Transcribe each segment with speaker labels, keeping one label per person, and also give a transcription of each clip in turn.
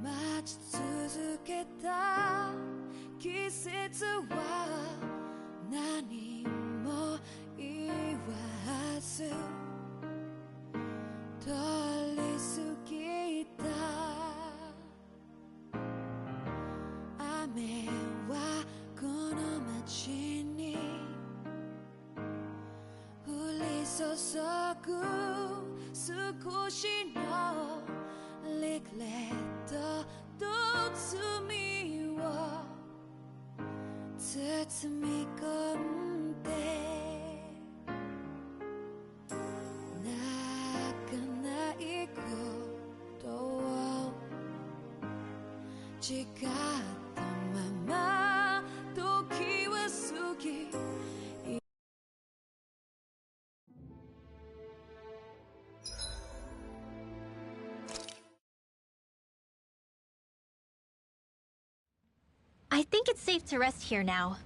Speaker 1: 待ち続けた季節は何も言わず通り過ぎた雨はこの街に降り注ぐ少しのリグレットと罪を包み込んで泣かないことを誓ったまま時は過ぎ
Speaker 2: I think it's safe to rest here now.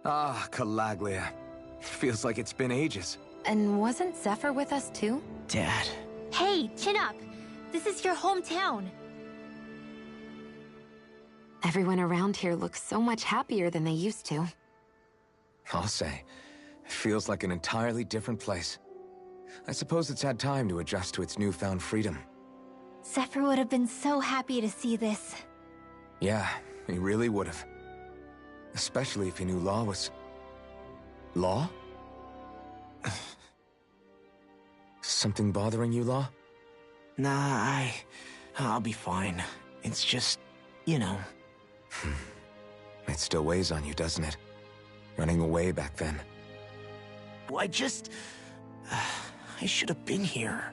Speaker 3: Ah, Calaglia. Feels like it's been ages.
Speaker 4: And wasn't Zephyr with us too?
Speaker 5: Dad.
Speaker 2: Hey, chin up! This is your hometown.
Speaker 4: Everyone around here looks so much happier than they used to.
Speaker 3: I'll say. It feels like an entirely different place. I suppose it's had time to adjust to its newfound freedom.
Speaker 2: Zephyr would have been so happy to see this.
Speaker 3: Yeah, he really would have. Especially if he knew Law was... Law? Something bothering you, Law?
Speaker 5: Nah, I'll be fine. It's just, you know.
Speaker 3: It still weighs on you, doesn't it? Running away back then.
Speaker 5: Well, I should have been here.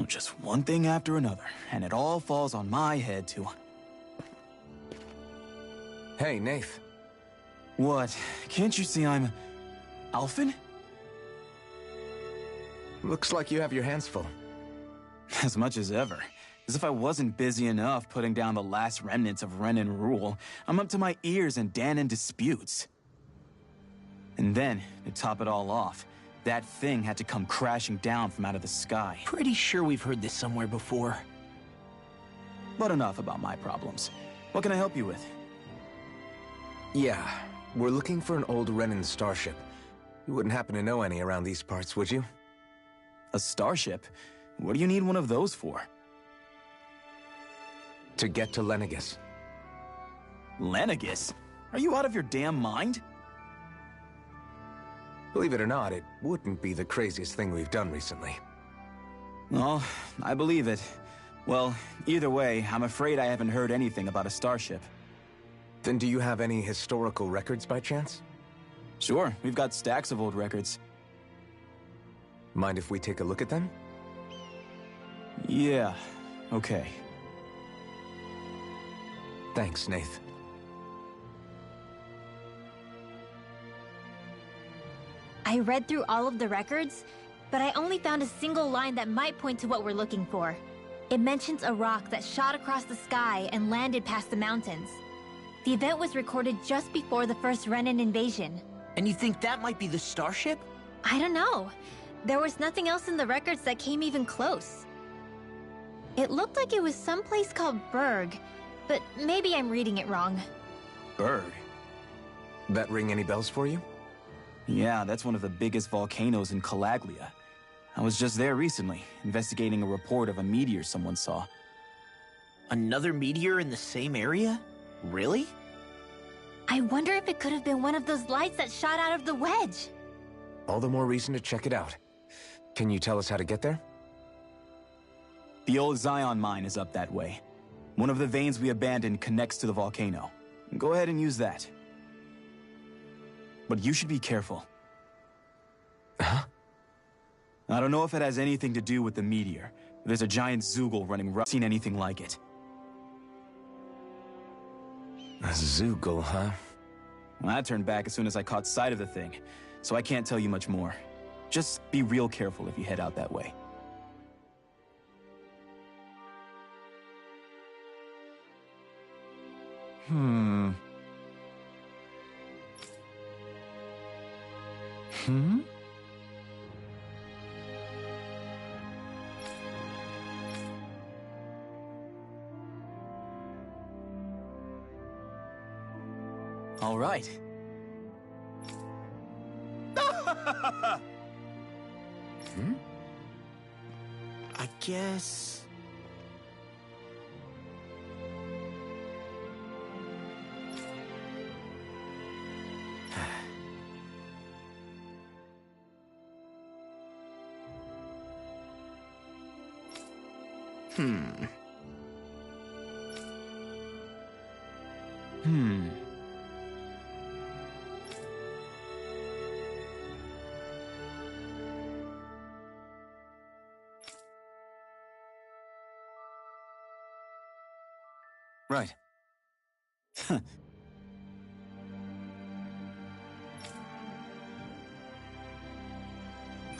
Speaker 5: Just one thing after another, and it all falls on my head too.
Speaker 3: Hey, Nath.
Speaker 5: What? Can't you see I'm... Alphen?
Speaker 3: Looks like you have your hands full.
Speaker 5: As much as ever. As if I wasn't busy enough putting down the last remnants of Renan rule, I'm up to my ears in Dahnan disputes. And then, to top it all off, that thing had to come crashing down from out of the sky.
Speaker 6: Pretty sure we've heard this somewhere before.
Speaker 5: But enough about my problems. What can I help you with?
Speaker 3: Yeah, we're looking for an old Renan starship. You wouldn't happen to know any around these parts, would you?
Speaker 5: A starship? What do you need one of those for?
Speaker 3: To get to Lenegis.
Speaker 5: Lenegis? Are you out of your damn mind?
Speaker 3: Believe it or not, it wouldn't be the craziest thing we've done recently.
Speaker 5: Well, I believe it. Well, either way, I'm afraid I haven't heard anything about a starship.
Speaker 3: Then do you have any historical records by chance?
Speaker 5: Sure, we've got stacks of old records.
Speaker 3: Mind if we take a look at them?
Speaker 5: Yeah, okay.
Speaker 3: Thanks, Nath.
Speaker 2: I read through all of the records, but I only found a single line that might point to what we're looking for. It mentions a rock that shot across the sky and landed past the mountains. The event was recorded just before the first Renan invasion.
Speaker 6: And you think that might be the starship?
Speaker 2: I don't know. There was nothing else in the records that came even close. It looked like it was someplace called Berg, but maybe I'm reading it wrong.
Speaker 5: Berg?
Speaker 3: That ring any bells for you?
Speaker 5: Yeah, that's one of the biggest volcanoes in Calaglia. I was just there recently, investigating a report of a meteor someone saw.
Speaker 6: Another meteor in the same area? Really?
Speaker 2: I wonder if it could have been one of those lights that shot out of the wedge.
Speaker 3: All the more reason to check it out. Can you tell us how to get there?
Speaker 5: The old Zion mine is up that way. One of the veins we abandoned connects to the volcano. Go ahead and use that. But you should be careful.
Speaker 3: Huh?
Speaker 5: I don't know if it has anything to do with the meteor. There's a giant Zoogle running seen anything like it.
Speaker 3: A Zoogle, huh?
Speaker 5: Well, I turned back as soon as I caught sight of the thing, so I can't tell you much more. Just be real careful if you head out that way.
Speaker 3: Hmm.
Speaker 6: All right. I guess...
Speaker 3: Right.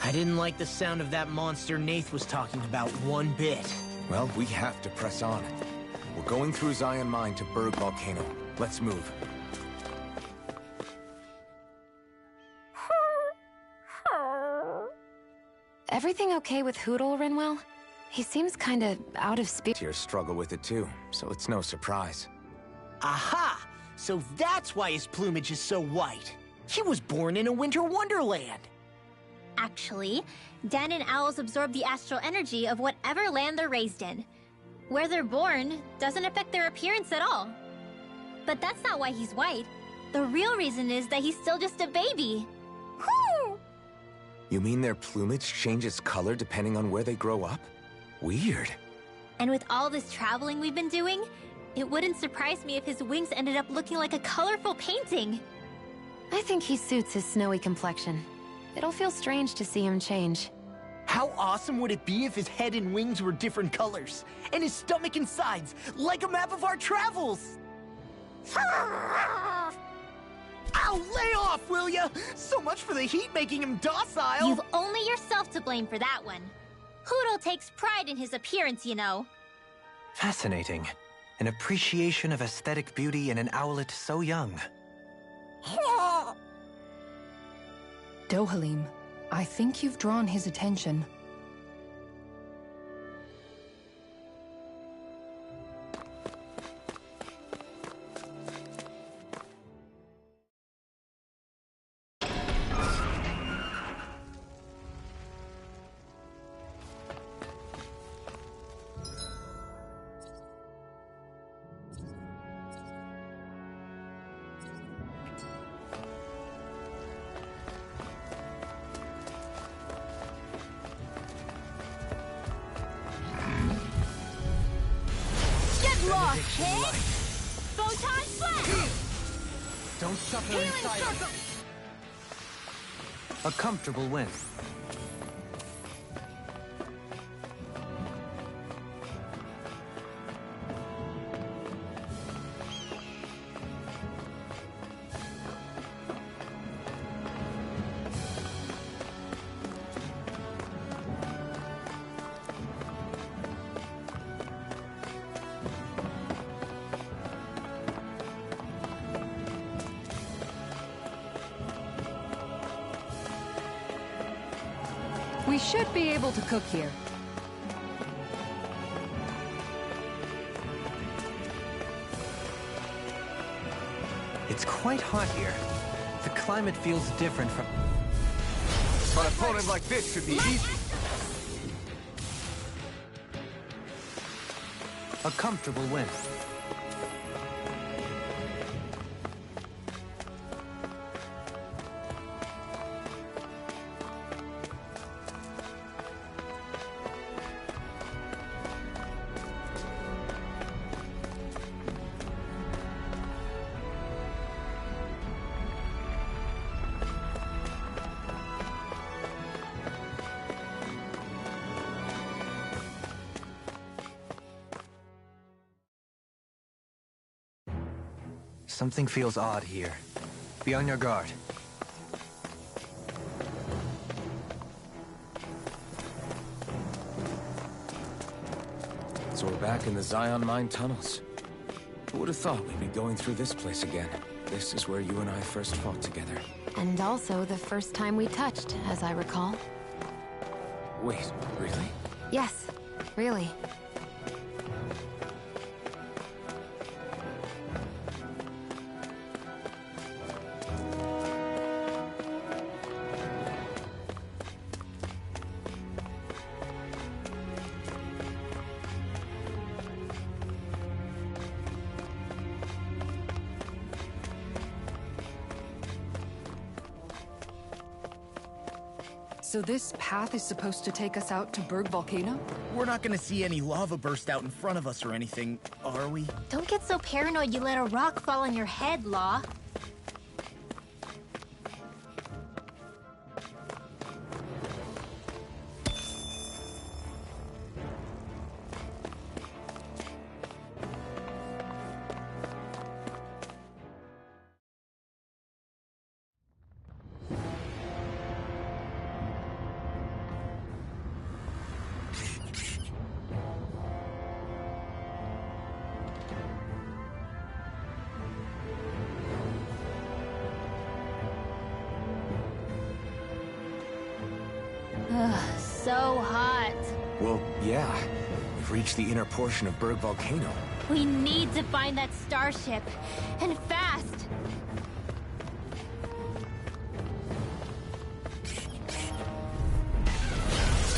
Speaker 6: I didn't like the sound of that monster Nath was talking about one bit.
Speaker 3: Well, we have to press on. We're going through Zion Mine to Berg Volcano. Let's move.
Speaker 4: Everything okay with Hootle, Rinwell? He seems kinda out of spirit.
Speaker 3: Tears struggle with it too, so it's no surprise.
Speaker 6: Aha! So that's why his plumage is so white. He was born in a winter wonderland.
Speaker 2: Actually, Dan and owls absorb the astral energy of whatever land they're raised in. Where they're born doesn't affect their appearance at all. But that's not why he's white. The real reason is that he's still just a baby. Whew!
Speaker 3: You mean their plumage changes color depending on where they grow up? Weird.
Speaker 2: And with all this traveling we've been doing, it wouldn't surprise me if his wings ended up looking like a colorful painting.
Speaker 4: I think he suits his snowy complexion. It'll feel strange to see him change.
Speaker 6: How awesome would it be if his head and wings were different colors, and his stomach and sides, like a map of our travels? Ow, lay off, will ya? So much for the heat making him docile.
Speaker 2: You've only yourself to blame for that one. Hootle takes pride in his appearance, you know.
Speaker 7: Fascinating. An appreciation of aesthetic beauty in an owlet so young.
Speaker 8: Dohalim, I think you've drawn his attention.
Speaker 7: Addiction
Speaker 2: hit.
Speaker 7: light.
Speaker 2: Photon blast.
Speaker 7: Don't suffer in
Speaker 2: Healing
Speaker 7: silence.
Speaker 2: circle.
Speaker 7: A comfortable win.
Speaker 8: We should be able to cook here.
Speaker 7: It's quite hot here. The climate feels different from...
Speaker 3: An opponent like this should be easy.
Speaker 7: A comfortable win. Something feels odd here. Be on your guard.
Speaker 3: So we're back in the Zion Mine tunnels. Who would have thought we'd be going through this place again? This is where you and I first fought together.
Speaker 4: And also the first time we touched, as I recall.
Speaker 3: Wait, really?
Speaker 4: Yes, really.
Speaker 8: So this path is supposed to take us out to Berg Volcano?
Speaker 6: We're not gonna see any lava burst out in front of us or anything, are we?
Speaker 2: Don't get so paranoid you let a rock fall on your head, Law. So hot.
Speaker 3: Well, yeah. We've reached the inner portion of Berg Volcano.
Speaker 2: We need to find that starship. And fast.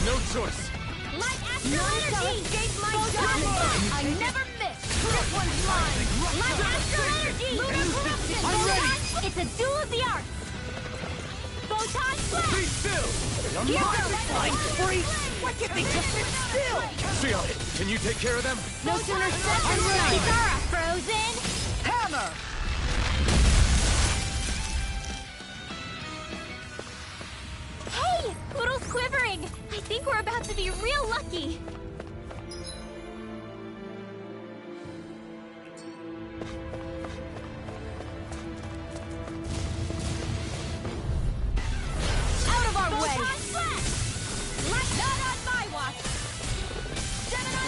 Speaker 3: No choice.
Speaker 2: Light astral energy! Escape my I never miss! This one's mine! Light astral energy! Lunar corruption!
Speaker 6: I'm ready!
Speaker 2: It's a duel of the arts! Photon blast!
Speaker 3: Be still!
Speaker 2: Here
Speaker 6: Flying free! Why can't they just sit still?
Speaker 3: Shield, can you take care of them?
Speaker 2: No sooner said than done! Kikara, frozen!
Speaker 6: Hammer!
Speaker 2: Hey! Poodle's quivering! I think we're about to be real lucky! Out of our way! Not on my watch!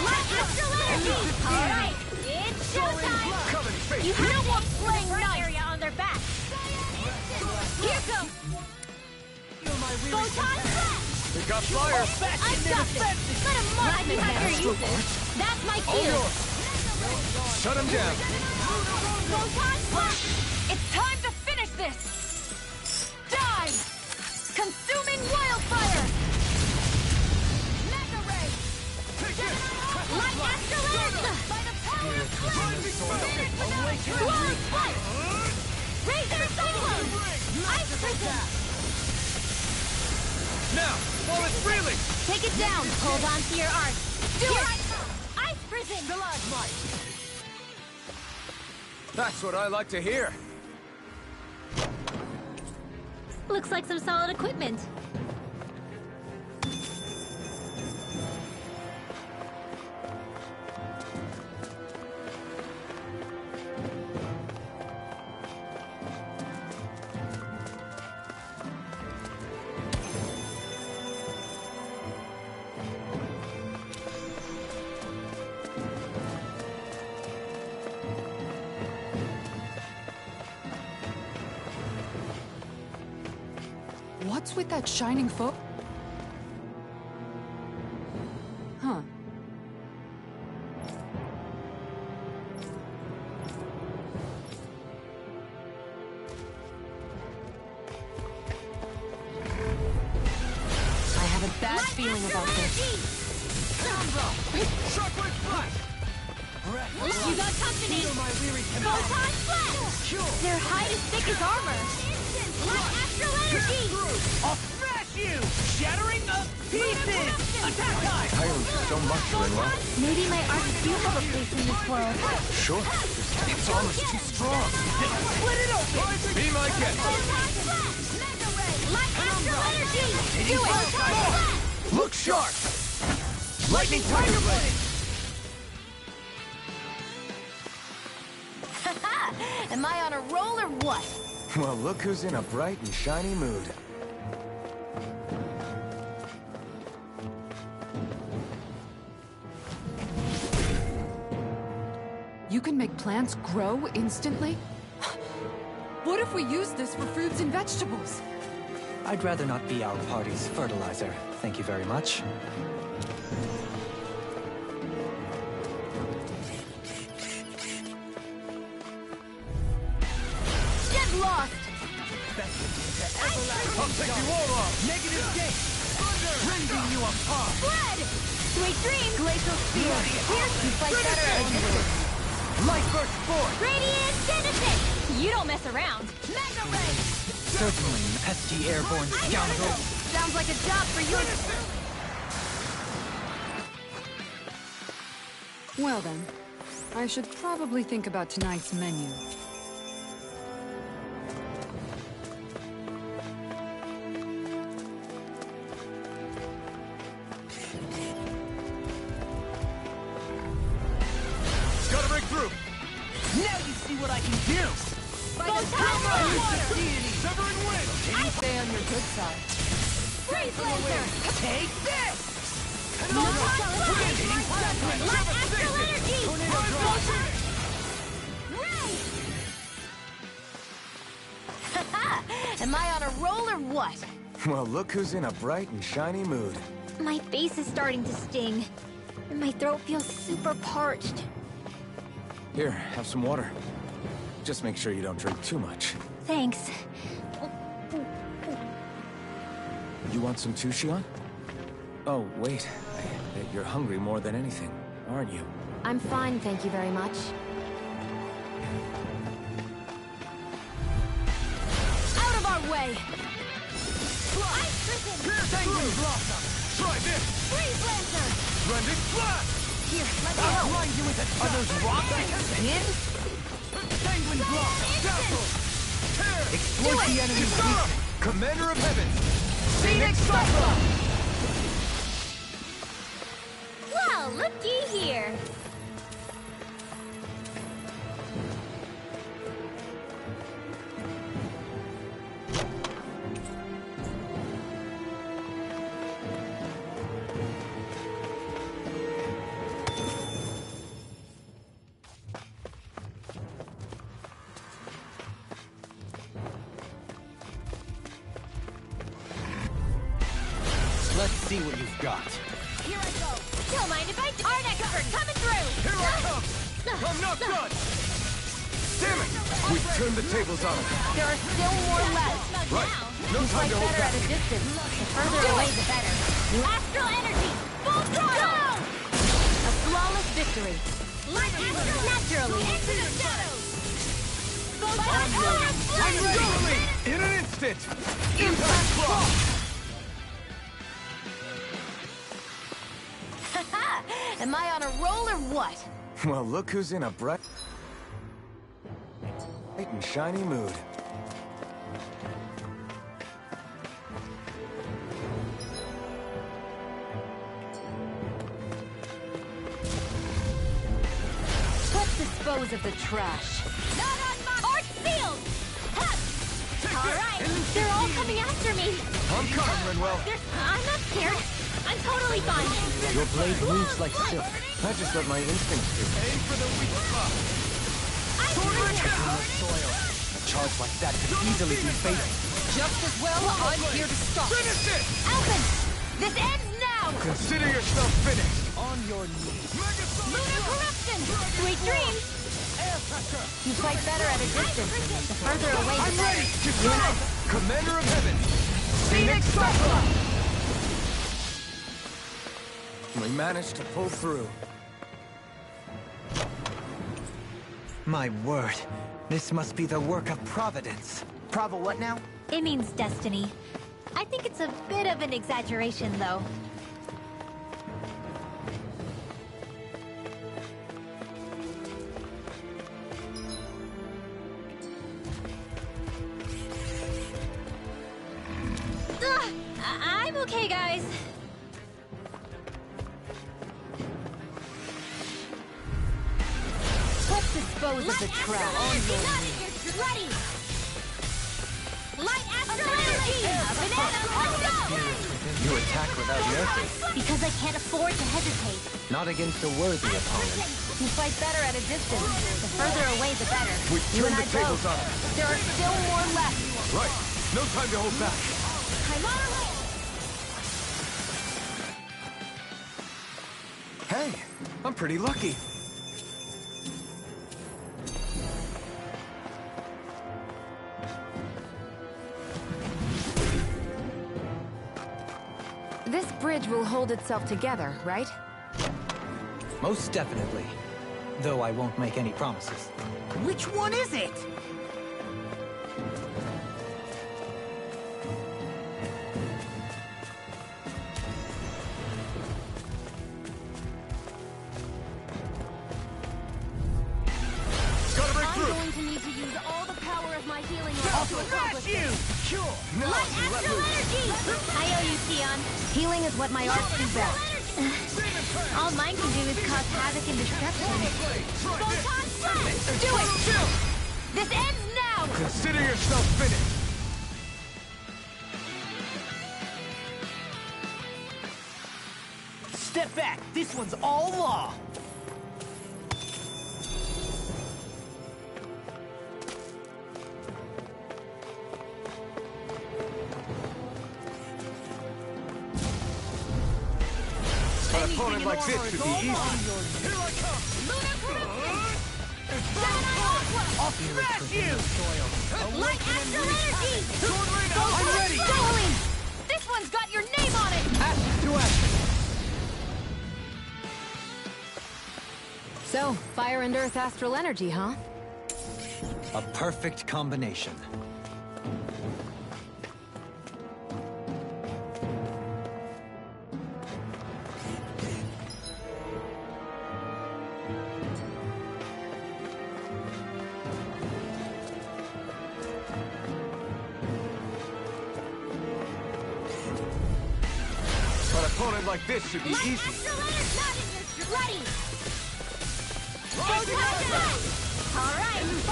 Speaker 2: Light astral energy! Alright, it's showtime!
Speaker 3: Come and face
Speaker 2: You
Speaker 3: me.
Speaker 2: have one playing nice area on their back! Here goes! Photon blast!
Speaker 3: They got fire!
Speaker 2: I've got this! Let him mark you have your uses! That's my
Speaker 3: All
Speaker 2: cue!
Speaker 3: yours! Shut him down!
Speaker 2: Photon blast!
Speaker 8: It's time to finish this! Die! Consuming wildfire! Mega ray!
Speaker 2: Light astral energy! By the power of flame! Swirl spike! Razor cyclone! Ice prism!
Speaker 3: Now, while it's reeling!
Speaker 2: Take it down! Hold on to your arc! Do it! Ice prison!
Speaker 6: Stalagmite!
Speaker 3: That's what I like to hear.
Speaker 2: Looks like some solid equipment.
Speaker 8: What's with that shining foot? Huh. I have a bad feeling about this.
Speaker 3: Shockwave flash!
Speaker 2: You got company! Photon flash! Their hide is thick as armor! Light astral energy!
Speaker 6: I'll smash you! Shattering the pieces! Attack time!
Speaker 3: Entirely so much, Rinwell.
Speaker 2: Maybe my arms do have a place in this world.
Speaker 3: Sure. Its armor's too strong.
Speaker 6: Split it open!
Speaker 3: Be my guest.
Speaker 2: Photon flash! Mega ray! Light astral energy! Do it! Photon flash!
Speaker 3: Look sharp! Lightning Tiger Blade!
Speaker 4: Am I on a roll or what?
Speaker 3: Well, look who's in a bright and shiny mood.
Speaker 8: You can make plants grow instantly? What if we use this for fruits and vegetables?
Speaker 7: I'd rather not be our party's fertilizer. Thank you very much.
Speaker 4: Get lost!
Speaker 3: I'll take you all off!
Speaker 6: Negative gate! Rending you apart!
Speaker 2: Blood! Sweet dreams!
Speaker 4: Glacial spear! You fight better as you win.
Speaker 6: Light burst forth!
Speaker 2: Radiant Genesis! You don't mess around. Mega ray!
Speaker 7: Certainly, pesky airborne scoundrel.
Speaker 4: Sounds like a job for you.
Speaker 8: Well then, I should probably think about tonight's menu.
Speaker 3: Gotta break through!
Speaker 6: Now you see what I can do!
Speaker 3: Severing wind!
Speaker 8: Stay on your good side.
Speaker 2: Freeze laser!
Speaker 6: Take this!
Speaker 2: Photon flash! Light astral energy! Photon ray!
Speaker 4: Am I on a roll or what?
Speaker 3: Well, look who's in a bright and shiny mood.
Speaker 2: My face is starting to sting, and my throat feels super parched.
Speaker 3: Here, have some water. Just make sure you don't drink too much.
Speaker 2: Thanks.
Speaker 3: You want some too, Shion? Oh, wait. You're hungry more than anything, aren't you?
Speaker 4: I'm fine, thank you very much.
Speaker 2: Out of our way!
Speaker 3: Penguin Blossom! Try this!
Speaker 2: Freeze laser!
Speaker 3: Rending Flash!
Speaker 2: Here, let me
Speaker 6: I'll
Speaker 2: go!
Speaker 6: grind you with a Are those rocks I can spin? Penguin Blossom!
Speaker 3: Dazzle! Tear!
Speaker 6: Exploit the enemy's weakness!
Speaker 3: Commander of Heavens!
Speaker 6: Phoenix Cyclone!
Speaker 2: Well, looky here!
Speaker 6: Let's see what you've got.
Speaker 2: Here I go! Don't mind if I... Art expert coming through!
Speaker 3: Here I come! I'm not done! Damn it! We've turned the tables on him.
Speaker 4: There are still more left.
Speaker 3: Right. No time
Speaker 4: Fight
Speaker 3: to hold
Speaker 4: better
Speaker 3: back.
Speaker 4: at a distance. The further away, the better.
Speaker 2: Astral energy! Full throttle!
Speaker 4: A flawless victory.
Speaker 2: Light astral naturally! Into the shadows!
Speaker 3: I'm ready! In an instant! Impact Cross!
Speaker 4: Am I on a roll or what?
Speaker 3: Well, look who's in a bright... and shiny mood.
Speaker 4: Let's dispose of the trash.
Speaker 2: Not on my Arch field! Alright, they're all coming after me.
Speaker 3: I'm coming, Rinwell.
Speaker 2: I'm not scared. I'm totally fine.
Speaker 3: Your blade moves like silk. I just let my instincts do. Aim for the weak spot. A charge like that could easily be fatal.
Speaker 8: Just as well, I'm here to stop.
Speaker 3: Finish it!
Speaker 2: Alvin, this ends now!
Speaker 3: Consider yourself finished.
Speaker 6: On your knees.
Speaker 2: Lunar corruption! Sweet dreams!
Speaker 4: You fight better at a distance. The further away, the
Speaker 3: I'm
Speaker 4: better.
Speaker 3: ready! Kisara! Commander of Heaven! Phoenix Cyclops! We managed to pull through.
Speaker 7: My word. This must be the work of Providence.
Speaker 6: Prava what now?
Speaker 2: It means destiny. I think it's a bit of an exaggeration, though. I'm okay, guys.
Speaker 4: Let's dispose of the trash.
Speaker 2: Ready! Light astral energy! Banana, let's go!
Speaker 7: You attack without mercy.
Speaker 2: Because I can't afford to hesitate.
Speaker 7: Not against a worthy opponent.
Speaker 4: You fight better at a distance.
Speaker 2: The further away, the better.
Speaker 3: We
Speaker 4: You
Speaker 3: turned
Speaker 4: and
Speaker 3: the
Speaker 4: I
Speaker 3: tables
Speaker 4: both.
Speaker 3: on them.
Speaker 4: There are still more left.
Speaker 3: Right. No time to hold back.
Speaker 2: I'm on our way!
Speaker 3: Hey, I'm pretty lucky.
Speaker 4: This bridge will hold itself together, right?
Speaker 7: Most definitely. Though I won't make any promises.
Speaker 6: Which one is it?
Speaker 3: Gotta break
Speaker 4: I'm
Speaker 3: through.
Speaker 4: going to need to use all the power of my healing ring
Speaker 6: I'll
Speaker 4: to
Speaker 6: smash
Speaker 4: accomplish
Speaker 6: you!
Speaker 4: this.
Speaker 6: Sure.
Speaker 3: Now
Speaker 2: Light
Speaker 3: you let
Speaker 2: astral
Speaker 3: loose.
Speaker 2: energy! I owe you, Sion.
Speaker 4: Healing is what my arts do best.
Speaker 2: All mine can do is cause havoc and destruction. Photon blast! Do it! This ends now!
Speaker 3: Consider yourself finished.
Speaker 6: Step back. This one's all law.
Speaker 3: An opponent like this should be easy.
Speaker 6: Here I come. I'll smash you!
Speaker 2: Light astral energy!
Speaker 6: I'm ready!
Speaker 2: Goaling! This one's got your name on it!
Speaker 7: Action to action!
Speaker 4: So, fire and earth astral energy, huh?
Speaker 7: A perfect combination.
Speaker 3: An opponent like this should be
Speaker 2: Light
Speaker 3: easy.
Speaker 2: astral energy! Ready! Photon blast! Alright, it's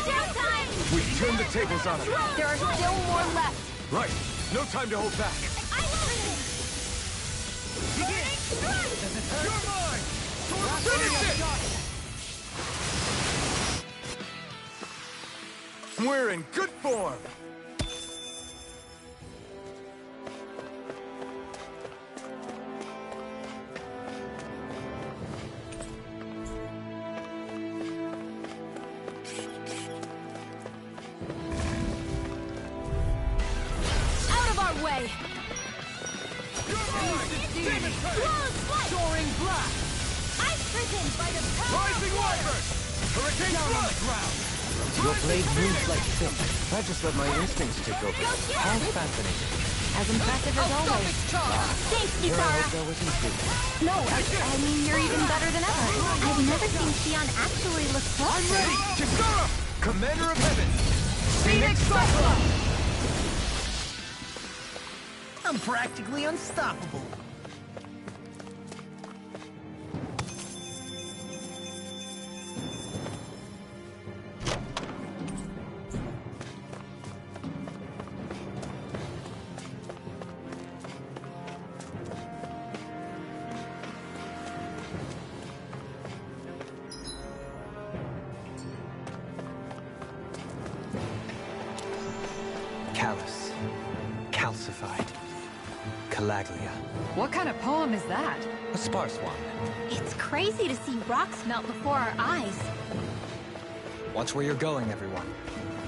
Speaker 2: showtime!
Speaker 3: We've turned the tables on them.
Speaker 4: There are still more left.
Speaker 3: Right. No time to hold back.
Speaker 2: I will
Speaker 6: You're mine!
Speaker 3: Finish it! We're in good form.
Speaker 4: Out of our way!
Speaker 6: Soaring blast!
Speaker 2: Ice prison by the power
Speaker 3: Rising Wyvern! Hurricane Thrust!
Speaker 7: Your blade moves like silk.
Speaker 3: I just let my instincts take over.
Speaker 7: How fascinating.
Speaker 4: As impressive as always.
Speaker 2: Thanks,
Speaker 7: Your
Speaker 2: Kisara!
Speaker 7: eyes always improving.
Speaker 4: No, I mean, you're even better than ever.
Speaker 2: I've never seen Sion actually look
Speaker 3: I'm
Speaker 2: flustered.
Speaker 3: ready! Kisara! Commander of Heaven!
Speaker 6: Phoenix Cyclops! I'm practically unstoppable.
Speaker 7: Callous. Calcified. Calaglia.
Speaker 8: What kind of poem is that?
Speaker 7: A sparse one.
Speaker 2: It's crazy to see rocks melt before our eyes.
Speaker 7: Watch where you're going, everyone.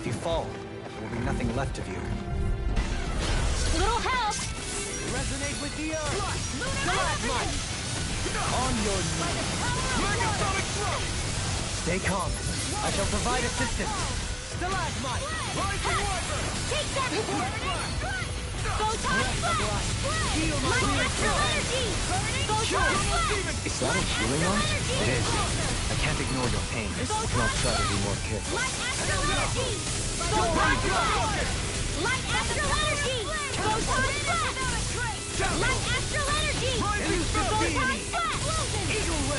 Speaker 7: If you fall, there will be nothing left of you.
Speaker 2: Little help!
Speaker 6: Resonate with the earth!
Speaker 2: Stalagmite!
Speaker 6: On your knees! Megasonic thrust!
Speaker 7: Stay calm. I shall provide assistance.
Speaker 6: Stalagmite! Rising Wiper!
Speaker 2: Take that! Go time flash! Light astral energy! Go time flash!
Speaker 3: Is that a healing art?
Speaker 7: It is. I can't ignore your pain, and I'll try to be more careful.
Speaker 2: Light astral energy! Go time flash! Light astral energy! Go time flash! Light astral energy! Go time flash!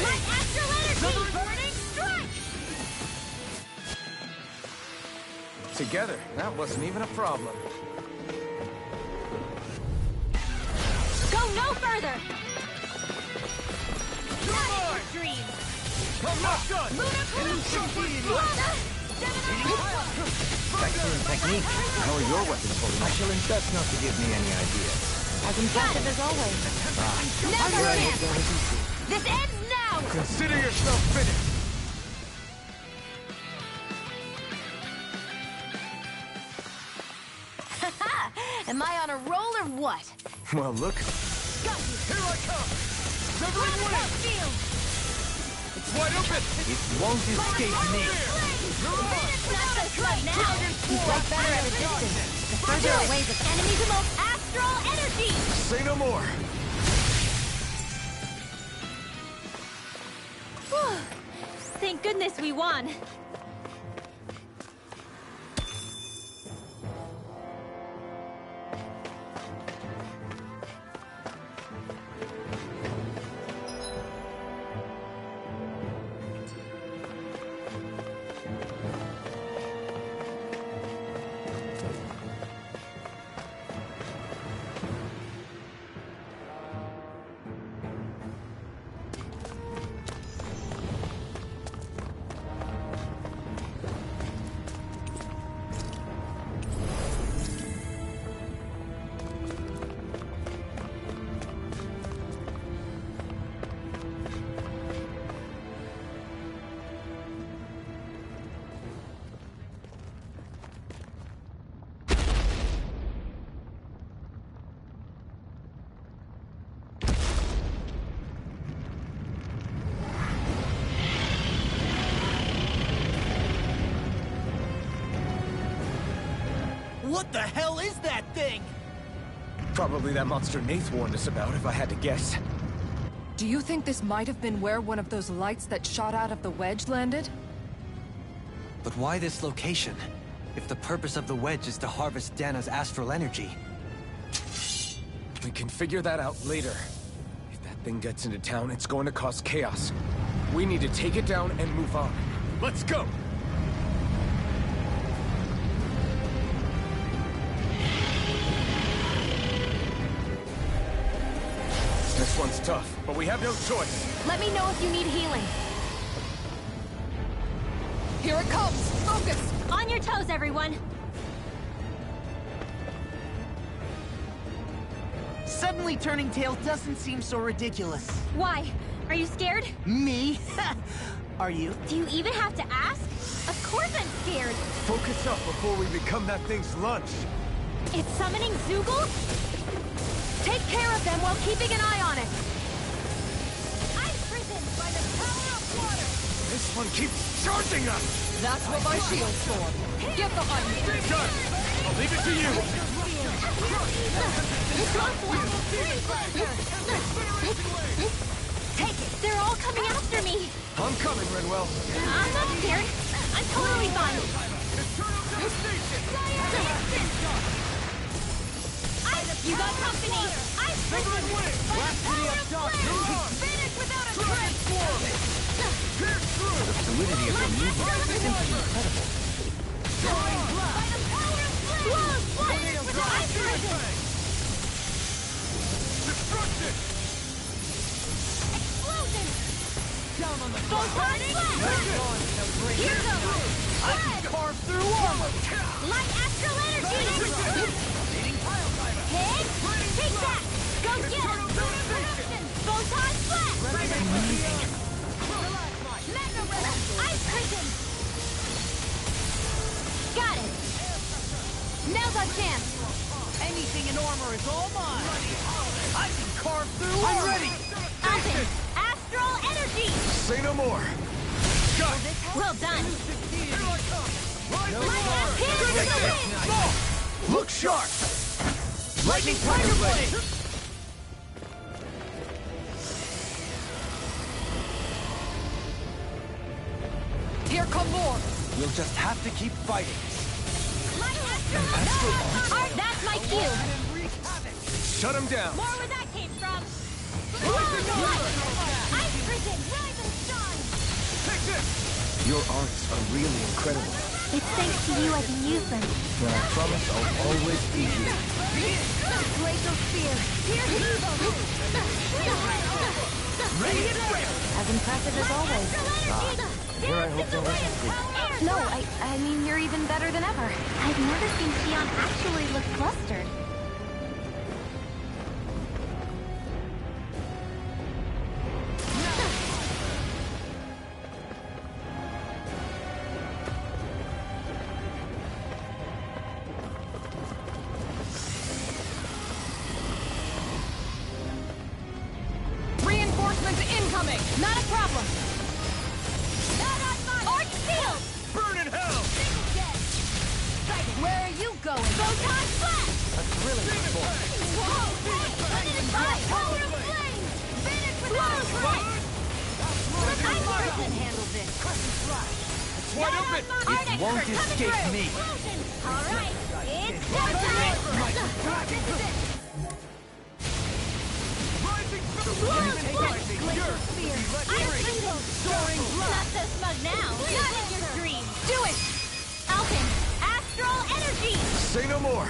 Speaker 2: Light astral energy! Burning strike!
Speaker 3: Together, that wasn't even a problem.
Speaker 2: Go no further! Dream!
Speaker 6: I'm not done!
Speaker 7: Excellent technique. How are your weapons holding up? I shall insist not to give me any ideas.
Speaker 4: As impressive as always.
Speaker 2: Never again! This ends now!
Speaker 3: Consider yourself finished!
Speaker 4: Am I on a roll or what?
Speaker 3: Well, look.
Speaker 6: Here I come! Severing Wind! It's wide open!
Speaker 7: It won't escape me.
Speaker 2: Not so slow now! He's right better at a distance. The further away the enemy devotes astral energy!
Speaker 3: Say no more.
Speaker 2: Thank goodness we won.
Speaker 6: What the hell is that thing?
Speaker 3: Probably that monster Nath warned us about, if I had to guess.
Speaker 8: Do you think this might have been where one of those lights that shot out of the wedge landed?
Speaker 7: But why this location? If the purpose of the wedge is to harvest Dana's astral energy.
Speaker 3: We can figure that out later. If that thing gets into town, it's going to cause chaos. We need to take it down and move on. Let's go! This one's tough, but we have no choice.
Speaker 4: Let me know if you need healing.
Speaker 8: Here it comes! Focus!
Speaker 2: On your toes, everyone!
Speaker 6: Suddenly turning tail doesn't seem so ridiculous.
Speaker 2: Why? Are you scared?
Speaker 6: Me? Are you?
Speaker 2: Do you even have to ask? Of course I'm scared!
Speaker 3: Focus up before we become that thing's lunch.
Speaker 2: It's summoning Zoogle?
Speaker 4: Take care of them while keeping an eye on it.
Speaker 2: I'm imprisoned by the power of water!
Speaker 3: This one keeps charging us!
Speaker 8: That's what my shield's for. Get behind me!
Speaker 3: Done! I'll leave it to you!
Speaker 2: Take it! They're all coming after me!
Speaker 3: I'm coming, Renwell.
Speaker 2: I'm not scared. I'm totally fine. You got company. Ice Prison.
Speaker 1: Finish without a trace!
Speaker 7: The fluidity of the movement is simply incredible.
Speaker 1: By the power of flame!
Speaker 2: Flawless flight with Ice Prison.
Speaker 3: Destruction!
Speaker 2: Explosion.
Speaker 6: Down on the
Speaker 2: Photon blast. Here goes.
Speaker 6: I can carve through armor!
Speaker 2: Light astral energy. Hit. Take that. Go get him. Photon blast. Mega Red. Ice Prison. Got it. Now's our chance.
Speaker 6: Anything in armor is all mine! I can carve through armor!
Speaker 7: I'm ready!
Speaker 2: Alpin. Astral energy.
Speaker 3: Say no more! Got it!
Speaker 2: Well done.
Speaker 3: Look sharp!
Speaker 6: Lightning Tiger Blade!
Speaker 8: Here come more!
Speaker 7: We'll just have to keep fighting.
Speaker 2: That's my cue.
Speaker 3: Shut him down!
Speaker 2: More where that came from. Ice Prison. Rise and shine.
Speaker 3: Take this! Your arts are really incredible.
Speaker 2: It's thanks to you I can use them.
Speaker 3: And I promise I'll always be here.
Speaker 2: Glacial Spear. Here's evil.
Speaker 4: As impressive as always.
Speaker 3: Here I hope there wasn't sleep.
Speaker 4: No, I mean, you're even better than ever.
Speaker 2: I've never seen Xion actually look flustered.
Speaker 8: Reinforcements incoming!
Speaker 2: Not a problem. Arch Shield.
Speaker 3: Burn in hell!
Speaker 8: Where are you going?
Speaker 2: Photon Flash.
Speaker 8: Whoa!
Speaker 2: Let it aside. Power of flame. Finish with Flawless flight. Ice Prison.
Speaker 8: Handle this.
Speaker 3: It's wide open!
Speaker 2: It
Speaker 7: won't escape me.
Speaker 2: All right. It's showtime. Flawless flight. Glacial Spear. Ice Prison.
Speaker 3: Soaring
Speaker 2: Not so smug now. Not in your dreams.
Speaker 8: Do it!
Speaker 2: Alpin. Astral energy.
Speaker 3: Say no more!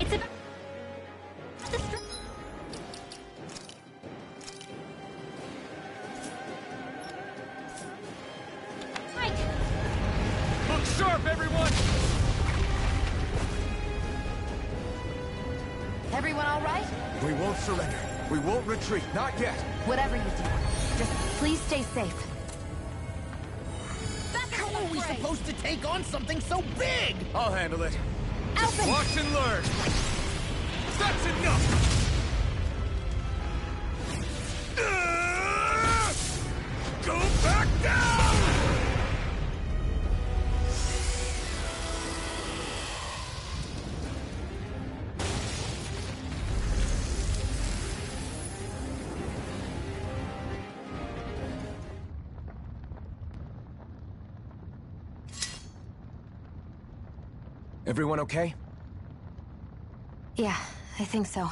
Speaker 2: It's about the strike.
Speaker 3: Look sharp, everyone!
Speaker 4: Everyone all right?
Speaker 3: We won't surrender. We won't retreat. Not yet.
Speaker 4: Whatever you do, just please stay safe.
Speaker 6: How are we supposed to take on something so big?
Speaker 3: I'll handle it.
Speaker 2: Alpin.
Speaker 3: Just watch and learn. That's enough! Go back down! Everyone okay?
Speaker 4: Yeah, I think so.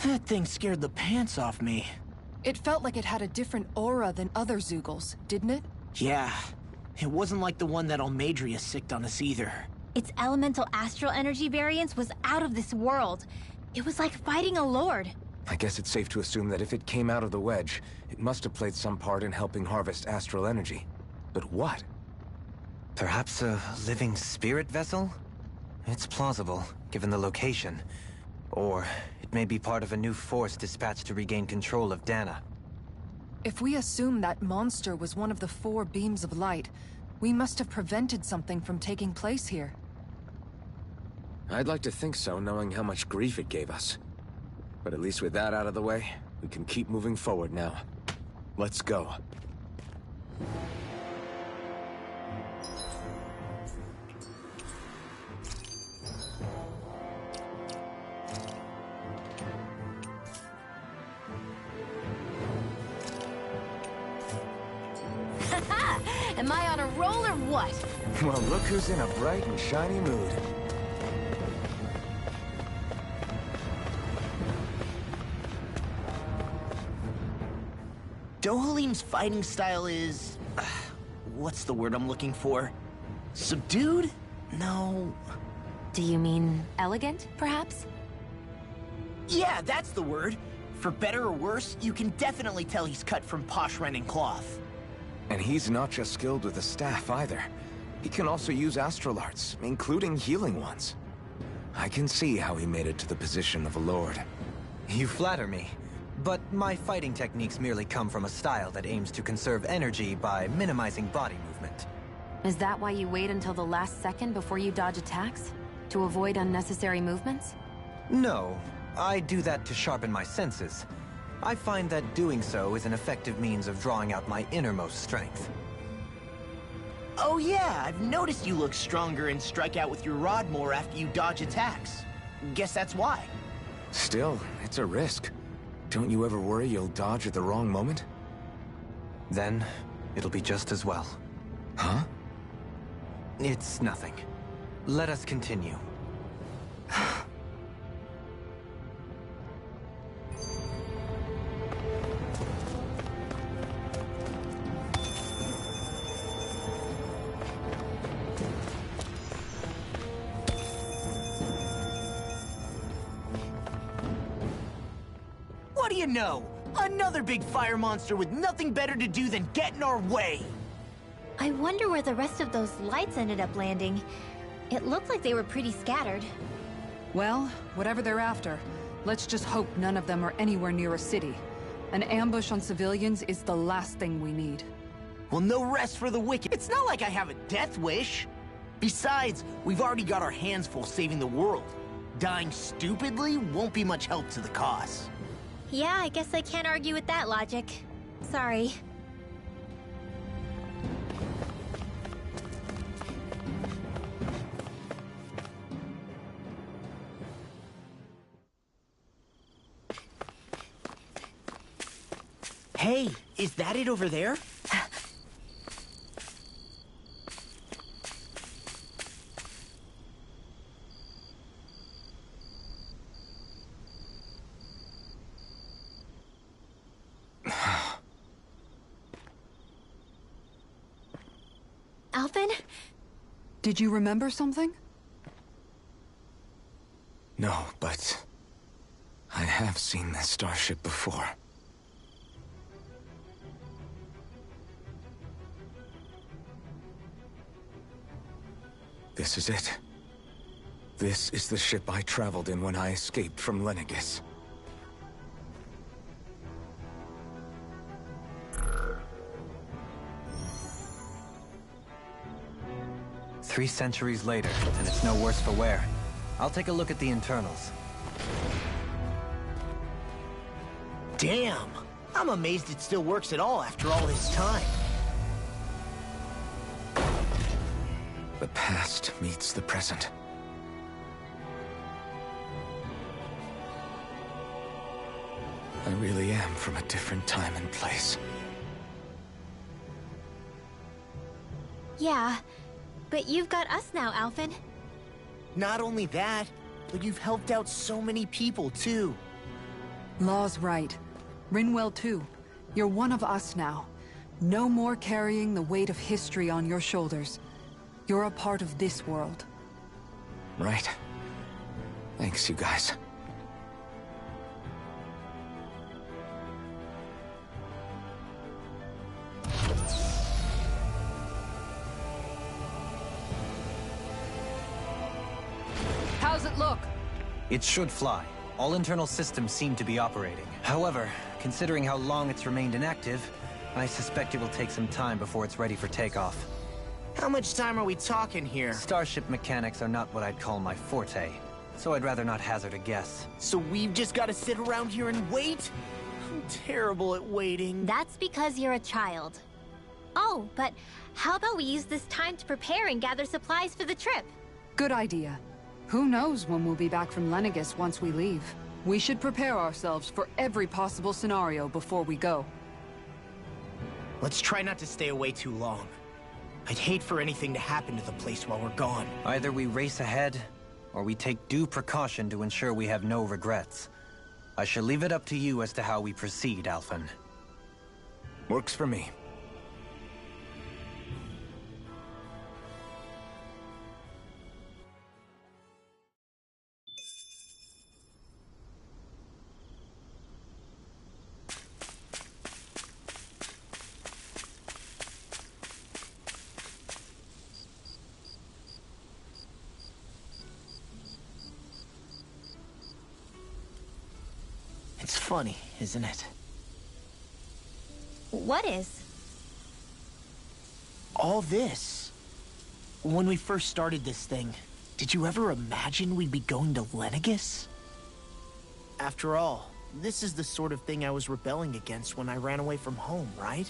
Speaker 6: That thing scared the pants off me.
Speaker 8: It felt like it had a different aura than other Zeugles, didn't it?
Speaker 6: Yeah. It wasn't like the one that Almadria sicked on us either.
Speaker 2: Its elemental astral energy variance was out of this world. It was like fighting a lord.
Speaker 3: I guess it's safe to assume that if it came out of the wedge, it must have played some part in helping harvest astral energy. But what?
Speaker 7: Perhaps a living spirit vessel? It's plausible, given the location. Or it may be part of a new force dispatched to regain control of Dana.
Speaker 8: If we assume that monster was one of the 4 beams of light, we must have prevented something from taking place here.
Speaker 3: I'd like to think so, knowing how much grief it gave us. But at least with that out of the way, we can keep moving forward now. Let's go.
Speaker 4: Am I on a roll or what?
Speaker 3: Well, look who's in a bright and shiny mood.
Speaker 6: Dohalim's fighting style is... what's the word I'm looking for? Subdued? No...
Speaker 4: Do you mean elegant, perhaps?
Speaker 6: Yeah, that's the word. For better or worse, you can definitely tell he's cut from posh Renin cloth.
Speaker 3: And he's not just skilled with the staff either. He can also use astral arts, including healing ones. I can see how he made it to the position of a lord.
Speaker 7: You flatter me. But my fighting techniques merely come from a style that aims to conserve energy by minimizing body movement.
Speaker 4: Is that why you wait until the last second before you dodge attacks? To avoid unnecessary movements?
Speaker 7: No, I do that to sharpen my senses. I find that doing so is an effective means of drawing out my innermost strength.
Speaker 6: Oh yeah, I've noticed you look stronger and strike out with your rod more after you dodge attacks. Guess that's why.
Speaker 3: Still, it's a risk. Don't you ever worry you'll dodge at the wrong moment?
Speaker 7: Then, it'll be just as well.
Speaker 3: Huh?
Speaker 7: It's nothing. Let us continue.
Speaker 6: What do you know? Another big fire monster with nothing better to do than get in our way!
Speaker 2: I wonder where the rest of those lights ended up landing. It looked like they were pretty scattered.
Speaker 8: Well, whatever they're after, let's just hope none of them are anywhere near a city. An ambush on civilians is the last thing we need.
Speaker 6: Well, no rest for the wicked. It's not like I have a death wish. Besides, we've already got our hands full saving the world. Dying stupidly won't be much help to the cause.
Speaker 2: Yeah, I guess I can't argue with that logic. Sorry.
Speaker 6: Hey, is that it over there?
Speaker 2: Alphen?
Speaker 8: Did you remember something?
Speaker 3: No, but... I have seen this starship before. This is it. This is the ship I traveled in when I escaped from Lenegis.
Speaker 7: "3 centuries later, and it's no worse for wear. I'll take a look at the internals."
Speaker 6: Damn! I'm amazed it still works at all after all this time.
Speaker 3: The past meets the present. I really am from a different time and place.
Speaker 2: Yeah, but you've got us now, Alphen.
Speaker 6: Not only that, but you've helped out so many people, too.
Speaker 8: Law's right. Rinwell too. You're one of us now. No more carrying the weight of history on your shoulders. You're a part of this world.
Speaker 3: Right. Thanks, you guys.
Speaker 8: How's it look?
Speaker 7: It should fly. All internal systems seem to be operating. However, considering how long it's remained inactive, I suspect it will take some time before it's ready for takeoff.
Speaker 6: How much time are we talking here?
Speaker 7: Starship mechanics are not what I'd call my forte, so I'd rather not hazard a guess.
Speaker 6: So we've just got to sit around here and wait? I'm terrible at waiting.
Speaker 2: That's because you're a child. Oh, but how about we use this time to prepare and gather supplies for the trip?
Speaker 8: Good idea. Who knows when we'll be back from Lenegis once we leave. We should prepare ourselves for every possible scenario before we go.
Speaker 6: Let's try not to stay away too long. I'd hate for anything to happen to the place while we're gone.
Speaker 7: Either we race ahead, or we take due precaution to ensure we have no regrets. I shall leave it up to you as to how we proceed, Alphen.
Speaker 3: Works for me.
Speaker 6: It's funny, isn't it?
Speaker 2: What is?
Speaker 6: All this. When we first started this thing, did you ever imagine we'd be going to Lenegis? After all, this is the sort of thing I was rebelling against when I ran away from home, right?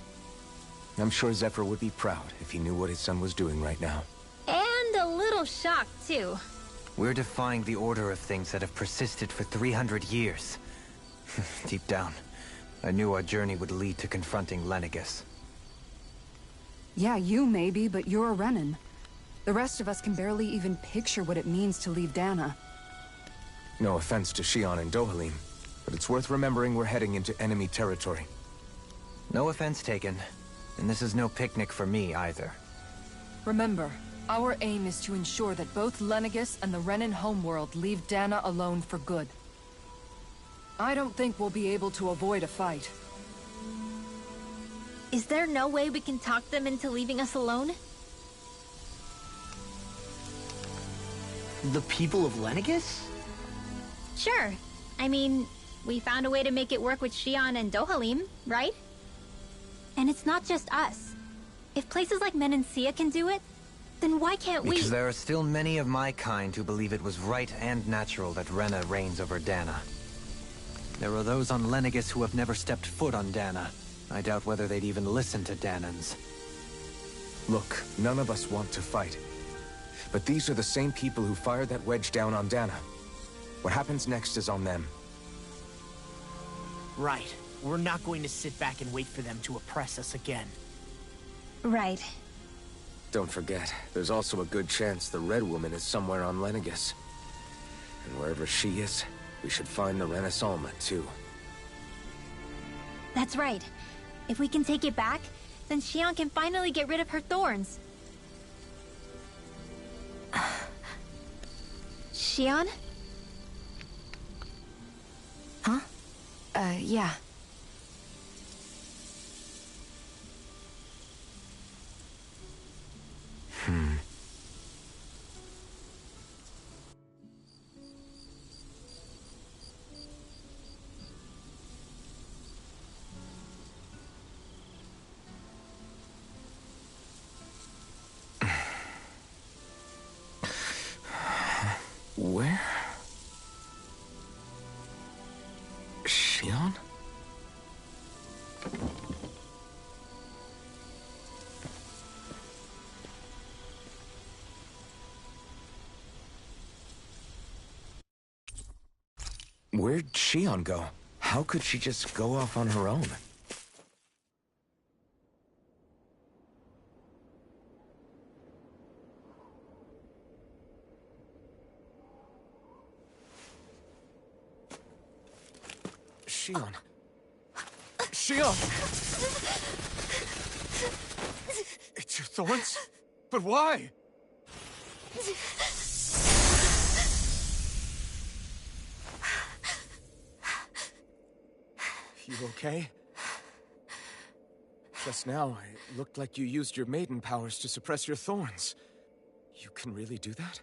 Speaker 3: I'm sure Zephyr would be proud if he knew what his son was doing right now.
Speaker 2: And a little shocked, too.
Speaker 7: We're defying the order of things that have persisted for 300 years. Deep down, I knew our journey would lead to confronting Lenegis.
Speaker 8: Yeah, you maybe, but you're a Renan. The rest of us can barely even picture what it means to leave Dana.
Speaker 3: No offense to Shion and Dohalim, but it's worth remembering we're heading into enemy territory.
Speaker 7: No offense taken, and this is no picnic for me either.
Speaker 8: Remember, our aim is to ensure that both Lenegis and the Renan homeworld leave Dana alone for good. I don't think we'll be able to avoid a fight.
Speaker 2: Is there no way we can talk them into leaving us alone?
Speaker 6: The people of Lenegis?
Speaker 2: Sure. I mean, we found a way to make it work with Shion and Dohalim, right? And it's not just us. If places like Menancia can do it, then why can't we?
Speaker 7: Because there are still many of my kind who believe it was right and natural that Rena reigns over Dana. There are those on Lenegis who have never stepped foot on Dana. I doubt whether they'd even listen to Danans.
Speaker 3: Look, none of us want to fight. But these are the same people who fired that wedge down on Dana. What happens next is on them.
Speaker 6: Right. We're not going to sit back and wait for them to oppress us again.
Speaker 2: Right.
Speaker 3: Don't forget, there's also a good chance the Red Woman is somewhere on Lenegis. And wherever she is, we should find the Renaissance too.
Speaker 2: That's right. If we can take it back, then Shion can finally get rid of her thorns. Shion?
Speaker 4: Huh? Yeah.
Speaker 3: Where? Shion? Where'd Shion go? How could she just go off on her own? Shion. Shion! It's your thorns? But why? You okay? Just now, it looked like you used your maiden powers to suppress your thorns. You can really do that?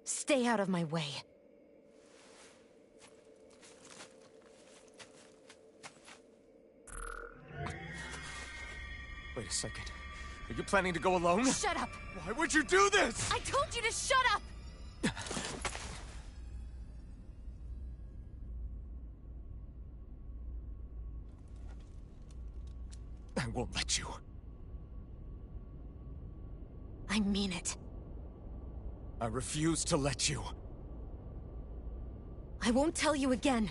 Speaker 4: Stay out of my way.
Speaker 3: Wait a second. Are you planning to go alone?
Speaker 4: Shut up!
Speaker 3: Why would you do this?
Speaker 4: I told you to shut up!
Speaker 3: I won't let you.
Speaker 4: I mean it.
Speaker 3: I refuse to let you.
Speaker 4: I won't tell you again.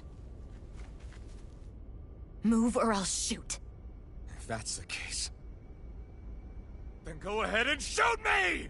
Speaker 4: Move or I'll shoot.
Speaker 3: If that's the case, then go ahead and shoot me!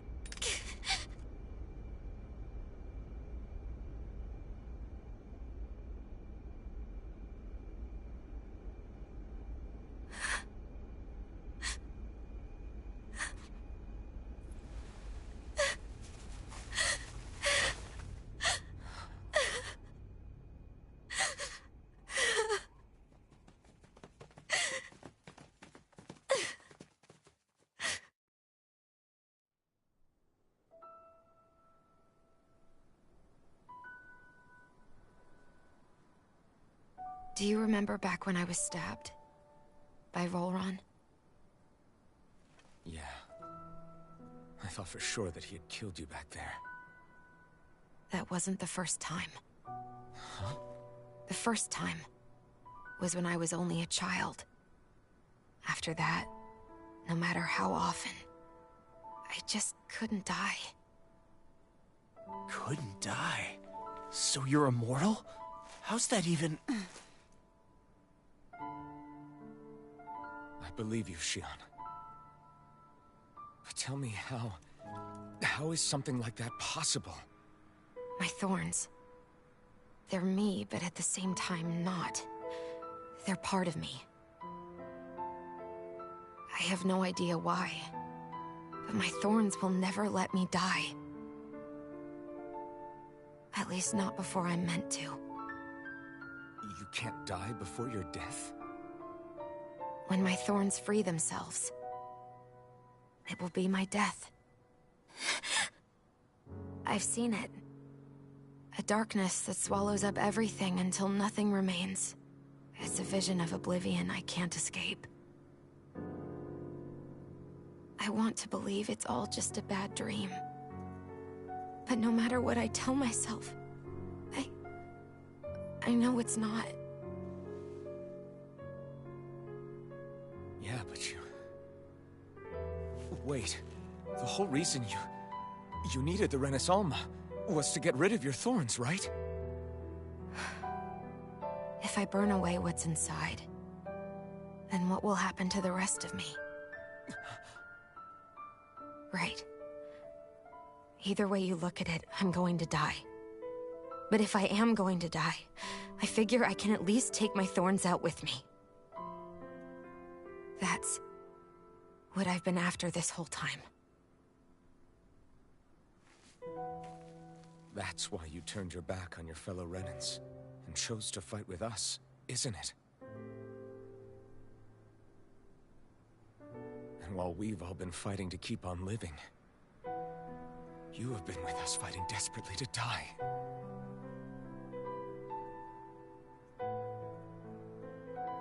Speaker 4: Do you remember back when I was stabbed? By Volron?
Speaker 3: Yeah. I thought for sure that he had killed you back there.
Speaker 4: That wasn't the first time.
Speaker 3: Huh?
Speaker 4: The first time was when I was only a child. After that, no matter how often, I just couldn't die.
Speaker 6: Couldn't die? So you're immortal? How's that even...
Speaker 3: I believe you, Shionne. But tell me how... How is something like that possible?
Speaker 4: My thorns. They're me, but at the same time not. They're part of me. I have no idea why, but my thorns will never let me die. At least not before I'm meant to.
Speaker 3: You can't die before your death?
Speaker 4: When my thorns free themselves, it will be my death. I've seen it. A darkness that swallows up everything until nothing remains. It's a vision of oblivion I can't escape. I want to believe it's all just a bad dream. But no matter what I tell myself, I know it's not.
Speaker 3: Yeah, but you... Wait. The whole reason you needed the Renaissance was to get rid of your thorns, right?
Speaker 4: If I burn away what's inside, then what will happen to the rest of me? Right. Either way you look at it, I'm going to die. But if I am going to die, I figure I can at least take my thorns out with me. That's what I've been after this whole time.
Speaker 3: That's why you turned your back on your fellow Renans and chose to fight with us, isn't it? And while we've all been fighting to keep on living, you have been with us fighting desperately to die.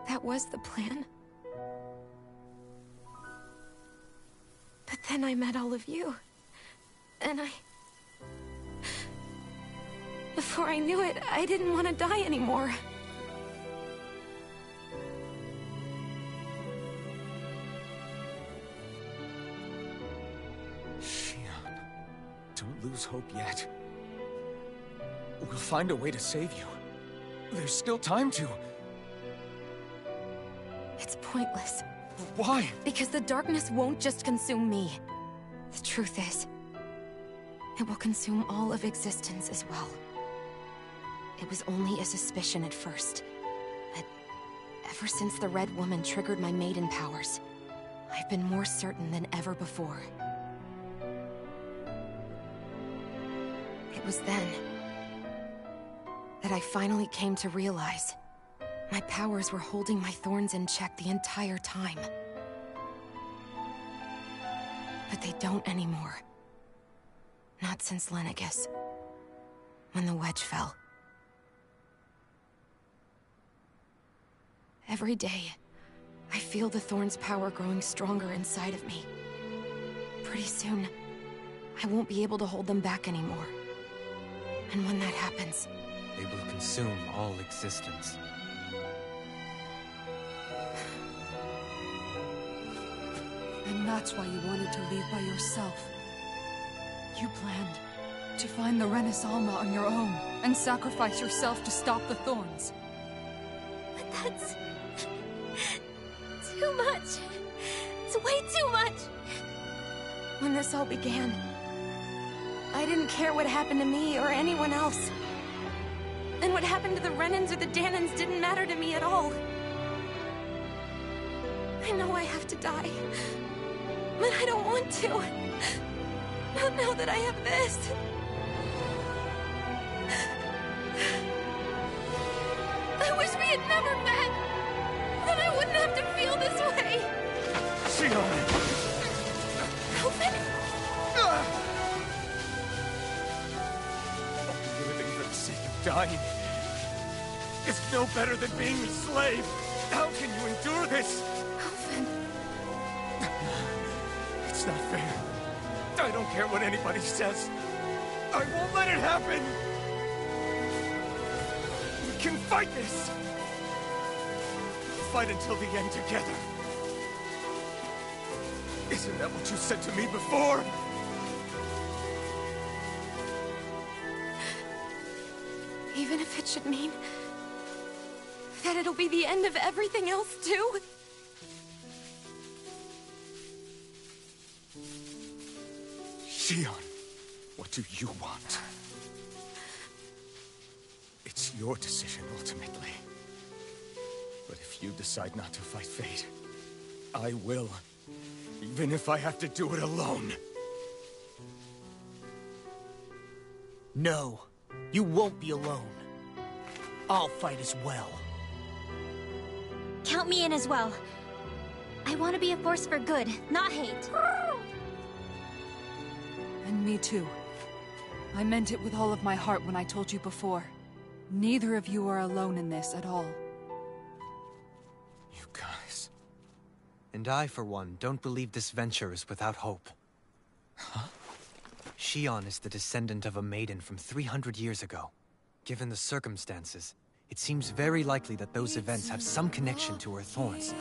Speaker 4: That was the plan. But then I met all of you. And before I knew it, I didn't want to die anymore.
Speaker 3: Shionne, don't lose hope yet. We'll find a way to save you. There's still time to...
Speaker 4: It's pointless.
Speaker 3: Why?
Speaker 4: Because the darkness won't just consume me. The truth is, it will consume all of existence as well. It was only a suspicion at first, but ever since the Red Woman triggered my maiden powers, I've been more certain than ever before. It was then that I finally came to realize my powers were holding my thorns in check the entire time. But they don't anymore. Not since Lenegis, when the wedge fell. Every day, I feel the thorn's power growing stronger inside of me. Pretty soon, I won't be able to hold them back anymore. And when that happens...
Speaker 7: They will consume all existence.
Speaker 8: And that's why you wanted to leave by yourself. You planned to find the Renaissance on your own and sacrifice yourself to stop the thorns.
Speaker 2: But that's... too much. It's way too much.
Speaker 4: When this all began, I didn't care what happened to me or anyone else. And what happened to the Renans or the Danans didn't matter to me at all. I know I have to die, but I don't want to. Not now that I have this. I wish we had never met. Then I wouldn't have to feel this way.
Speaker 3: Shionne!
Speaker 4: Alphen?
Speaker 3: Living for the sake of dying is no better than being a slave. How can you endure this?
Speaker 4: Alphen.
Speaker 3: It's not fair. I don't care what anybody says. I won't let it happen. We can fight this. Fight until the end together. Isn't that what you said to me before?
Speaker 4: Even if it should mean that it'll be the end of everything else, too?
Speaker 3: Shionne, what do you want? It's your decision, ultimately. But if you decide not to fight fate, I will. Even if I have to do it alone.
Speaker 6: No, you won't be alone. I'll fight as well.
Speaker 2: Count me in as well. I want to be a force for good, not hate.
Speaker 8: And me too. I meant it with all of my heart when I told you before. Neither of you are alone in this at all.
Speaker 3: You guys...
Speaker 7: And I, for one, don't believe this venture is without hope.
Speaker 3: Huh?
Speaker 7: Shionne is the descendant of a maiden from 300 years ago. Given the circumstances, it seems very likely that those events have some connection to her thorns.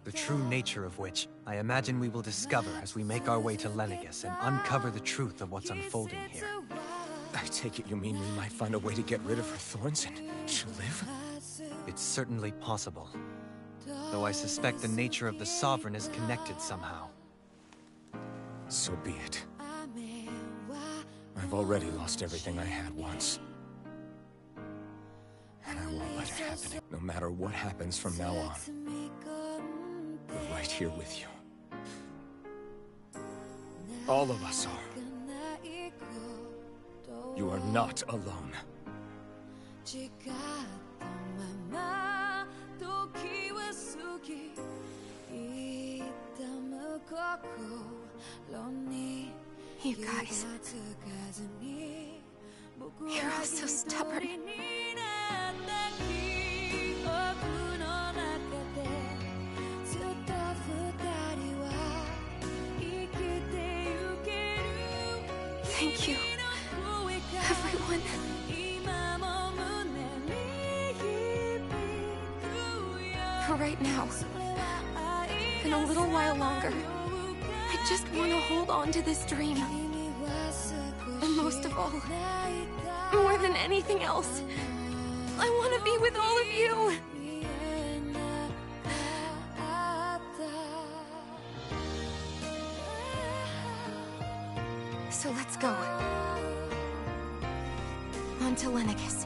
Speaker 7: The true nature of which, I imagine we will discover as we make our way to Lenegis and uncover the truth of what's unfolding here.
Speaker 3: I take it you mean we might find a way to get rid of her thorns and she'll live?
Speaker 7: It's certainly possible. Though I suspect the nature of the Sovereign is connected somehow.
Speaker 3: So be it. I've already lost everything I had once. And I won't let it happen. No matter what happens from now on. We're right here with you. All of us are. You are not alone.
Speaker 4: You guys... You're all so stubborn. Thank you, everyone. For right now, and a little while longer, I just want to hold on to this dream. And most of all, more than anything else, I want to be with all of you. So let's go. On to Lenegis.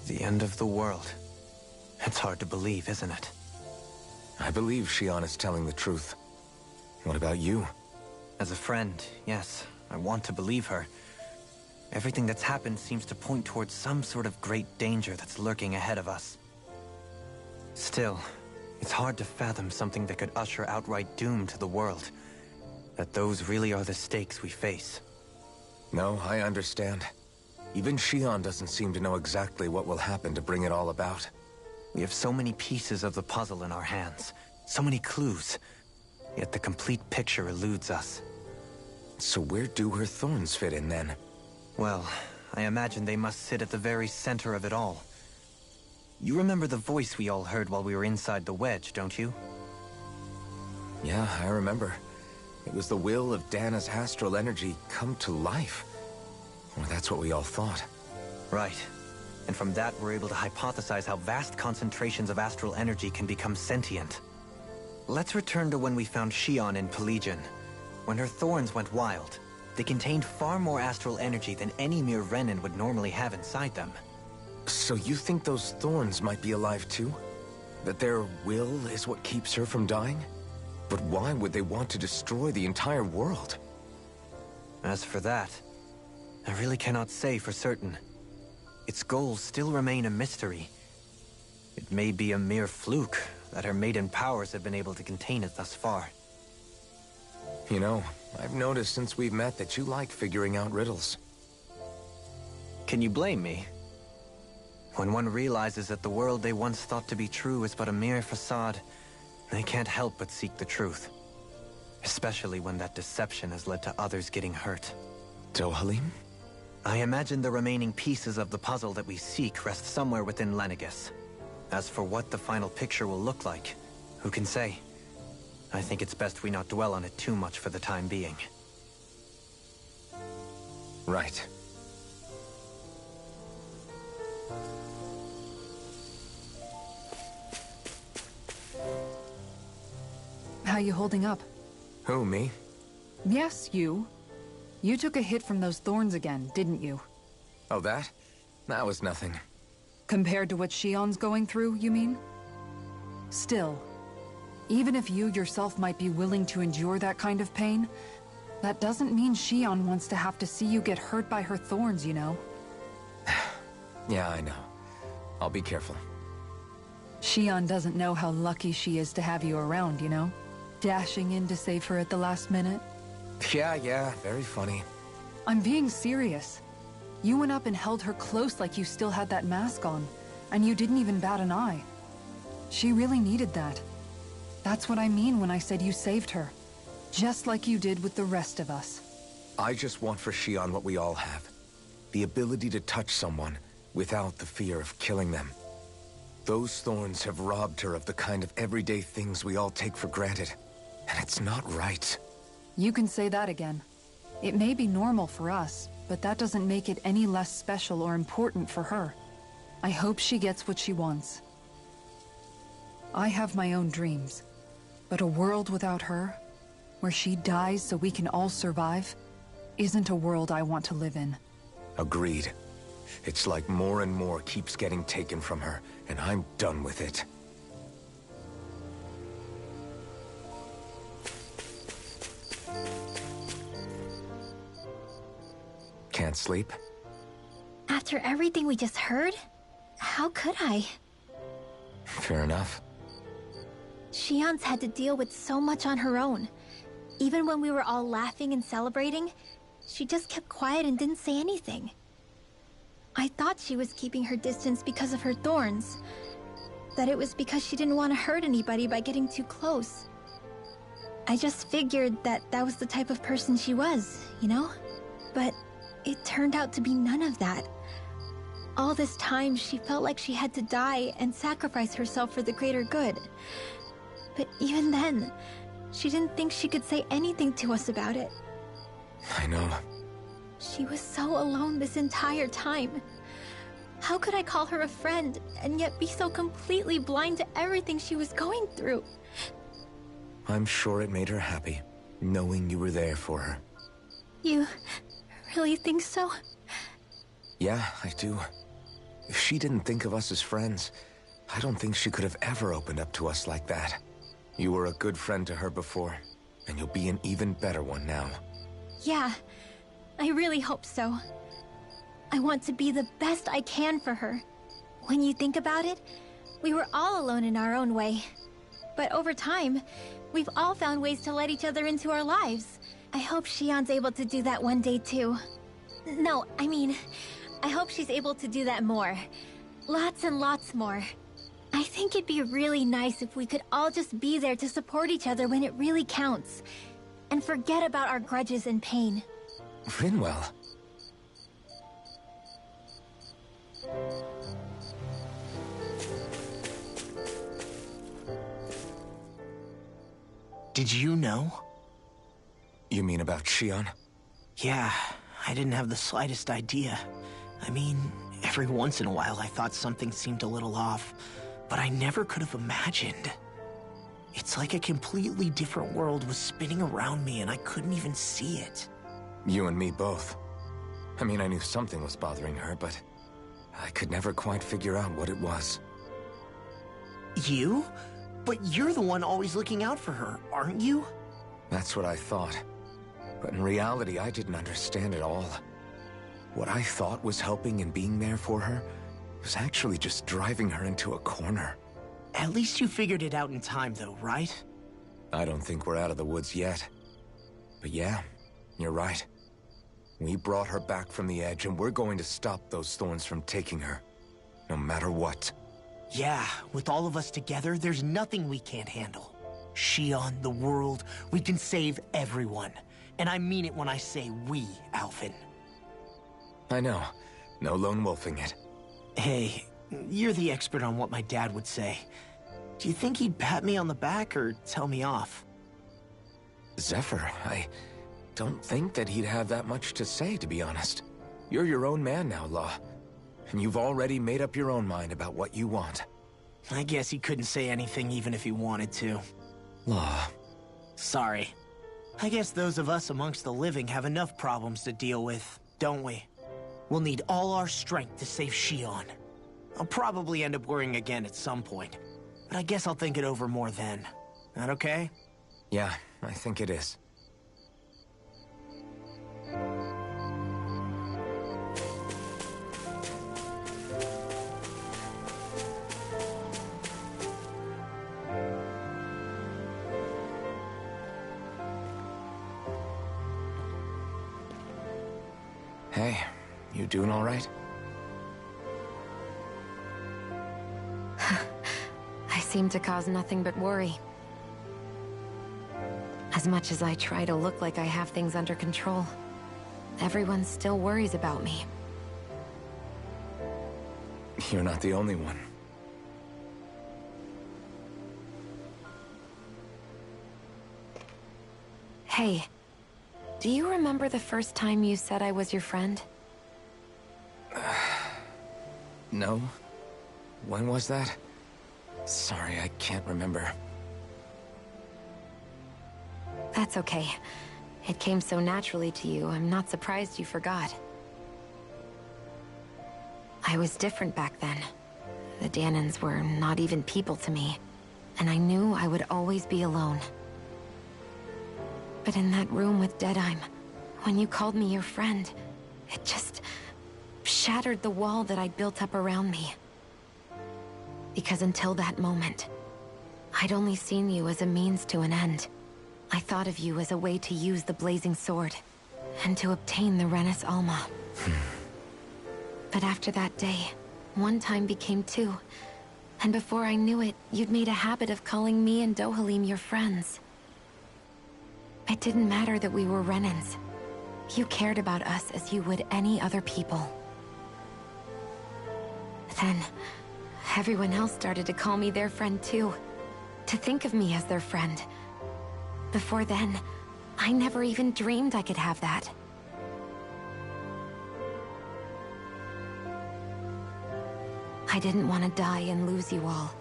Speaker 7: The end of the world. It's hard to believe, isn't it?
Speaker 3: I believe Shionne is telling the truth. What about you?
Speaker 7: As a friend, yes, I want to believe her. Everything that's happened seems to point towards some sort of great danger that's lurking ahead of us. Still, it's hard to fathom something that could usher outright doom to the world. That those really are the stakes we face.
Speaker 3: No, I understand. Even Shionne doesn't seem to know exactly what will happen to bring it all about.
Speaker 7: We have so many pieces of the puzzle in our hands, so many clues, yet the complete picture eludes us.
Speaker 3: So where do her thorns fit in, then?
Speaker 7: Well, I imagine they must sit at the very center of it all. You remember the voice we all heard while we were inside the wedge, don't you?
Speaker 3: Yeah, I remember. It was the will of Dana's astral energy come to life. Or that's what we all thought.
Speaker 7: Right. And from that, we're able to hypothesize how vast concentrations of astral energy can become sentient. Let's return to when we found Xion in Pelegion. When her thorns went wild, they contained far more astral energy than any mere Renin would normally have inside them.
Speaker 3: So you think those thorns might be alive too? That their will is what keeps her from dying? But why would they want to destroy the entire world?
Speaker 7: As for that, I really cannot say for certain. Its goals still remain a mystery. It may be a mere fluke that her maiden powers have been able to contain it thus far.
Speaker 3: You know, I've noticed since we've met that you like figuring out riddles.
Speaker 7: Can you blame me? When one realizes that the world they once thought to be true is but a mere facade, they can't help but seek the truth. Especially when that deception has led to others getting hurt.
Speaker 3: Dohalim?
Speaker 7: I imagine the remaining pieces of the puzzle that we seek rest somewhere within Lenegis. As for what the final picture will look like, who can say? I think it's best we not dwell on it too much for the time being.
Speaker 3: Right.
Speaker 8: How you holding up?
Speaker 3: Who, me?
Speaker 8: Yes, you. You took a hit from those thorns again, didn't you?
Speaker 3: Oh, that? That was nothing.
Speaker 8: Compared to what Xion's going through, you mean? Still, even if you yourself might be willing to endure that kind of pain, that doesn't mean Xion wants to have to see you get hurt by her thorns, you know?
Speaker 3: Yeah, I know. I'll be careful.
Speaker 8: Xion doesn't know how lucky she is to have you around, you know? Dashing in to save her at the last minute.
Speaker 3: Yeah, very funny.
Speaker 8: I'm being serious. You went up and held her close like you still had that mask on, and you didn't even bat an eye. She really needed that. That's what I mean when I said you saved her. Just like you did with the rest of us.
Speaker 3: I just want for Xion what we all have. The ability to touch someone without the fear of killing them. Those thorns have robbed her of the kind of everyday things we all take for granted. And it's not right.
Speaker 8: You can say that again. It may be normal for us, but that doesn't make it any less special or important for her. I hope she gets what she wants. I have my own dreams, but a world without her, where she dies so we can all survive, isn't a world I want to live in.
Speaker 3: Agreed. It's like more and more keeps getting taken from her, and I'm done with it. Can't sleep?
Speaker 2: After everything we just heard, how could I?
Speaker 3: Fair enough.
Speaker 2: Xion's had to deal with so much on her own. Even when we were all laughing and celebrating, she just kept quiet and didn't say anything. I thought she was keeping her distance because of her thorns. That it was because she didn't want to hurt anybody by getting too close. I just figured that that was the type of person she was, you know? But it turned out to be none of that. All this time, she felt like she had to die and sacrifice herself for the greater good. But even then, she didn't think she could say anything to us about it.
Speaker 3: I know.
Speaker 2: She was so alone this entire time. How could I call her a friend and yet be so completely blind to everything she was going through?
Speaker 3: I'm sure it made her happy, knowing you were there for her.
Speaker 2: You really think so?
Speaker 3: Yeah, I do. If she didn't think of us as friends, I don't think she could have ever opened up to us like that. You were a good friend to her before, and you'll be an even better one now.
Speaker 2: Yeah, I really hope so. I want to be the best I can for her. When you think about it, we were all alone in our own way. But over time, we've all found ways to let each other into our lives. I hope Xion's able to do that one day too. No, I mean, I hope she's able to do that more. Lots and lots more. I think it'd be really nice if we could all just be there to support each other when it really counts. and forget about our grudges and pain.
Speaker 3: Rinwell.
Speaker 6: Did you know?
Speaker 3: You mean about Shion?
Speaker 6: Yeah, I didn't have the slightest idea. I mean, every once in a while I thought something seemed a little off, but I never could have imagined. It's like a completely different world was spinning around me and I couldn't even see it.
Speaker 3: You and me both. I mean, I knew something was bothering her, but I could never quite figure out what it was.
Speaker 6: You? But you're the one always looking out for her, aren't you?
Speaker 3: That's what I thought. But in reality, I didn't understand it all. What I thought was helping and being there for her was actually just driving her into a corner.
Speaker 6: At least you figured it out in time, though, right?
Speaker 3: I don't think we're out of the woods yet. But yeah, you're right. We brought her back from the edge, and we're going to stop those thorns from taking her. No matter what.
Speaker 6: Yeah, with all of us together, there's nothing we can't handle. Shion, the world, we can save everyone. And I mean it when I say we, Alphen.
Speaker 3: I know. No lone wolfing it.
Speaker 6: Hey, you're the expert on what my dad would say. Do you think he'd pat me on the back or tell me off?
Speaker 3: Zephyr, I don't think that he'd have that much to say, to be honest. You're your own man now, Law. And you've already made up your own mind about what you want.
Speaker 6: I guess he couldn't say anything even if he wanted to.
Speaker 3: Law.
Speaker 6: Sorry. I guess those of us amongst the living have enough problems to deal with, don't we? We'll need all our strength to save Shion. I'll probably end up worrying again at some point, but I guess I'll think it over more then. That okay?
Speaker 3: Yeah, I think it is. Hey, you doing all right?
Speaker 4: I seem to cause nothing but worry. As much as I try to look like I have things under control, everyone still worries about me.
Speaker 3: You're not the only one.
Speaker 4: Hey, do you remember the first time you said I was your friend?
Speaker 3: No? When was that? Sorry, I can't remember.
Speaker 4: That's okay. It came so naturally to you, I'm not surprised you forgot. I was different back then. The Dahnans were not even people to me, and I knew I would always be alone. But in that room with Deadheim, when you called me your friend, it just shattered the wall that I'd built up around me. Because until that moment, I'd only seen you as a means to an end. I thought of you as a way to use the Blazing Sword, and to obtain the Renis Alma. But after that day, one time became two, and before I knew it, you'd made a habit of calling me and Dohalim your friends. It didn't matter that we were Renins. You cared about us as you would any other people. Then, everyone else started to call me their friend too. To think of me as their friend. Before then, I never even dreamed I could have that. I didn't want to die and lose you all.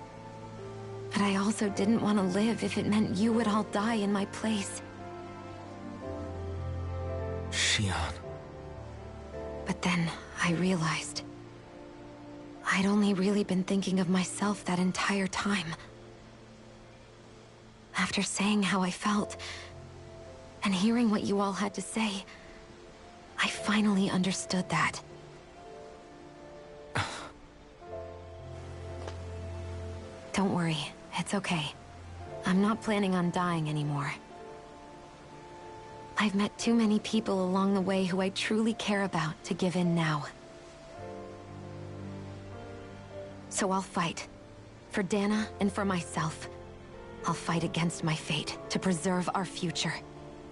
Speaker 4: But I also didn't want to live if it meant you would all die in my place.
Speaker 3: Shion.
Speaker 4: But then, I realized I'd only really been thinking of myself that entire time. After saying how I felt, and hearing what you all had to say, I finally understood that. Don't worry, it's okay. I'm not planning on dying anymore. I've met too many people along the way who I truly care about to give in now. So I'll fight. For Dana and for myself. I'll fight against my fate to preserve our future.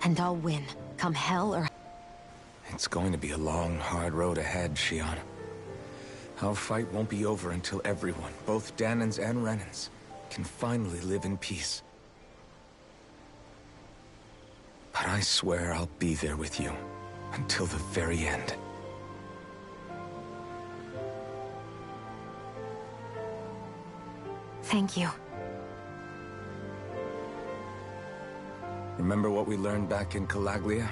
Speaker 4: And I'll win, come hell or...
Speaker 3: It's going to be a long, hard road ahead, Shion. Our fight won't be over until everyone, both Dahnans and Renans, can finally live in peace. But I swear I'll be there with you, until the very end.
Speaker 4: Thank you.
Speaker 3: Remember what we learned back in Calaglia?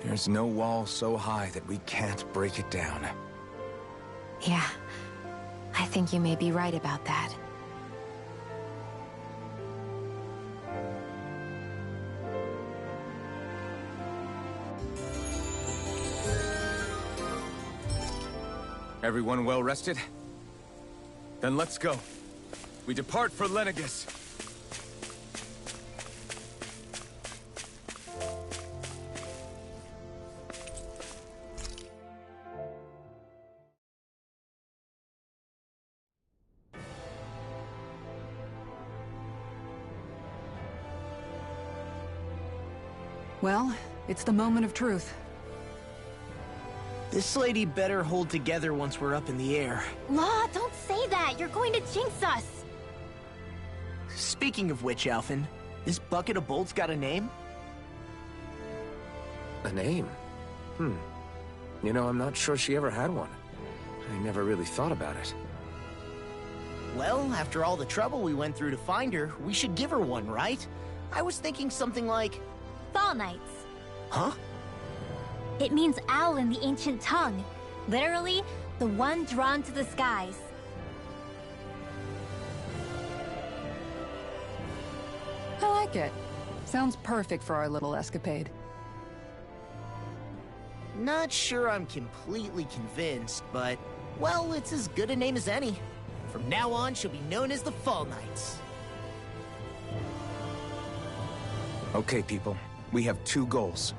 Speaker 3: There's no wall so high that we can't break it down.
Speaker 4: Yeah, I think you may be right about that.
Speaker 3: Everyone well rested? Then let's go. We depart for Lenegis.
Speaker 8: Well, it's the moment of truth.
Speaker 6: This lady better hold together once we're up in the air.
Speaker 2: Law, don't say that! You're going to jinx us!
Speaker 6: Speaking of which, Alphen, this bucket of bolts got a name?
Speaker 3: A name? You know, I'm not sure she ever had one. I never really thought about it.
Speaker 6: Well, after all the trouble we went through to find her, we should give her one, right? I was thinking something like...
Speaker 2: Fall Knights.
Speaker 6: Huh?
Speaker 2: It means owl in the ancient tongue. Literally, the one drawn to the skies.
Speaker 8: I like it. Sounds perfect for our little escapade.
Speaker 6: Not sure I'm completely convinced, but... well, it's as good a name as any. From now on, she'll be known as the Fall Knights.
Speaker 3: Okay, people. We have two goals.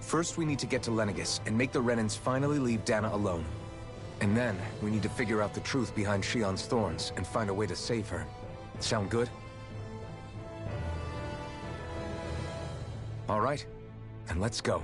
Speaker 3: First, we need to get to Lenegis and make the Renans finally leave Dahna alone. And then, we need to figure out the truth behind Shion's thorns and find a way to save her. Sound good? All right, then let's go.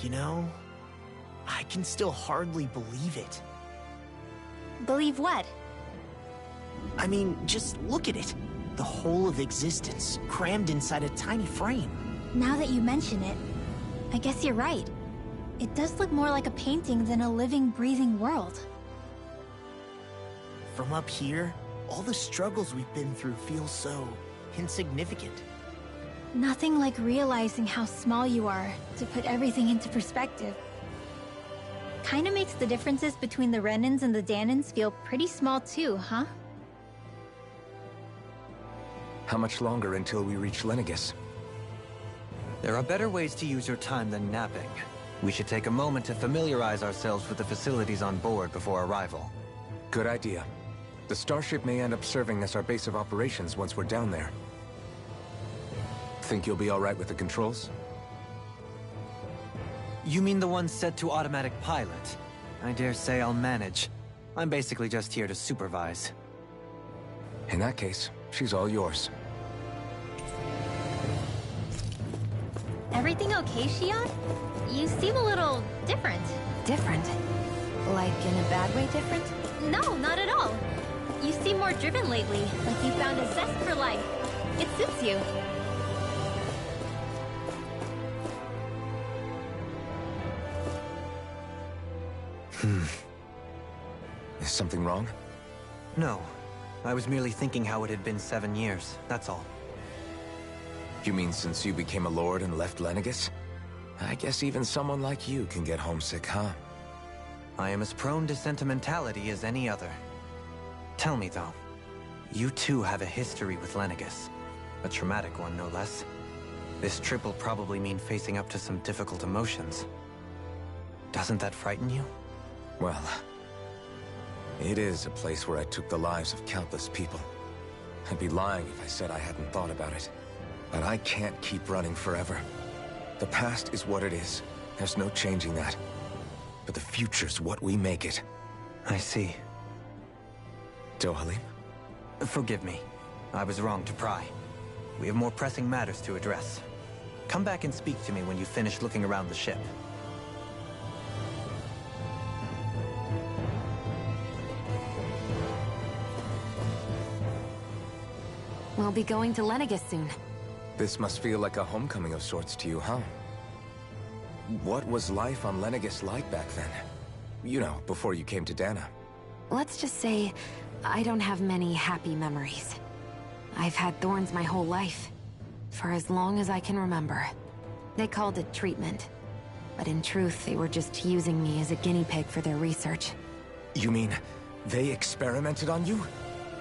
Speaker 6: You know, I can still hardly believe it.
Speaker 2: Believe what?
Speaker 6: I mean, just look at it. The whole of existence, crammed inside a tiny frame.
Speaker 2: Now that you mention it, I guess you're right. It does look more like a painting than a living, breathing world.
Speaker 6: From up here, all the struggles we've been through feel so insignificant.
Speaker 2: Nothing like realizing how small you are to put everything into perspective. Kinda makes the differences between the Renans and the Dahnans feel pretty small too, huh?
Speaker 3: How much longer until we reach Lenegis?
Speaker 7: There are better ways to use your time than napping. We should take a moment to familiarize ourselves with the facilities on board before arrival.
Speaker 3: Good idea. The starship may end up serving as our base of operations once we're down there. Think you'll be all right with the controls?
Speaker 7: You mean the one set to automatic pilot? I dare say I'll manage. I'm basically just here to supervise.
Speaker 3: In that case, she's all yours.
Speaker 2: Everything okay, Shion? You seem a little different.
Speaker 4: Different? Like in a bad way different?
Speaker 2: No, not at all. You seem more driven lately, like you found a zest for life. It suits you.
Speaker 3: Is something wrong?
Speaker 7: No. I was merely thinking how it had been 7 years, that's all.
Speaker 3: You mean since you became a lord and left Lenegis? I guess even someone like you can get homesick, huh?
Speaker 7: I am as prone to sentimentality as any other. Tell me, though. You too have a history with Lenegis. A traumatic one, no less. This trip will probably mean facing up to some difficult emotions. Doesn't that frighten you?
Speaker 3: Well, it is a place where I took the lives of countless people. I'd be lying if I said I hadn't thought about it. But I can't keep running forever. The past is what it is. There's no changing that. But the future's what we make it.
Speaker 7: I see.
Speaker 3: Dohalim?
Speaker 7: Forgive me. I was wrong to pry. We have more pressing matters to address. Come back and speak to me when you finish looking around the ship.
Speaker 4: We'll be going to Lenegis soon.
Speaker 3: This must feel like a homecoming of sorts to you, huh? What was life on Lenegis like back then? You know, before you came to Dana.
Speaker 4: Let's just say, I don't have many happy memories. I've had thorns my whole life. For as long as I can remember. They called it treatment. But in truth, they were just using me as a guinea pig for their research.
Speaker 3: You mean, they experimented on you?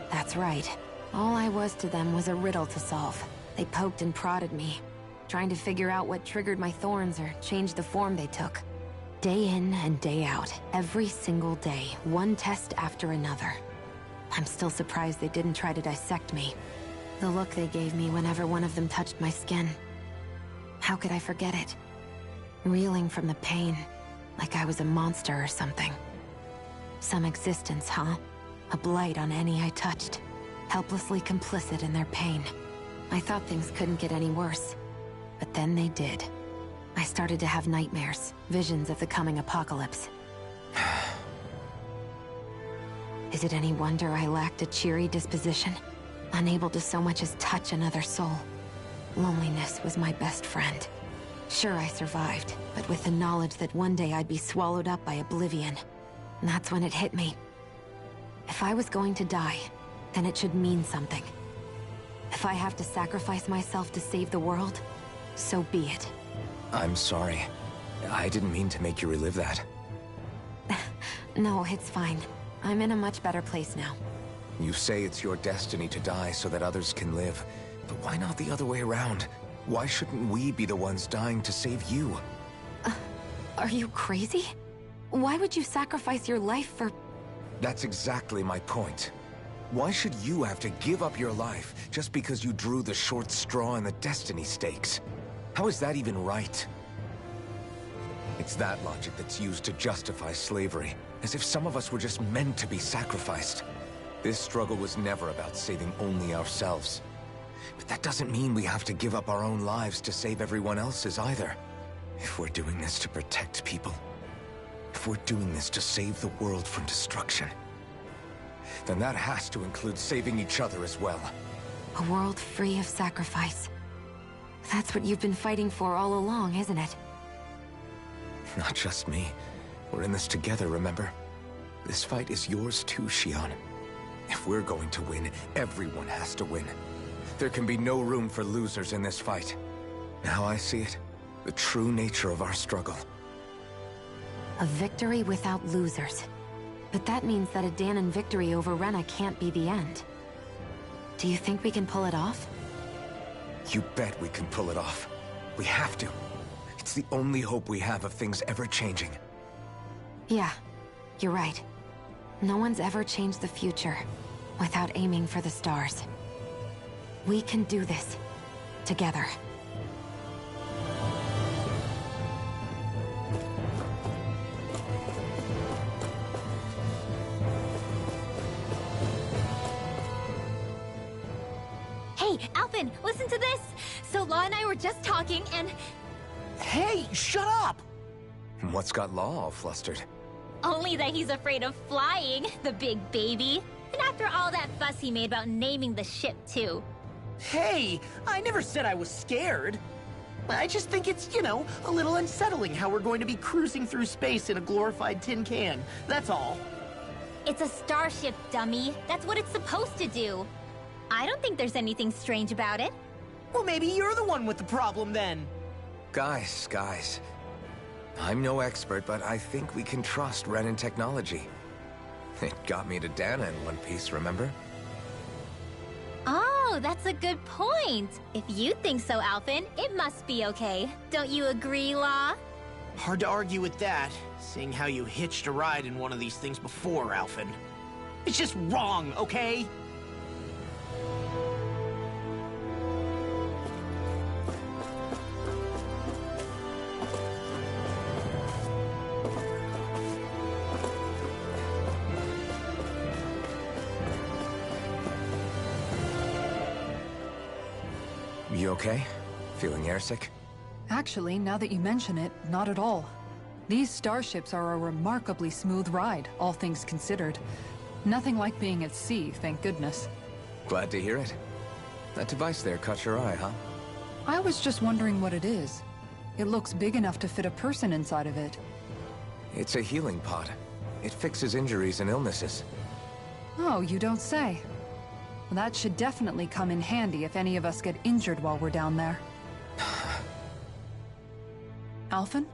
Speaker 4: That's right. All I was to them was a riddle to solve. They poked and prodded me, trying to figure out what triggered my thorns or changed the form they took. Day in and day out, every single day, one test after another. I'm still surprised they didn't try to dissect me. The look they gave me whenever one of them touched my skin. How could I forget it? Reeling from the pain, like I was a monster or something. Some existence, huh? A blight on any I touched. Helplessly complicit in their pain. I thought things couldn't get any worse. But then they did. I started to have nightmares, visions of the coming apocalypse. Is it any wonder I lacked a cheery disposition? Unable to so much as touch another soul. Loneliness was my best friend. Sure, I survived, but with the knowledge that one day I'd be swallowed up by oblivion. And that's when it hit me. If I was going to die, then it should mean something. If I have to sacrifice myself to save the world, so be it.
Speaker 3: I'm sorry. I didn't mean to make you relive that.
Speaker 4: No, it's fine. I'm in a much better place now.
Speaker 3: You say it's your destiny to die so that others can live. But why not the other way around? Why shouldn't we be the ones dying to save you?
Speaker 4: Are you crazy? Why would you sacrifice your life for...
Speaker 3: That's exactly my point. Why should you have to give up your life just because you drew the short straw in the destiny stakes? How is that even right? It's that logic that's used to justify slavery, as if some of us were just meant to be sacrificed. This struggle was never about saving only ourselves. But that doesn't mean we have to give up our own lives to save everyone else's either. If we're doing this to protect people, if we're doing this to save the world from destruction, then that has to include saving each other as well.
Speaker 4: A world free of sacrifice. That's what you've been fighting for all along, isn't it?
Speaker 3: Not just me. We're in this together, remember? This fight is yours too, Shion. If we're going to win, everyone has to win. There can be no room for losers in this fight. Now I see it. The true nature of our struggle.
Speaker 4: A victory without losers. But that means that a Dahnan victory over Rena can't be the end. Do you think we can pull it off?
Speaker 3: You bet we can pull it off. We have to. It's the only hope we have of things ever changing.
Speaker 4: Yeah, you're right. No one's ever changed the future without aiming for the stars. We can do this. Together.
Speaker 2: Hey, Alphen, listen to this! So Law and I were just talking and...
Speaker 6: Hey, shut up!
Speaker 3: What's got Law all flustered?
Speaker 2: Only that he's afraid of flying, the big baby. And after all that fuss he made about naming the ship, too.
Speaker 6: Hey, I never said I was scared. I just think it's, you know, a little unsettling how we're going to be cruising through space in a glorified tin can. That's all.
Speaker 2: It's a starship, dummy. That's what it's supposed to do. I don't think there's anything strange about it.
Speaker 6: Well, maybe you're the one with the problem then.
Speaker 3: Guys. I'm no expert, but I think we can trust Renan technology. It got me to Dana in one piece, remember?
Speaker 2: Oh, that's a good point. If you think so, Alphen, it must be okay. Don't you agree, Law?
Speaker 6: Hard to argue with that, seeing how you hitched a ride in one of these things before, Alphen. It's just wrong, okay?
Speaker 3: You okay? Feeling airsick?
Speaker 8: Actually, now that you mention it, not at all. These starships are a remarkably smooth ride, all things considered. Nothing like being at sea, thank goodness.
Speaker 3: Glad to hear it. That device there caught your eye, huh?
Speaker 8: I was just wondering what it is. It looks big enough to fit a person inside of it.
Speaker 3: It's a healing pod. It fixes injuries and illnesses.
Speaker 8: Oh, you don't say. Well, that should definitely come in handy if any of us get injured while we're down there. Alphen?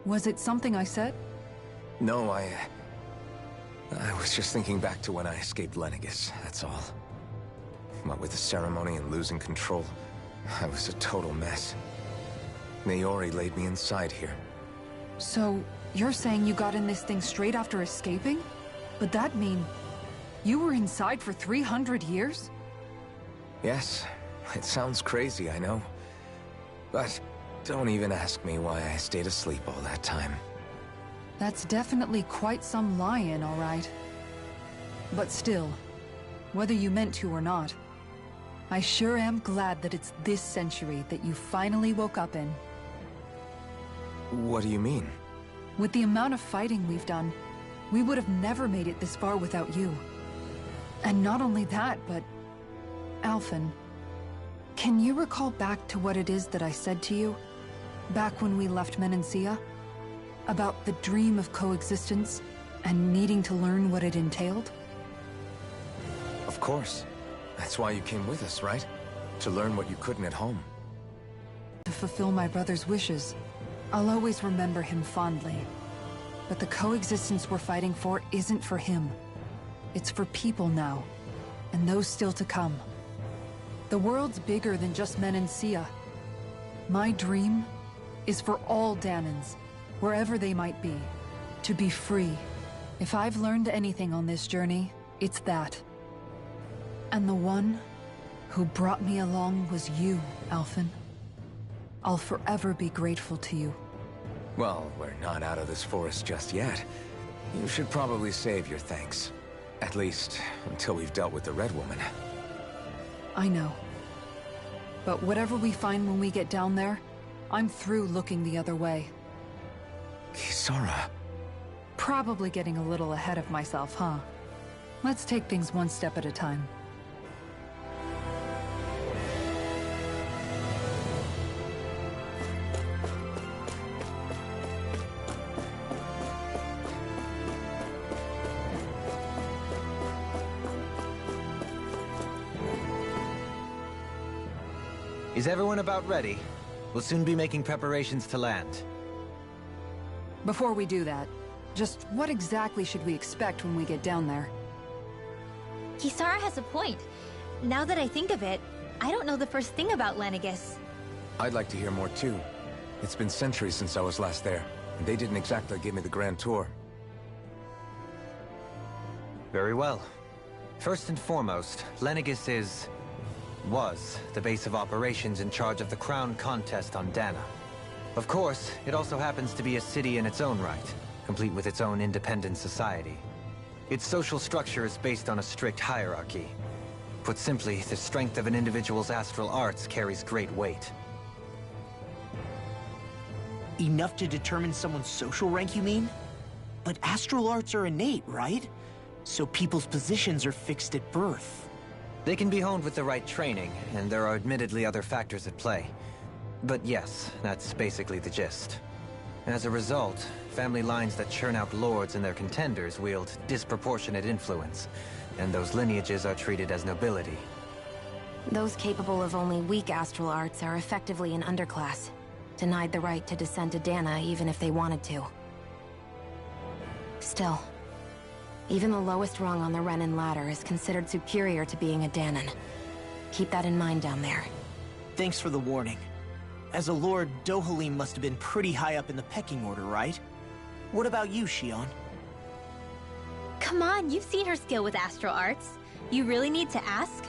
Speaker 8: Was it something I said?
Speaker 3: No, I was just thinking back to when I escaped Lenegis, that's all. What with the ceremony and losing control, I was a total mess. Naori laid me inside here.
Speaker 8: So, you're saying you got in this thing straight after escaping? But that mean... you were inside for 300 years?
Speaker 3: Yes, it sounds crazy, I know. But don't even ask me why I stayed asleep all that time.
Speaker 8: That's definitely quite some lie-in, all right. But still, whether you meant to or not, I sure am glad that it's this century that you finally woke up in.
Speaker 3: What do you mean?
Speaker 8: With the amount of fighting we've done, we would have never made it this far without you. And not only that, but... Alphen, can you recall back to what it is that I said to you? Back when we left Menancia? About the dream of coexistence, and needing to learn what it entailed?
Speaker 3: Of course. That's why you came with us, right? To learn what you couldn't at home.
Speaker 8: To fulfill my brother's wishes. I'll always remember him fondly. But the coexistence we're fighting for isn't for him. It's for people now, and those still to come. The world's bigger than just Menancia. My dream is for all Dahnans, wherever they might be, to be free. If I've learned anything on this journey, it's that. And the one who brought me along was you, Alphen. I'll forever be grateful to you.
Speaker 3: Well, we're not out of this forest just yet. You should probably save your thanks. At least, until we've dealt with the Red Woman.
Speaker 8: I know. But whatever we find when we get down there, I'm through looking the other way.
Speaker 3: Kisara.
Speaker 8: Probably getting a little ahead of myself, huh? Let's take things one step at a time.
Speaker 7: Is everyone about ready? We'll soon be making preparations to land.
Speaker 8: Before we do that, just what exactly should we expect when we get down there?
Speaker 2: Kisara has a point. Now that I think of it, I don't know the first thing about Lenegis.
Speaker 3: I'd like to hear more too. It's been centuries since I was last there, and they didn't exactly give me the grand tour.
Speaker 7: Very well. First and foremost, Lenegis was the base of operations in charge of the crown contest on Dana. Of course, it also happens to be a city in its own right, complete with its own independent society. Its social structure is based on a strict hierarchy. Put simply, the strength of an individual's astral arts carries great weight.
Speaker 6: Enough to determine someone's social rank, you mean? But astral arts are innate, right? So people's positions are fixed at birth.
Speaker 7: They can be honed with the right training, and there are admittedly other factors at play. But yes, that's basically the gist. As a result, family lines that churn out lords and their contenders wield disproportionate influence, and those lineages are treated as nobility.
Speaker 4: Those capable of only weak astral arts are effectively an underclass, denied the right to descend to Dana even if they wanted to. Still, Even the lowest rung on the Renan ladder is considered superior to being a Dahnan. Keep that in mind down there.
Speaker 6: Thanks for the warning. As a lord, Dohalim must have been pretty high up in the pecking order, right? What about you, Shion?
Speaker 2: Come on, you've seen her skill with astral arts. You really need to ask?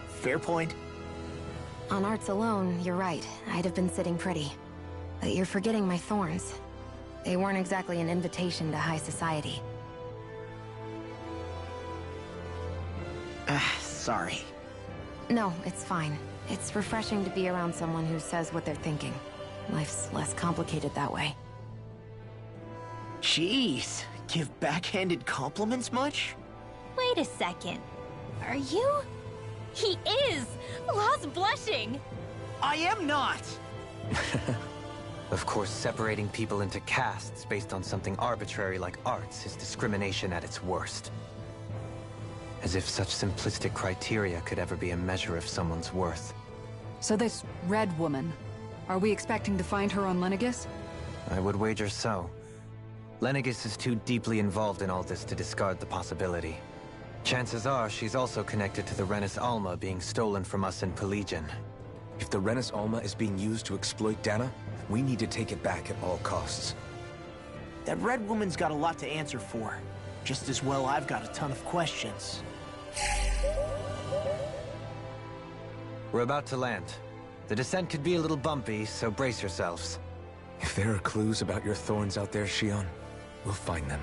Speaker 6: Fair point.
Speaker 4: On arts alone, you're right. I'd have been sitting pretty. But you're forgetting my thorns. They weren't exactly an invitation to high society.
Speaker 6: Sorry.
Speaker 4: No, it's fine. It's refreshing to be around someone who says what they're thinking. Life's less complicated that way.
Speaker 6: Jeez, give backhanded compliments much?
Speaker 2: Wait a second. Are you? He is! Lost blushing!
Speaker 6: I am not!
Speaker 7: Of course, separating people into castes based on something arbitrary like arts is discrimination at its worst. As if such simplistic criteria could ever be a measure of someone's worth.
Speaker 8: So this Red Woman, are we expecting to find her on Lenegis?
Speaker 7: I would wager so. Lenegis is too deeply involved in all this to discard the possibility. Chances are she's also connected to the Renis Alma being stolen from us in Pelegion.
Speaker 3: If the Renis Alma is being used to exploit Dana, we need to take it back at all costs.
Speaker 6: That Red Woman's got a lot to answer for. Just as well I've got a ton of questions.
Speaker 7: We're about to land. The descent could be a little bumpy, so brace yourselves.
Speaker 3: If there are clues about your thorns out there, Shion, we'll find them.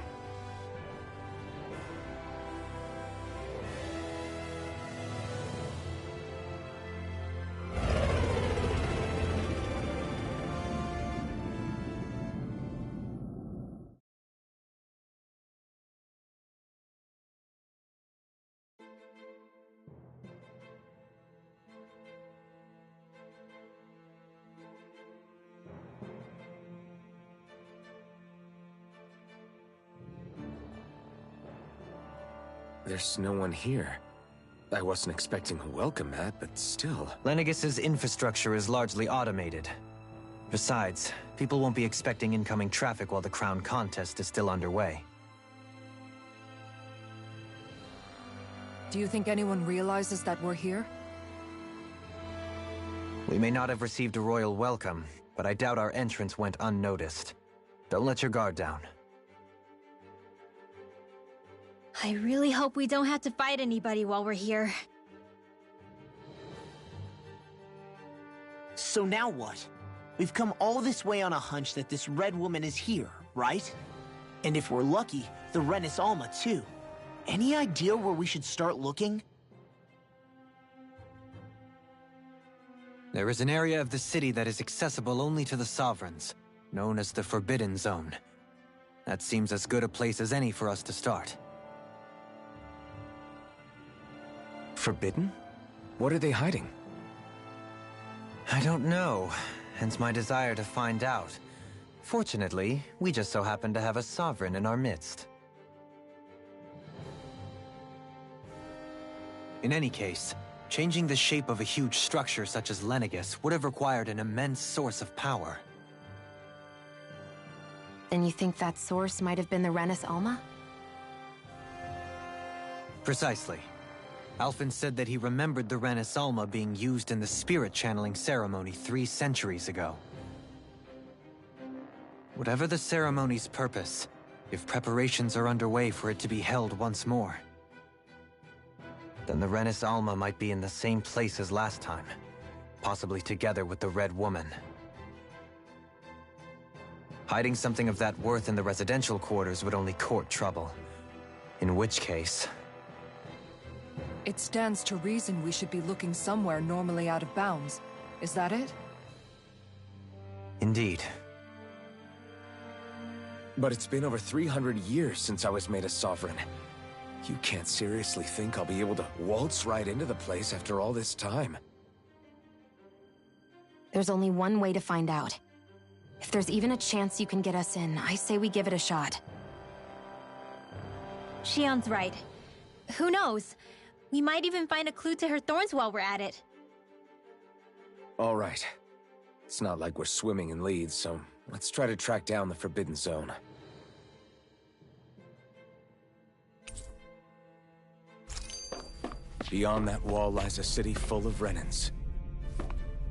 Speaker 3: There's no one here. I wasn't expecting a welcome mat, but still.
Speaker 7: Lenegis's infrastructure is largely automated. Besides, people won't be expecting incoming traffic while the crown contest is still underway.
Speaker 8: Do you think anyone realizes that we're here?
Speaker 7: We may not have received a royal welcome, but I doubt our entrance went unnoticed. Don't let your guard down.
Speaker 2: I really hope we don't have to fight anybody while we're here.
Speaker 6: So now what? We've come all this way on a hunch that this Red Woman is here, right? And if we're lucky, the Renis Alma too. Any idea where we should start looking?
Speaker 7: There is an area of the city that is accessible only to the Sovereigns, known as the Forbidden Zone. That seems as good a place as any for us to start.
Speaker 3: Forbidden? What are they hiding?
Speaker 7: I don't know, hence my desire to find out. Fortunately, we just so happen to have a Sovereign in our midst. In any case, changing the shape of a huge structure such as Lenegis would have required an immense source of power.
Speaker 4: Then you think that source might have been the Renis Alma?
Speaker 7: Precisely. Alphen said that he remembered the Renis Alma being used in the spirit channeling ceremony 3 centuries ago. Whatever the ceremony's purpose, if preparations are underway for it to be held once more, then the Renis Alma might be in the same place as last time, possibly together with the Red Woman. Hiding something of that worth in the residential quarters would only court trouble. In which case...
Speaker 8: It stands to reason we should be looking somewhere normally out of bounds. Is that it?
Speaker 7: Indeed.
Speaker 3: But it's been over 300 years since I was made a Sovereign. You can't seriously think I'll be able to waltz right into the place after all this time.
Speaker 4: There's only one way to find out. If there's even a chance you can get us in, I say we give it a shot.
Speaker 2: Shion's right. Who knows? We might even find a clue to her thorns while we're at it.
Speaker 3: All right. It's not like we're swimming in leads, so let's try to track down the Forbidden Zone. Beyond that wall lies a city full of Renans.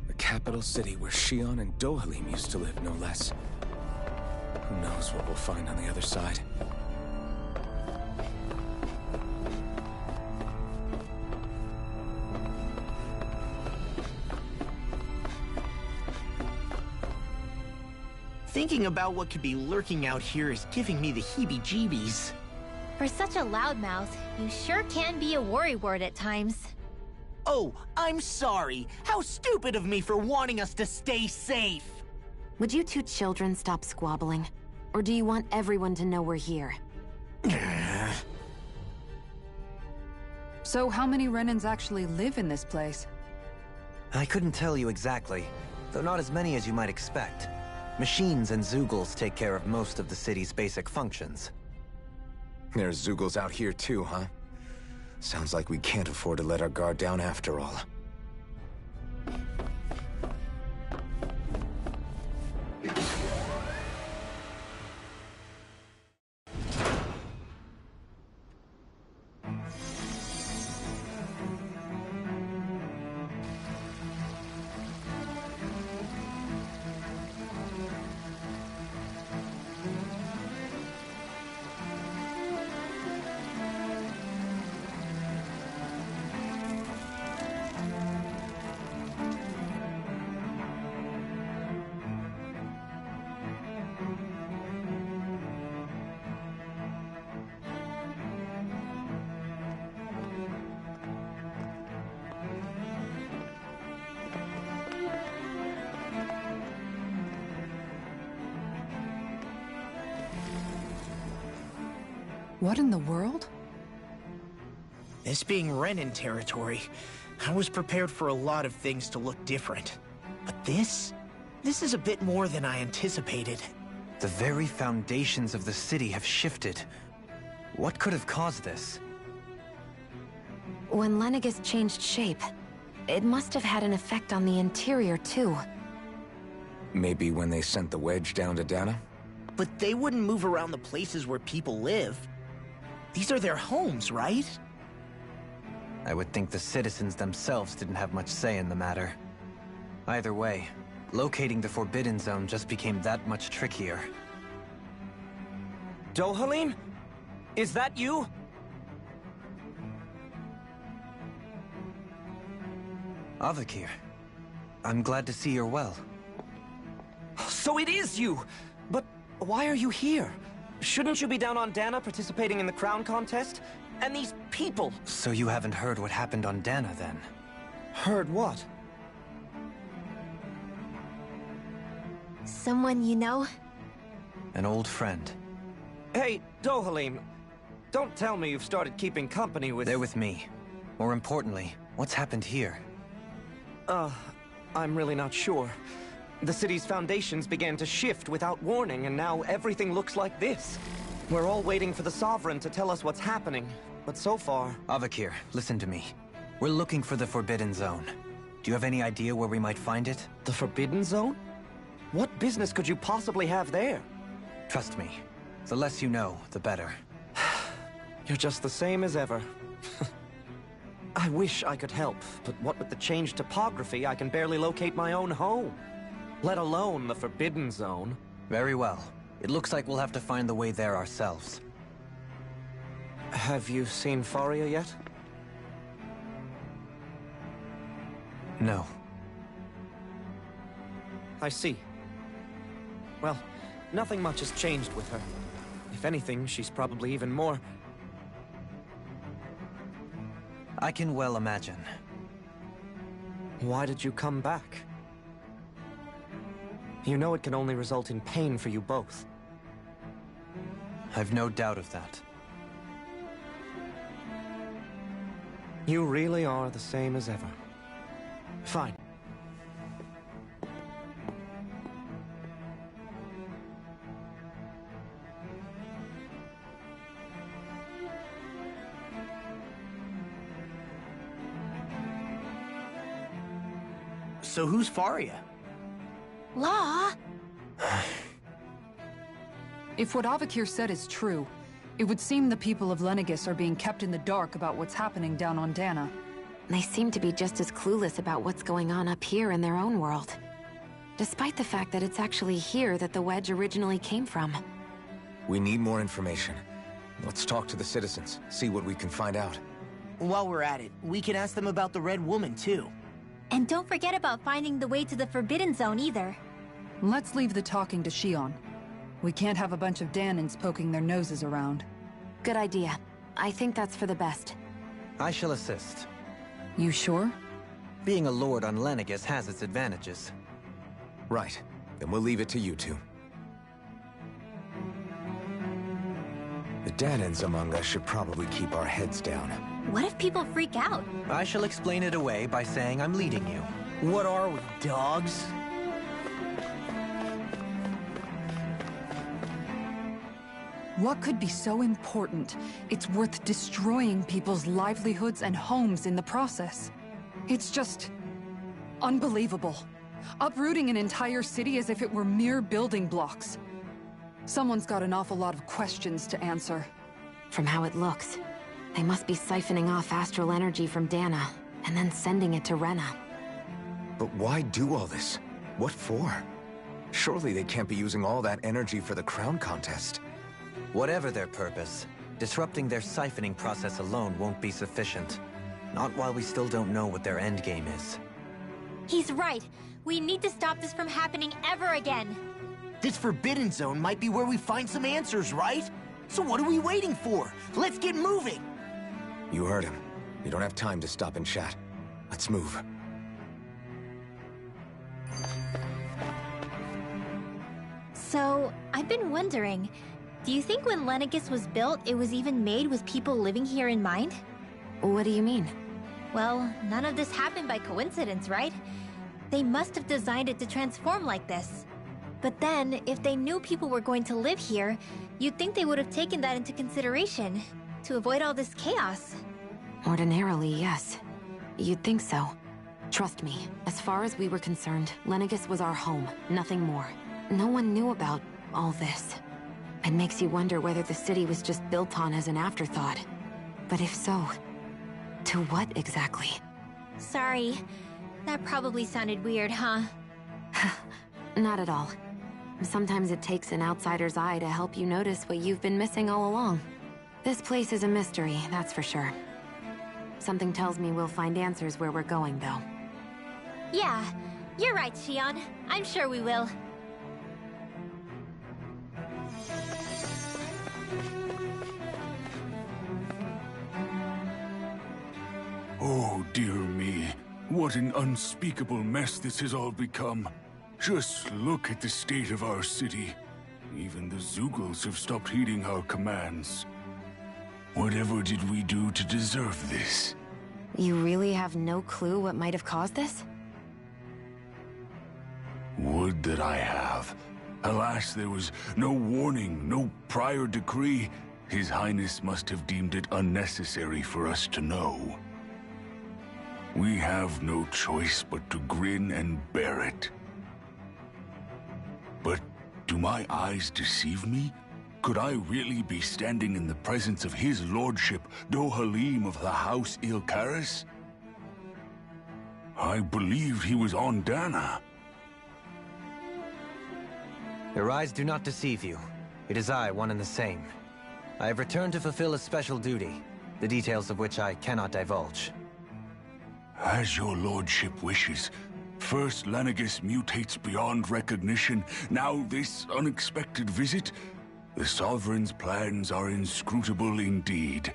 Speaker 3: The capital city where Shion and Dohalim used to live, no less. Who knows what we'll find on the other side?
Speaker 6: Thinking about what could be lurking out here is giving me the heebie-jeebies.
Speaker 2: For such a loudmouth, you sure can be a worrywart at times.
Speaker 6: Oh, I'm sorry. How stupid of me for wanting us to stay safe.
Speaker 4: Would you two children stop squabbling? Or do you want everyone to know we're here?
Speaker 8: So how many Renans actually live in this place?
Speaker 7: I couldn't tell you exactly, though not as many as you might expect. Machines and Zeugles take care of most of the city's basic functions.
Speaker 3: There's Zeugles out here too, huh? Sounds like we can't afford to let our guard down after all.
Speaker 8: What in the world?
Speaker 6: This being Renan territory, I was prepared for a lot of things to look different. But this is a bit more than I anticipated.
Speaker 7: The very foundations of the city have shifted. What could have caused this?
Speaker 4: When Lenegis changed shape, it must have had an effect on the interior too.
Speaker 3: Maybe when they sent the wedge down to Dana?
Speaker 6: But they wouldn't move around the places where people live. These are their homes, right?
Speaker 7: I would think the citizens themselves didn't have much say in the matter. Either way, locating the Forbidden Zone just became that much trickier.
Speaker 9: Dohalim? Is that you?
Speaker 7: Avakir, I'm glad to see you're well.
Speaker 9: So it is you! But why are you here? Shouldn't you be down on Dana participating in the crown contest? And these people!
Speaker 7: So you haven't heard what happened on Dana, then?
Speaker 9: Heard what?
Speaker 2: Someone you know?
Speaker 7: An old friend.
Speaker 9: Hey, Dohalim, don't tell me you've started keeping company with...
Speaker 7: They're with me. More importantly, what's happened here?
Speaker 9: I'm really not sure. The city's foundations began to shift without warning, and now everything looks like this. We're all waiting for the Sovereign to tell us what's happening, but so far...
Speaker 7: Avakir, listen to me. We're looking for the Forbidden Zone. Do you have any idea where we might find it?
Speaker 9: The Forbidden Zone? What business could you possibly have there?
Speaker 7: Trust me. The less you know, the better.
Speaker 9: You're just the same as ever. I wish I could help, but what with the changed topography, I can barely locate my own home. Let alone the Forbidden Zone.
Speaker 7: Very well. It looks like we'll have to find the way there ourselves.
Speaker 9: Have you seen Faria yet?
Speaker 7: No.
Speaker 9: I see. Well, nothing much has changed with her. If anything, she's probably even more...
Speaker 7: I can well imagine.
Speaker 9: Why did you come back? You know it can only result in pain for you both.
Speaker 7: I've no doubt of that.
Speaker 9: You really are the same as ever. Fine.
Speaker 6: So who's Faria?
Speaker 2: Law?
Speaker 8: If what Avakir said is true, it would seem the people of Lenegis are being kept in the dark about what's happening down on Dana.
Speaker 4: They seem to be just as clueless about what's going on up here in their own world. Despite the fact that it's actually here that the wedge originally came from.
Speaker 3: We need more information. Let's talk to the citizens, see what we can find out.
Speaker 6: While we're at it, we can ask them about the Red Woman, too.
Speaker 2: And don't forget about finding the way to the Forbidden Zone either.
Speaker 8: Let's leave the talking to Shion. We can't have a bunch of Danins poking their noses around.
Speaker 4: Good idea. I think that's for the best.
Speaker 7: I shall assist.
Speaker 8: You sure?
Speaker 7: Being a lord on Lenegis has its advantages.
Speaker 3: Right. Then we'll leave it to you two. The Danins among us should probably keep our heads down.
Speaker 2: What if people freak out?
Speaker 7: I shall explain it away by saying I'm leading you.
Speaker 6: What are we, dogs?
Speaker 8: What could be so important? It's worth destroying people's livelihoods and homes in the process. It's just... unbelievable. Uprooting an entire city as if it were mere building blocks. Someone's got an awful lot of questions to answer.
Speaker 4: From how it looks, they must be siphoning off astral energy from Dana, and then sending it to Rena.
Speaker 3: But why do all this? What for? Surely they can't be using all that energy for the crown contest.
Speaker 7: Whatever their purpose, disrupting their siphoning process alone won't be sufficient. Not while we still don't know what their endgame is.
Speaker 2: He's right. We need to stop this from happening ever again.
Speaker 6: This Forbidden Zone might be where we find some answers, right? So what are we waiting for? Let's get moving!
Speaker 3: You heard him. You don't have time to stop and chat. Let's move.
Speaker 2: So, I've been wondering, do you think when Lenegis was built, it was even made with people living here in mind?
Speaker 4: What do you mean?
Speaker 2: Well, none of this happened by coincidence, right? They must have designed it to transform like this. But then, if they knew people were going to live here, you'd think they would have taken that into consideration, to avoid all this chaos.
Speaker 4: Ordinarily, yes. You'd think so. Trust me, as far as we were concerned, Lenegis was our home, nothing more. No one knew about all this. It makes you wonder whether the city was just built on as an afterthought. But if so, to what exactly?
Speaker 2: Sorry. That probably sounded weird, huh?
Speaker 4: Not at all. Sometimes it takes an outsider's eye to help you notice what you've been missing all along. This place is a mystery, that's for sure. Something tells me we'll find answers where we're going, though.
Speaker 2: Yeah, you're right, Shion. I'm sure we will.
Speaker 10: Oh, dear me. What an unspeakable mess this has all become. Just look at the state of our city. Even the Zeugles have stopped heeding our commands. Whatever did we do to deserve this?
Speaker 4: You really have no clue what might have caused this?
Speaker 10: Would that I have. Alas, there was no warning, no prior decree. His Highness must have deemed it unnecessary for us to know. We have no choice but to grin and bear it. But do my eyes deceive me? Could I really be standing in the presence of his lordship, Dohalim of the House Ylcaris? I believed he was on Dana.
Speaker 7: Your eyes do not deceive you. It is I, one and the same. I have returned to fulfill a special duty, the details of which I cannot divulge.
Speaker 10: As your lordship wishes. First Lenegis mutates beyond recognition, now this unexpected visit. The Sovereign's plans are inscrutable indeed.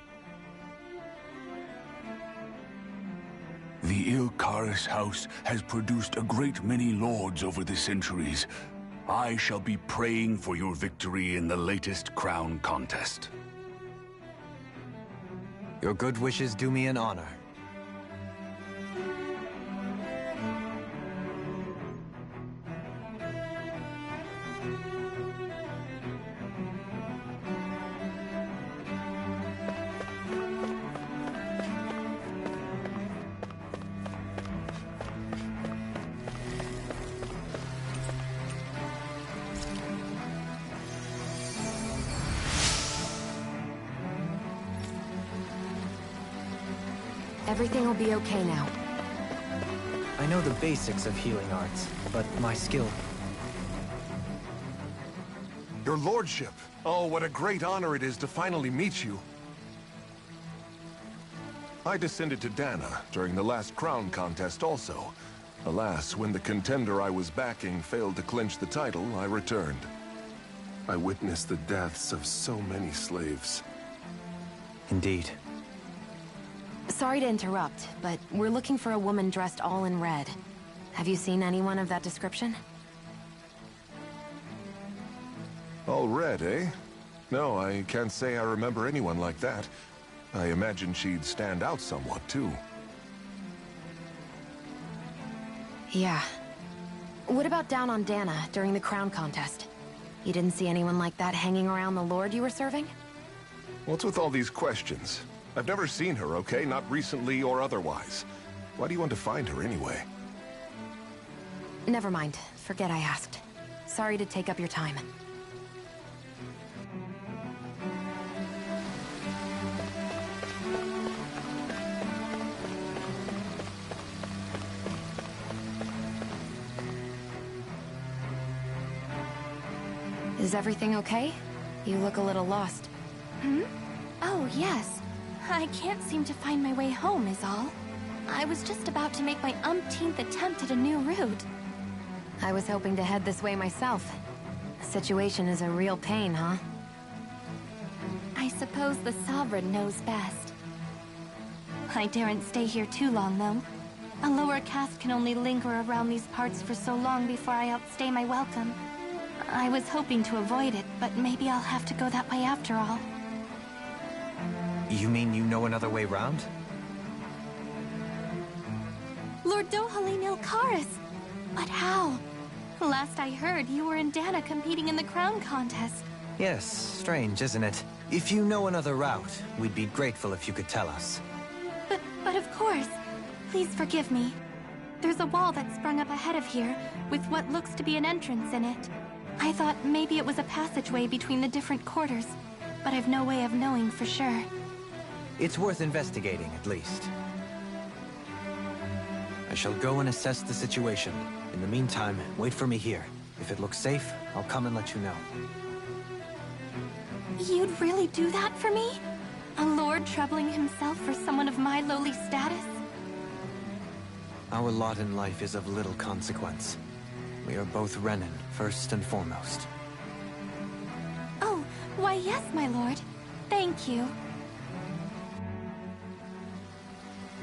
Speaker 10: The Ylcaris House has produced a great many lords over the centuries. I shall be praying for your victory in the latest crown contest.
Speaker 7: Your good wishes do me an honor.
Speaker 4: Everything will be okay now.
Speaker 7: I know the basics of healing arts, but my skill...
Speaker 11: Your lordship! Oh, what a great honor it is to finally meet you. I descended to Dana during the last crown contest also. Alas, when the contender I was backing failed to clinch the title, I returned. I witnessed the deaths of so many slaves.
Speaker 7: Indeed.
Speaker 4: Sorry to interrupt, but we're looking for a woman dressed all in red. Have you seen anyone of that description?
Speaker 11: All red, eh? No, I can't say I remember anyone like that. I imagine she'd stand out somewhat, too.
Speaker 4: Yeah. What about down on Dana during the crown contest? You didn't see anyone like that hanging around the lord you were serving?
Speaker 11: What's with all these questions? I've never seen her, okay? Not recently or otherwise. Why do you want to find her anyway?
Speaker 4: Never mind. Forget I asked. Sorry to take up your time. Is everything okay? You look a little lost.
Speaker 12: Oh, yes. I can't seem to find my way home, is all. I was just about to make my umpteenth attempt at a new route.
Speaker 4: I was hoping to head this way myself. The situation is a real pain, huh?
Speaker 12: I suppose the Sovereign knows best. I daren't stay here too long, though. A lower caste can only linger around these parts for so long before I outstay my welcome. I was hoping to avoid it, but maybe I'll have to go that way after all.
Speaker 7: You mean you know another way round?
Speaker 12: Lord Dohalim Ilkaris! But how? Last I heard, you were in Dana competing in the crown contest.
Speaker 7: Yes, strange, isn't it? If you know another route, we'd be grateful if you could tell us.
Speaker 12: But of course. Please forgive me. There's a wall that sprung up ahead of here, with what looks to be an entrance in it. I thought maybe it was a passageway between the different quarters, but I've no way of knowing for sure.
Speaker 7: It's worth investigating, at least. I shall go and assess the situation. In the meantime, wait for me here. If it looks safe, I'll come and let you know.
Speaker 12: You'd really do that for me? A lord troubling himself for someone of my lowly status?
Speaker 7: Our lot in life is of little consequence. We are both Renan, first and foremost.
Speaker 12: Oh, why yes, my lord. Thank you.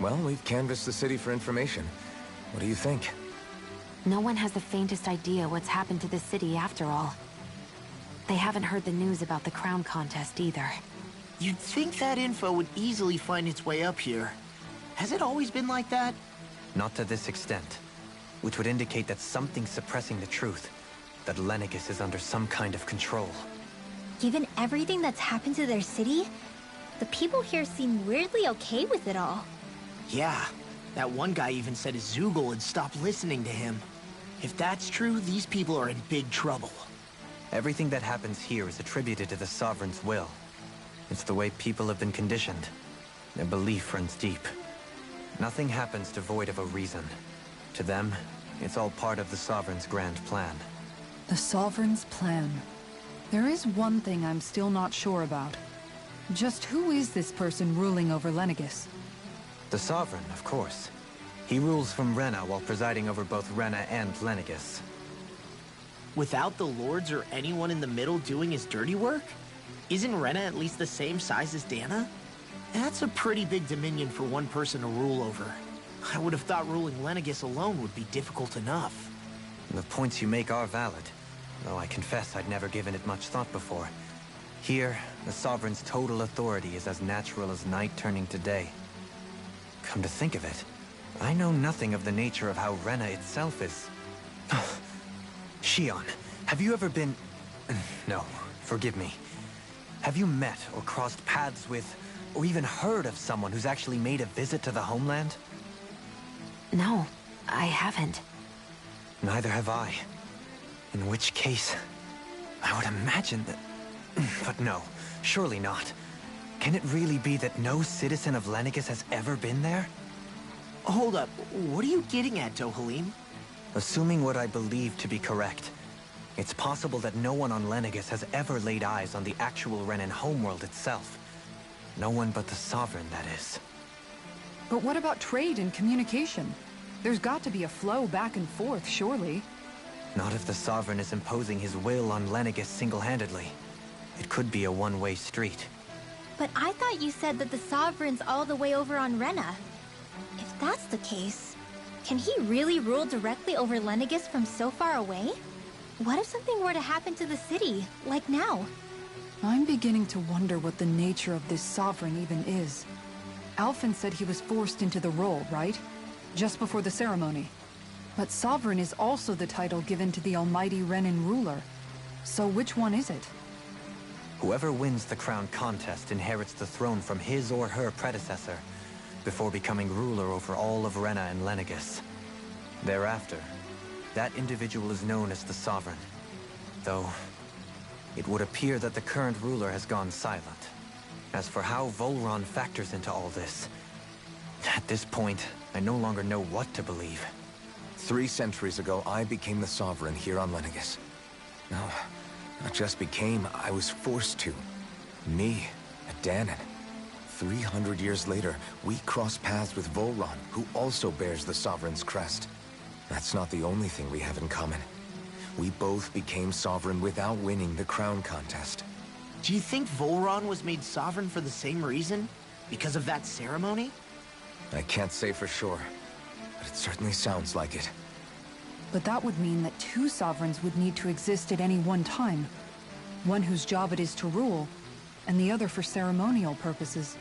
Speaker 3: Well, we've canvassed the city for information. What do you think?
Speaker 4: No one has the faintest idea what's happened to the city after all. They haven't heard the news about the crown contest either.
Speaker 6: You'd think that info would easily find its way up here. Has it always been like that?
Speaker 7: Not to this extent. Which would indicate that something's suppressing the truth. That Lenegis is under some kind of control.
Speaker 2: Given everything that's happened to their city, the people here seem weirdly okay with it all.
Speaker 6: Yeah, that one guy even said his Zoogle had stopped listening to him. If that's true, these people are in big trouble.
Speaker 7: Everything that happens here is attributed to the Sovereign's will. It's the way people have been conditioned. Their belief runs deep. Nothing happens devoid of a reason. To them, it's all part of the Sovereign's grand plan.
Speaker 8: The Sovereign's plan. There is one thing I'm still not sure about. Just who is this person ruling over Lenegis?
Speaker 7: The Sovereign, of course. He rules from Rena while presiding over both Rena and Lenegis.
Speaker 6: Without the lords or anyone in the middle doing his dirty work? Isn't Rena at least the same size as Dana? That's a pretty big dominion for one person to rule over. I would have thought ruling Lenegis alone would be difficult enough.
Speaker 7: The points you make are valid, though I confess I'd never given it much thought before. Here, the Sovereign's total authority is as natural as night turning to day. Come to think of it, I know nothing of the nature of how Rena itself is. Shion, have you ever been... No, forgive me. Have you met or crossed paths with, or even heard of someone who's actually made a visit to the homeland?
Speaker 4: No, I haven't.
Speaker 7: Neither have I. In which case, I would imagine that... But no, surely not. Can it really be that no citizen of Lenegis has ever been there?
Speaker 6: Hold up, what are you getting at, Dohalim?
Speaker 7: Assuming what I believe to be correct, it's possible that no one on Lenegis has ever laid eyes on the actual Renan homeworld itself. No one but the Sovereign, that is.
Speaker 8: But what about trade and communication? There's got to be a flow back and forth, surely.
Speaker 7: Not if the Sovereign is imposing his will on Lenegis single-handedly. It could be a one-way street.
Speaker 2: But I thought you said that the Sovereign's all the way over on Rena. If that's the case, can he really rule directly over Lenegis from so far away? What if something were to happen to the city, like now?
Speaker 8: I'm beginning to wonder what the nature of this Sovereign even is. Alphen said he was forced into the role, right? Just before the ceremony. But Sovereign is also the title given to the almighty Renan ruler. So which one is it?
Speaker 7: Whoever wins the crown contest inherits the throne from his or her predecessor, before becoming ruler over all of Rena and Lenegis. Thereafter, that individual is known as the Sovereign. Though, it would appear that the current ruler has gone silent. As for how Volron factors into all this, at this point, I no longer know what to believe.
Speaker 3: 3 centuries ago, I became the Sovereign here on Lenegis. No, not just became, I was forced to. Me, a Dahnan. 300 years later, we cross paths with Volron, who also bears the Sovereign's crest. That's not the only thing we have in common. We both became Sovereign without winning the crown contest.
Speaker 6: Do you think Volron was made Sovereign for the same reason? Because of that ceremony?
Speaker 3: I can't say for sure, but it certainly sounds like it.
Speaker 8: But that would mean that 2 Sovereigns would need to exist at any one time. One whose job it is to rule, and the other for ceremonial purposes.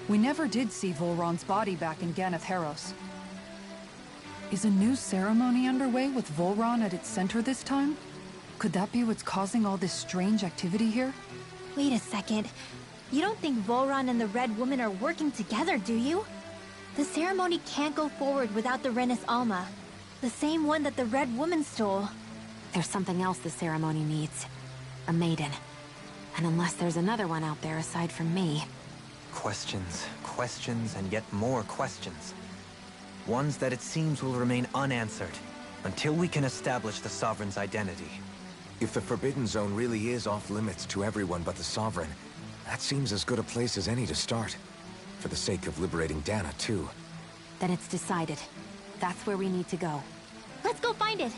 Speaker 8: We never did see Volron's body back in Ganath Haros. Is a new ceremony underway with Volron at its center this time? Could that be what's causing all this strange activity here?
Speaker 2: Wait a second. You don't think Volron and the Red Woman are working together, do you? The ceremony can't go forward without the Renis Alma. The same one that the Red Woman stole.
Speaker 4: There's something else the ceremony needs. A maiden. And unless there's another one out there aside from me...
Speaker 7: Questions, questions, and yet more questions. Ones that it seems will remain unanswered, until we can establish the Sovereign's identity.
Speaker 3: If the Forbidden Zone really is off-limits to everyone but the Sovereign, that seems as good a place as any to start. For the sake of liberating Dana, too.
Speaker 4: Then it's decided. That's where we need to go.
Speaker 2: Let's go find it!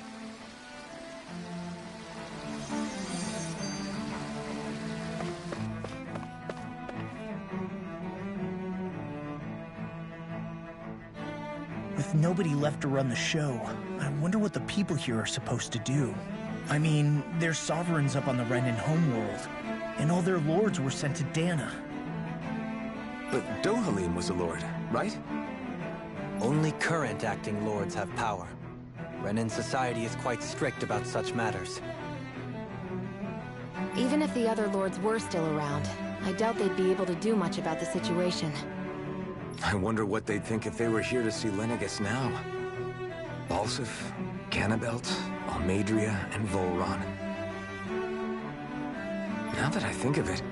Speaker 6: With nobody left to run the show, I wonder what the people here are supposed to do. I mean, there's Sovereigns up on the Renan homeworld, and all their lords were sent to Dana.
Speaker 3: But Dohalim was a lord, right?
Speaker 7: Only current acting lords have power. Renan society is quite strict about such matters.
Speaker 4: Even if the other lords were still around, I doubt they'd be able to do much about the situation.
Speaker 3: I wonder what they'd think if they were here to see Lenegis now. Balsif, Ganabelt, Almadria, and Volron. Now that I think of it,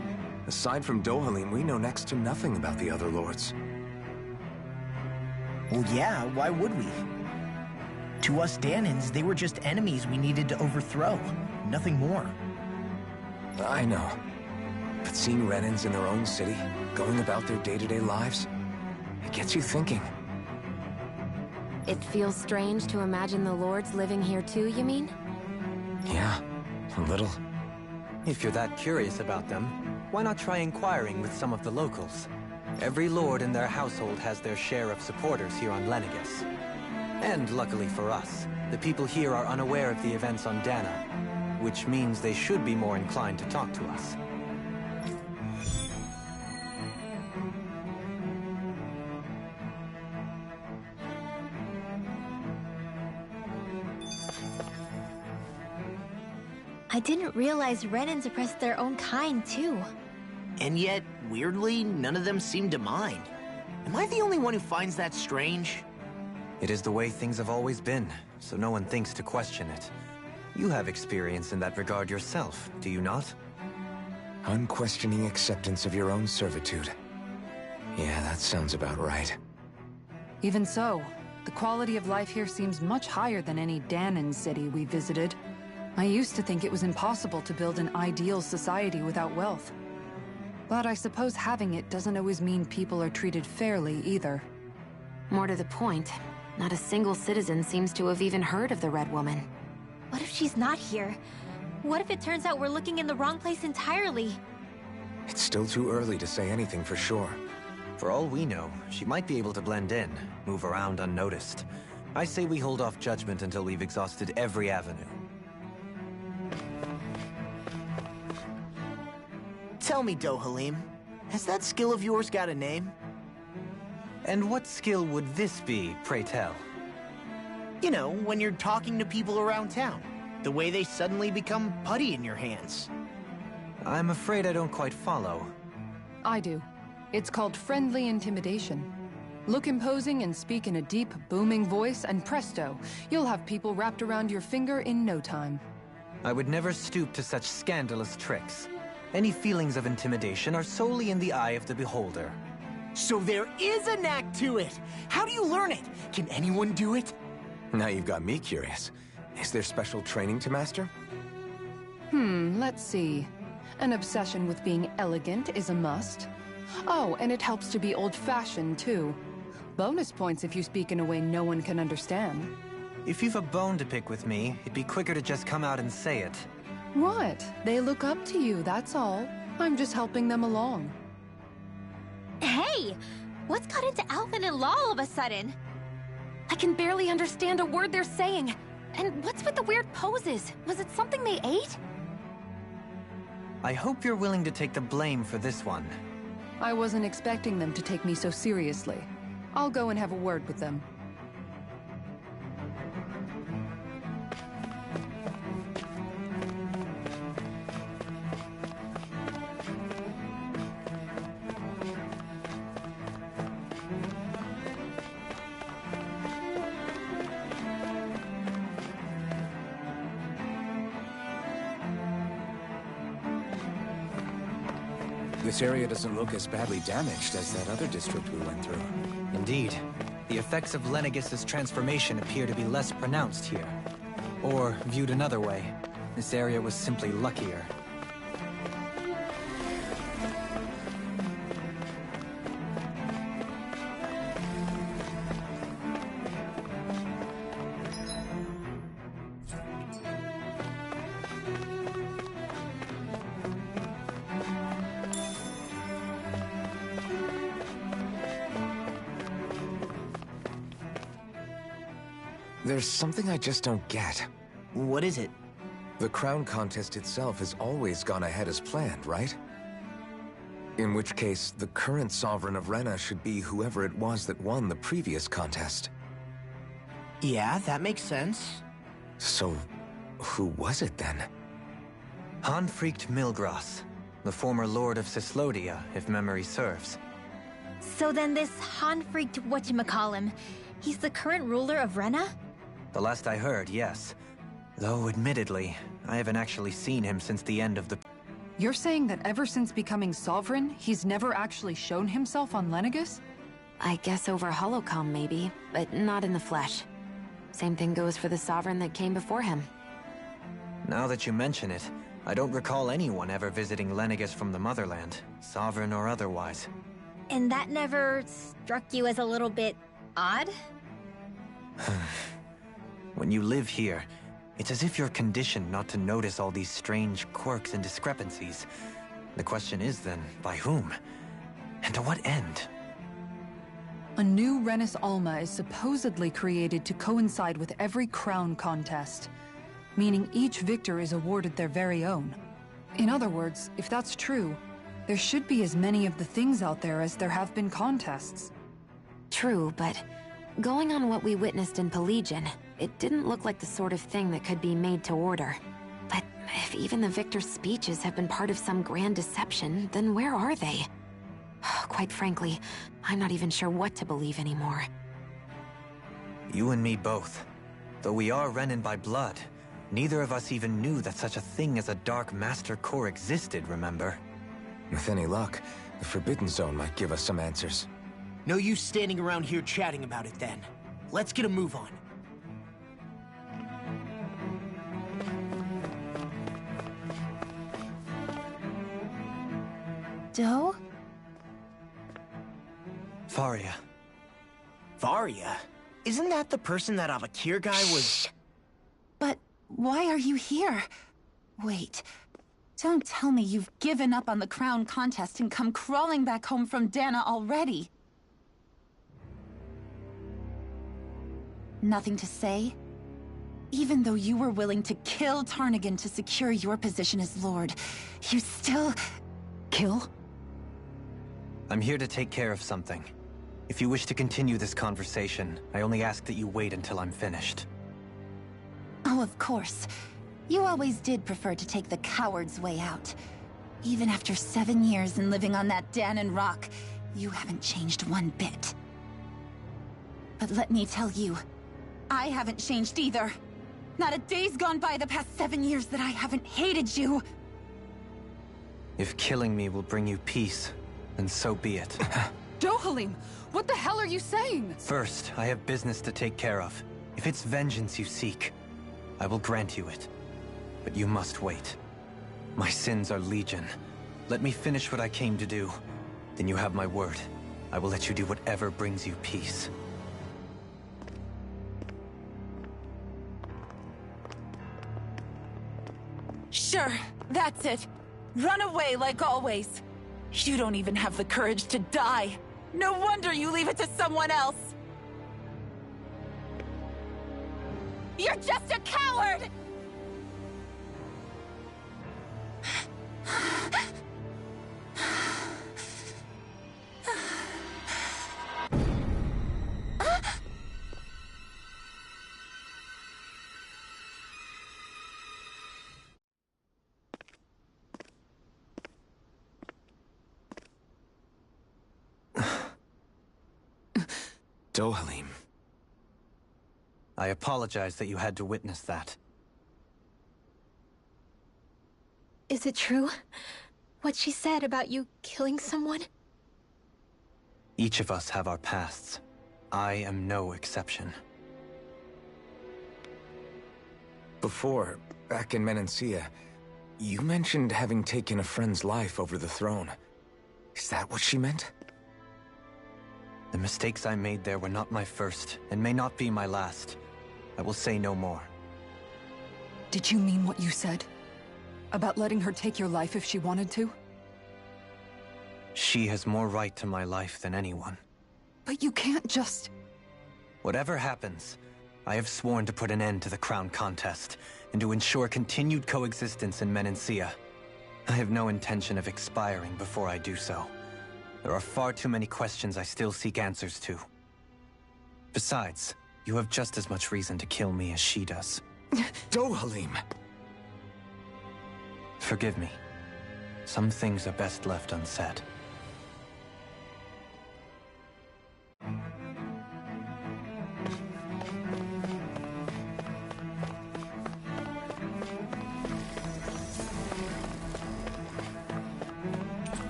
Speaker 3: aside from Dohalim, we know next to nothing about the other lords.
Speaker 6: Well, yeah, why would we? To us Dahnans, they were just enemies we needed to overthrow. Nothing more.
Speaker 3: I know. But seeing Renans in their own city, going about their day-to-day lives, it gets you thinking.
Speaker 4: It feels strange to imagine the lords living here too, you mean?
Speaker 3: Yeah, a little.
Speaker 7: If you're that curious about them, why not try inquiring with some of the locals? Every lord in their household has their share of supporters here on Lenegis. And luckily for us, the people here are unaware of the events on Dana, which means they should be more inclined to talk to us.
Speaker 2: I didn't realize Renans oppressed their own kind, too.
Speaker 6: And yet, weirdly, none of them seem to mind. Am I the only one who finds that strange?
Speaker 7: It is the way things have always been, so no one thinks to question it. You have experience in that regard yourself, do you not?
Speaker 3: Unquestioning acceptance of your own servitude. Yeah, that sounds about right.
Speaker 8: Even so, the quality of life here seems much higher than any Dahnan city we visited. I used to think it was impossible to build an ideal society without wealth. But I suppose having it doesn't always mean people are treated fairly either.
Speaker 4: More to the point, not a single citizen seems to have even heard of the Red Woman.
Speaker 2: What if she's not here? What if it turns out we're looking in the wrong place entirely?
Speaker 3: It's still too early to say anything for sure.
Speaker 7: For all we know, she might be able to blend in, move around unnoticed. I say we hold off judgment until we've exhausted every avenue.
Speaker 6: Tell me, Dohalim, has that skill of yours got a name?
Speaker 7: And what skill would this be, pray tell?
Speaker 6: You know, when you're talking to people around town. The way they suddenly become putty in your hands.
Speaker 7: I'm afraid I don't quite follow.
Speaker 8: I do. It's called friendly intimidation. Look imposing and speak in a deep, booming voice, and presto, you'll have people wrapped around your finger in no time.
Speaker 7: I would never stoop to such scandalous tricks. Any feelings of intimidation are solely in the eye of the beholder.
Speaker 6: So there is a knack to it! How do you learn it? Can anyone do it?
Speaker 3: Now you've got me curious. Is there special training to master?
Speaker 8: Let's see. An obsession with being elegant is a must. Oh, and it helps to be old-fashioned, too. Bonus points if you speak in a way no one can understand.
Speaker 7: If you've a bone to pick with me, it'd be quicker to just come out and say it.
Speaker 8: What? They look up to you, that's all. I'm just helping them along.
Speaker 2: Hey! What's got into Alvin and Law all of a sudden?
Speaker 4: I can barely understand a word they're saying. And what's with the weird poses? Was it something they ate?
Speaker 7: I hope you're willing to take the blame for this one.
Speaker 8: I wasn't expecting them to take me so seriously. I'll go and have a word with them.
Speaker 3: This area doesn't look as badly damaged as that other district we went through.
Speaker 7: Indeed. The effects of Lenegis' transformation appear to be less pronounced here. Or, viewed another way, this area was simply luckier.
Speaker 3: There's something I just don't get.
Speaker 6: What is it?
Speaker 3: The crown contest itself has always gone ahead as planned, right? In which case, the current Sovereign of Rena should be whoever it was that won the previous contest.
Speaker 6: Yeah, that makes sense.
Speaker 3: So, who was it then?
Speaker 7: Hanfried Milgras, the former Lord of Cyslodia, if memory serves.
Speaker 2: So then this Hanfried whatchamacallem, he's the current ruler of Rena?
Speaker 7: The last I heard, yes. Though, admittedly, I haven't actually seen him since the end of the...
Speaker 8: You're saying that ever since becoming Sovereign, he's never actually shown himself on Lenegis?
Speaker 4: I guess over Holocom, maybe, but not in the flesh. Same thing goes for the Sovereign that came before him.
Speaker 7: Now that you mention it, I don't recall anyone ever visiting Lenegis from the Motherland, Sovereign or otherwise.
Speaker 2: And that never struck you as a little bit odd?
Speaker 7: When you live here, it's as if you're conditioned not to notice all these strange quirks and discrepancies. The question is then, by whom? And to what end?
Speaker 8: A new Renis Alma is supposedly created to coincide with every crown contest, meaning each victor is awarded their very own. In other words, if that's true, there should be as many of the things out there as there have been contests.
Speaker 4: True, but going on what we witnessed in Pelegion, it didn't look like the sort of thing that could be made to order. But if even the victor's speeches have been part of some grand deception, then where are they? Quite frankly, I'm not even sure what to believe anymore.
Speaker 7: You and me both. Though we are Renan by blood, neither of us even knew that such a thing as a Dark Master Corps existed, remember?
Speaker 3: With any luck, the Forbidden Zone might give us some answers.
Speaker 6: No use standing around here chatting about it then. Let's get a move on.
Speaker 12: Doe?
Speaker 7: Faria.
Speaker 6: Varia? Isn't that the person that Avakir guy was...
Speaker 13: But why are you here? Wait. Don't tell me you've given up on the crown contest and come crawling back home from Dana already. Nothing to say? Even though you were willing to kill Tarnigan to secure your position as Lord, you still... Kill?
Speaker 7: I'm here to take care of something. If you wish to continue this conversation, I only ask that you wait until I'm finished.
Speaker 13: Oh, of course. You always did prefer to take the coward's way out. Even after 7 years and living on that Dahnan rock, you haven't changed one bit. But let me tell you, I haven't changed either. Not a day's gone by the past 7 years that I haven't hated you.
Speaker 7: If killing me will bring you peace, then so be it.
Speaker 8: Dohalim, what the hell are you saying?
Speaker 7: First, I have business to take care of. If it's vengeance you seek, I will grant you it. But you must wait. My sins are legion. Let me finish what I came to do. Then you have my word. I will let you do whatever brings you peace.
Speaker 13: Sure, that's it. Run away like always. You don't even have the courage to die. No wonder you leave it to someone else. You're just a coward!
Speaker 3: Dohalim.
Speaker 7: I apologize that you had to witness that.
Speaker 2: Is it true? What she said about you killing someone?
Speaker 7: Each of us have our pasts. I am no exception.
Speaker 3: Before, back in Menancia, you mentioned having taken a friend's life over the throne. Is that what she meant?
Speaker 7: The mistakes I made there were not my first, and may not be my last. I will say no more.
Speaker 8: Did you mean what you said? About letting her take your life if she wanted to?
Speaker 7: She has more right to my life than anyone.
Speaker 8: But you can't just...
Speaker 7: Whatever happens, I have sworn to put an end to the crown contest, and to ensure continued coexistence in Menancia. I have no intention of expiring before I do so. There are far too many questions I still seek answers to. Besides, you have just as much reason to kill me as she does.
Speaker 3: Dohalim!
Speaker 7: Forgive me. Some things are best left unsaid.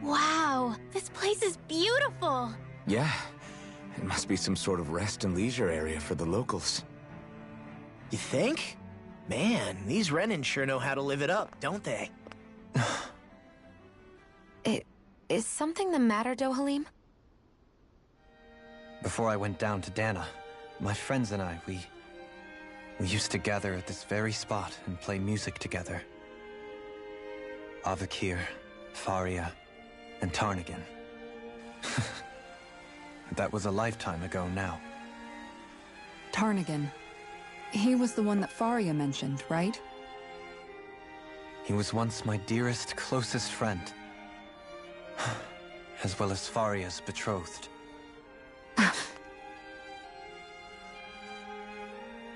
Speaker 2: Wow, this place is beautiful!
Speaker 3: Yeah, it must be some sort of rest and leisure area for the locals.
Speaker 6: You think? Man, these Renan sure know how to live it up, don't they?
Speaker 4: Is something the matter, Dohalim?
Speaker 7: Before I went down to Dana, my friends and I, we used to gather at this very spot and play music together. Avakir, Faria, and Tarnagin. That was a lifetime ago now.
Speaker 8: Tarnagin. He was the one that Faria mentioned, right?
Speaker 7: He was once my dearest, closest friend. As well as Faria's betrothed.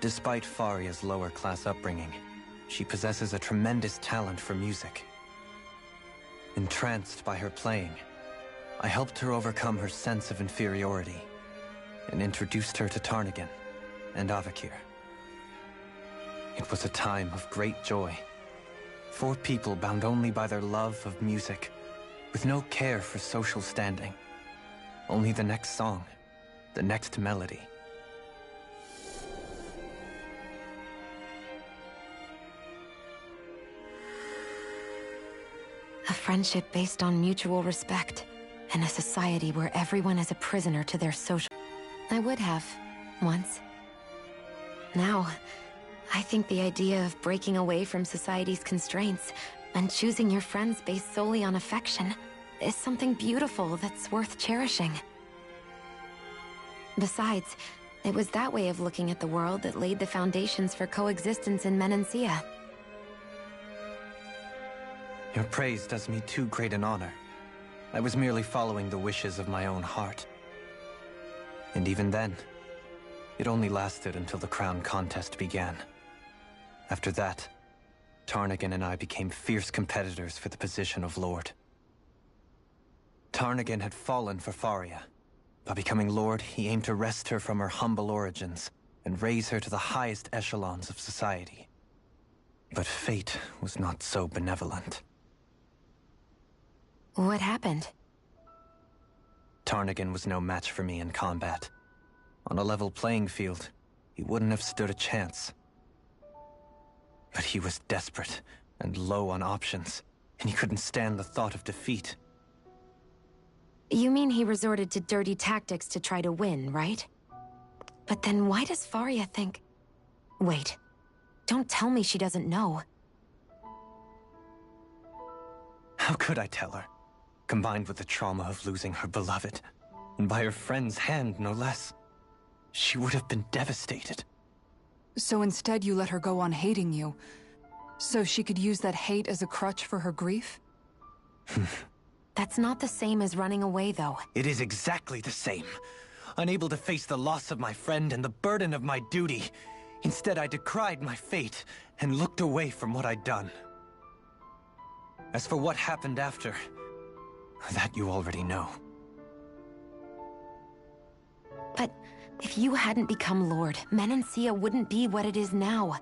Speaker 7: Despite Faria's lower-class upbringing, she possesses a tremendous talent for music. Entranced by her playing, I helped her overcome her sense of inferiority and introduced her to Tarnagin and Avakir. It was a time of great joy. 4 people bound only by their love of music, with no care for social standing. Only the next song, the next melody.
Speaker 4: A friendship based on mutual respect, and a society where everyone is a prisoner to their social... I would have, once. Now, I think the idea of breaking away from society's constraints and choosing your friends based solely on affection is something beautiful that's worth cherishing. Besides, it was that way of looking at the world that laid the foundations for coexistence in Menancia.
Speaker 7: Your praise does me too great an honor. I was merely following the wishes of my own heart. And even then, it only lasted until the crown contest began. After that, Tarnagin and I became fierce competitors for the position of Lord. Tarnagin had fallen for Faria. By becoming Lord, he aimed to wrest her from her humble origins and raise her to the highest echelons of society. But fate was not so benevolent.
Speaker 4: What happened?
Speaker 7: Tarnagin was no match for me in combat. On a level playing field, he wouldn't have stood a chance. But he was desperate and low on options, and he couldn't stand the thought of defeat.
Speaker 4: You mean he resorted to dirty tactics to try to win, right? But then why does Faria think... Wait, don't tell me she doesn't know.
Speaker 7: How could I tell her? Combined with the trauma of losing her beloved, and by her friend's hand, no less, she would have been devastated.
Speaker 8: So instead you let her go on hating you, so she could use that hate as a crutch for her grief?
Speaker 4: That's not the same as running away, though.
Speaker 7: It is exactly the same. Unable to face the loss of my friend and the burden of my duty, instead I decried my fate and looked away from what I'd done. As for what happened after, that you already know.
Speaker 4: But if you hadn't become Lord, Menancia wouldn't be what it is now.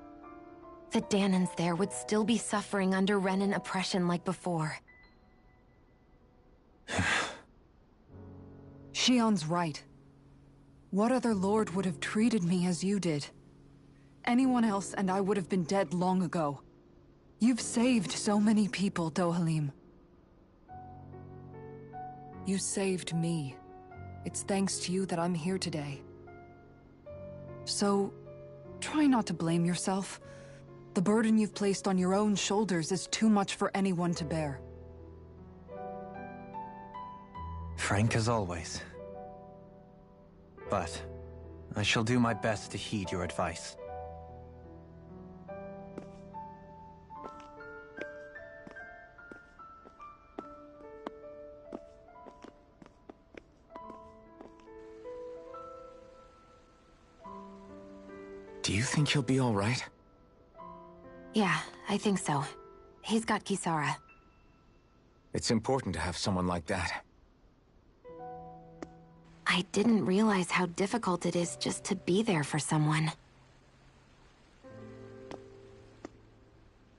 Speaker 4: The Dahnans there would still be suffering under Renan oppression like before.
Speaker 8: Shionne's right. What other lord would have treated me as you did? Anyone else and I would have been dead long ago. You've saved so many people, Dohalim. You saved me. It's thanks to you that I'm here today. So, try not to blame yourself. The burden you've placed on your own shoulders is too much for anyone to bear.
Speaker 7: Frank as always. But I shall do my best to heed your advice.
Speaker 3: Do you think he'll be all right?
Speaker 4: Yeah, I think so. He's got Kisara.
Speaker 3: It's important to have someone like that.
Speaker 4: I didn't realize how difficult it is just to be there for someone.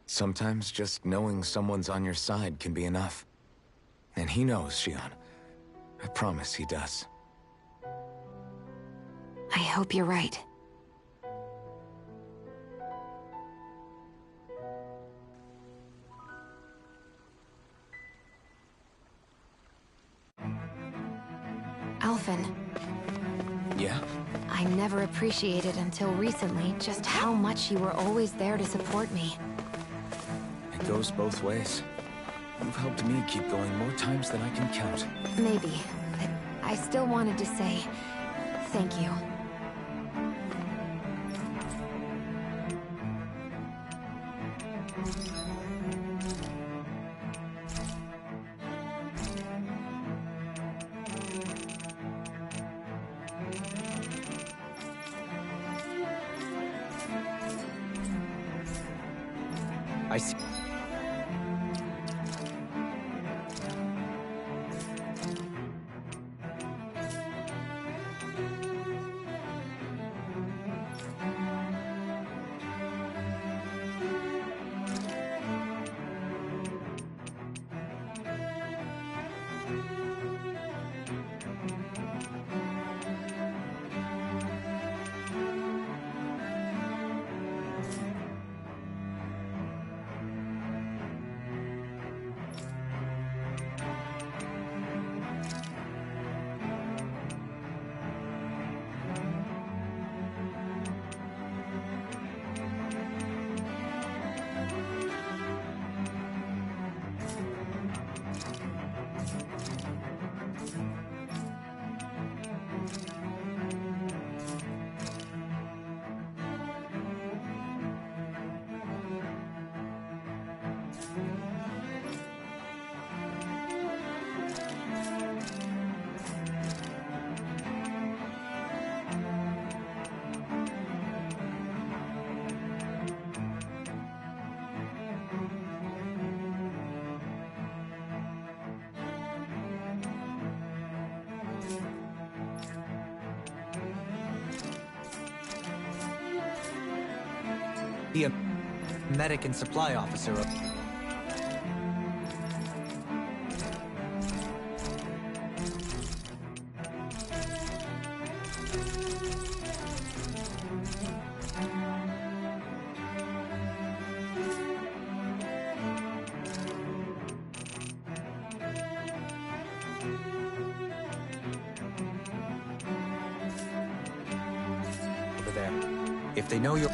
Speaker 3: Sometimes just knowing someone's on your side can be enough. And he knows, Shionne. I promise he does.
Speaker 4: I hope you're right. Alphen.
Speaker 3: Yeah?
Speaker 4: I never appreciated until recently just how much you were always there to support me.
Speaker 3: It goes both ways. You've helped me keep going more times than I can count.
Speaker 4: Maybe, but I still wanted to say thank you.
Speaker 7: I see. Be a medic and supply officer. Over there. If they know you're...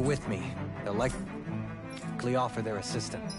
Speaker 7: with me, they'll likely offer their assistance.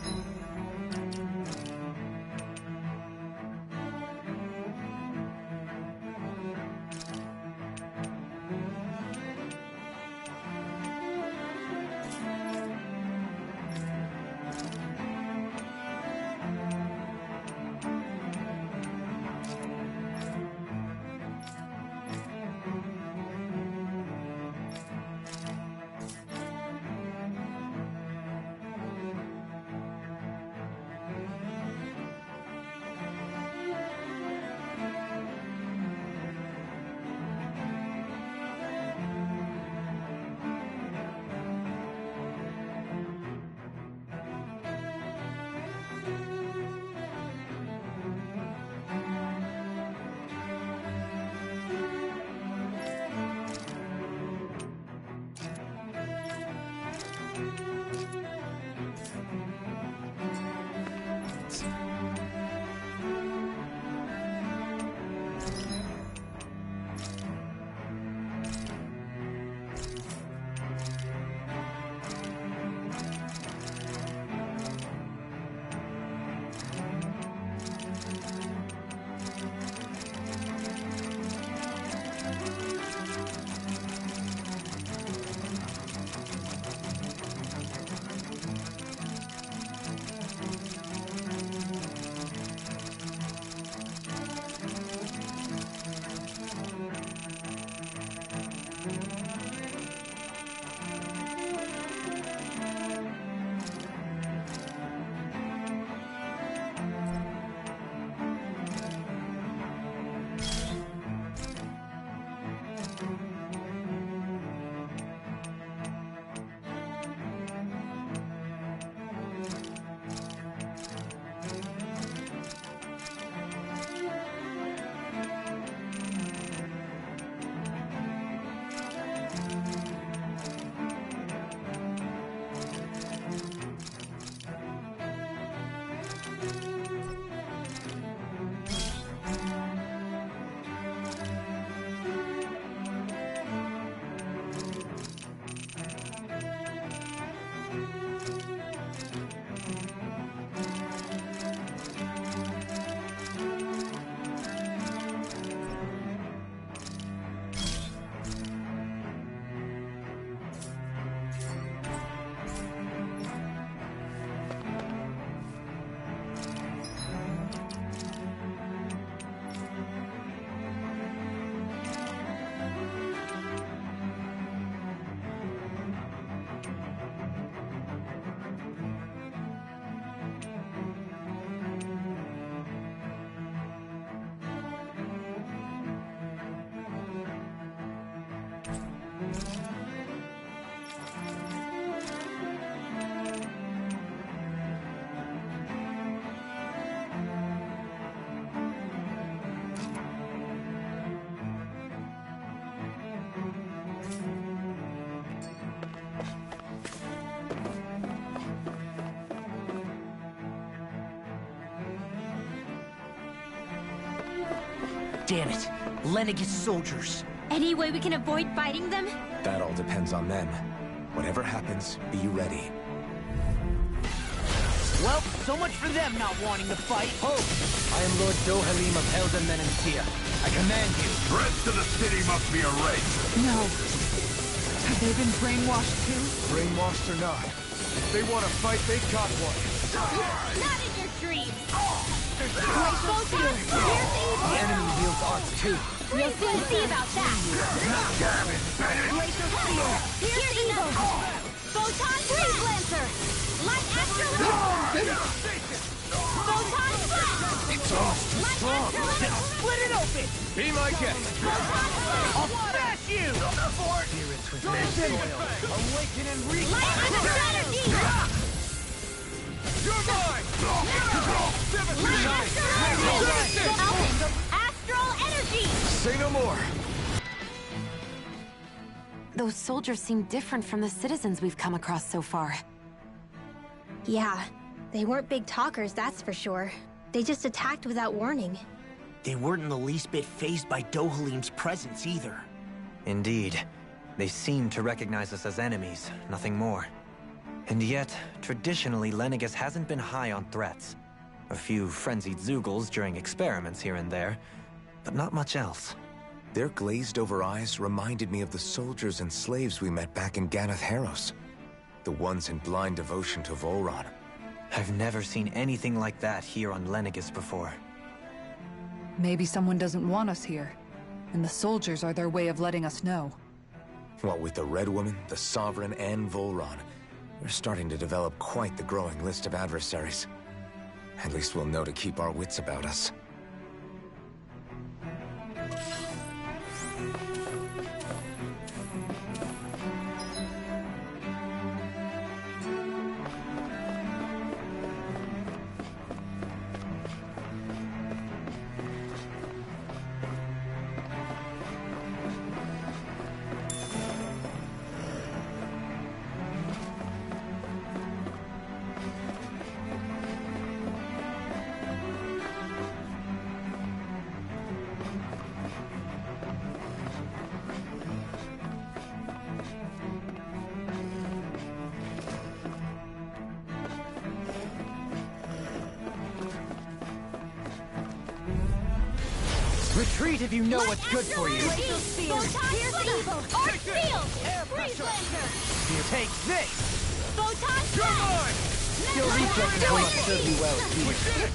Speaker 6: Damn it! Lenegis soldiers!
Speaker 2: Any way we can avoid fighting them?
Speaker 3: That all depends on them. Whatever happens, be ready.
Speaker 6: Well, so much for them not wanting to fight.
Speaker 7: Ho! I am Lord Dohalim of Helden Menentia. I command you.
Speaker 10: The rest of the city must be erased.
Speaker 8: No. Have they been brainwashed too?
Speaker 3: Brainwashed or not, if they want to fight, they've got one.
Speaker 2: Not in your dreams!
Speaker 3: The enemy wields arts too.
Speaker 2: We'll soon see about that!
Speaker 10: Damn it, Bennett!
Speaker 2: Here's evil! Photon Freeze Lancer! Light Astral Photon Flash!
Speaker 3: It's almost too strong.
Speaker 6: Split it open!
Speaker 3: Be my guest.
Speaker 6: I'll smash you!
Speaker 7: Spirits with men soil. Awaken and reach!
Speaker 2: Light Astral Energy!
Speaker 3: You're mine!
Speaker 2: Astral Energy!
Speaker 3: Say no more.
Speaker 4: Those soldiers seem different from the citizens we've come across so far.
Speaker 2: Yeah, they weren't big talkers, that's for sure. They just attacked without warning.
Speaker 6: They weren't in the least bit fazed by Dohalim's presence either.
Speaker 7: Indeed. They seem to recognize us as enemies, nothing more. And yet, traditionally, Lenegis hasn't been high on threats. A few frenzied Zeugles during experiments here and there, but not much else.
Speaker 3: Their glazed-over eyes reminded me of the soldiers and slaves we met back in Ganath Haros. The ones in blind devotion to Volron.
Speaker 7: I've never seen anything like that here on Lenegis before.
Speaker 8: Maybe someone doesn't want us here, and the soldiers are their way of letting us know.
Speaker 3: What with the Red Woman, the Sovereign, and Volron, we're starting to develop quite the growing list of adversaries. At least we'll know to keep our wits about us.
Speaker 7: Retreat if you know what's good for you.
Speaker 2: Glacial Spear! Here's evil! Arc Field! Freeze Lancer!
Speaker 7: Take this!
Speaker 2: Photon Flash!
Speaker 7: Your reflexes will not serve you well, Peter.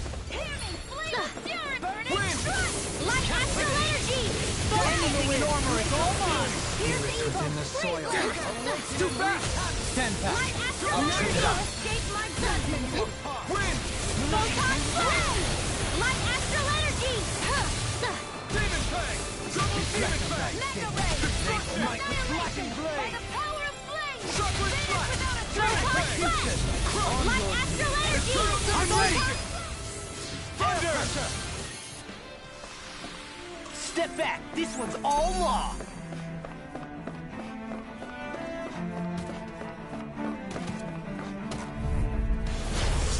Speaker 2: Light Astral Energy!
Speaker 7: Anything in armor is all mine!
Speaker 2: Here's
Speaker 7: Spirits
Speaker 2: evil!
Speaker 7: within the soil.
Speaker 3: It's too fast!
Speaker 7: Stand back.
Speaker 2: Light Astral Energy! Escape my judgment!
Speaker 3: Win!
Speaker 2: Photon Flash! Light Astral Energy!
Speaker 3: Demon Fang! Double Demon Fang!
Speaker 2: Mega Ray!
Speaker 3: Destruction! Flashing
Speaker 2: By
Speaker 3: Blade!
Speaker 2: the power of flame!
Speaker 3: Chakra Slash!
Speaker 2: Photon Flash! Light Astral Energy!
Speaker 3: I'm ready! Thunder!
Speaker 6: Step back! This one's all law!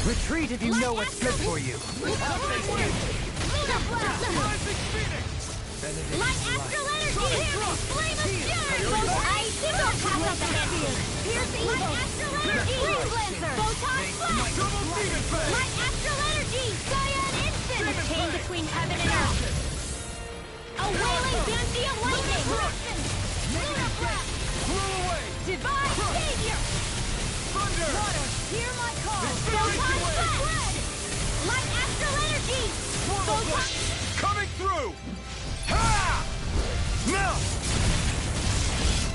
Speaker 7: Retreat if you know what's good for you.
Speaker 2: Light Astral Energy! Flame of Fury! Ice! Don't pass up the hand! Here's evil! Light Astral Energy! Freeze Lancer! Photon Flash! Light Astral Energy! Cyan Instant! A chain between heaven and earth! A wailing Dantium Lightning! Luna Blast! Divine Savior! Water! Hear my call! Photon Flash! Light Astral Energy! Photon...
Speaker 3: Coming through! Ha! Now!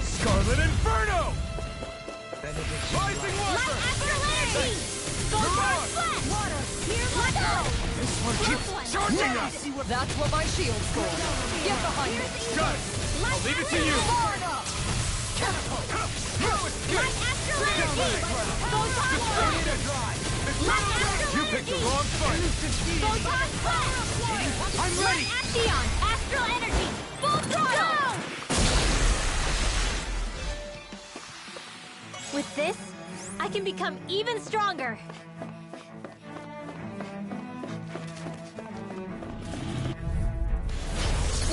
Speaker 3: Scarlet Inferno! Rising Water!
Speaker 2: Light Astral Energy! Photon Flash! Water! Hear my call!
Speaker 3: This one keeps charging us!
Speaker 8: That's what my shield's for. Get behind me.
Speaker 3: Got it! I'll leave it to you!
Speaker 1: Light astral energy! Photon blast! Light astral energy! You picked the wrong fight! Photon blast! I'm ready! Light Axion! Astral energy! Full throttle!
Speaker 2: With this, I can become even stronger.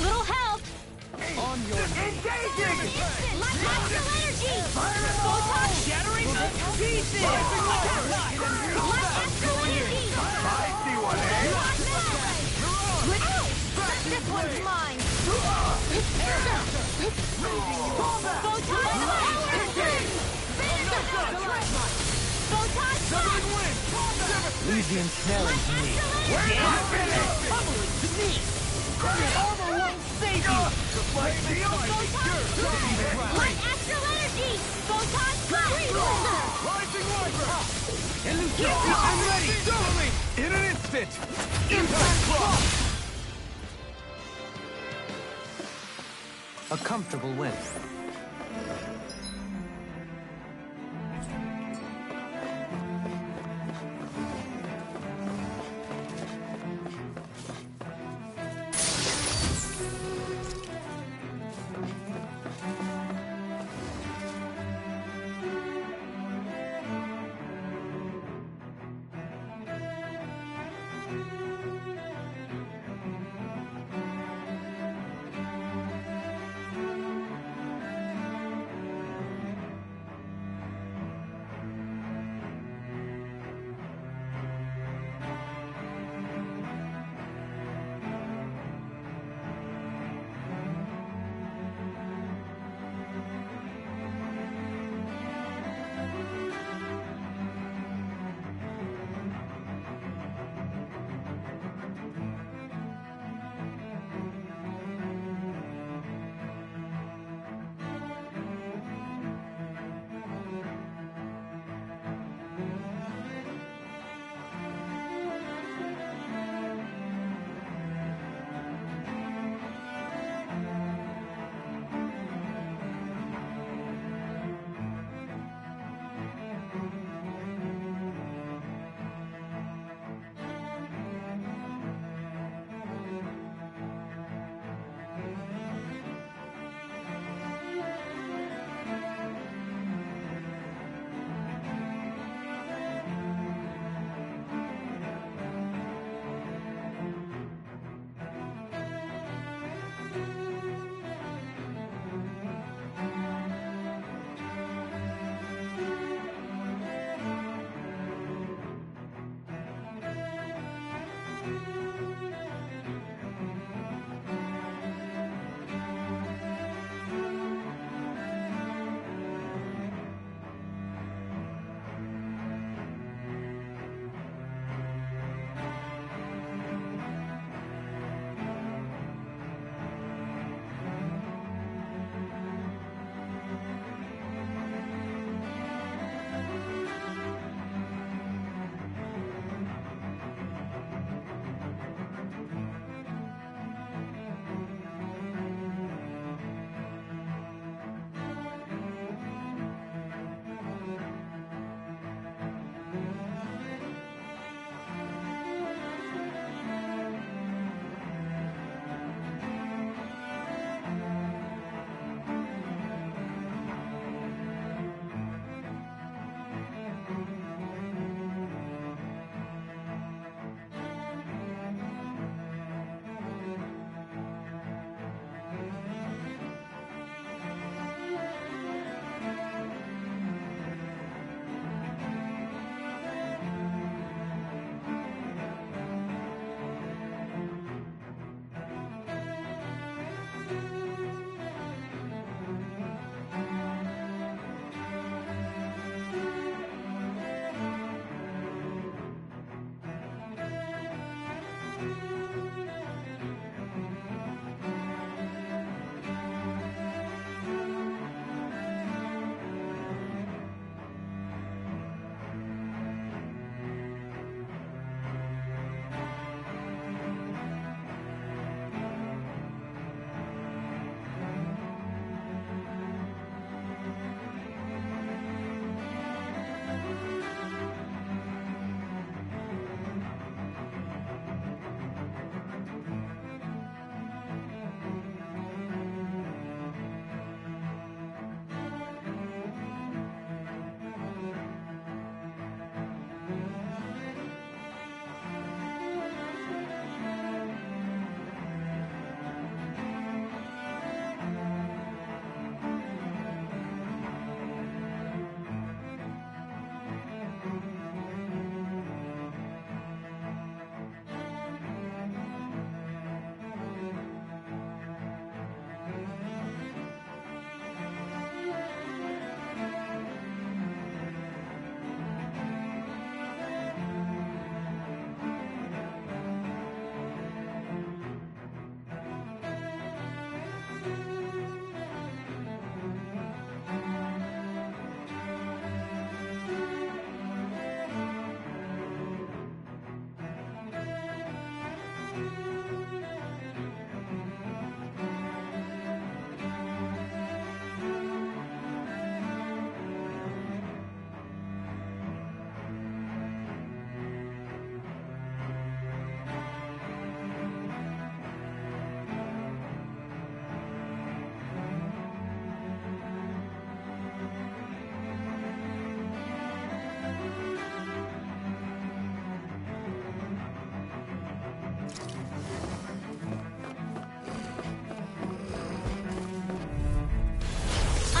Speaker 2: Little help!
Speaker 1: On your engaging! Light astral energy! Photon shattering the pieces! Light astral energy! I see one, This one's mine! Photon
Speaker 9: Leave the ensnaring to me.
Speaker 1: To me! Armor won't save you! Light astral energy! Photon blast!
Speaker 3: Rising Wiper!
Speaker 1: I'm
Speaker 3: ready! In an instant! Impact clock!
Speaker 7: A comfortable win.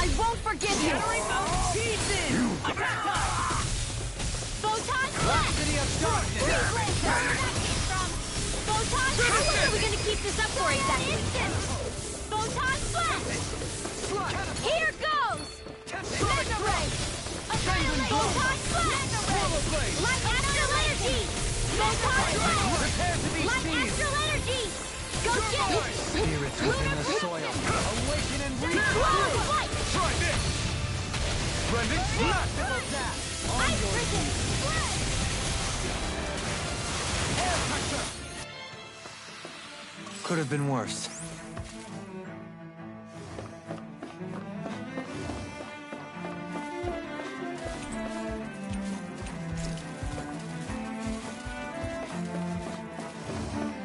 Speaker 4: I won't forgive you!
Speaker 1: Photon Blast! Freeze Laser! Photon Blast! How long are we gonna keep this up for exactly? Photon Blast! Here goes! Mega Ray! Photon Blast! Light Astral Energy! Photon Blast! Light Astral Energy! Go get it!
Speaker 7: Spirits within the soil.
Speaker 1: Awaken and revive!
Speaker 10: Try this! Rending blast!
Speaker 1: Ice Prison!
Speaker 10: Air pressure!
Speaker 7: Could have been worse.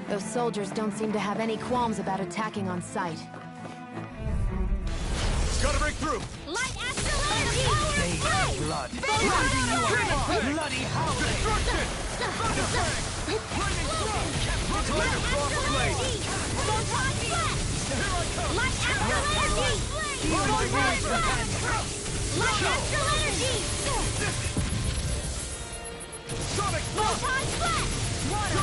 Speaker 4: Those soldiers don't seem to have any qualms about attacking on sight.
Speaker 10: Gotta break through!
Speaker 1: Light Astral Energy!
Speaker 7: Blood.
Speaker 10: Bloody howling! Destruction! Thunderfang! Lightning Storm! Time to cross the blade!
Speaker 1: Photon Blast!
Speaker 10: Here I come!
Speaker 1: Light Astral Energy! Photon Blast! Light Astral Energy!
Speaker 10: Sonic Blast!
Speaker 1: Photon Blast! Light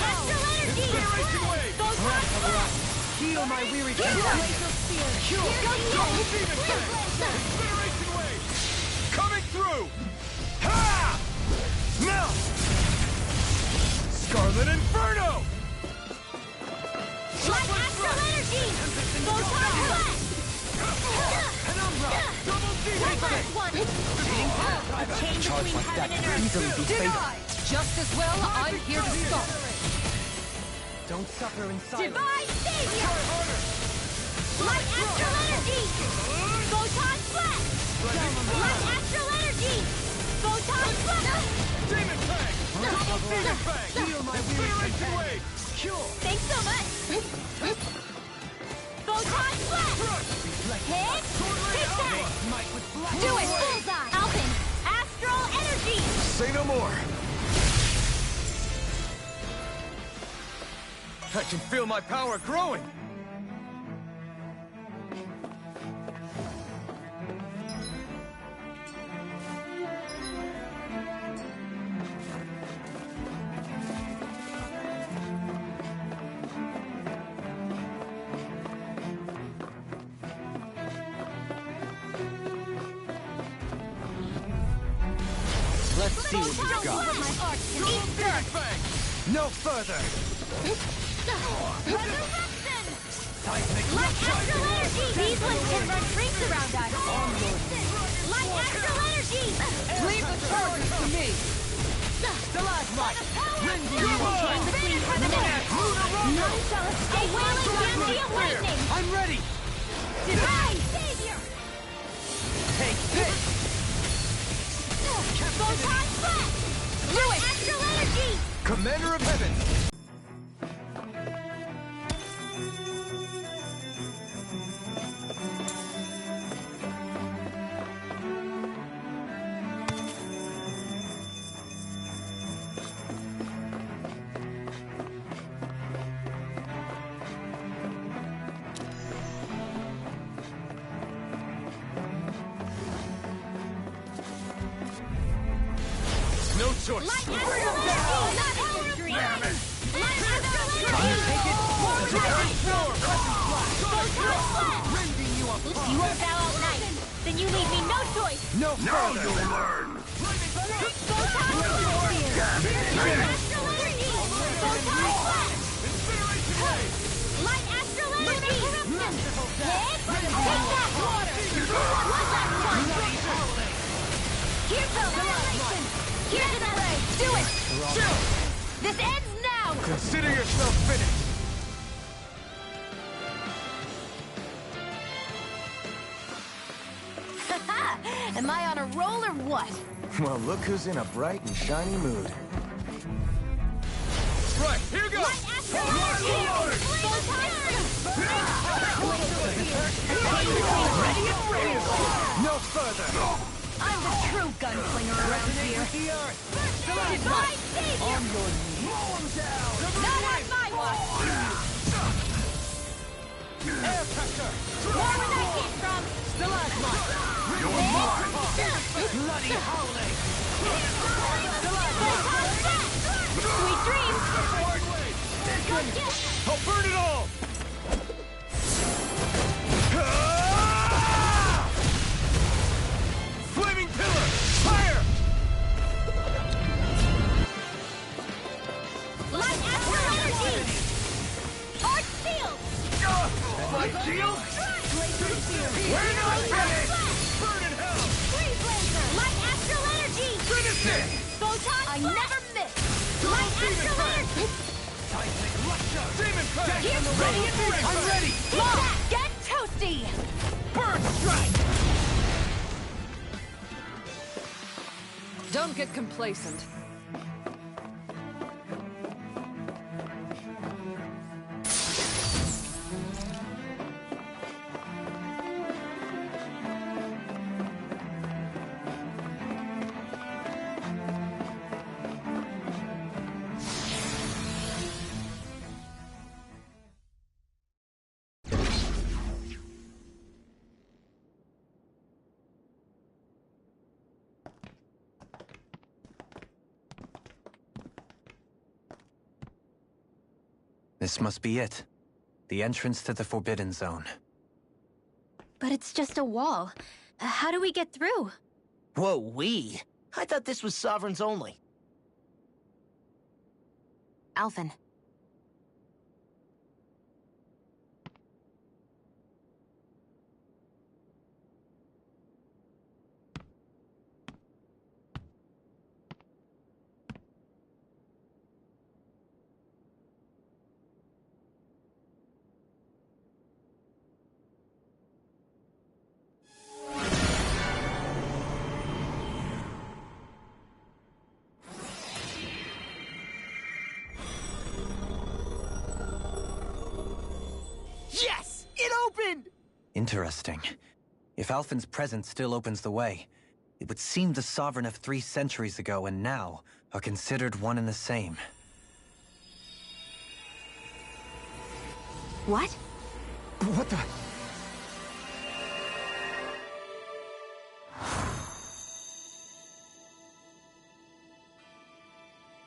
Speaker 1: Astral Energy!
Speaker 10: Inspiration Wave!
Speaker 1: Photon Blast!
Speaker 9: Heal my weary
Speaker 1: Laser
Speaker 9: condition.
Speaker 1: Spear!
Speaker 10: Cure!
Speaker 1: Go
Speaker 10: Double
Speaker 1: get
Speaker 10: Demon
Speaker 1: it!
Speaker 10: Fang!
Speaker 1: Laser!
Speaker 10: Incineration Wave! Coming through! Ha! Now! Scarlet Inferno!
Speaker 1: Light Astral Energy! Photon Blast!
Speaker 10: Penumbra! Double Demon Fang!
Speaker 1: One! A chain
Speaker 7: Charge
Speaker 1: between
Speaker 7: like that
Speaker 1: heaven and
Speaker 7: could
Speaker 1: earth!
Speaker 7: easily be fatal.
Speaker 8: Just as well, I'm here to stop.
Speaker 9: Don't suffer in silence.
Speaker 1: Divine Savior!
Speaker 10: Try harder!
Speaker 1: Light Astral Energy! Photon Blast! Light Astral Energy! Photon Blast!
Speaker 10: Demon Fang! Double Demon Fang!
Speaker 9: Heal my weary
Speaker 10: Incineration
Speaker 9: condition.
Speaker 10: Wave! Cure!
Speaker 1: Thanks so much! Photon Blast! Hit! Take that! Do it! Bullseye! Alpin! Astral Energy!
Speaker 3: Say no more!
Speaker 10: I can feel my power growing!
Speaker 9: Let's see what you've got.
Speaker 1: Eat dirt!
Speaker 9: No further.
Speaker 1: Resurrection! Light Astral Energy! These ones can run rings around us! Light Astral Energy!
Speaker 8: Leave the charges to me.
Speaker 9: Stalagmite!
Speaker 1: Rending you between heaven and earth! None shall escape my Gandium Lightning!
Speaker 9: I'm ready!
Speaker 1: Divine Savior!
Speaker 9: Take this!
Speaker 1: Photon Blast! Light Astral Energy!
Speaker 3: Commander of Heaven!
Speaker 10: No choice!
Speaker 1: Light Astral Energy! Not Light Astral Energy!
Speaker 10: Take it! Dragon Storm!
Speaker 1: Photon Blast! If you won't bow out night, then you leave me no choice!
Speaker 9: No further!
Speaker 1: Photon Blast! Light Astral Energy! Photon Blast! Light Astral Energy! Hit! Take that! One last one! Here's the annihilation! Here's the ray! Do it!
Speaker 10: Chill!
Speaker 1: This ends now!
Speaker 10: Consider yourself finished!
Speaker 4: Am I on a roll or what?
Speaker 3: Well, look who's in a bright and shiny mood.
Speaker 10: Right, here goes!
Speaker 1: Light Astral Energy!
Speaker 9: No further!
Speaker 4: I'm the true gunslinger around here.
Speaker 9: With the earth!
Speaker 1: Divine Savior!
Speaker 9: Mow 'em down!
Speaker 1: Not on my watch! Air pressure! More where that came from! Stalagmite! You're mine! Bloody howling! Sweet dreams!
Speaker 10: I'll burn it all! Flaming pillar! Fire!
Speaker 1: Light astral energy! Arch shield!
Speaker 10: My shield?
Speaker 1: We're not ready!
Speaker 10: Burn in hell!
Speaker 1: Freeze laser! Light astral energy!
Speaker 10: Finish it!
Speaker 1: Photon I never miss! Light astral energy!
Speaker 10: Seismic rupture! Demon crash!
Speaker 1: Get ready!
Speaker 10: I'm ready!
Speaker 1: Lock! Get toasty!
Speaker 10: Burn strike!
Speaker 14: Don't get complacent.
Speaker 7: This must be it. The entrance to the Forbidden Zone.
Speaker 2: But it's just a wall. How do we get through?
Speaker 6: Whoa, we? I thought this was Sovereigns only.
Speaker 4: Alphen.
Speaker 6: Yes! It opened!
Speaker 7: Interesting. If Alphen's presence still opens the way, it would seem the Sovereign of 3 centuries ago and now are considered one and the same.
Speaker 4: What?
Speaker 3: What the?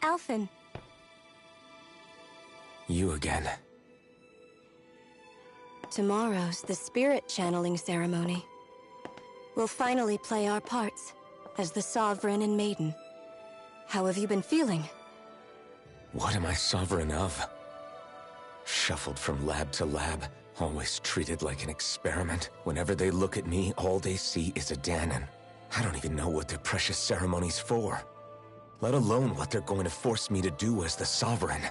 Speaker 4: Alphen.
Speaker 3: You again.
Speaker 12: Tomorrow's the spirit channeling ceremony. We'll finally play our parts as the Sovereign and Maiden. How have you been feeling?
Speaker 3: What am I sovereign of? Shuffled from lab to lab, always treated like an experiment. Whenever they look at me, all they see is a Dahnan. I don't even know what their precious ceremony's for. Let alone what they're going to force me to do as the Sovereign.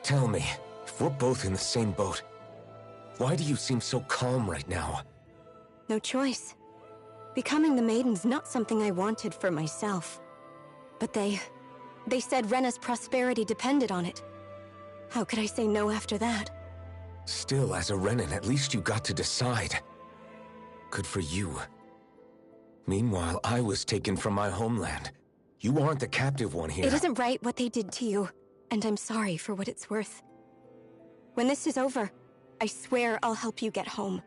Speaker 3: Tell me, if we're both in the same boat, why do you seem so calm right now?
Speaker 12: No choice. Becoming the Maiden's not something I wanted for myself. But they said Rena's prosperity depended on it. How could I say no after that?
Speaker 3: Still, as a Renan, at least you got to decide. Good for you. Meanwhile, I was taken from my homeland. You aren't the captive one here.
Speaker 12: It isn't right what they did to you, and I'm sorry for what it's worth. When this is over, I swear I'll help you get home.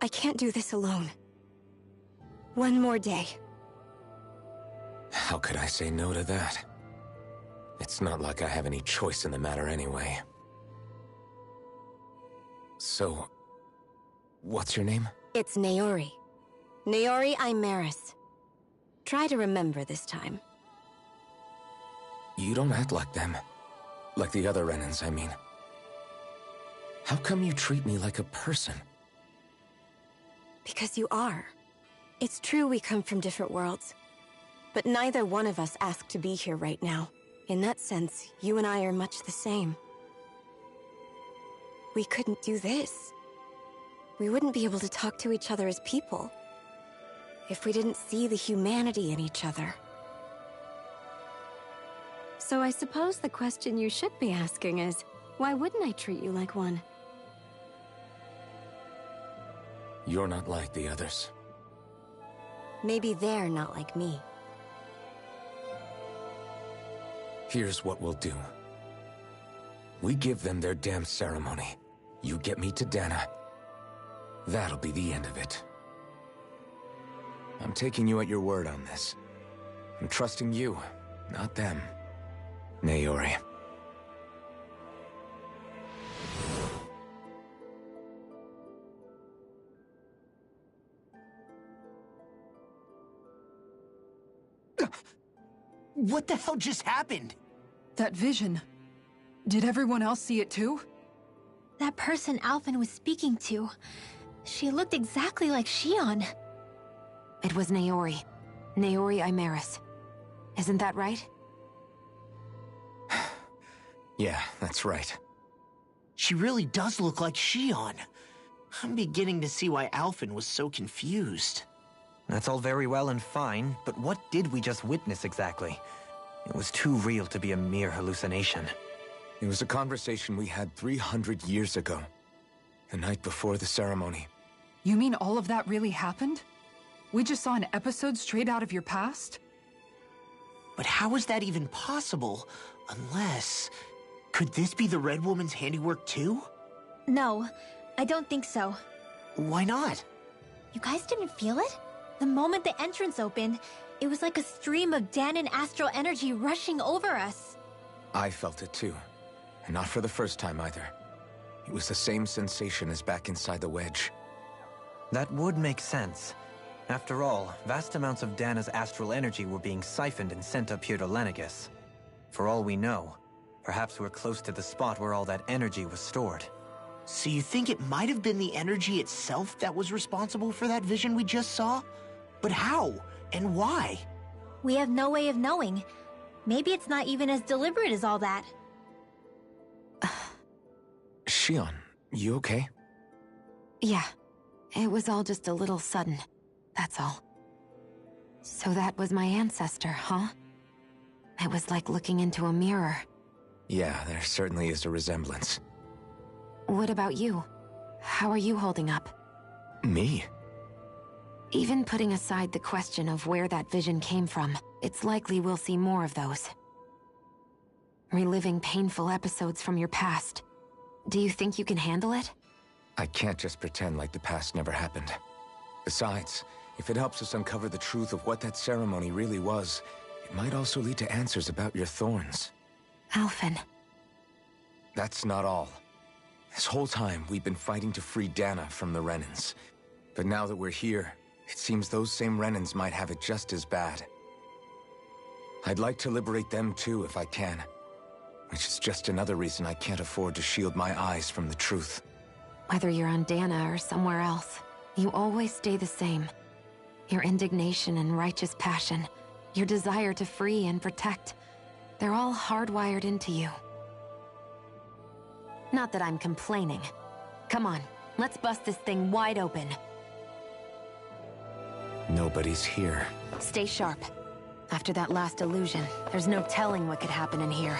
Speaker 12: I can't do this alone. One more day.
Speaker 3: How could I say no to that? It's not like I have any choice in the matter anyway. So, what's your name?
Speaker 12: It's Naori. Naori Imeris. Try to remember this time.
Speaker 3: You don't act like them. Like the other Renans, I mean. How come you treat me like a person?
Speaker 12: Because you are. It's true we come from different worlds. But neither one of us asked to be here right now. In that sense, you and I are much the same. We couldn't do this. We wouldn't be able to talk to each other as people if we didn't see the humanity in each other. So I suppose the question you should be asking is, why wouldn't I treat you like one?
Speaker 3: You're not like the others.
Speaker 12: Maybe they're not like me.
Speaker 3: Here's what we'll do. We give them their damn ceremony. You get me to Dana. That'll be the end of it. I'm taking you at your word on this. I'm trusting you, not them. Naori.
Speaker 6: What the hell just happened?
Speaker 8: That vision. Did everyone else see it too?
Speaker 2: That person Alphen was speaking to. She looked exactly like Shion.
Speaker 4: It was Naori. Naori Imeris. Isn't that right?
Speaker 3: Yeah, that's right.
Speaker 6: She really does look like Shion. I'm beginning to see why Alphen was so confused.
Speaker 7: That's all very well and fine, but what did we just witness exactly? It was too real to be a mere hallucination.
Speaker 3: It was a conversation we had 300 years ago. The night before the ceremony.
Speaker 8: You mean all of that really happened? We just saw an episode straight out of your past?
Speaker 6: But how is that even possible? Unless... Could this be the Red Woman's handiwork too?
Speaker 2: No, I don't think so.
Speaker 6: Why not?
Speaker 2: You guys didn't feel it? The moment the entrance opened, it was like a stream of Danon astral energy rushing over us.
Speaker 3: I felt it too. And not for the first time either. It was the same sensation as back inside the wedge.
Speaker 7: That would make sense. After all, vast amounts of Dana's astral energy were being siphoned and sent up here to Lenegis. For all we know, perhaps we're close to the spot where all that energy was stored.
Speaker 6: So you think it might have been the energy itself that was responsible for that vision we just saw? But how? And why?
Speaker 2: We have no way of knowing. Maybe it's not even as deliberate as all that.
Speaker 3: Shion, you okay?
Speaker 4: Yeah. It was all just a little sudden. That's all. So that was my ancestor, huh? It was like looking into a mirror.
Speaker 3: Yeah, there certainly is a resemblance.
Speaker 4: What about you? How are you holding up?
Speaker 3: Me?
Speaker 4: Even putting aside the question of where that vision came from, it's likely we'll see more of those. Reliving painful episodes from your past. Do you think you can handle it?
Speaker 3: I can't just pretend like the past never happened. Besides, if it helps us uncover the truth of what that ceremony really was, it might also lead to answers about your thorns.
Speaker 4: Alphen.
Speaker 3: That's not all. This whole time, we've been fighting to free Dana from the Renans. But now that we're here, it seems those same Renans might have it just as bad. I'd like to liberate them too, if I can. Which is just another reason I can't afford to shield my eyes from the truth.
Speaker 4: Whether you're on Dana or somewhere else, you always stay the same. Your indignation and righteous passion, your desire to free and protect, they're all hardwired into you. Not that I'm complaining. Come on, let's bust this thing wide open.
Speaker 3: Nobody's here.
Speaker 4: Stay sharp. After that last illusion, there's no telling what could happen in here.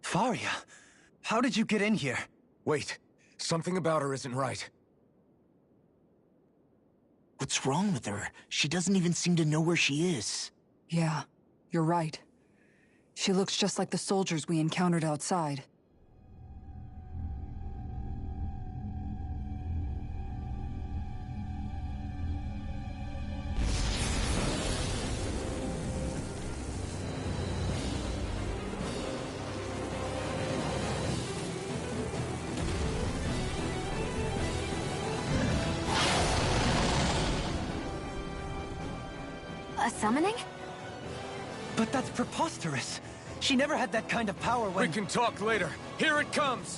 Speaker 7: Faria, how did you get in here?
Speaker 3: Wait, something about her isn't right.
Speaker 6: What's wrong with her? She doesn't even seem to know where she is.
Speaker 8: Yeah, you're right. She looks just like the soldiers we encountered outside.
Speaker 4: A summoning?
Speaker 7: But that's preposterous. She never had that kind of power when—
Speaker 3: We can talk later. Here it comes!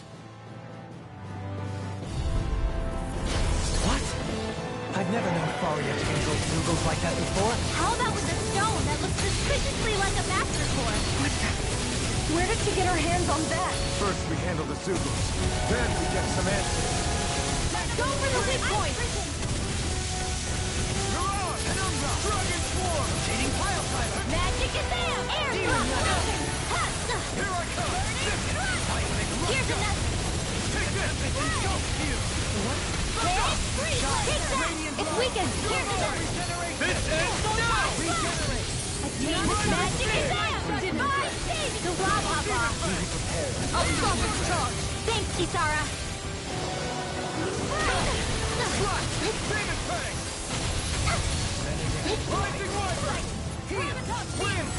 Speaker 7: What? I've never known Faria to control Zeugles like that before.
Speaker 2: How about with the stone that looks suspiciously like a master core.
Speaker 8: Where did she get her hands on that?
Speaker 3: First we handle the Zugos, then we get some answers.
Speaker 2: Go for the weak point!
Speaker 3: Dragon Swarm! Cheating pile driver!
Speaker 2: Magic is there! Air drop!
Speaker 3: Here I come!
Speaker 2: Here's another!
Speaker 3: Take this! Go!
Speaker 2: Take that! It's weakened! Here's another!
Speaker 3: This ends now!
Speaker 2: Magic is there! Divine Stage! The Rob Hop off! Unstoppable charge! Thanks, Kisara!
Speaker 3: Slash! Demon Fang! Rising Wyvern! Heal! Wind!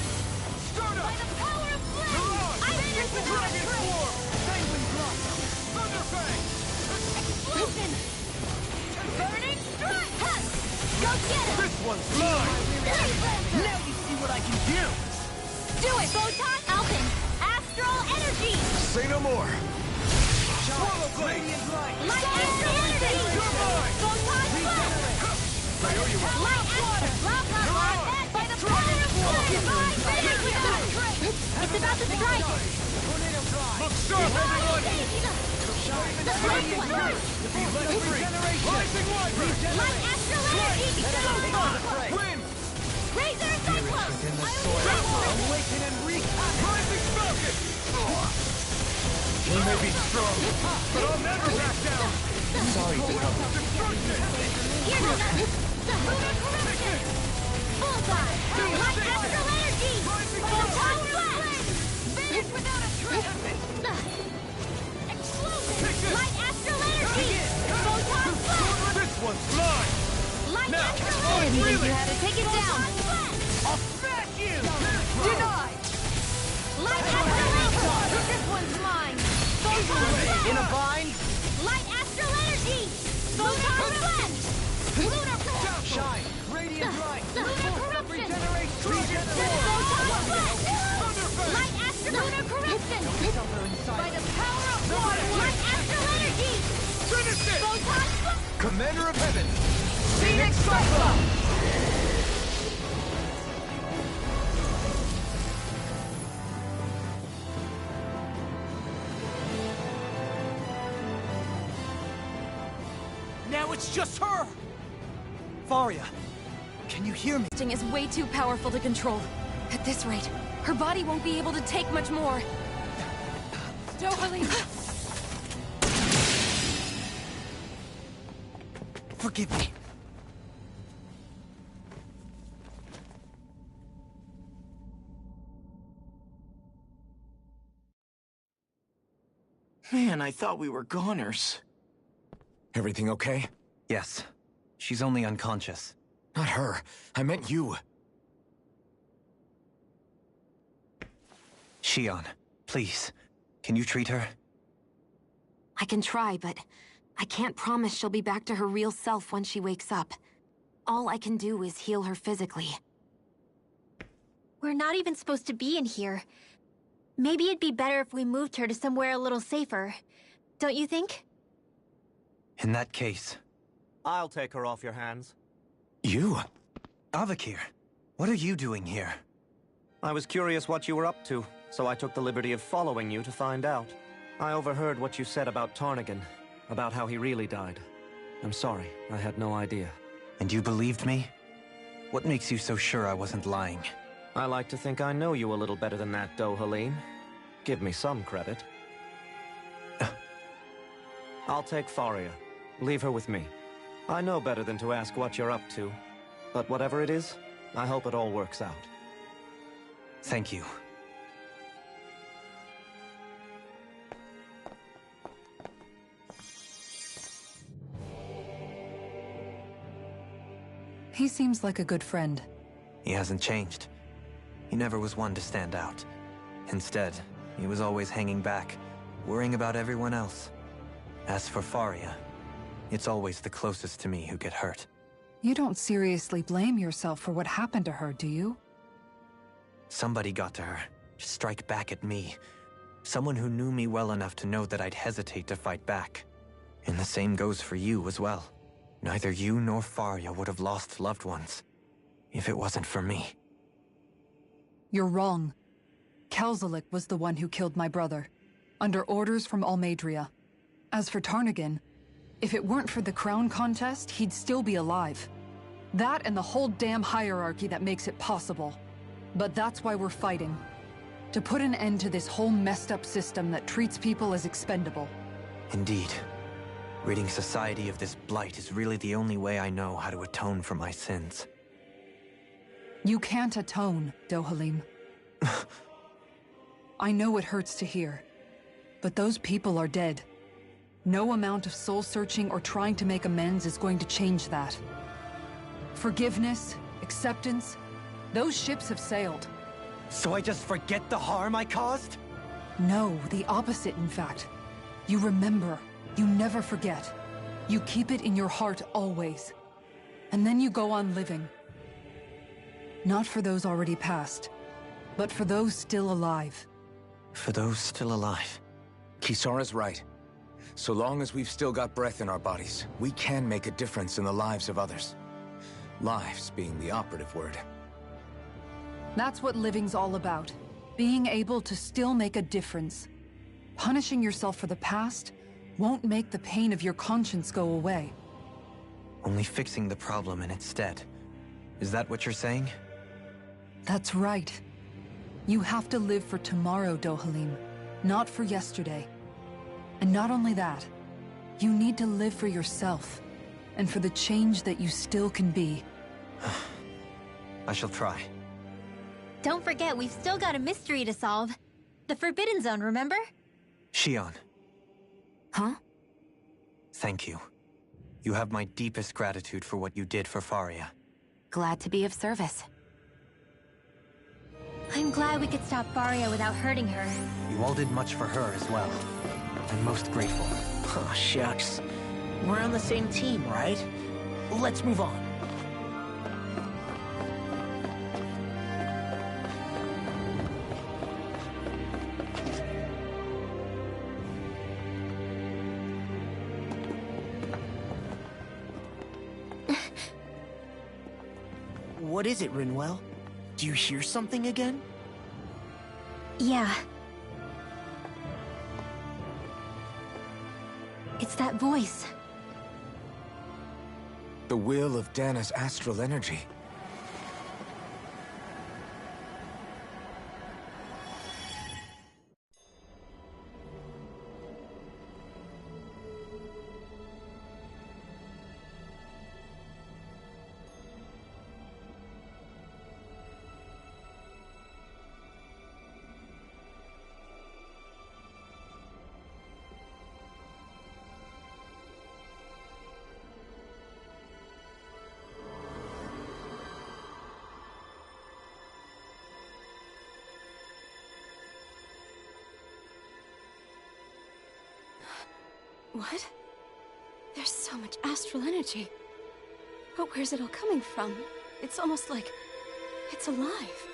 Speaker 3: Stardust!
Speaker 2: By the power of flame!
Speaker 3: Mirage!
Speaker 2: I'm just
Speaker 3: Dragon Swarm! Sanguine Blossom! Thunderfang!
Speaker 2: Explosion! Burning Strike! Go get him!
Speaker 3: This one's mine!
Speaker 6: Now you see what I can do!
Speaker 2: Do it! Photon Alpin! Astral Energy!
Speaker 3: Say no more! Swallow Blade!
Speaker 2: Light Astral Energy!
Speaker 3: You're mine!
Speaker 2: Photon Blast!
Speaker 3: I owe you one!
Speaker 2: Light Astral! Rob Hop! By the power of flame! It's about to strike!
Speaker 3: Look sharp, everyone!
Speaker 2: The first one!
Speaker 3: If you let it free! Rising Wyvern!
Speaker 2: Light Astral Energy!
Speaker 3: Wind!
Speaker 2: Razor Cyclone!
Speaker 3: Awaken and recapture! Rising Falcon! He may be strong, but I'll never back down! Sorry, Destruction!
Speaker 2: Here's another! The Lunar Corruption! Bullseye! Light Astral Energy! Photon Blast! Finish without a trace! Explosion! Light Astral Energy! Photon Blast!
Speaker 3: This one's mine!
Speaker 2: Light
Speaker 3: Now,
Speaker 2: Astral Energy!
Speaker 3: reel it!
Speaker 2: You had to take it down!
Speaker 3: I'll smash you!
Speaker 2: Denied! Light Astral Energy! This one's mine! Photon Blast!
Speaker 9: In a bind?
Speaker 2: Light Astral Energy! Photon Blast! Lunar Blast!
Speaker 9: Shine! Radiant light!
Speaker 2: Lunar Corruption!
Speaker 9: Regenerate!
Speaker 2: Photon Blast! Light Astral Lunar Corruption! By the power of water! Light Astral Energy!
Speaker 3: Finish it!
Speaker 2: Photon Blast!
Speaker 3: Commander of Heaven!
Speaker 2: Phoenix Cyclone!
Speaker 6: Now it's just her! Faria, can you hear me?
Speaker 4: This is way too powerful to control. At this rate, her body won't be able to take much more.
Speaker 8: Dohalim!
Speaker 6: Forgive me. Man, I thought we were goners.
Speaker 3: Everything okay?
Speaker 7: Yes. She's only unconscious.
Speaker 3: Not her. I meant you.
Speaker 7: Shion, please. Can you treat her?
Speaker 4: I can try, but I can't promise she'll be back to her real self when she wakes up. All I can do is heal her physically.
Speaker 2: We're not even supposed to be in here. Maybe it'd be better if we moved her to somewhere a little safer. Don't you think?
Speaker 7: In that case...
Speaker 9: I'll take her off your hands.
Speaker 3: You?
Speaker 7: Avakir, what are you doing here?
Speaker 9: I was curious what you were up to, so I took the liberty of following you to find out. I overheard what you said about Tarnigan, about how he really died. I'm sorry, I had no idea.
Speaker 7: And you believed me? What makes you so sure I wasn't lying?
Speaker 9: I like to think I know you a little better than that, Dohalim. Give me some credit. I'll take Faria. Leave her with me. I know better than to ask what you're up to. But whatever it is, I hope it all works out.
Speaker 7: Thank you.
Speaker 8: He seems like a good friend.
Speaker 7: He hasn't changed. He never was one to stand out. Instead, he was always hanging back, worrying about everyone else. As for Faria, it's always the closest to me who get hurt.
Speaker 8: You don't seriously blame yourself for what happened to her, do you?
Speaker 7: Somebody got to her, to strike back at me. Someone who knew me well enough to know that I'd hesitate to fight back. And the same goes for you as well. Neither you nor Faria would have lost loved ones, if it wasn't for me.
Speaker 8: You're wrong. Kelzelik was the one who killed my brother, under orders from Almeidrea. As for Tarnagin, if it weren't for the crown contest, he'd still be alive. That and the whole damn hierarchy that makes it possible. But that's why we're fighting. To put an end to this whole messed up system that treats people as expendable.
Speaker 7: Indeed. Ridding society of this blight is really the only way I know how to atone for my sins.
Speaker 8: You can't atone, Dohalim. I know it hurts to hear, but those people are dead. No amount of soul-searching or trying to make amends is going to change that. Forgiveness, acceptance, those ships have sailed.
Speaker 7: So I just forget the harm I caused?
Speaker 8: No, the opposite, in fact. You remember. You never forget. You keep it in your heart always. And then you go on living. Not for those already passed, but for those still alive.
Speaker 7: For those still alive.
Speaker 3: Kisara's right. So long as we've still got breath in our bodies, we can make a difference in the lives of others. Lives being the operative word.
Speaker 8: That's what living's all about. Being able to still make a difference. Punishing yourself for the past won't make the pain of your conscience go away.
Speaker 7: Only fixing the problem in its stead. Is that what you're saying?
Speaker 8: That's right. You have to live for tomorrow, Dohalim, not for yesterday. And not only that, you need to live for yourself, and for the change that you still can be.
Speaker 7: I shall try.
Speaker 2: Don't forget, we've still got a mystery to solve. The Forbidden Zone, remember?
Speaker 7: Shion.
Speaker 4: Huh?
Speaker 7: Thank you. You have my deepest gratitude for what you did for Faria.
Speaker 4: Glad to be of service.
Speaker 2: I'm glad we could stop Faria without hurting her.
Speaker 7: You all did much for her as well. I'm most grateful.
Speaker 6: Oh, shucks. We're on the same team, right? Let's move on. What is it, Rinwell? Do you hear something again?
Speaker 2: Yeah. It's that voice.
Speaker 3: The will of Dana's astral energy.
Speaker 12: What? There's so much astral energy. But where's it all coming from? It's almost like it's alive.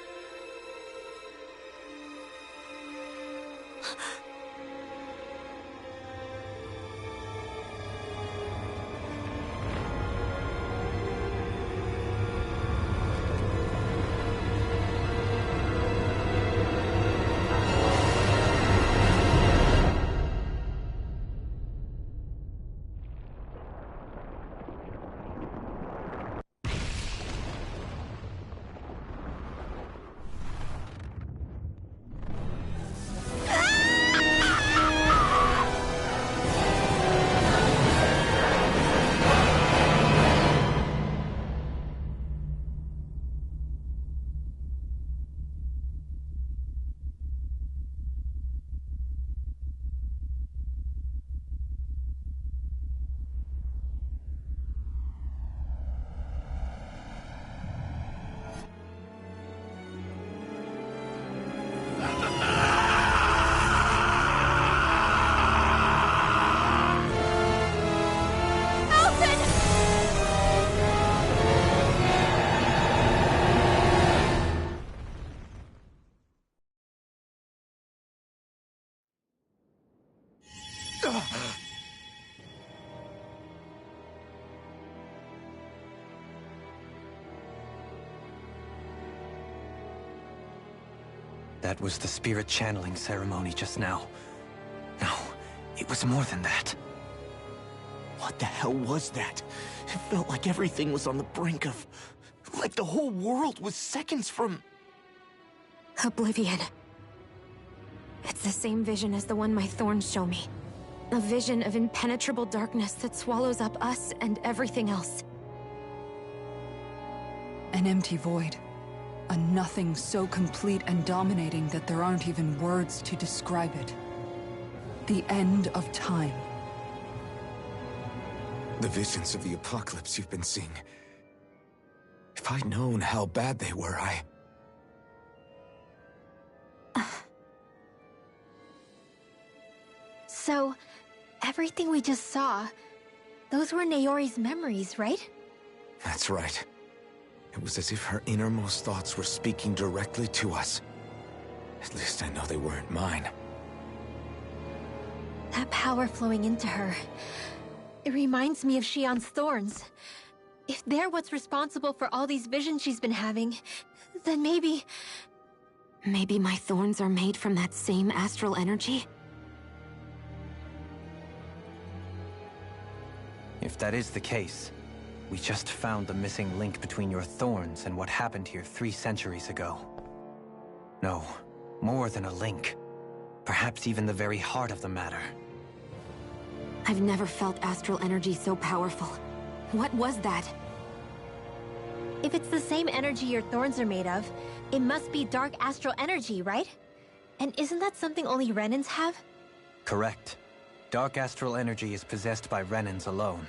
Speaker 7: That was the spirit channeling ceremony just now. No, it was more than that.
Speaker 6: What the hell was that? It felt like everything was on the brink of... like the whole world was seconds from...
Speaker 4: Oblivion. It's the same vision as the one my thorns show me. A vision of impenetrable darkness that swallows up us and everything else.
Speaker 8: An empty void. A nothing so complete and dominating that there aren't even words to describe it. The end of time.
Speaker 3: The visions of the apocalypse you've been seeing. If I'd known how bad they were,
Speaker 2: So, everything we just saw, those were Naori's memories, right?
Speaker 3: That's right. It was as if her innermost thoughts were speaking directly to us. At least I know they weren't mine.
Speaker 2: That power flowing into her, it reminds me of Shionne's thorns. If they're what's responsible for all these visions she's been having, then maybe...
Speaker 4: Maybe my thorns are made from that same astral energy?
Speaker 7: If that is the case, we just found the missing link between your thorns and what happened here 3 centuries ago. No, more than a link. Perhaps even the very heart of the matter.
Speaker 4: I've never felt astral energy so powerful. What was that?
Speaker 2: If it's the same energy your thorns are made of, it must be dark astral energy, right? And isn't that something only Renans have?
Speaker 7: Correct. Dark astral energy is possessed by Renans alone.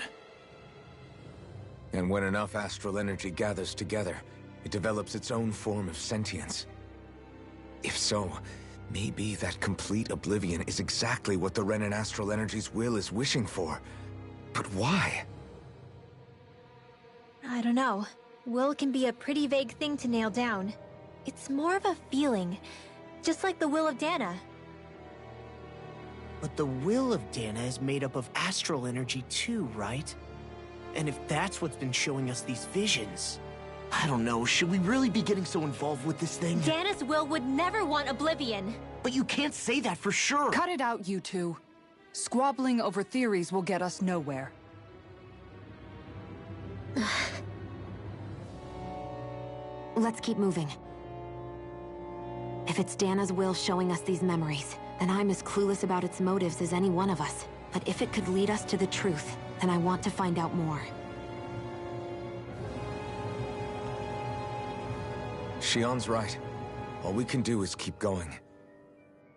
Speaker 3: And when enough astral energy gathers together, it develops its own form of sentience. If so, maybe that complete oblivion is exactly what the Renan astral energy's will is wishing for. But why?
Speaker 2: I don't know. Will can be a pretty vague thing to nail down. It's more of a feeling, just like the will of Dana.
Speaker 6: But the will of Dana is made up of astral energy too, right? And if that's what's been showing us these visions... I don't know, should we really be getting so involved with this thing?
Speaker 2: Dana's will would never want oblivion.
Speaker 6: But you can't say that for sure!
Speaker 8: Cut it out, you two. Squabbling over theories will get us nowhere.
Speaker 4: Let's keep moving. If it's Dana's will showing us these memories, then I'm as clueless about its motives as any one of us. But if it could lead us to the truth, then I want to find out more.
Speaker 3: Shionne's right. All we can do is keep going.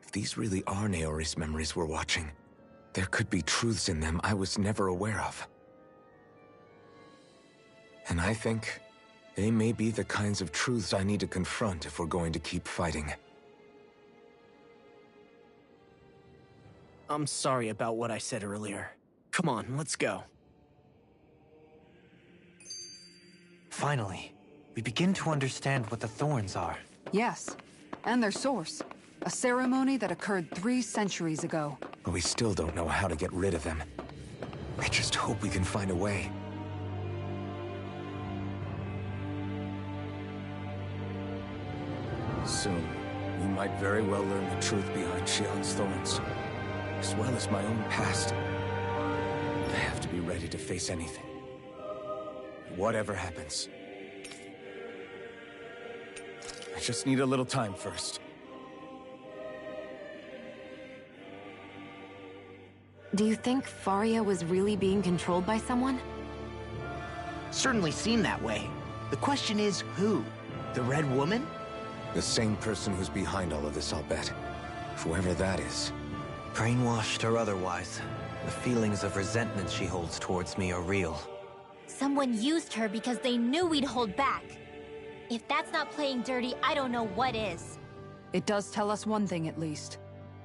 Speaker 3: If these really are Naori's memories we're watching, there could be truths in them I was never aware of. And I think they may be the kinds of truths I need to confront if we're going to keep fighting.
Speaker 6: I'm sorry about what I said earlier. Come on, let's go.
Speaker 7: Finally, we begin to understand what the thorns are.
Speaker 8: Yes, and their source. A ceremony that occurred 3 centuries ago.
Speaker 3: But we still don't know how to get rid of them. I just hope we can find a way. Soon, we might very well learn the truth behind Shionne's thorns, as well as my own past. I have to be ready to face anything. Whatever happens. I just need a little time first.
Speaker 4: Do you think Faria was really being controlled by someone?
Speaker 6: Certainly seemed that way. The question is, who? The Red Woman?
Speaker 3: The same person who's behind all of this, I'll bet. Whoever that is.
Speaker 7: Brainwashed or otherwise, the feelings of resentment she holds towards me are real.
Speaker 2: Someone used her because they knew we'd hold back. If that's not playing dirty, I don't know what is.
Speaker 8: It does tell us one thing at least.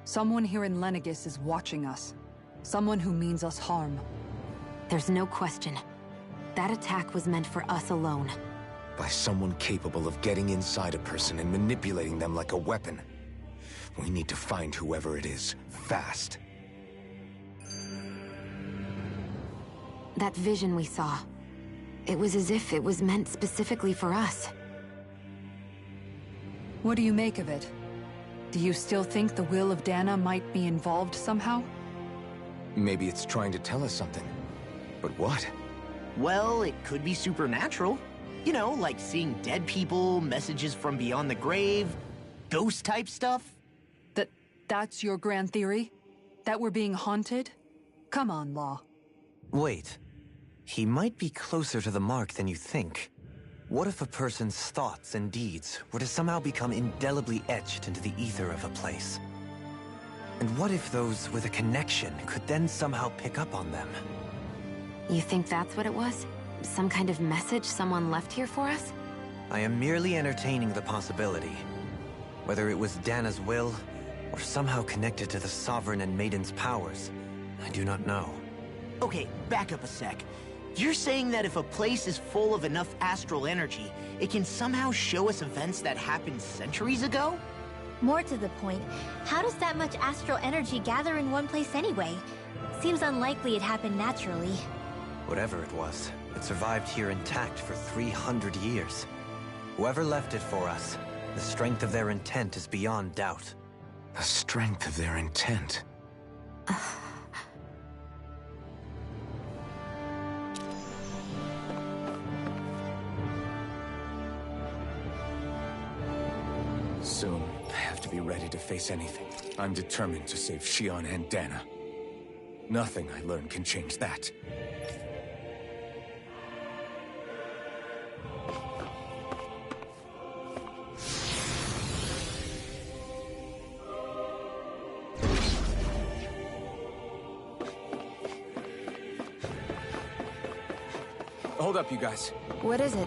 Speaker 8: Someone here in Lenegis is watching us. Someone who means us harm.
Speaker 4: There's no question. That attack was meant for us alone.
Speaker 3: By someone capable of getting inside a person and manipulating them like a weapon. We need to find whoever it is, fast.
Speaker 4: That vision we saw. It was as if it was meant specifically for us.
Speaker 8: What do you make of it? Do you still think the will of Dana might be involved somehow?
Speaker 3: Maybe it's trying to tell us something. But what?
Speaker 6: Well, it could be supernatural. You know, like seeing dead people, messages from beyond the grave, ghost-type stuff.
Speaker 8: That's your grand theory? That we're being haunted? Come on, Law.
Speaker 7: Wait. He might be closer to the mark than you think. What if a person's thoughts and deeds were to somehow become indelibly etched into the ether of a place? And what if those with a connection could then somehow pick up on them?
Speaker 4: You think that's what it was? Some kind of message someone left here for us?
Speaker 7: I am merely entertaining the possibility. Whether it was Dana's will, or somehow connected to the Sovereign and Maiden's powers, I do not know.
Speaker 6: Okay, back up a sec. You're saying that if a place is full of enough astral energy, it can somehow show us events that happened centuries ago?
Speaker 2: More to the point, how does that much astral energy gather in one place anyway? Seems unlikely it happened naturally.
Speaker 7: Whatever it was, it survived here intact for 300 years. Whoever left it for us, the strength of their intent is beyond doubt.
Speaker 3: The strength of their intent. Soon, I have to be ready to face anything. I'm determined to save Shion and Dana. Nothing I learn can change that. Hold up, you guys.
Speaker 4: What is it?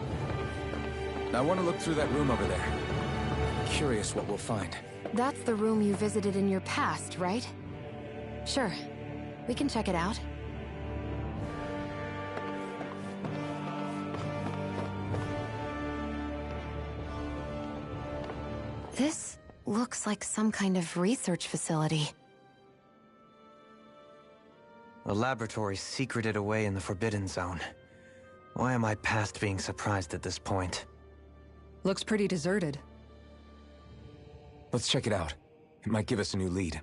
Speaker 3: I want to look through that room over there. Curious what we'll find.
Speaker 4: That's the room you visited in your past, right? Sure. We can check it out. This looks like some kind of research facility.
Speaker 7: A laboratory secreted away in the Forbidden Zone. Why am I past being surprised at this point?
Speaker 8: Looks pretty deserted.
Speaker 3: Let's check it out. It might give us a new lead.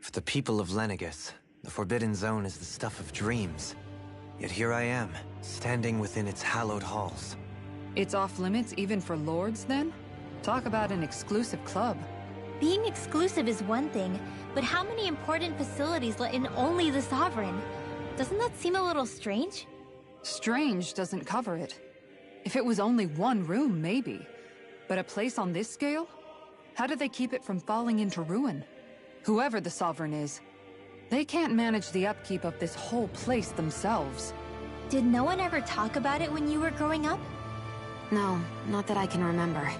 Speaker 7: For the people of Lenegis, the Forbidden Zone is the stuff of dreams. Yet here I am, standing within its hallowed halls.
Speaker 8: It's off limits even for lords, then? Talk about an exclusive club.
Speaker 2: Being exclusive is one thing, but how many important facilities let in only the Sovereign? Doesn't that seem a little strange?
Speaker 8: Strange doesn't cover it. If it was only one room, maybe. But a place on this scale? How do they keep it from falling into ruin? Whoever the Sovereign is, they can't manage the upkeep of this whole place themselves.
Speaker 2: Did no one ever talk about it when you were growing up?
Speaker 4: No, not that I can remember.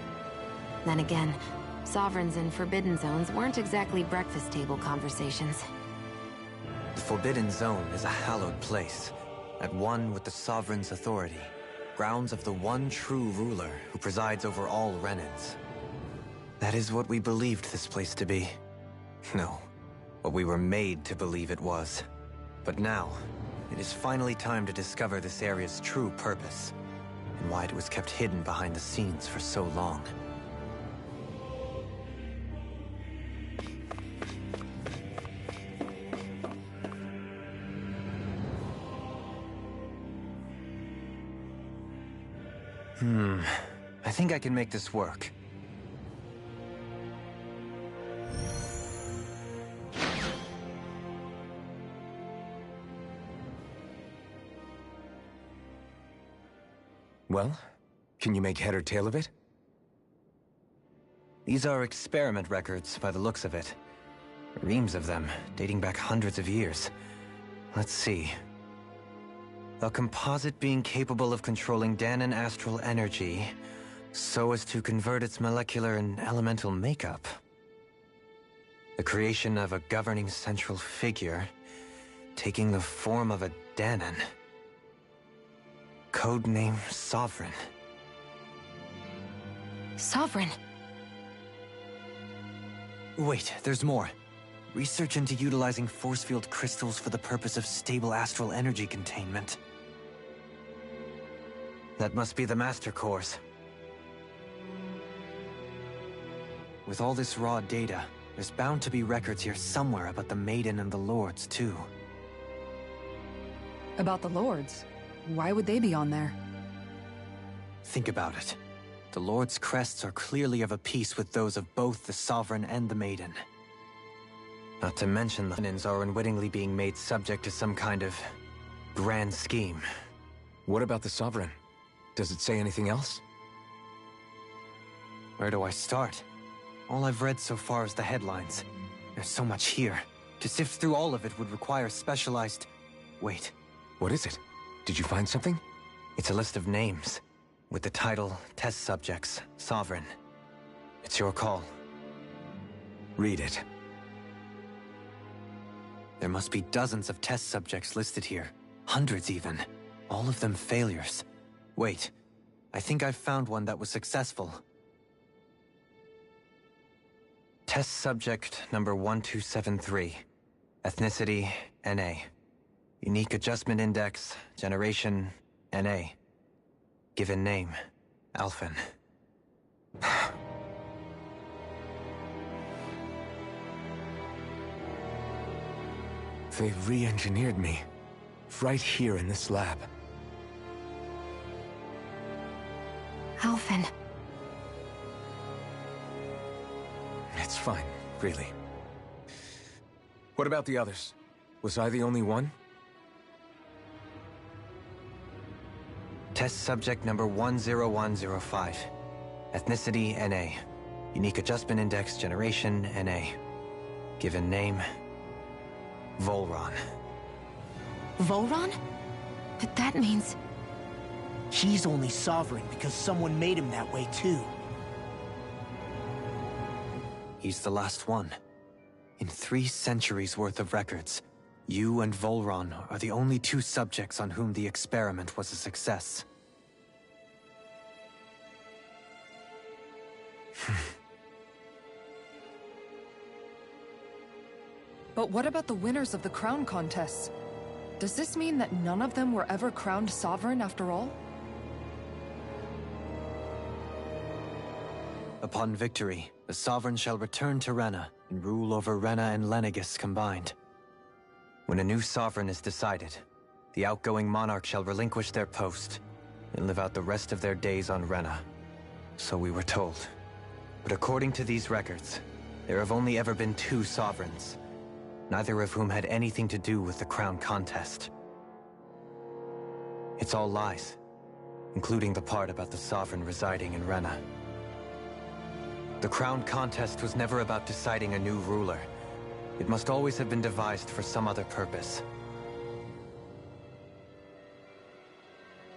Speaker 4: Then again, Sovereigns in Forbidden Zones weren't exactly breakfast table conversations.
Speaker 7: The Forbidden Zone is a hallowed place, at one with the Sovereign's authority, grounds of the one true ruler who presides over all Renans. That is what we believed this place to be. No, what we were made to believe it was. But now, it is finally time to discover this area's true purpose, and why it was kept hidden behind the scenes for so long. I think I can make this work.
Speaker 3: Well, can you make head or tail of it?
Speaker 7: These are experiment records, by the looks of it. Reams of them, dating back hundreds of years. Let's see. A composite being capable of controlling Danan astral energy, so as to convert its molecular and elemental makeup. The creation of a governing central figure, taking the form of a Danan. Codename Sovereign.
Speaker 4: Sovereign?
Speaker 7: Wait, there's more. Research into utilizing force field crystals for the purpose of stable astral energy containment. That must be the Master Cores. With all this raw data, there's bound to be records here somewhere about the Maiden and the Lords, too.
Speaker 8: About the Lords? Why would they be on there?
Speaker 7: Think about it. The Lord's crests are clearly of a piece with those of both the Sovereign and the Maiden. Not to mention the Lenins are unwittingly being made subject to some kind of grand scheme.
Speaker 3: What about the Sovereign? Does it say anything else?
Speaker 7: Where do I start? All I've read so far is the headlines. There's so much here. To sift through all of it would require specialized... Wait.
Speaker 3: What is it? Did you find something?
Speaker 7: It's a list of names, with the title, Test Subjects, Sovereign. It's your call.
Speaker 3: Read it.
Speaker 7: There must be dozens of test subjects listed here. Hundreds even. All of them failures. Wait, I think I've found one that was successful. Test subject number 1273. Ethnicity, NA. Unique Adjustment Index, Generation, NA. Given name, Alphen.
Speaker 3: They've re-engineered me. Right here in this lab.
Speaker 4: Alphen.
Speaker 3: It's fine, really. What about the others? Was I the only one?
Speaker 7: Test subject number 10105. Ethnicity, NA. Unique Adjustment Index, Generation, NA. Given name, Volron.
Speaker 4: Volron? But that means...
Speaker 6: He's only Sovereign because someone made him that way too.
Speaker 7: He's the last one. In 3 centuries worth of records, you and Volron are the only 2 subjects on whom the experiment was a success.
Speaker 8: But what about the winners of the crown contests? Does this mean that none of them were ever crowned Sovereign after all?
Speaker 7: Upon victory, the Sovereign shall return to Rena and rule over Rena and Lenegis combined. When a new Sovereign is decided, the outgoing monarch shall relinquish their post and live out the rest of their days on Rena. So we were told. But according to these records, there have only ever been 2 Sovereigns, neither of whom had anything to do with the crown contest. It's all lies, including the part about the Sovereign residing in Rena. The crown contest was never about deciding a new ruler. It must always have been devised for some other purpose.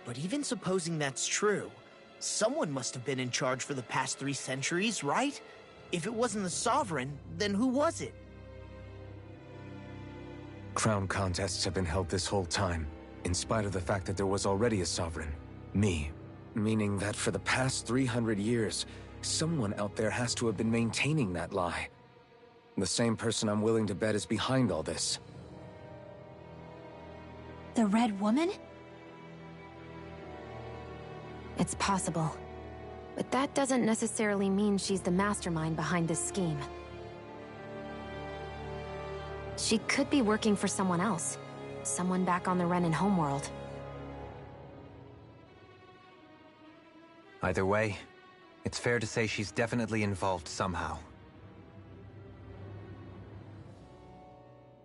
Speaker 6: But even supposing that's true, someone must have been in charge for the past 3 centuries, right? If it wasn't the Sovereign, then who was it?
Speaker 3: Crown contests have been held this whole time, in spite of the fact that there was already a Sovereign. Me. Meaning that for the past 300 years, someone out there has to have been maintaining that lie. The same person I'm willing to bet is behind all this.
Speaker 12: The Red Woman?
Speaker 4: It's possible. But that doesn't necessarily mean she's the mastermind behind this scheme. She could be working for someone else. Someone back on the Renan homeworld.
Speaker 7: Either way, it's fair to say she's definitely involved somehow.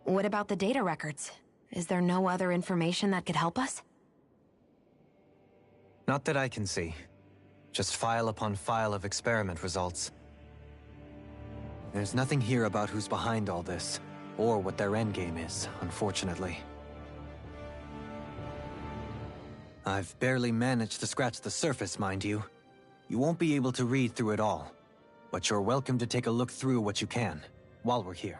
Speaker 4: What about the data records? Is there no other information that could help us?
Speaker 7: Not that I can see. Just file upon file of experiment results. There's nothing here about who's behind all this, or what their endgame is, unfortunately. I've barely managed to scratch the surface, mind you. You won't be able to read through it all, but you're welcome to take a look through what you can, while we're here.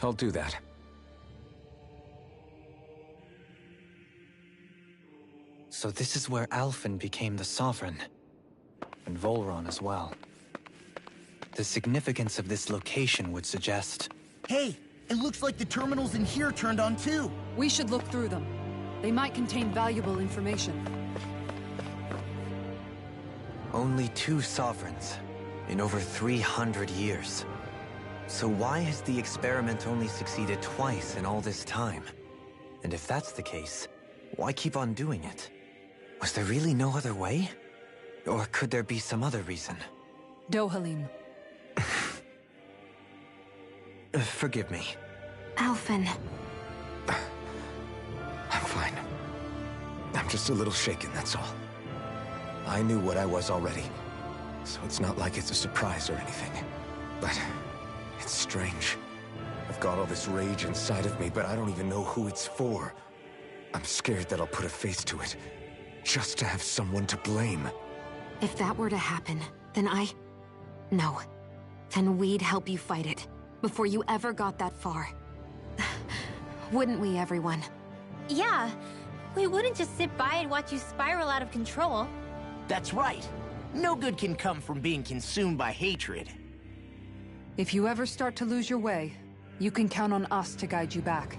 Speaker 3: I'll do that.
Speaker 7: So this is where Alphen became the Sovereign, and Volron as well. The significance of this location would suggest...
Speaker 6: Hey, It looks like the terminals in here turned on too.
Speaker 8: We should look through them. They might contain valuable information.
Speaker 7: Only 2 sovereigns in over 300 years. So why has the experiment only succeeded twice in all this time? And if that's the case, why keep on doing it? Was there really no other way? Or could there be some other reason?
Speaker 8: Dohalim.
Speaker 7: Forgive me.
Speaker 12: Alphen.
Speaker 3: I'm fine. I'm just a little shaken, that's all. I knew what I was already, so it's not like it's a surprise or anything. But it's strange. I've got all this rage inside of me, but I don't even know who it's for. I'm scared that I'll put a face to it, just to have someone to blame.
Speaker 4: If that were to happen, then No. Then we'd help you fight it, before you ever got that far. Wouldn't we, everyone?
Speaker 2: Yeah. We wouldn't just sit by and watch you spiral out of control.
Speaker 6: That's right. No good can come from being consumed by hatred.
Speaker 8: If you ever start to lose your way, you can count on us to guide you back.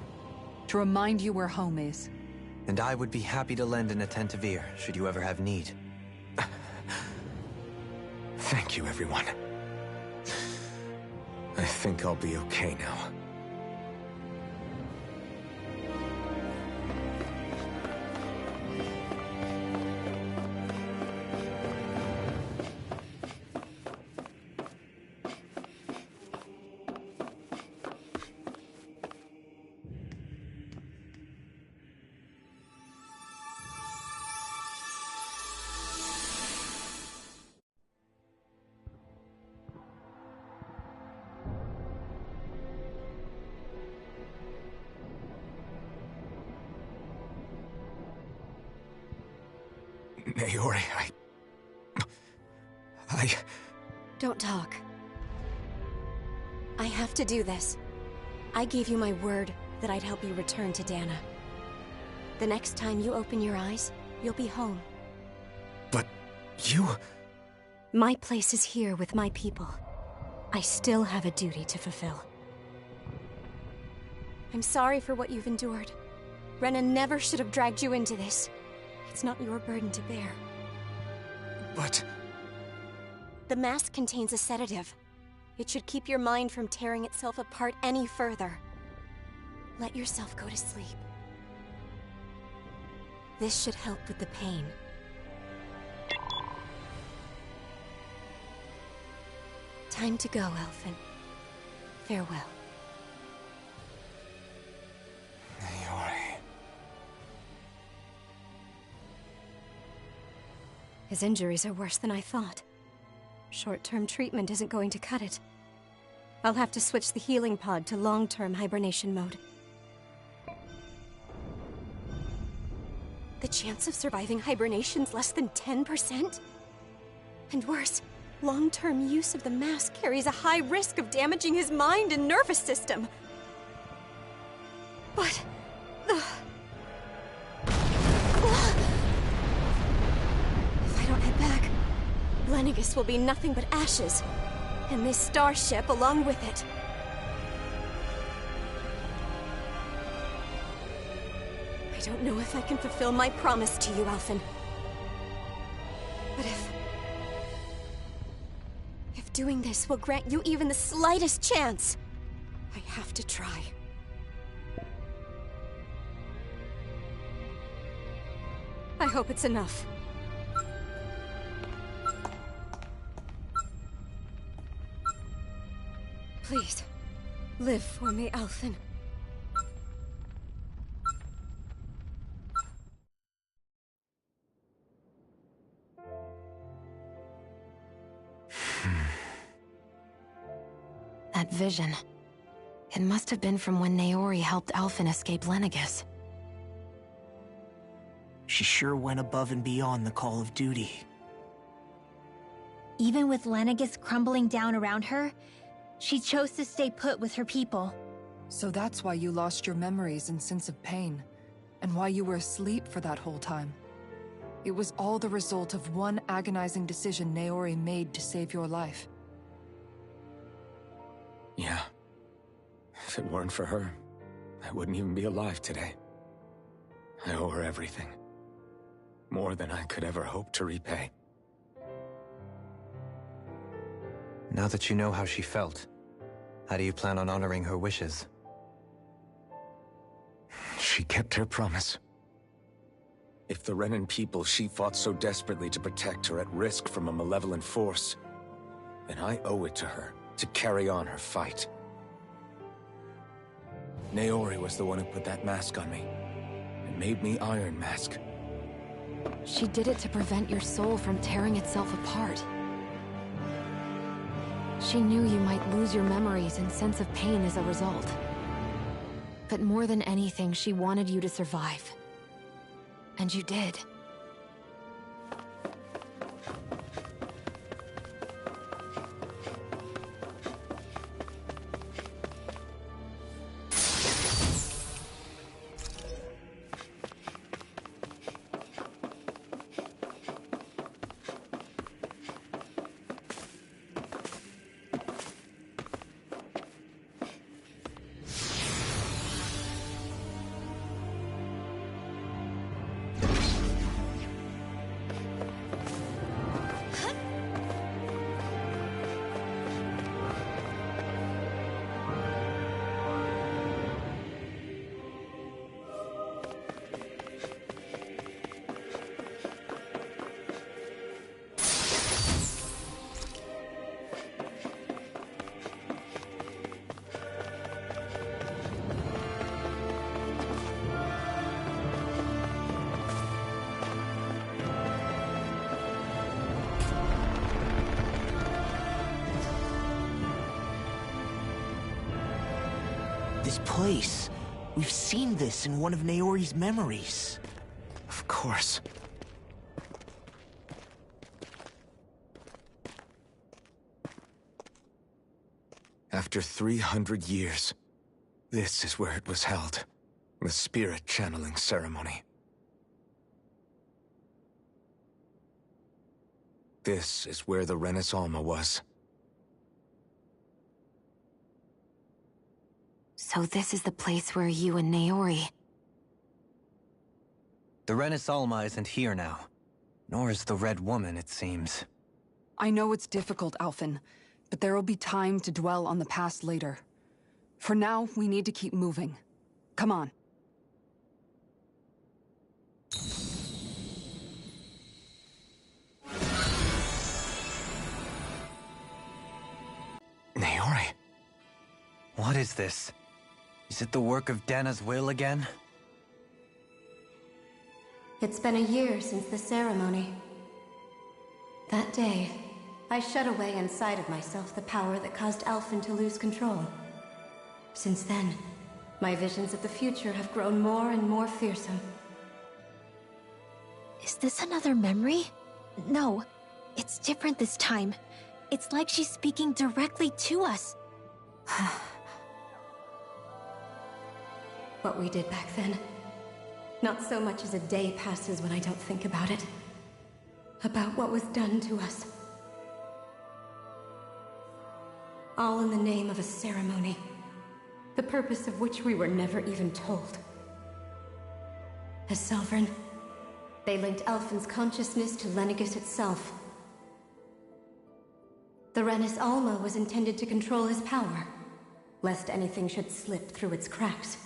Speaker 8: To remind you where home is.
Speaker 7: And I would be happy to lend an attentive ear, should you ever have need.
Speaker 3: Thank you, everyone. I think I'll be okay now. Naori, I...
Speaker 4: Don't talk. I have to do this. I gave you my word that I'd help you return to Dana. The next time you open your eyes, you'll be home.
Speaker 3: But you...
Speaker 4: My place is here with my people. I still have a duty to fulfill. I'm sorry for what you've endured. Rena never should have dragged you into this. It's not your burden to bear.
Speaker 3: But...
Speaker 4: The mask contains a sedative. It should keep your mind from tearing itself apart any further. Let yourself go to sleep. This should help with the pain. Time to go, Alphen. Farewell.
Speaker 3: Naori...
Speaker 4: His injuries are worse than I thought. Short-term treatment isn't going to cut it. I'll have to switch the healing pod to long-term hibernation mode. The chance of surviving hibernation's less than 10%? And worse, long-term use of the mask carries a high risk of damaging his mind and nervous system. But... Lenegis will be nothing but ashes, and this starship along with it. I don't know if I can fulfill my promise to you, Alphen. But if doing this will grant you even the slightest chance, I have to try. I hope it's enough. Please, live for me, Alphen. That vision. It must have been from when Naori helped Alphen escape Lenegis.
Speaker 6: She sure went above and beyond the call of duty.
Speaker 2: Even with Lenegis crumbling down around her, she chose to stay put with her people.
Speaker 8: So that's why you lost your memories and sense of pain, and why you were asleep for that whole time. It was all the result of one agonizing decision Naori made to save your life.
Speaker 3: Yeah. If it weren't for her, I wouldn't even be alive today. I owe her everything. More than I could ever hope to repay.
Speaker 7: Now that you know how she felt, how do you plan on honoring her wishes?
Speaker 3: She kept her promise. If the Renan people she fought so desperately to protect are at risk from a malevolent force, then I owe it to her to carry on her fight. Naori was the one who put that mask on me, and made me Iron Mask.
Speaker 4: She did it to prevent your soul from tearing itself apart. She knew you might lose your memories and sense of pain as a result. But more than anything, she wanted you to survive. And you did.
Speaker 6: This place. We've seen this in one of Naori's memories.
Speaker 3: Of course. After 300 years, this is where it was held. The spirit channeling ceremony. This is where the Renis Alma was.
Speaker 4: So this is the place where you and Naori...
Speaker 7: The Renis Alma isn't here now. Nor is the Red Woman, it seems.
Speaker 8: I know it's difficult, Alphen, but there will be time to dwell on the past later. For now, we need to keep moving. Come on.
Speaker 3: Naori?
Speaker 7: What is this? Is it the work of Dana's will again?
Speaker 12: It's been a year since the ceremony. That day, I shut away inside of myself the power that caused Alphen to lose control. Since then, my visions of the future have grown more and more fearsome.
Speaker 2: Is this another memory? No, it's different this time. It's like she's speaking directly to us.
Speaker 12: What we did back then. Not so much as a day passes when I don't think about it. About what was done to us. All in the name of a ceremony. The purpose of which we were never even told. As Sovereign, they linked Alphen's consciousness to Lenegis itself. The Renis Alma was intended to control his power, lest anything should slip through its cracks.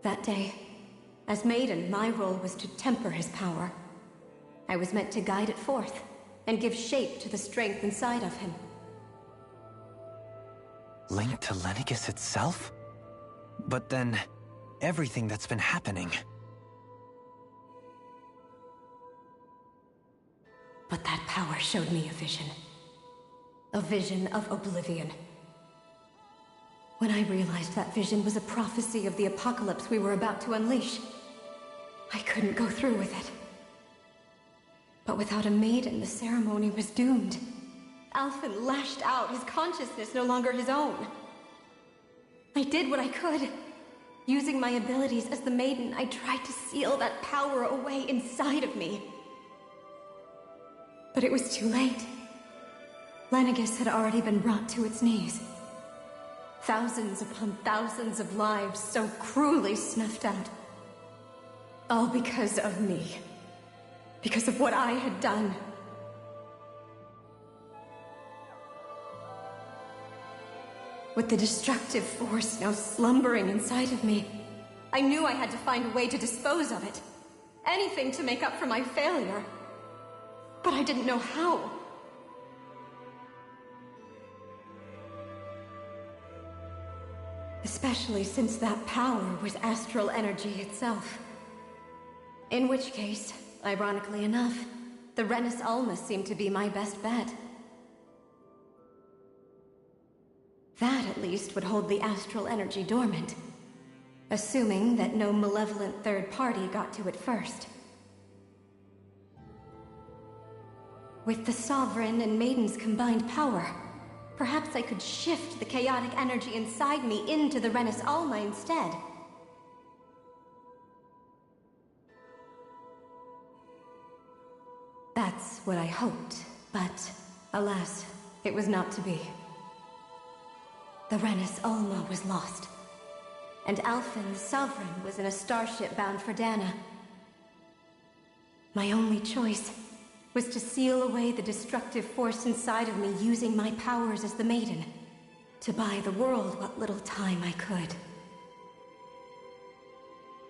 Speaker 12: That day, as Maiden, my role was to temper his power. I was meant to guide it forth, and give shape to the strength inside of him.
Speaker 7: Linked to Lenegis itself? But then, everything that's been happening...
Speaker 12: But that power showed me a vision. A vision of oblivion. When I realized that vision was a prophecy of the apocalypse we were about to unleash, I couldn't go through with it. But without a maiden, the ceremony was doomed. Alphen lashed out, his consciousness no longer his own. I did what I could. Using my abilities as the maiden, I tried to seal that power away inside of me. But it was too late. Lenegis had already been brought to its knees.
Speaker 14: Thousands upon thousands of lives so cruelly snuffed out. All because of me. Because of what I had done. With the destructive force now slumbering inside of me, I knew I had to find a way to dispose of it. Anything to make up for my failure. But I didn't know how. Especially since that power was astral energy itself. In which case, ironically enough, the Renis Alma seemed to be my best bet. That, at least, would hold the astral energy dormant. Assuming that no malevolent third party got to it first. With the Sovereign and Maiden's combined power, perhaps I could shift the chaotic energy inside me into the Renis Alma instead. That's what I hoped, but alas, it was not to be. The Renis Alma was lost, and Alphen the Sovereign was in a starship bound for Dana. My only choice was to seal away the destructive force inside of me using my powers as the Maiden, to buy the world what little time I could.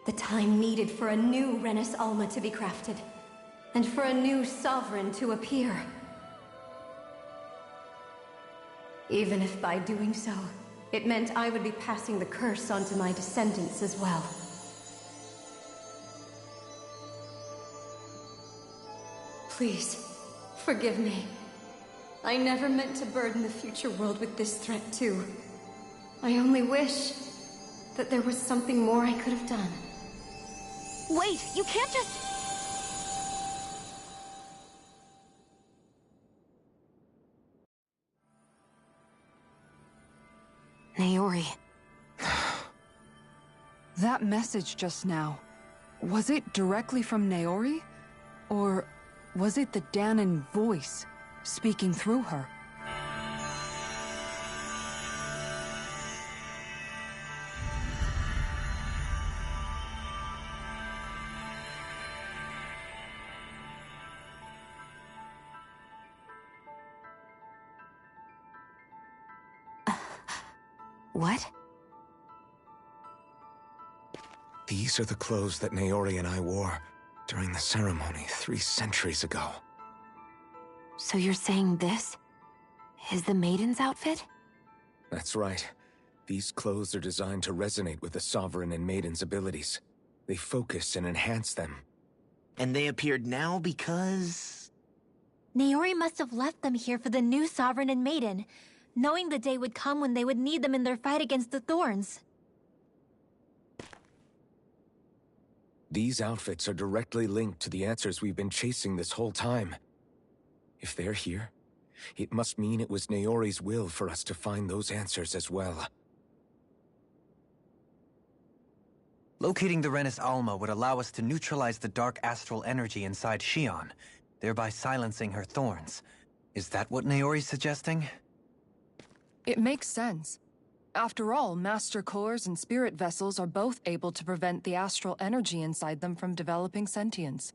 Speaker 14: The time needed for a new Renis Alma to be crafted, and for a new Sovereign to appear. Even if by doing so, it meant I would be passing the curse onto my descendants as well. Please, forgive me. I never meant to burden the future world with this threat too. I only wish that there was something more I could have done.
Speaker 4: Wait, you can't just... Naori.
Speaker 8: That message just now, was it directly from Naori? Or was it the Dahnan voice speaking through her?
Speaker 4: What?
Speaker 3: These are the clothes that Naori and I wore during the ceremony 3 centuries ago.
Speaker 4: So you're saying this is the Maiden's outfit?
Speaker 3: That's right. These clothes are designed to resonate with the Sovereign and Maiden's abilities. They focus and enhance them.
Speaker 6: And they appeared now because...
Speaker 2: Naori must have left them here for the new Sovereign and Maiden, knowing the day would come when they would need them in their fight against the Thorns.
Speaker 3: These outfits are directly linked to the answers we've been chasing this whole time. If they're here, it must mean it was Naori's will for us to find those answers as well.
Speaker 7: Locating the Renis Alma would allow us to neutralize the dark astral energy inside Shion, thereby silencing her thorns. Is that what Naori's suggesting?
Speaker 8: It makes sense. After all, Master Cores and Spirit Vessels are both able to prevent the astral energy inside them from developing sentience.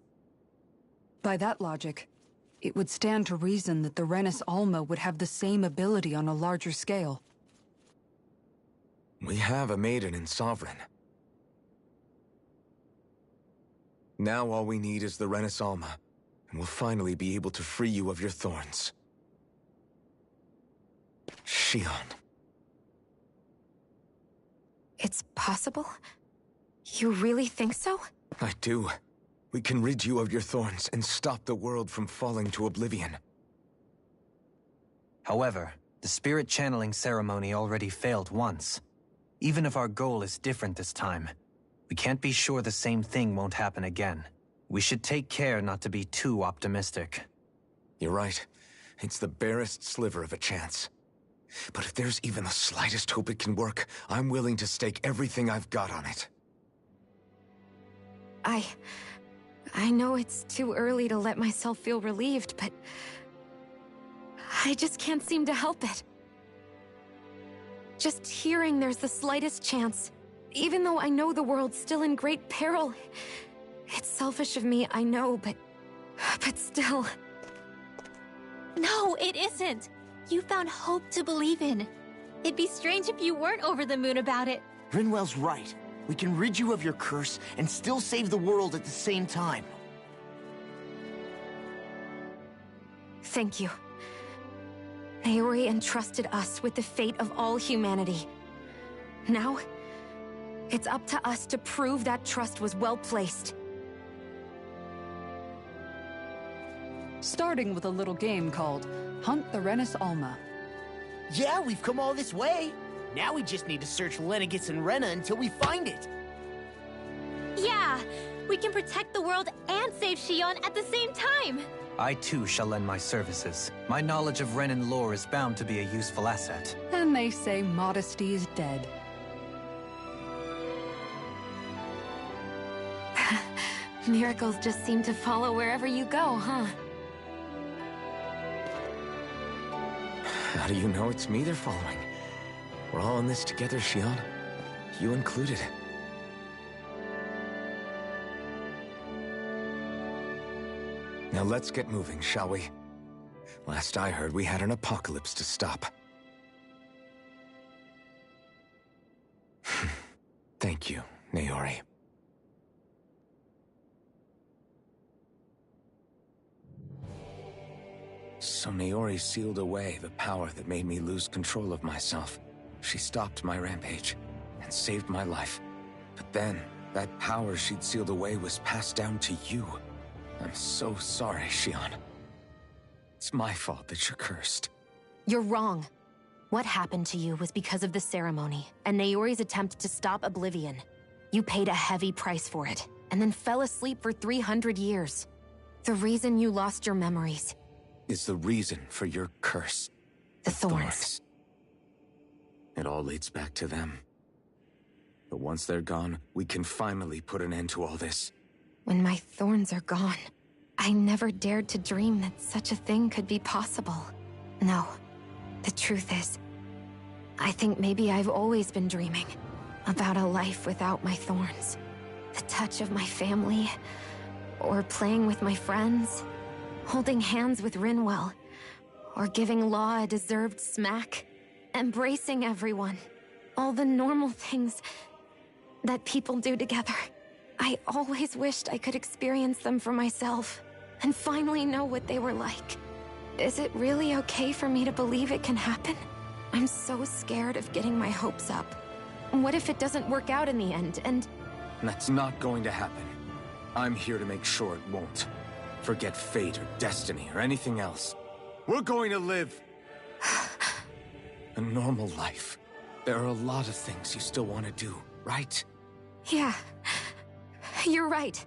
Speaker 8: By that logic, it would stand to reason that the Renis Alma would have the same ability on a larger scale.
Speaker 3: We have a Maiden and Sovereign. Now all we need is the Renis Alma, and we'll finally be able to free you of your thorns. Shion.
Speaker 4: It's possible? You really think so?
Speaker 3: I do. We can rid you of your thorns and stop the world from falling to oblivion.
Speaker 7: However, the spirit channeling ceremony already failed once. Even if our goal is different this time, we can't be sure the same thing won't happen again. We should take care not to be too optimistic.
Speaker 3: You're right. It's the barest sliver of a chance. But if there's even the slightest hope it can work, I'm willing to stake everything I've got on it.
Speaker 4: I know it's too early to let myself feel relieved, but I just can't seem to help it. Just hearing there's the slightest chance, even though I know the world's still in great peril. It's selfish of me, I know, but still.
Speaker 2: No, it isn't. You found hope to believe in. It'd be strange if you weren't over the moon about it.
Speaker 6: Rinwell's right. We can rid you of your curse and still save the world at the same time.
Speaker 4: Thank you. Naori entrusted us with the fate of all humanity. Now, it's up to us to prove that trust was well placed.
Speaker 8: Starting with a little game called Hunt the Rennis Alma.
Speaker 6: Yeah, we've come all this way. Now we just need to search Lenegis and Rena until we find it.
Speaker 2: Yeah, we can protect the world and save Shion at the same time.
Speaker 7: I too shall lend my services. My knowledge of Renan lore is bound to be a useful asset.
Speaker 8: And they say modesty is dead.
Speaker 4: Miracles just seem to follow wherever you go, huh?
Speaker 3: How do you know it's me they're following? We're all in this together, Shion. You included. Now let's get moving, shall we? Last I heard, we had an apocalypse to stop. Thank you, Naori. So Naori sealed away the power that made me lose control of myself. She stopped my rampage and saved my life. But then, that power she'd sealed away was passed down to you. I'm so sorry, Shion. It's my fault that you're cursed.
Speaker 4: You're wrong. What happened to you was because of the ceremony, and Naori's attempt to stop Oblivion. You paid a heavy price for it, and then fell asleep for 300 years. The reason you lost your memories
Speaker 3: is the reason for your curse.
Speaker 4: The thorns.
Speaker 3: It all leads back to them. But once they're gone, we can finally put an end to all this.
Speaker 4: When my thorns are gone, I never dared to dream that such a thing could be possible. No, the truth is, I think maybe I've always been dreaming about a life without my thorns. The touch of my family, or playing with my friends, holding hands with Rinwell, or giving Law a deserved smack, embracing everyone. All the normal things that people do together. I always wished I could experience them for myself, and finally know what they were like. Is it really okay for me to believe it can happen? I'm so scared of getting my hopes up. What if it doesn't work out in the end, and...
Speaker 3: That's not going to happen. I'm here to make sure it won't. Forget fate or destiny or anything else. We're going to live a normal life. There are a lot of things you still want to do, right?
Speaker 4: Yeah, you're right.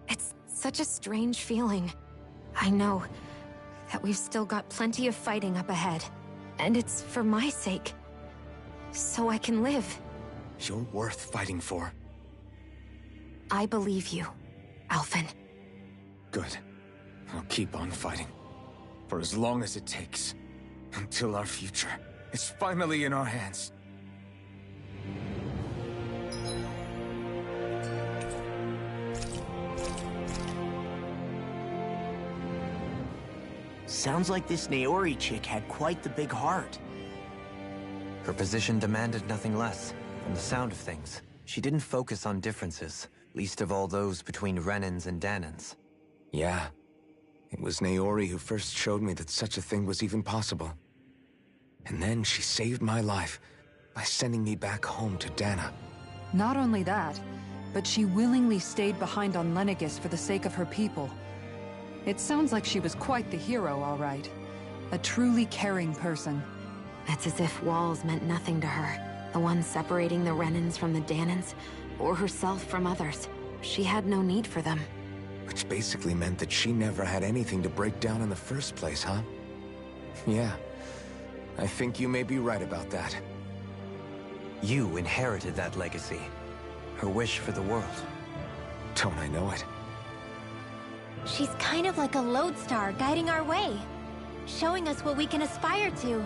Speaker 4: It's such a strange feeling. I know that we've still got plenty of fighting up ahead, and it's for my sake, so I can live.
Speaker 3: You're worth fighting for.
Speaker 4: I believe you, Alphen.
Speaker 3: Good. I'll keep on fighting. For as long as it takes. Until our future is finally in our hands.
Speaker 6: Sounds like this Naori chick had quite the big heart.
Speaker 7: Her position demanded nothing less. From the sound of things, she didn't focus on differences, least of all those between Renans and Danans.
Speaker 3: Yeah. It was Naori who first showed me that such a thing was even possible. And then she saved my life by sending me back home to Dana.
Speaker 8: Not only that, but she willingly stayed behind on Lenegis for the sake of her people. It sounds like she was quite the hero, all right. A truly caring person.
Speaker 4: It's as if walls meant nothing to her. The one separating the Renans from the Danans, or herself from others. She had no need for them.
Speaker 3: Which basically meant that she never had anything to break down in the first place, huh? Yeah. I think you may be right about that.
Speaker 7: You inherited that legacy. Her wish for the world.
Speaker 3: Don't I know it?
Speaker 2: She's kind of like a lodestar guiding our way, showing us what we can aspire to.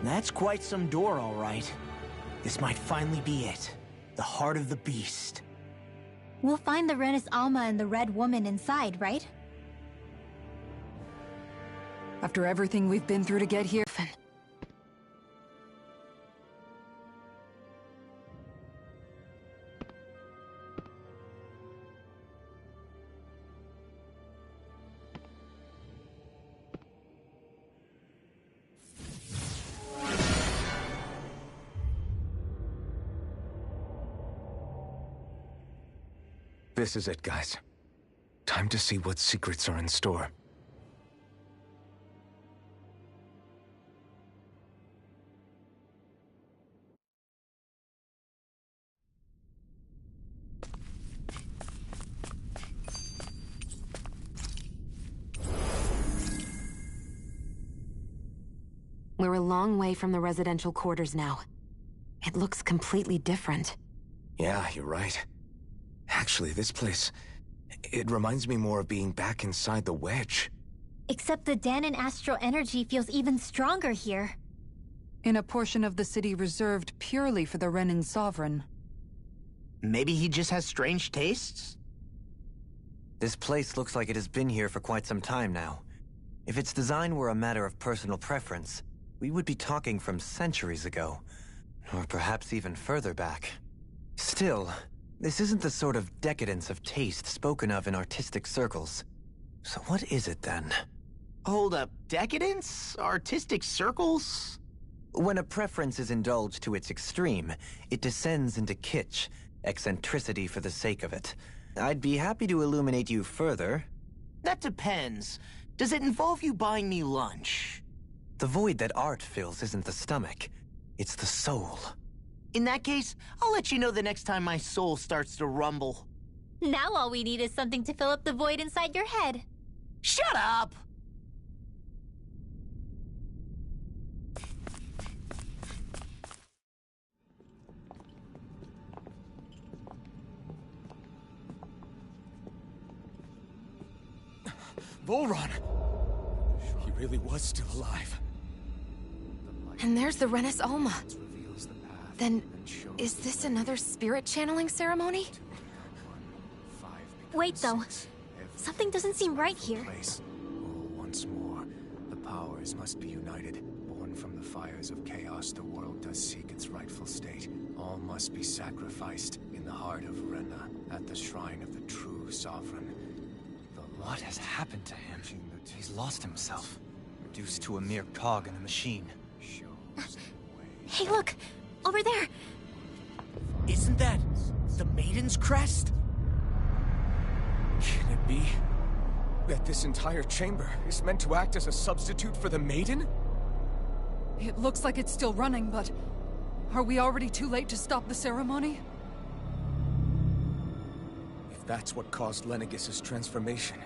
Speaker 6: That's quite some door, all right. This might finally be it. The heart of the beast.
Speaker 2: We'll find the Renis Alma and the Red Woman inside, right?
Speaker 8: After everything we've been through to get here...
Speaker 3: This is it, guys. Time to see what secrets are in store.
Speaker 4: We're a long way from the residential quarters now. It looks completely different.
Speaker 3: Yeah, you're right. Actually, this place... it reminds me more of being back inside the Wedge.
Speaker 2: Except the Dahnan astral energy feels even stronger here.
Speaker 8: In a portion of the city reserved purely for the Renin Sovereign.
Speaker 6: Maybe he just has strange tastes?
Speaker 7: This place looks like it has been here for quite some time now. If its design were a matter of personal preference, we would be talking from centuries ago. Or perhaps even further back. Still, this isn't the sort of decadence of taste spoken of in artistic circles. So what is it then?
Speaker 6: Hold up, decadence? Artistic circles?
Speaker 7: When a preference is indulged to its extreme, it descends into kitsch, eccentricity for the sake of it. I'd be happy to illuminate you further.
Speaker 6: That depends. Does it involve you buying me lunch?
Speaker 7: The void that art fills isn't the stomach, it's the soul.
Speaker 6: In that case, I'll let you know the next time my soul starts to rumble.
Speaker 2: Now all we need is something to fill up the void inside your head.
Speaker 6: Shut up!
Speaker 3: Volron! He really was still alive.
Speaker 4: And there's the Renis Alma. Then, is this another spirit channeling ceremony?
Speaker 2: Wait, though. Something doesn't seem right here.
Speaker 15: Once more, the powers must be united. Born from the fires of chaos, the world does seek its rightful state. All must be sacrificed in the heart of Rena, at the shrine of the true sovereign.
Speaker 7: What has happened to him? He's lost himself. Reduced to a mere cog in the machine.
Speaker 2: Hey, look! Over there!
Speaker 6: Isn't that the Maiden's crest?
Speaker 3: Can it be that this entire chamber is meant to act as a substitute for the Maiden?
Speaker 8: It looks like it's still running, but... are we already too late to stop the ceremony?
Speaker 3: If that's what caused Lenegis' transformation,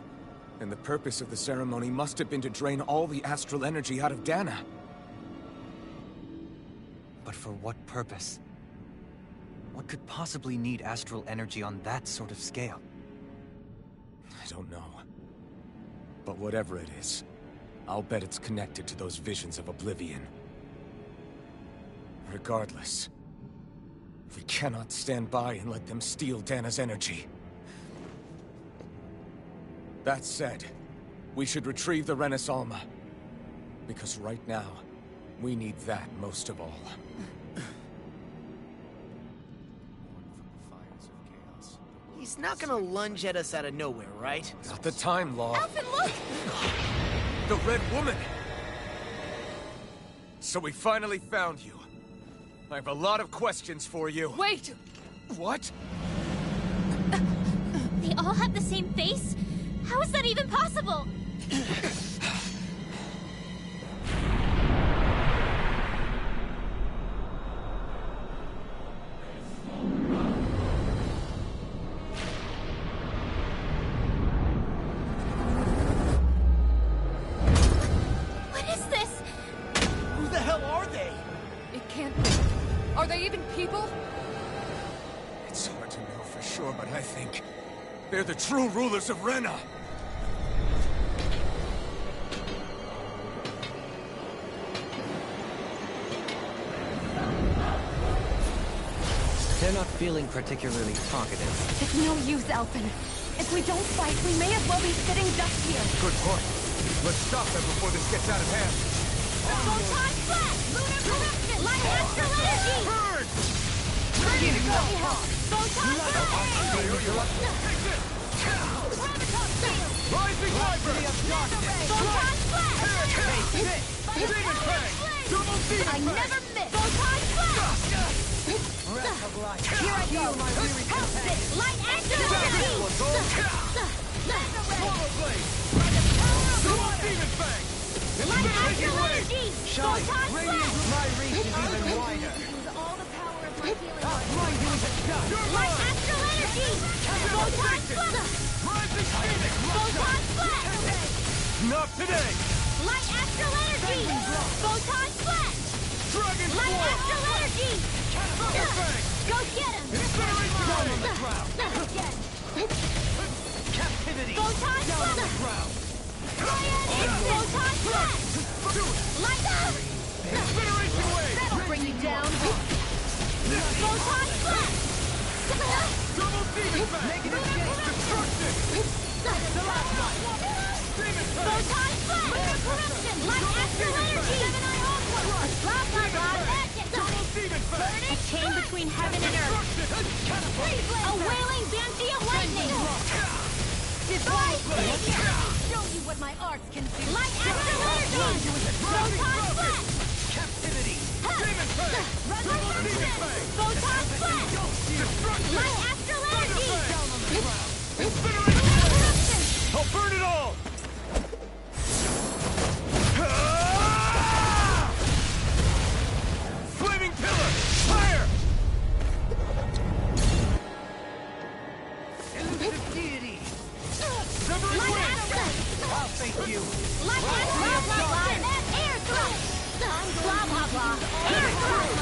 Speaker 3: then the purpose of the ceremony must have been to drain all the astral energy out of Dahna.
Speaker 7: But for what purpose? What could possibly need astral energy on that sort of scale?
Speaker 3: I don't know. But whatever it is, I'll bet it's connected to those visions of oblivion. Regardless, we cannot stand by and let them steal Dahna's energy. That said, we should retrieve the Renis Alma. Because right now, we need that most of all.
Speaker 6: He's not gonna lunge at us out of nowhere, right?
Speaker 3: Not the time, Law.
Speaker 2: Alphen, look!
Speaker 3: The Red Woman! So we finally found you. I have a lot of questions for you.
Speaker 8: Wait!
Speaker 3: What?
Speaker 2: They all have the same face? How is that even possible? What is this?
Speaker 6: Who the hell are they?
Speaker 8: It can't be. Are they even people?
Speaker 3: It's hard to know for sure, but I think they're the true rulers of Rena.
Speaker 9: not feeling particularly talkative.
Speaker 4: It's no use, Elfin. If we don't fight, we may as well be sitting ducks here.
Speaker 15: Good point. Let's stop them before this gets out of hand.
Speaker 1: Photon flash! Lunar corruption! Light astral energy!
Speaker 10: Burn!
Speaker 1: Ready to go! Photon flash!
Speaker 10: Rising Wyvern!
Speaker 1: Photon flash!
Speaker 10: Demon Fang! Double Demon
Speaker 1: I
Speaker 10: Fang!
Speaker 1: never miss! Photon flash! Here I go! Help it! Light astral energy!
Speaker 10: Swallow Blade! Double Demon Fang!
Speaker 1: Light astral energy! Photon flash!
Speaker 9: My reach is even wider.
Speaker 1: Use all the power of my healing
Speaker 9: I'll grind you into dust.
Speaker 1: Light astral energy! Photon flash!
Speaker 10: Rising Phoenix!
Speaker 1: Photon flash!
Speaker 10: Not today!
Speaker 1: Light astral energy! Photon flash!
Speaker 10: Dragon
Speaker 1: Light
Speaker 10: Swarm!
Speaker 1: astral energy!
Speaker 10: Thunder Fang!
Speaker 1: Go get him!
Speaker 10: Incineration Ray!
Speaker 1: Again!
Speaker 9: Captivity.
Speaker 1: Photon
Speaker 9: Down on the
Speaker 1: flash!
Speaker 9: ground.
Speaker 1: Photon flash! Light up!
Speaker 10: Incineration Wave!
Speaker 1: That'll bring you down! Photon flash!
Speaker 10: Double Demon Fang!
Speaker 1: Negative
Speaker 10: Destruction! Demon Fang!
Speaker 1: Photon flash! Corruption! Light astral energy! Blah, blah, blah!
Speaker 10: Double Demon Fang!
Speaker 1: A chain between heaven and earth! A wailing banshee of lightning! Divine Savior! Show you what my arts can do! Light astral energy! Photon flash!
Speaker 9: Captivity.
Speaker 10: Demon Fang! Double Demon Fang!
Speaker 1: Photon flash!
Speaker 10: Destruction!
Speaker 1: Light astral energy!
Speaker 10: Incineration Wave! I'll burn it all! Flaming Pillar! Fire!
Speaker 9: Elusive deity.
Speaker 10: Severing
Speaker 1: Light
Speaker 10: Wind!
Speaker 1: astral!
Speaker 9: I'll thank you.
Speaker 1: Light astral! Blah, blah, blah! Air thrust! Blah, blah, blah! Air thrust!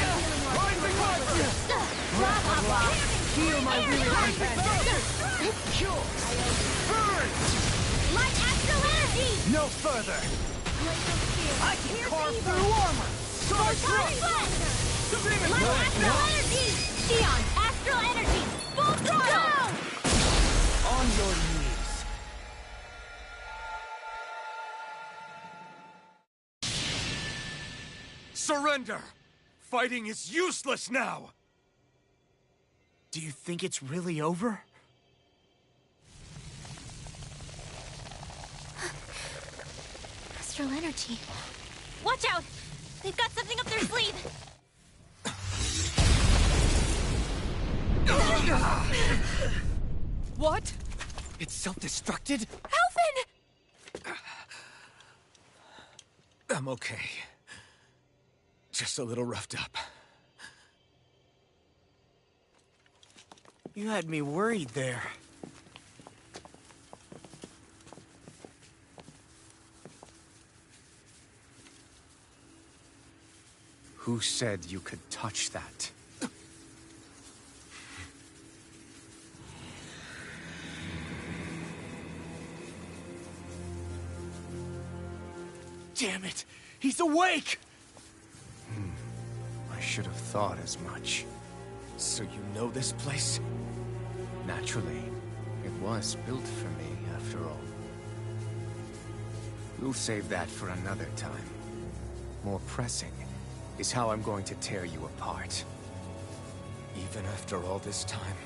Speaker 10: Rising Wyvern!
Speaker 1: Blah, blah, blah!
Speaker 9: Heal my weary companion.
Speaker 10: Cure! Burn!
Speaker 1: Light astral energy!
Speaker 9: No further. I can carve through armor.
Speaker 1: Photon flash! Light astral energy! Xion, astral energy! Full throttle!
Speaker 9: On your knees.
Speaker 3: Surrender! Fighting is useless now!
Speaker 6: Do you think it's really over?
Speaker 2: Astral energy. Watch out! They've got something up their sleeve!
Speaker 6: What? It's self-destructed?
Speaker 2: Elfin!
Speaker 3: I'm okay. Just a little roughed up.
Speaker 6: You had me worried there.
Speaker 15: Who said you could touch that?
Speaker 6: Damn it! He's awake!
Speaker 15: I should have thought as much.
Speaker 3: So you know this place?
Speaker 15: Naturally, it was built for me, after all. We'll save that for another time. More pressing is how I'm going to tear you apart.
Speaker 3: Even after all this time,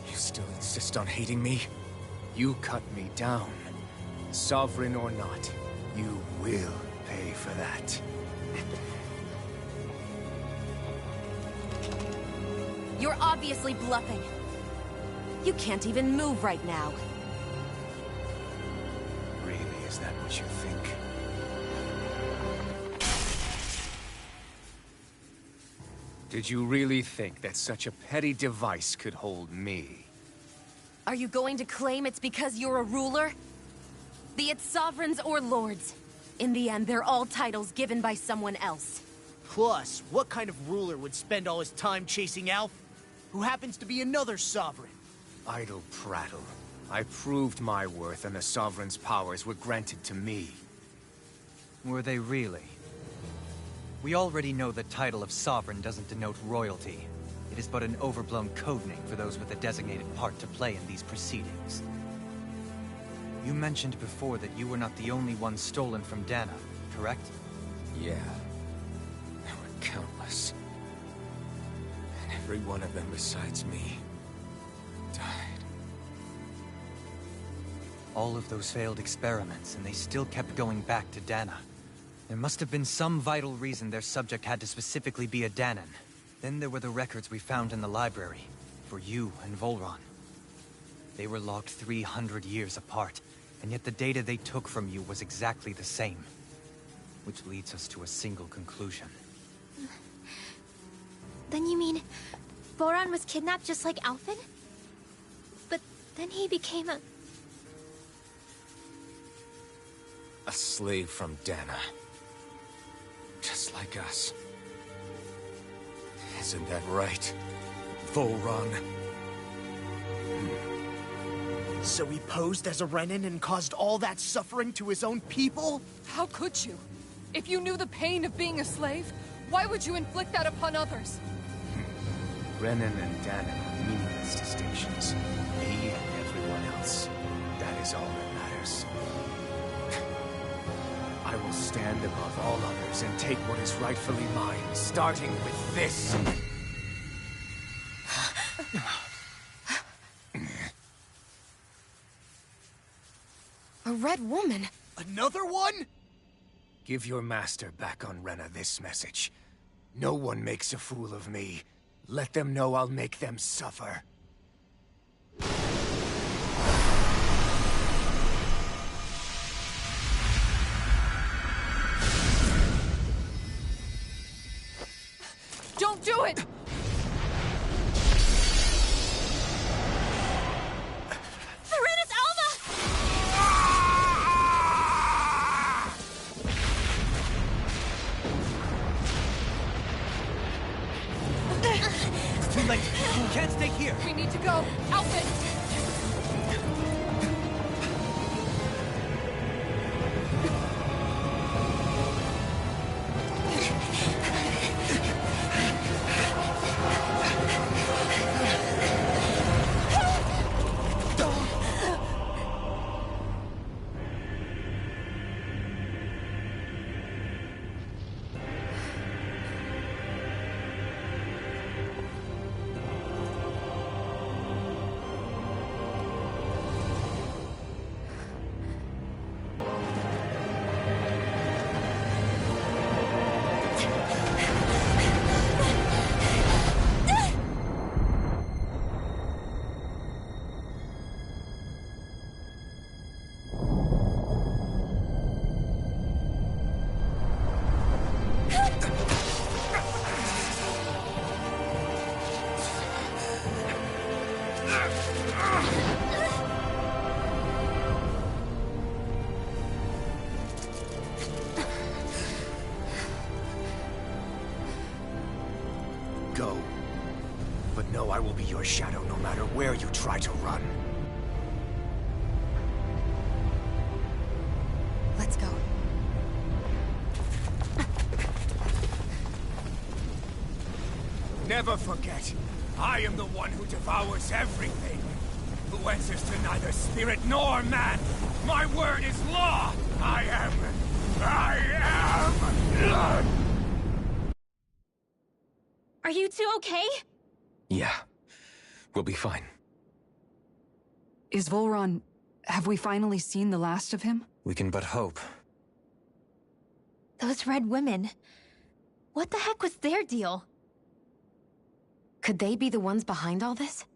Speaker 3: you still insist on hating me?
Speaker 15: You cut me down. Sovereign or not, you will pay for that.
Speaker 4: You're obviously bluffing. You can't even move right now.
Speaker 15: Really, is that what you think? Did you really think that such a petty device could hold me?
Speaker 4: Are you going to claim it's because you're a ruler? Be it sovereigns or lords. In the end, they're all titles given by someone else.
Speaker 6: Plus, what kind of ruler would spend all his time chasing Alf? Who happens to be another sovereign?
Speaker 15: Idle prattle. I proved my worth and the Sovereign's powers were granted to me.
Speaker 7: Were they really? We already know the title of Sovereign doesn't denote royalty. It is but an overblown codename for those with a designated part to play in these proceedings. You mentioned before that you were not the only one stolen from Dana, correct?
Speaker 3: Yeah. There were countless. And every one of them besides me died.
Speaker 7: All of those failed experiments, and they still kept going back to Dana. There must have been some vital reason their subject had to specifically be a Danan. Then there were the records we found in the library, for you and Volron. They were logged 300 years apart, and yet the data they took from you was exactly the same. Which leads us to a single conclusion.
Speaker 2: Then you mean Voron was kidnapped just like Alphen? But then he became a
Speaker 3: slave from Dana. Just like us. Isn't that right, Volron?
Speaker 6: So he posed as a Renan and caused all that suffering to his own people?
Speaker 16: How could you? If you knew the pain of being a slave, why would you inflict that upon others?
Speaker 15: Renan and Danan are meaningless distinctions. Me and everyone else. That is all that matters. I will stand above all others and take what is rightfully mine, starting with this.
Speaker 4: A red woman?
Speaker 6: Another one?
Speaker 15: Give your master back on Rena this message. No one makes a fool of me. Let them know I'll make them suffer.
Speaker 16: Don't do it!
Speaker 7: Too late. You can't stay here.
Speaker 16: We need to go. Alphen!
Speaker 15: Go. But know I will be your shadow no matter where you try to run.
Speaker 4: Let's go.
Speaker 15: Never forget, I am the one who devours everything. Who answers to neither spirit nor man. My word is law. I am...
Speaker 2: Are you two okay?
Speaker 3: Yeah. We'll be fine.
Speaker 8: Is Volron... have we finally seen the last of him?
Speaker 7: We can but hope.
Speaker 2: Those red women. What the heck was their deal?
Speaker 4: Could they be the ones behind all this?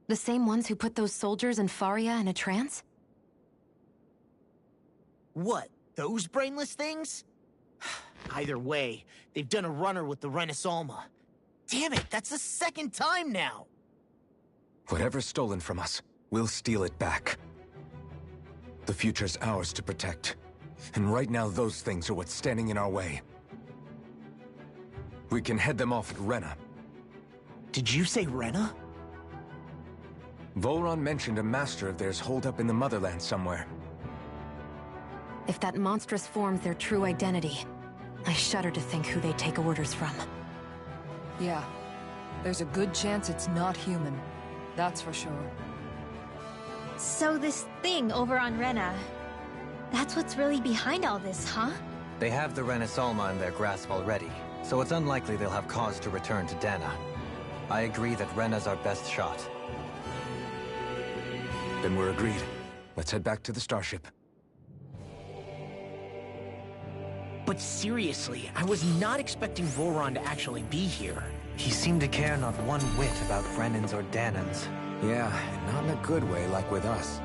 Speaker 4: The same ones who put those soldiers in Faria in a trance?
Speaker 6: What, those brainless things? Either way, they've done a runner with the Renaissalma. Damn it, that's the second time now!
Speaker 3: Whatever's stolen from us, we'll steal it back. The future's ours to protect. And right now those things are what's standing in our way. We can head them off at Rena.
Speaker 6: Did you say Rena?
Speaker 3: Volron mentioned a master of theirs holed up in the Motherland somewhere.
Speaker 4: If that monstrous form's their true identity, I shudder to think who they take orders from.
Speaker 8: Yeah. There's a good chance it's not human. That's for sure.
Speaker 2: So this thing over on Rena, that's what's really behind all this, huh?
Speaker 7: They have the Renasolma in their grasp already, so it's unlikely they'll have cause to return to Dana. I agree that Rena's our best shot.
Speaker 3: Then we're agreed. Let's head back to the starship.
Speaker 6: But seriously, I was not expecting Volron to actually be here.
Speaker 7: He seemed to care not one whit about Renans or Danans.
Speaker 3: Yeah, and not in a good way like with us.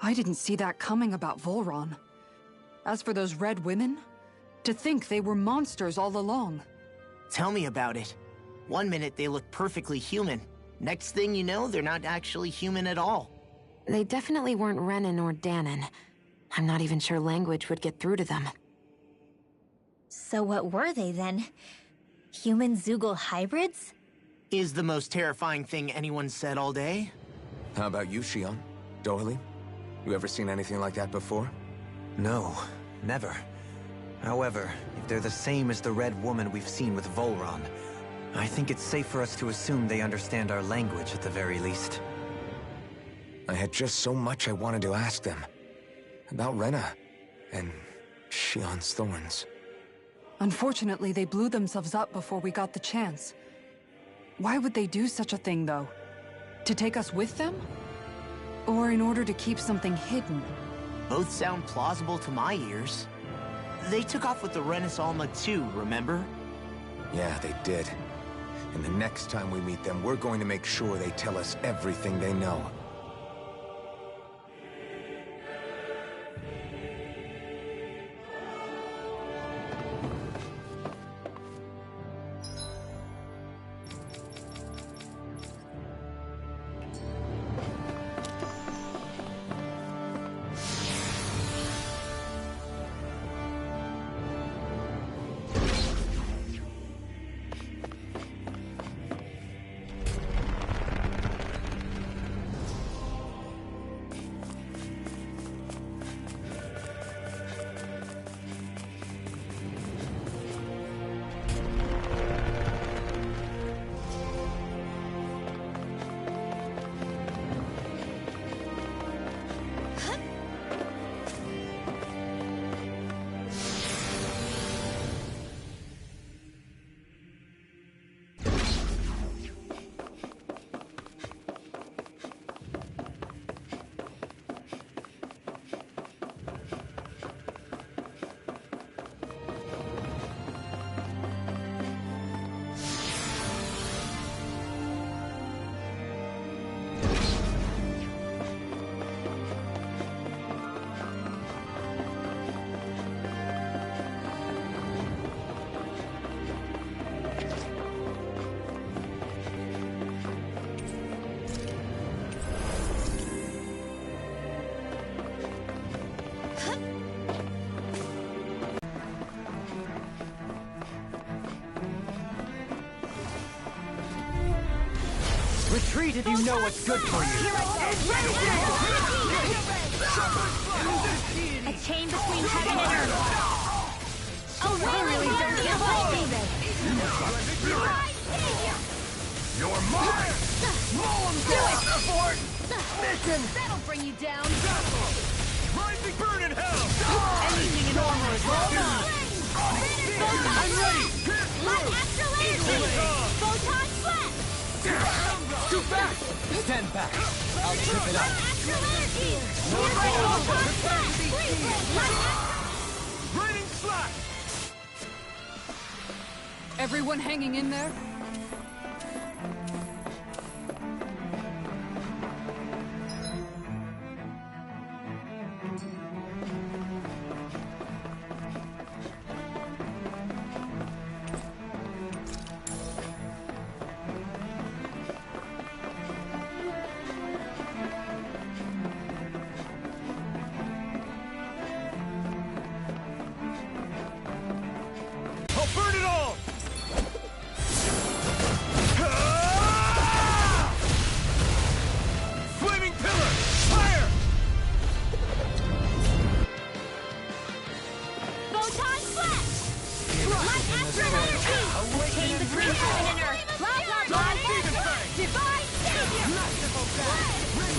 Speaker 8: I didn't see that coming about Volron. As for those red women, to think they were monsters all along.
Speaker 6: Tell me about it. One minute they look perfectly human. Next thing you know, they're not actually human at all.
Speaker 4: They definitely weren't Renan or Danan. I'm not even sure language would get through to them.
Speaker 2: So what were they then? Human Zoogle hybrids?
Speaker 6: Is the most terrifying thing anyone said all day.
Speaker 3: How about you, Shion? Dohalim? You ever seen anything like that before?
Speaker 7: No, never. However, if they're the same as the Red Woman we've seen with Volron, I think it's safe for us to assume they understand our language at the very least.
Speaker 3: I had just so much I wanted to ask them. About Rena, and Shion's thorns.
Speaker 8: Unfortunately, they blew themselves up before we got the chance. Why would they do such a thing, though? To take us with them? Or in order to keep something hidden?
Speaker 6: Both sound plausible to my ears. They took off with the Renasolma too, remember?
Speaker 3: Yeah, they did. And the next time we meet them, we're going to make sure they tell us everything they know.
Speaker 9: Retreat if you know what's good for you.
Speaker 2: A chain between heaven and earth. A really don't get like David.
Speaker 10: You're mine!
Speaker 2: Do it!
Speaker 10: Abort! Mission!
Speaker 1: That'll bring you down.
Speaker 10: Rising burn in hell!
Speaker 6: Anything in armor is welcome.
Speaker 10: I'm ready!
Speaker 1: Let astral energy! Photon sweat!
Speaker 9: Too fast! Stand back. I'll trip it up.
Speaker 1: Astral energy! Photon sweat!
Speaker 10: Raining slack!
Speaker 16: Everyone hanging in there?
Speaker 10: I'll burn it all!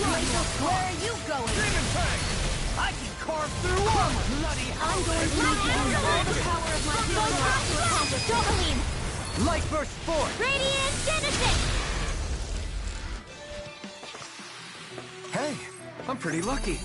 Speaker 1: Where are you going?
Speaker 6: Demon Fang! I can carve through armor! Bloody
Speaker 1: I'm going to need to use all the power of my healing art to accomplish Dohalim!
Speaker 7: Light Burst 4!
Speaker 1: Radiant Genesis!
Speaker 3: Hey, I'm pretty lucky.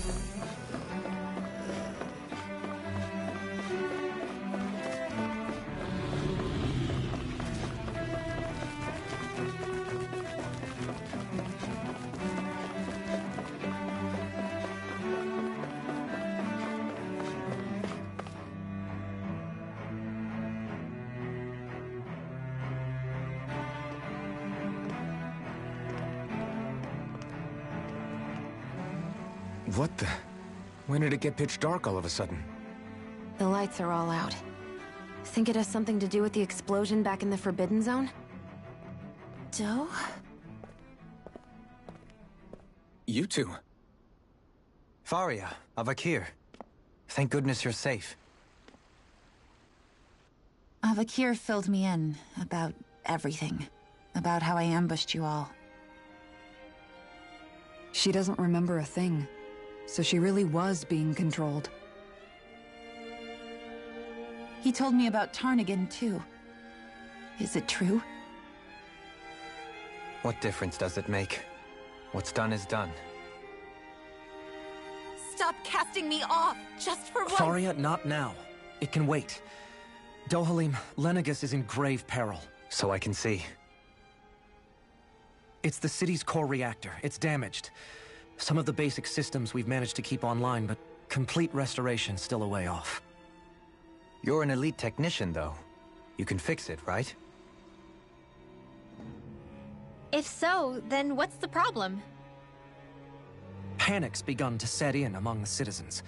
Speaker 3: What the? When did it get pitch dark all of a sudden?
Speaker 4: The lights are all out. Think it has something to do with the explosion back in the Forbidden Zone?
Speaker 13: Doe?
Speaker 3: You two.
Speaker 7: Faria, Avakir. Thank goodness you're safe.
Speaker 13: Avakir filled me in about everything. About how I ambushed you all.
Speaker 8: She doesn't remember a thing. So she really was being controlled.
Speaker 13: He told me about Tarnigan, too. Is it true?
Speaker 7: What difference does it make? What's done is done.
Speaker 4: Stop casting me off, just for once!
Speaker 9: Faria, not now. It can wait. Dohalim, Lenegis is in grave peril.
Speaker 7: So I can see.
Speaker 9: It's the city's core reactor. It's damaged. Some of the basic systems we've managed to keep online, but complete restoration's still a way off.
Speaker 7: You're an elite technician, though. You can fix it, right?
Speaker 2: If so, then what's the problem?
Speaker 9: Panic's begun to set in among the citizens.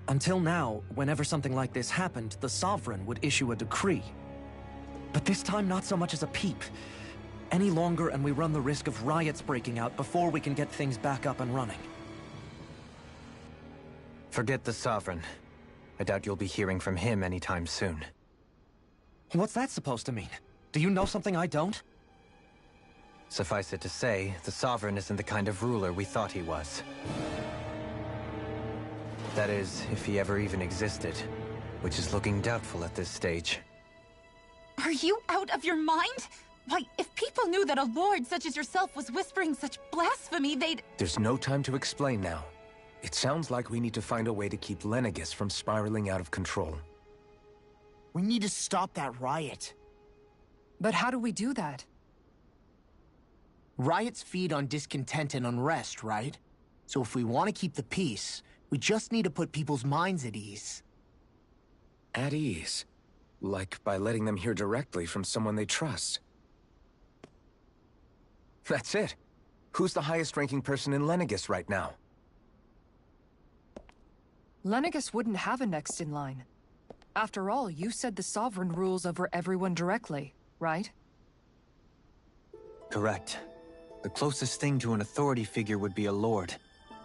Speaker 9: Until now, whenever something like this happened, the Sovereign would issue a decree. But this time, not so much as a peep. Any longer, and we run the risk of riots breaking out before we can get things back up and running.
Speaker 7: Forget the Sovereign. I doubt you'll be hearing from him anytime soon.
Speaker 9: What's that supposed to mean? Do you know something I don't?
Speaker 7: Suffice it to say, the Sovereign isn't the kind of ruler we thought he was. That is, if he ever even existed, which is looking doubtful at this stage.
Speaker 13: Are you out of your mind? Why, if people knew that a lord such as yourself was whispering such blasphemy, they'd...
Speaker 3: There's no time to explain now. It sounds like we need to find a way to keep Lenegis from spiraling out of control.
Speaker 6: We need to stop that riot.
Speaker 8: But how do we do that?
Speaker 6: Riots feed on discontent and unrest, right? So if we want to keep the peace, we just need to put people's minds at ease.
Speaker 3: At ease? Like by letting them hear directly from someone they trust. That's it. Who's the highest-ranking person in Lenegis right now?
Speaker 8: Lenegis wouldn't have a next in line. After all, you said the Sovereign rules over everyone directly, right?
Speaker 7: Correct. The closest thing to an authority figure would be a lord.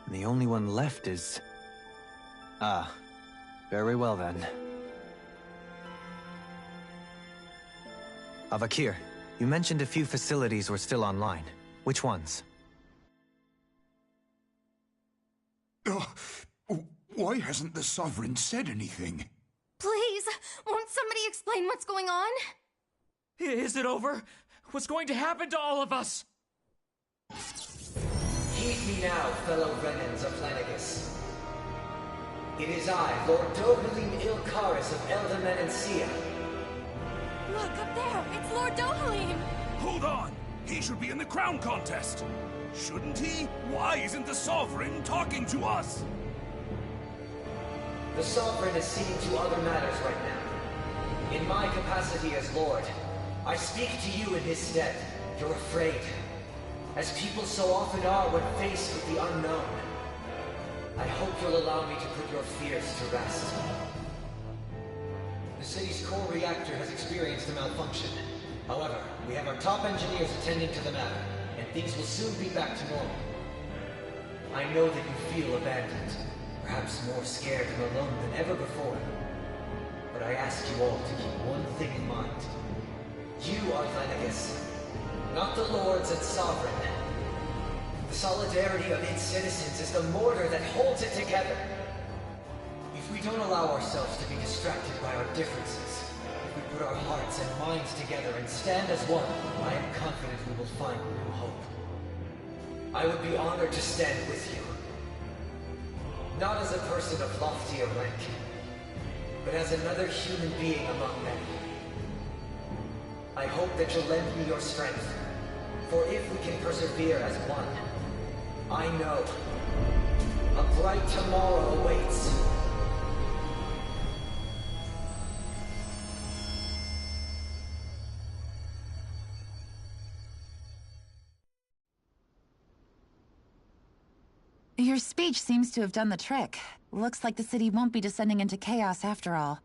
Speaker 7: And the only one left is... Ah. Very well then. Avakir, you mentioned a few facilities were still online. Which ones?
Speaker 10: Why hasn't the Sovereign said anything?
Speaker 14: Please, won't somebody explain what's going on?
Speaker 17: Is it over? What's going to happen to all of us?
Speaker 18: Heed me now, fellow remnants of Lenegis. It is I, Lord Dohalim Ilkaris of Elda Menancia.
Speaker 1: Look, up there! It's Lord Dohalim!
Speaker 10: Hold on! He should be in the crown contest! Shouldn't he? Why isn't the Sovereign talking to us?
Speaker 18: The Sovereign is seeing to other matters right now. In my capacity as Lord, I speak to you in his stead. You're afraid, as people so often are when faced with the unknown. I hope you'll allow me to put your fears to rest. The city's core reactor has experienced a malfunction. However, we have our top engineers attending to the matter, and things will soon be back to normal. I know that you feel abandoned, perhaps more scared and alone than ever before. But I ask you all to keep one thing in mind. You are Lenegis, not the Lords and Sovereign. The solidarity of its citizens is the mortar that holds it together. If we don't allow ourselves to be distracted by our differences, if we put our hearts and minds together and stand as one, I am confident we will find new hope. I would be honored to stand with you. Not as a person of loftier rank, but as another human being among many. I hope that you'll lend me your strength, for if we can persevere as one, I know a bright tomorrow awaits.
Speaker 13: Your speech seems to have done the trick. Looks like the city won't be descending into chaos after all.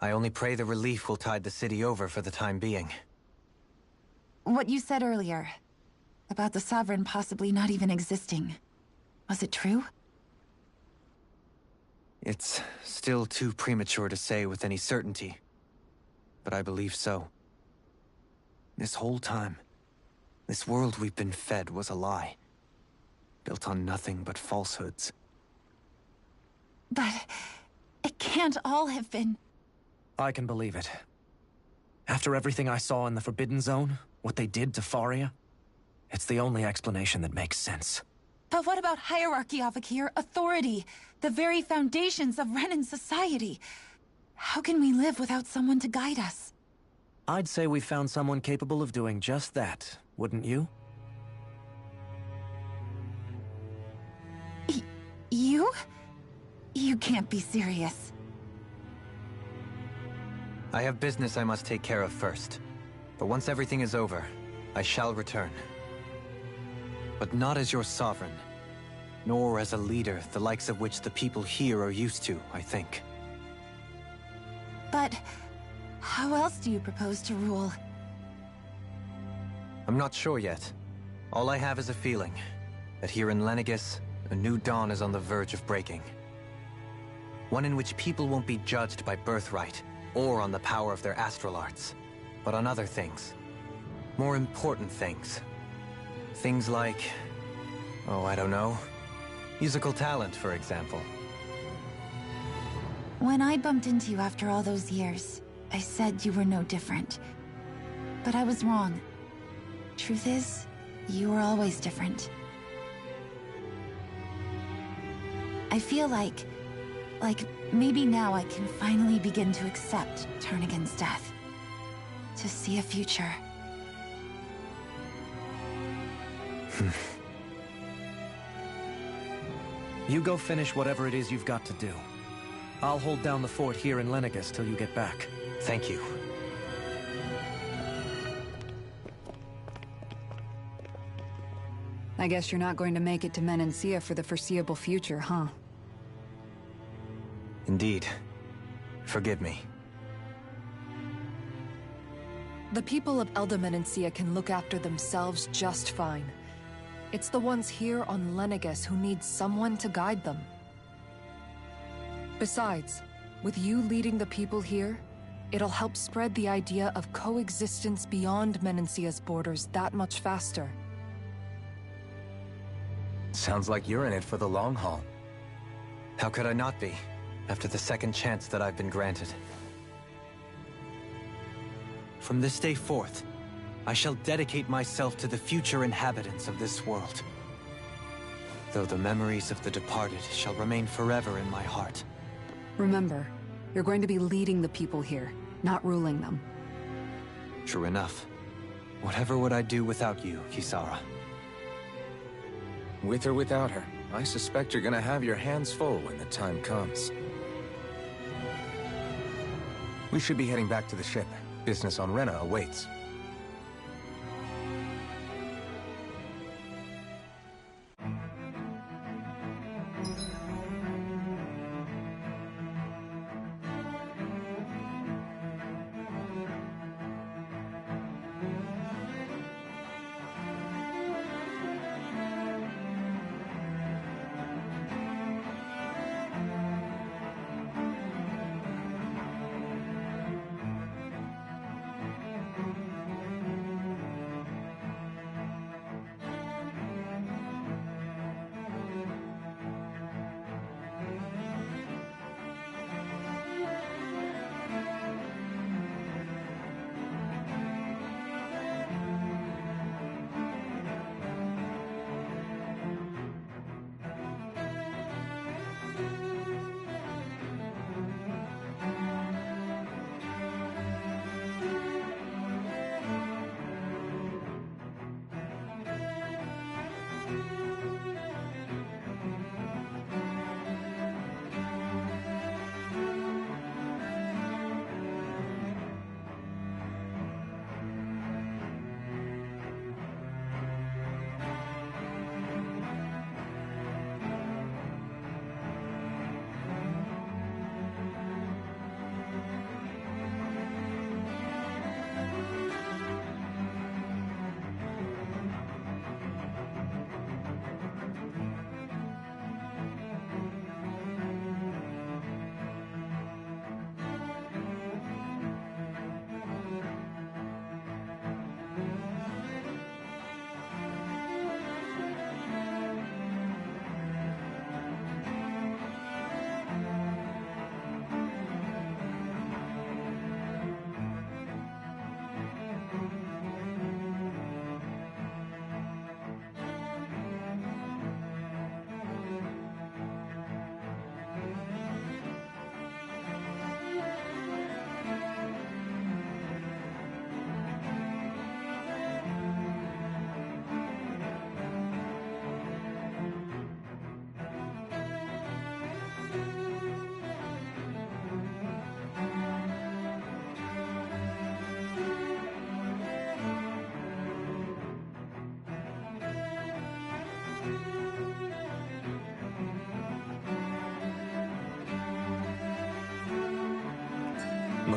Speaker 7: I only pray the relief will tide the city over for the time being.
Speaker 13: What you said earlier, about the Sovereign possibly not even existing, was it true?
Speaker 7: It's still too premature to say with any certainty, but I believe so. This whole time, this world we've been fed was a lie, built on nothing but falsehoods.
Speaker 13: But it can't all have been...
Speaker 9: I can believe it. After everything I saw in the Forbidden Zone, what they did to Faria, it's the only explanation that makes sense.
Speaker 13: But what about hierarchy, Avakir? Authority? The very foundations of Renan society? How can we live without someone to guide us?
Speaker 9: I'd say we found someone capable of doing just that, wouldn't you?
Speaker 13: You? You can't be serious.
Speaker 7: I have business I must take care of first. But once everything is over, I shall return. But not as your sovereign, nor as a leader the likes of which the people here are used to, I think.
Speaker 13: But how else do you propose to rule?
Speaker 7: I'm not sure yet. All I have is a feeling that here in Lenegis, a new dawn is on the verge of breaking. One in which people won't be judged by birthright or on the power of their astral arts, but on other things. More important things. Things like, oh, I don't know, musical talent, for example.
Speaker 13: When I bumped into you after all those years, I said you were no different. But I was wrong. Truth is, you were always different. I feel like maybe now I can finally begin to accept Turnagain's death. To see a future.
Speaker 9: You go finish whatever it is you've got to do. I'll hold down the fort here in Lenegis till you get back.
Speaker 7: Thank you.
Speaker 8: I guess you're not going to make it to Menancia for the foreseeable future, huh?
Speaker 7: Indeed. Forgive me.
Speaker 16: The people of Elda Menancia can look after themselves just fine. It's the ones here on Lenegis who need someone to guide them. Besides, with you leading the people here, it'll help spread the idea of coexistence beyond Menancia's borders that much faster.
Speaker 3: Sounds like you're in it for the long haul.
Speaker 7: How could I not be, after the second chance that I've been granted? From this day forth, I shall dedicate myself to the future inhabitants of this world. Though the memories of the departed shall remain forever in my heart.
Speaker 8: Remember, you're going to be leading the people here, not ruling them.
Speaker 7: True enough. Whatever would I do without you, Kisara?
Speaker 3: With or without her, I suspect you're gonna have your hands full when the time comes. We should be heading back to the ship. Business on Rena awaits.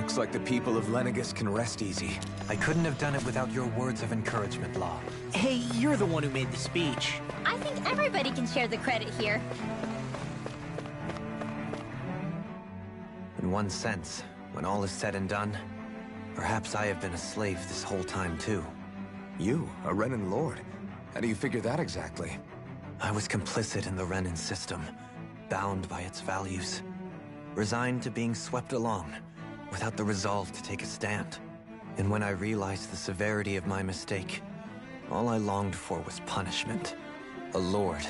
Speaker 3: Looks like the people of Lenegis can rest easy.
Speaker 7: I couldn't have done it without your words of encouragement, Law.
Speaker 6: Hey, you're the one who made the speech.
Speaker 2: I think everybody can share the credit here.
Speaker 7: In one sense, when all is said and done, perhaps I have been a slave this whole time too.
Speaker 3: You, a Renan Lord? How do you figure that exactly?
Speaker 7: I was complicit in the Renan system, bound by its values, resigned to being swept along, without the resolve to take a stand. And when I realized the severity of my mistake, all I longed for was punishment. A lord.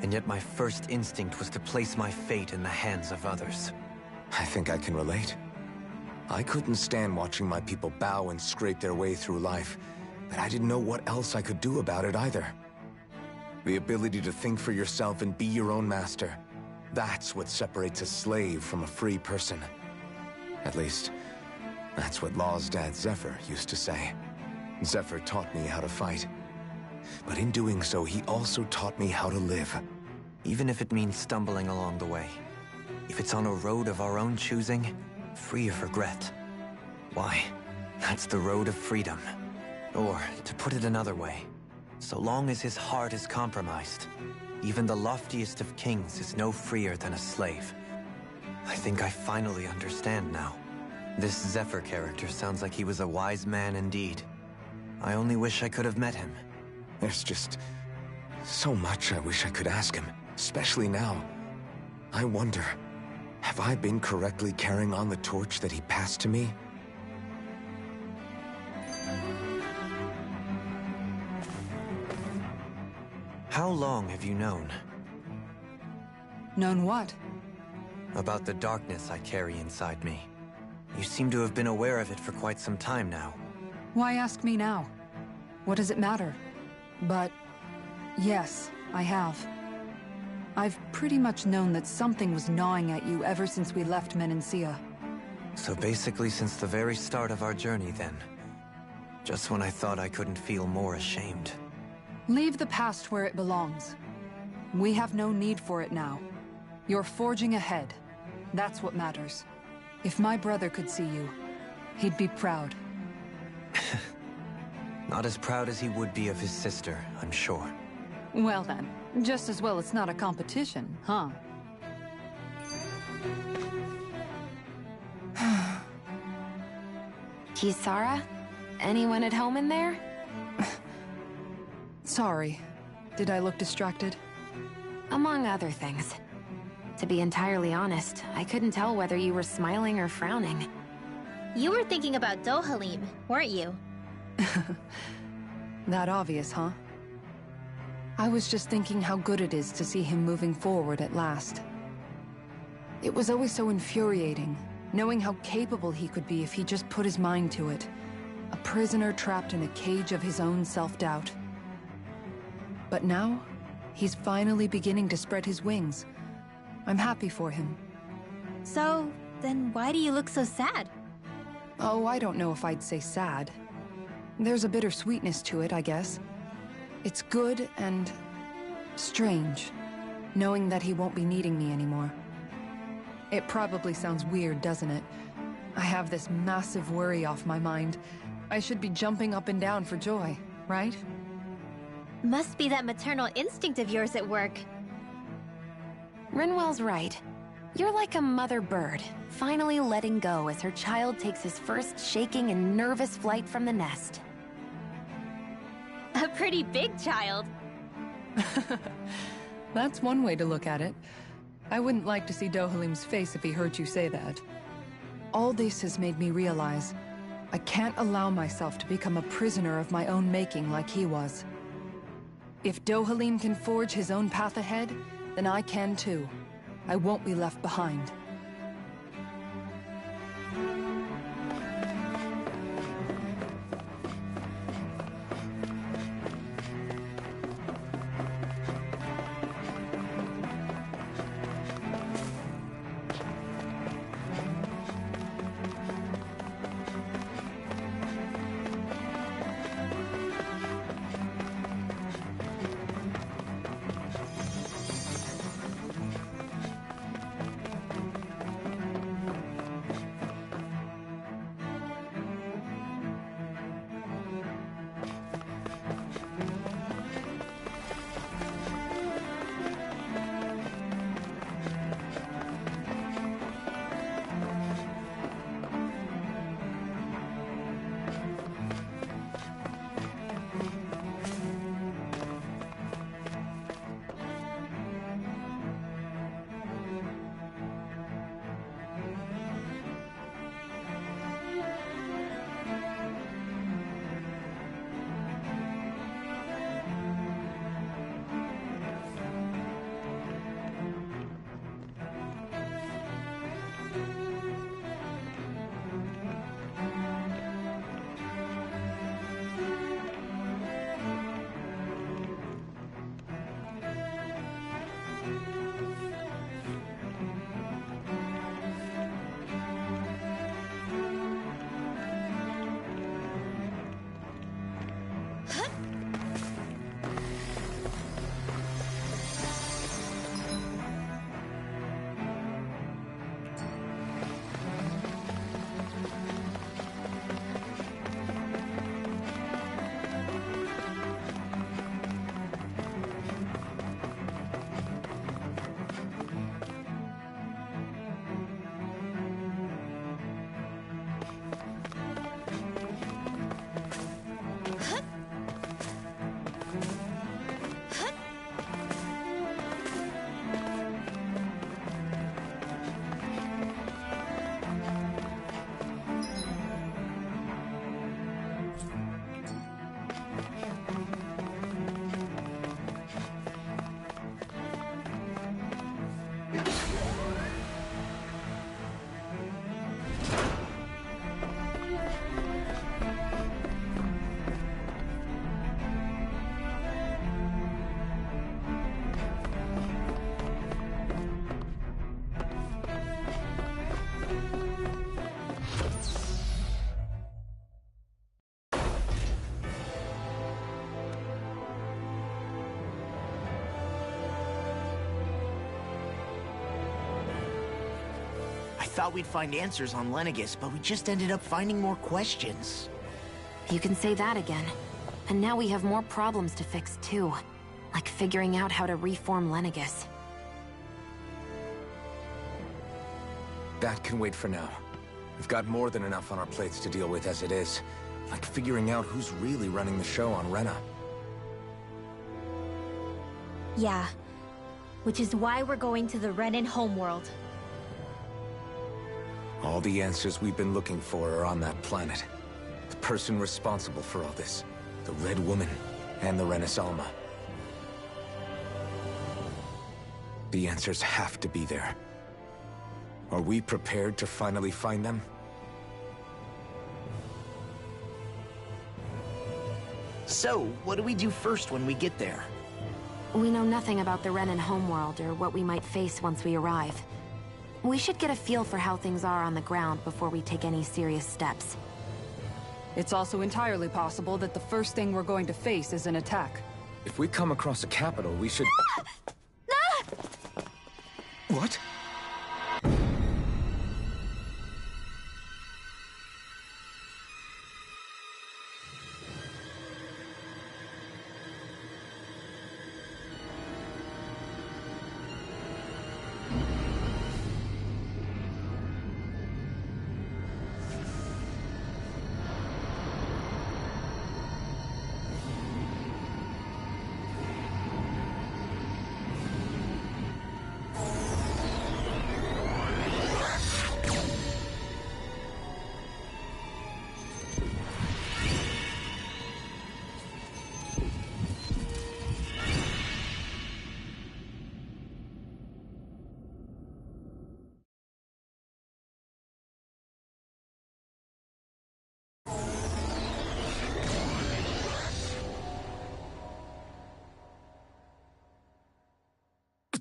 Speaker 7: And yet my first instinct was to place my fate in the hands of others.
Speaker 3: I think I can relate. I couldn't stand watching my people bow and scrape their way through life, but I didn't know what else I could do about it either. The ability to think for yourself and be your own master. That's what separates a slave from a free person. At least, that's what Law's dad Zephyr used to say. Zephyr taught me how to fight. But in doing so, he also taught me how to live.
Speaker 7: Even if it means stumbling along the way. If it's on a road of our own choosing, free of regret. Why, that's the road of freedom. Or, to put it another way, so long as his heart is compromised, even the loftiest of kings is no freer than a slave. I think I finally understand now. This Zephyr character sounds like he was a wise man indeed. I only wish I could have met him.
Speaker 3: There's just so much I wish I could ask him, especially now. I wonder, have I been correctly carrying on the torch that he passed to me?
Speaker 7: How long have you known?
Speaker 8: Known what?
Speaker 7: About the darkness I carry inside me. You seem to have been aware of it for quite some time now.
Speaker 8: Why ask me now? What does it matter? But yes, I have. I've pretty much known that something was gnawing at you ever since we left Menancia.
Speaker 7: So basically since the very start of our journey then. Just when I thought I couldn't feel more ashamed.
Speaker 8: Leave the past where it belongs. We have no need for it now. You're forging ahead. That's what matters. If my brother could see you, he'd be proud.
Speaker 7: Not as proud as he would be of his sister, I'm sure.
Speaker 8: Well then, just as well it's not a competition, huh?
Speaker 4: Kisara? Anyone at home in there?
Speaker 8: Sorry. Did I look distracted?
Speaker 4: Among other things. To be entirely honest, I couldn't tell whether you were smiling or frowning.
Speaker 2: You were thinking about Dohalim, weren't you?
Speaker 8: That obvious, huh? I was just thinking how good it is to see him moving forward at last. It was always so infuriating, knowing how capable he could be if he just put his mind to it. A prisoner trapped in a cage of his own self-doubt. But now, he's finally beginning to spread his wings. I'm happy for him.
Speaker 2: So, then why do you look so sad?
Speaker 8: Oh, I don't know if I'd say sad. There's a bittersweetness to it, I guess. It's good and strange, knowing that he won't be needing me anymore. It probably sounds weird, doesn't it? I have this massive worry off my mind. I should be jumping up and down for joy, right?
Speaker 2: Must be that maternal instinct of yours at work.
Speaker 4: Rinwell's right. You're like a mother bird, finally letting go as her child takes his first shaking and nervous flight from the nest.
Speaker 2: A pretty big child.
Speaker 8: That's one way to look at it. I wouldn't like to see Dohalim's face if he heard you say that. All this has made me realize I can't allow myself to become a prisoner of my own making like he was. If Dohalim can forge his own path ahead, then I can too. I won't be left behind.
Speaker 6: thought we'd find answers on Lenegis, but we just ended up finding more questions.
Speaker 4: You can say that again. And now we have more problems to fix, too. Like figuring out how to reform Lenegis.
Speaker 3: That can wait for now. We've got more than enough on our plates to deal with as it is. Like figuring out who's really running the show on Rena.
Speaker 2: Yeah. Which is why we're going to the Renan homeworld.
Speaker 3: All the answers we've been looking for are on that planet. The person responsible for all this. The Red Woman and the Renaissalma. The answers have to be there. Are we prepared to finally find them?
Speaker 6: So, what do we do first when we get there?
Speaker 4: We know nothing about the Renan homeworld or what we might face once we arrive. We should get a feel for how things are on the ground before we take any serious steps.
Speaker 8: It's also entirely possible that the first thing we're going to face is an attack.
Speaker 3: If we come across a capital, we should... What?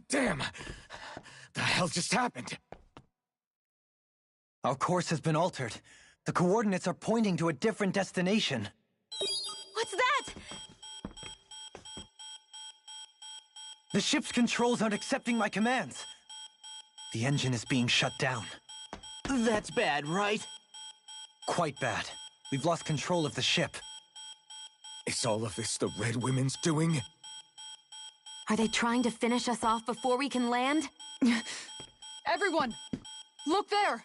Speaker 3: Damn! The hell just happened?
Speaker 7: Our course has been altered. The coordinates are pointing to a different destination.
Speaker 4: What's that?
Speaker 7: The ship's controls aren't accepting my commands. The engine is being shut down.
Speaker 6: That's bad, right?
Speaker 7: Quite bad. We've lost control of the ship.
Speaker 3: Is all of this the Red Women's doing?
Speaker 4: Are they trying to finish us off before we can land?
Speaker 8: Everyone! Look there!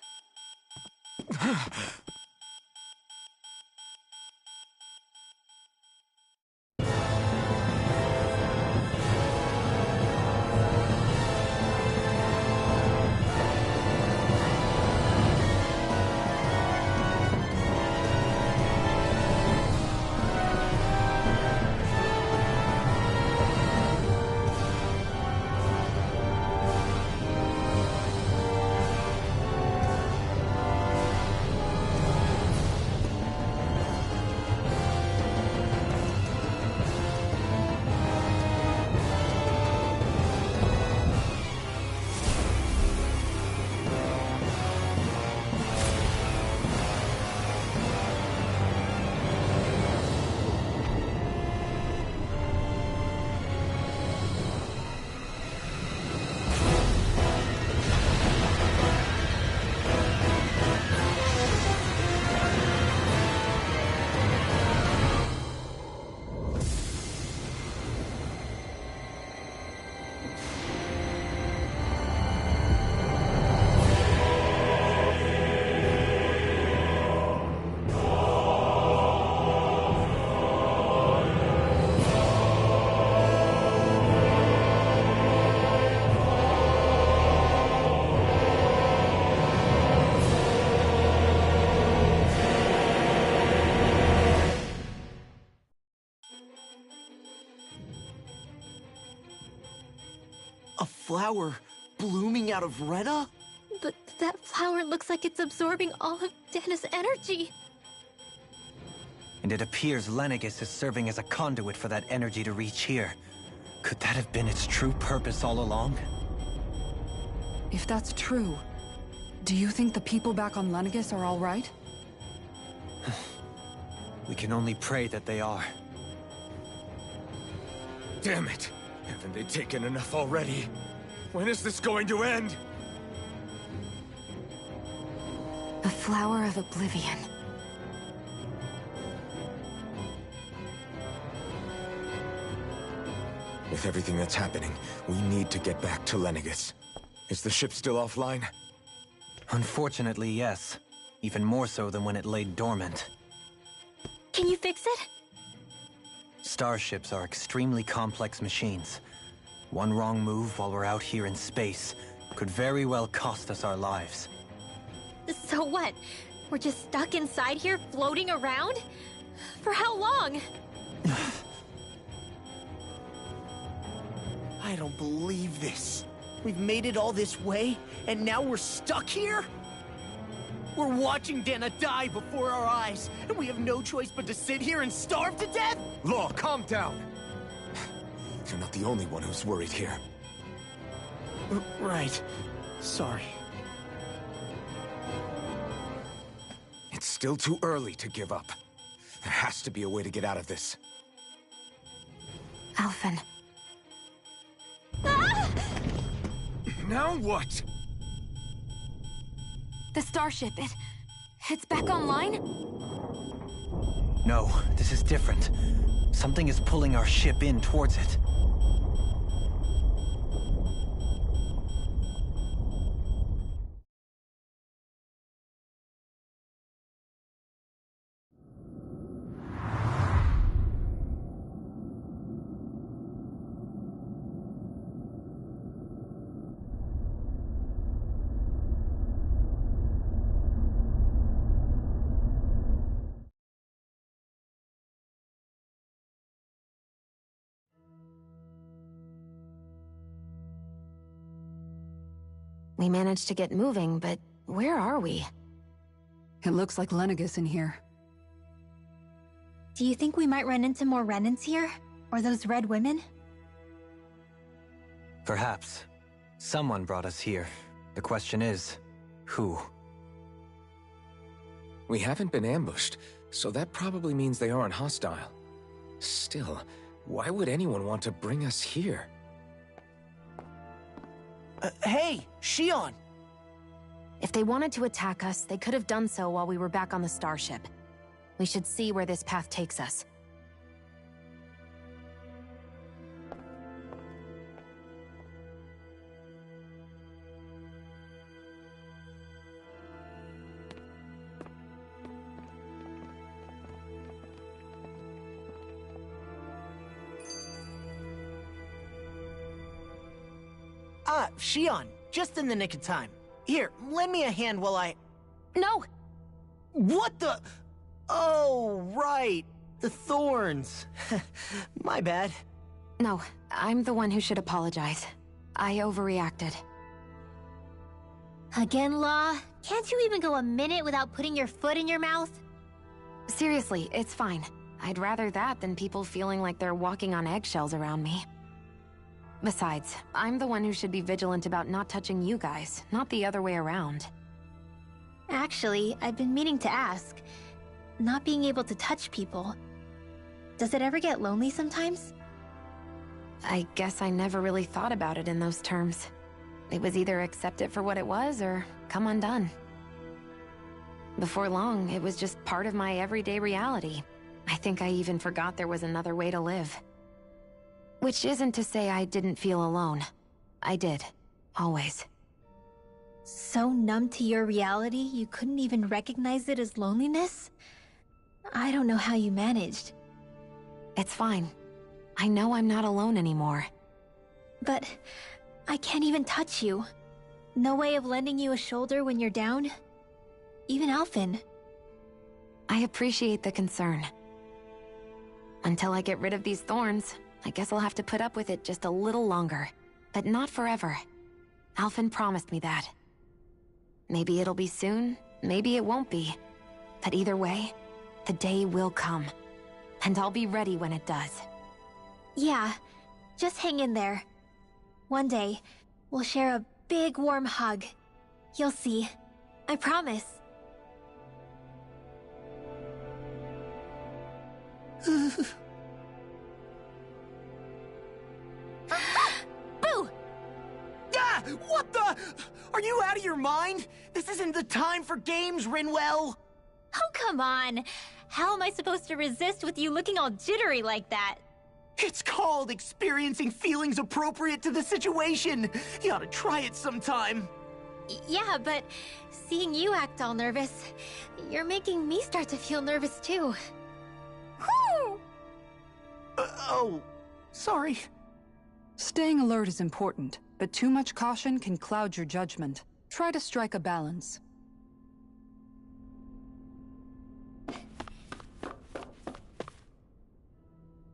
Speaker 6: A flower blooming out of Rena?
Speaker 2: But that flower looks like it's absorbing all of Dana's energy.
Speaker 7: And it appears Lenegis is serving as a conduit for that energy to reach here. Could that have been its true purpose all along?
Speaker 8: If that's true, do you think the people back on Lenegis are all right?
Speaker 7: We can only pray that they are.
Speaker 3: Damn it! Haven't they taken enough already? When is this going to end?
Speaker 4: The Flower of Oblivion.
Speaker 3: With everything that's happening, we need to get back to Lenegis. Is the ship still offline?
Speaker 7: Unfortunately, yes. Even more so than when it lay dormant.
Speaker 2: Can you fix it?
Speaker 7: Starships are extremely complex machines. One wrong move while we're out here in space could very well cost us our lives.
Speaker 2: So what? We're just stuck inside here, floating around? For how long?
Speaker 6: I don't believe this. We've made it all this way, and now we're stuck here? We're watching Dana die before our eyes, and we have no choice but to sit here and starve to death?
Speaker 3: Law, calm down! You're not the only one who's worried here.
Speaker 6: Right. Sorry.
Speaker 3: It's still too early to give up. There has to be a way to get out of this.
Speaker 4: Alphen.
Speaker 3: Now what?
Speaker 4: The starship, it's back online?
Speaker 7: No, this is different. Something is pulling our ship in towards it.
Speaker 4: We managed to get moving, but where are we?
Speaker 8: It looks like Lenegis in here.
Speaker 2: Do you think we might run into more Renans here? Or those red women?
Speaker 7: Perhaps. Someone brought us here. The question is, who?
Speaker 3: We haven't been ambushed, so that probably means they aren't hostile. Still, why would anyone want to bring us here?
Speaker 6: Hey, Shion!
Speaker 4: If they wanted to attack us, they could have done so while we were back on the starship. We should see where this path takes us.
Speaker 6: Shion, just in the nick of time. Here, lend me a hand while I...
Speaker 4: No!
Speaker 6: What the... Oh, right. The thorns. My bad.
Speaker 4: No, I'm the one who should apologize. I overreacted.
Speaker 2: Again, Law? Can't you even go a minute without putting your foot in your mouth?
Speaker 4: Seriously, it's fine. I'd rather that than people feeling like they're walking on eggshells around me. Besides, I'm the one who should be vigilant about not touching you guys, not the other way around.
Speaker 2: Actually, I've been meaning to ask. Not being able to touch people, does it ever get lonely sometimes?
Speaker 4: I guess I never really thought about it in those terms. It was either accept it for what it was, or come undone. Before long, it was just part of my everyday reality. I think I even forgot there was another way to live. Which isn't to say I didn't feel alone. I did. Always.
Speaker 2: So numb to your reality, you couldn't even recognize it as loneliness? I don't know how you managed.
Speaker 4: It's fine. I know I'm not alone anymore.
Speaker 2: But I can't even touch you. No way of lending you a shoulder when you're down? Even Alphen.
Speaker 4: I appreciate the concern. Until I get rid of these thorns, I guess I'll have to put up with it just a little longer. But not forever. Alphen promised me that. Maybe it'll be soon, maybe it won't be. But either way, the day will come. And I'll be ready when it does.
Speaker 2: Yeah, just hang in there. One day, we'll share a big warm hug. You'll see. I promise.
Speaker 6: Boo! Ah! What the? Are you out of your mind? This isn't the time for games, Rinwell!
Speaker 2: Oh, come on. How am I supposed to resist with you looking all jittery like that?
Speaker 6: It's called experiencing feelings appropriate to the situation. You ought to try it sometime.
Speaker 2: Yeah, but seeing you act all nervous, you're making me start to feel nervous too. Whew!
Speaker 6: Oh, sorry.
Speaker 8: Staying alert is important, but too much caution can cloud your judgment. Try to strike a balance.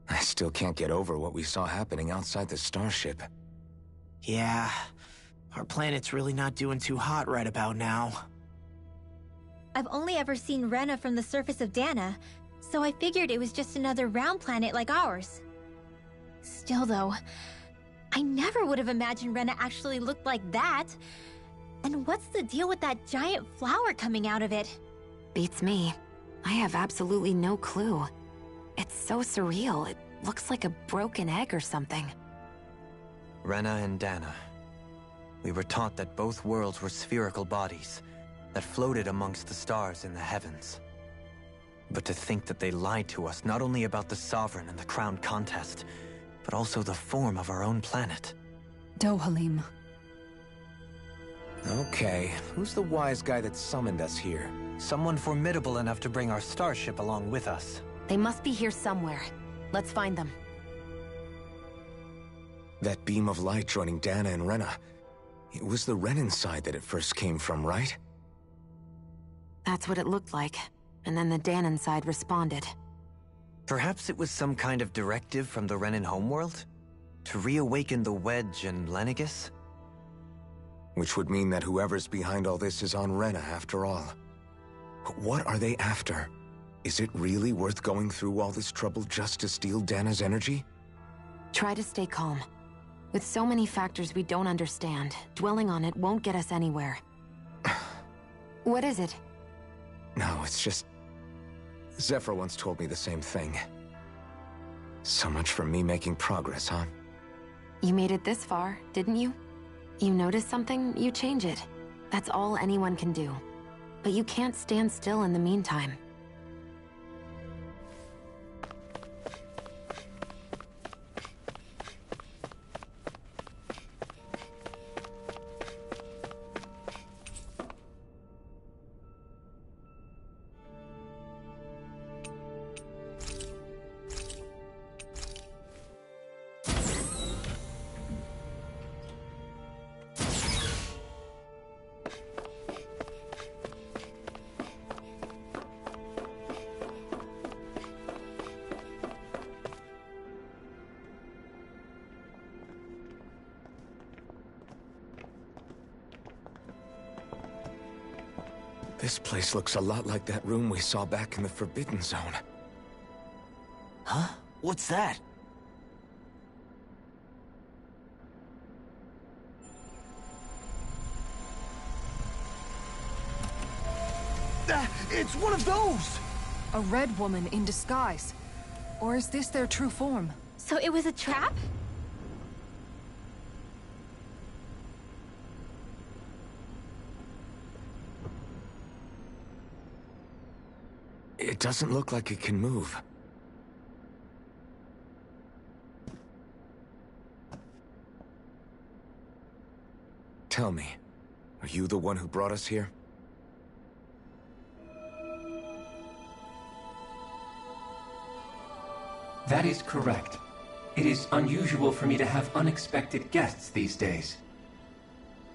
Speaker 3: I still can't get over what we saw happening outside the starship.
Speaker 6: Yeah, our planet's really not doing too hot right about now.
Speaker 2: I've only ever seen Rena from the surface of Dana, so I figured it was just another round planet like ours. Still though, I never would have imagined Rena actually looked like that. And what's the deal with that giant flower coming out of it?
Speaker 4: Beats me. I have absolutely no clue. It's so surreal. It looks like a broken egg or something.
Speaker 7: Rena and Dana. We were taught that both worlds were spherical bodies that floated amongst the stars in the heavens. But to think that they lied to us not only about the Sovereign and the Crown contest, but also the form of our own planet.
Speaker 8: Dohalim.
Speaker 3: Okay, who's the wise guy that summoned us here?
Speaker 7: Someone formidable enough to bring our starship along with us.
Speaker 4: They must be here somewhere. Let's find them.
Speaker 3: That beam of light joining Dana and Rena. It was the Renan side that it first came from, right?
Speaker 4: That's what it looked like. And then the Danon side responded.
Speaker 7: Perhaps it was some kind of directive from the Renan homeworld? To reawaken the Wedge and Lenegis?
Speaker 3: Which would mean that whoever's behind all this is on Rena after all. But what are they after? Is it really worth going through all this trouble just to steal Dana's energy?
Speaker 4: Try to stay calm. With so many factors we don't understand, dwelling on it won't get us anywhere. What is it?
Speaker 3: No, it's just... Zephyr once told me the same thing. So much for me making progress, huh?
Speaker 4: You made it this far, didn't you? You notice something, you change it. That's all anyone can do. But you can't stand still in the meantime.
Speaker 3: This place looks a lot like that room we saw back in the Forbidden Zone.
Speaker 6: Huh? What's that? It's one of those!
Speaker 8: A red woman in disguise. Or is this their true form?
Speaker 2: So it was a trap?
Speaker 3: It doesn't look like it can move. Tell me, are you the one who brought us here?
Speaker 19: That is correct. It is unusual for me to have unexpected guests these days.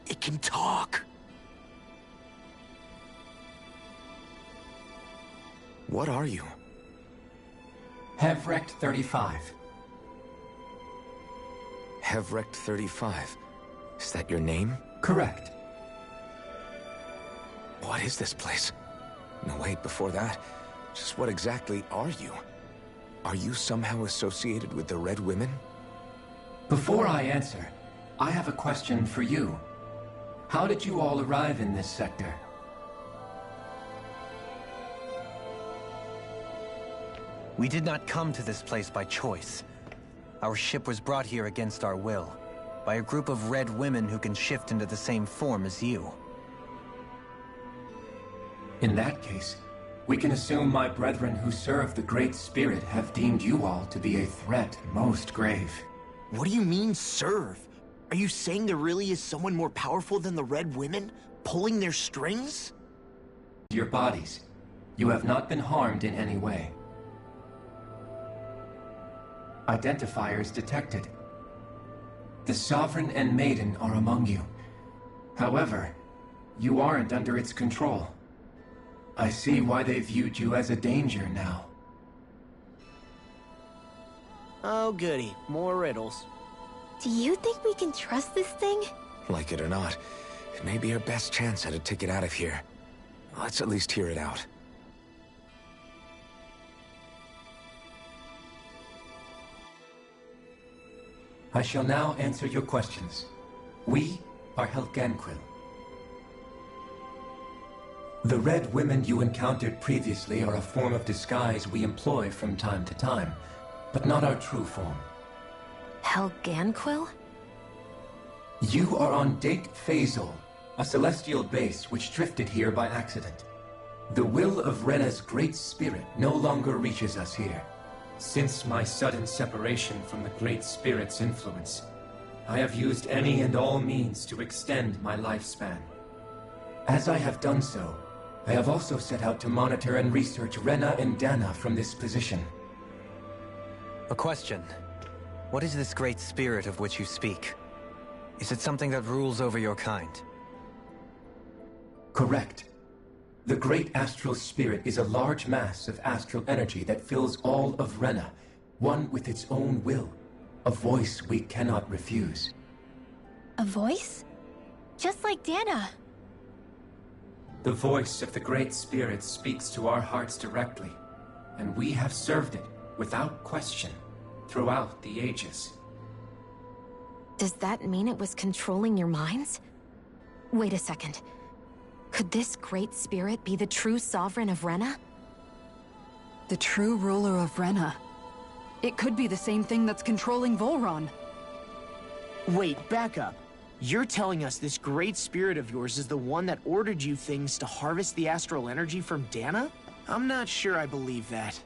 Speaker 6: It can talk!
Speaker 3: What are you?
Speaker 19: Hevrect 35.
Speaker 3: Hevrect 35. Is that your name?
Speaker 19: Correct.
Speaker 3: What is this place? No, wait, before that, just what exactly are you? Are you somehow associated with the Red Women?
Speaker 19: Before I answer, I have a question for you. How did you all arrive in this sector?
Speaker 7: We did not come to this place by choice. Our ship was brought here against our will. by a group of red women who can shift into the same form as you.
Speaker 19: In that case, we can assume my brethren who serve the Great Spirit have deemed you all to be a threat most grave.
Speaker 6: What do you mean, serve? Are you saying there really is someone more powerful than the Red Women, pulling their strings?
Speaker 19: Your bodies. You have not been harmed in any way. Identifiers detected. The Sovereign and Maiden are among you. However, you aren't under its control. I see why they viewed you as a danger now.
Speaker 6: Oh goody, more riddles.
Speaker 2: Do you think we can trust this thing?
Speaker 3: Like it or not, it may be our best chance at a ticket out of here. Let's at least hear it out.
Speaker 19: I shall now answer your questions. We are Helganquil. The Red Women you encountered previously are a form of disguise we employ from time to time, but not our true form.
Speaker 4: Helganquil?
Speaker 19: You are on Dake Phasol, a celestial base which drifted here by accident. The will of Rena's Great Spirit no longer reaches us here. Since my sudden separation from the Great Spirit's influence, I have used any and all means to extend my lifespan. As I have done so, I have also set out to monitor and research Rena and Dana from this position.
Speaker 7: A question. What is this Great Spirit of which you speak? Is it something that rules over your kind?
Speaker 19: Correct. The Great Astral Spirit is a large mass of astral energy that fills all of Rena, one with its own will, a voice we cannot refuse.
Speaker 2: A voice? Just like Dana.
Speaker 19: The voice of the Great Spirit speaks to our hearts directly, and we have served it, without question, throughout the ages.
Speaker 4: Does that mean it was controlling your minds? Wait a second. Could this Great Spirit be the true Sovereign of Rena?
Speaker 8: The true ruler of Rena. It could be the same thing that's controlling Volron.
Speaker 6: Wait, back up. You're telling us this Great Spirit of yours is the one that ordered you things to harvest the astral energy from Dana? I'm not sure I believe that.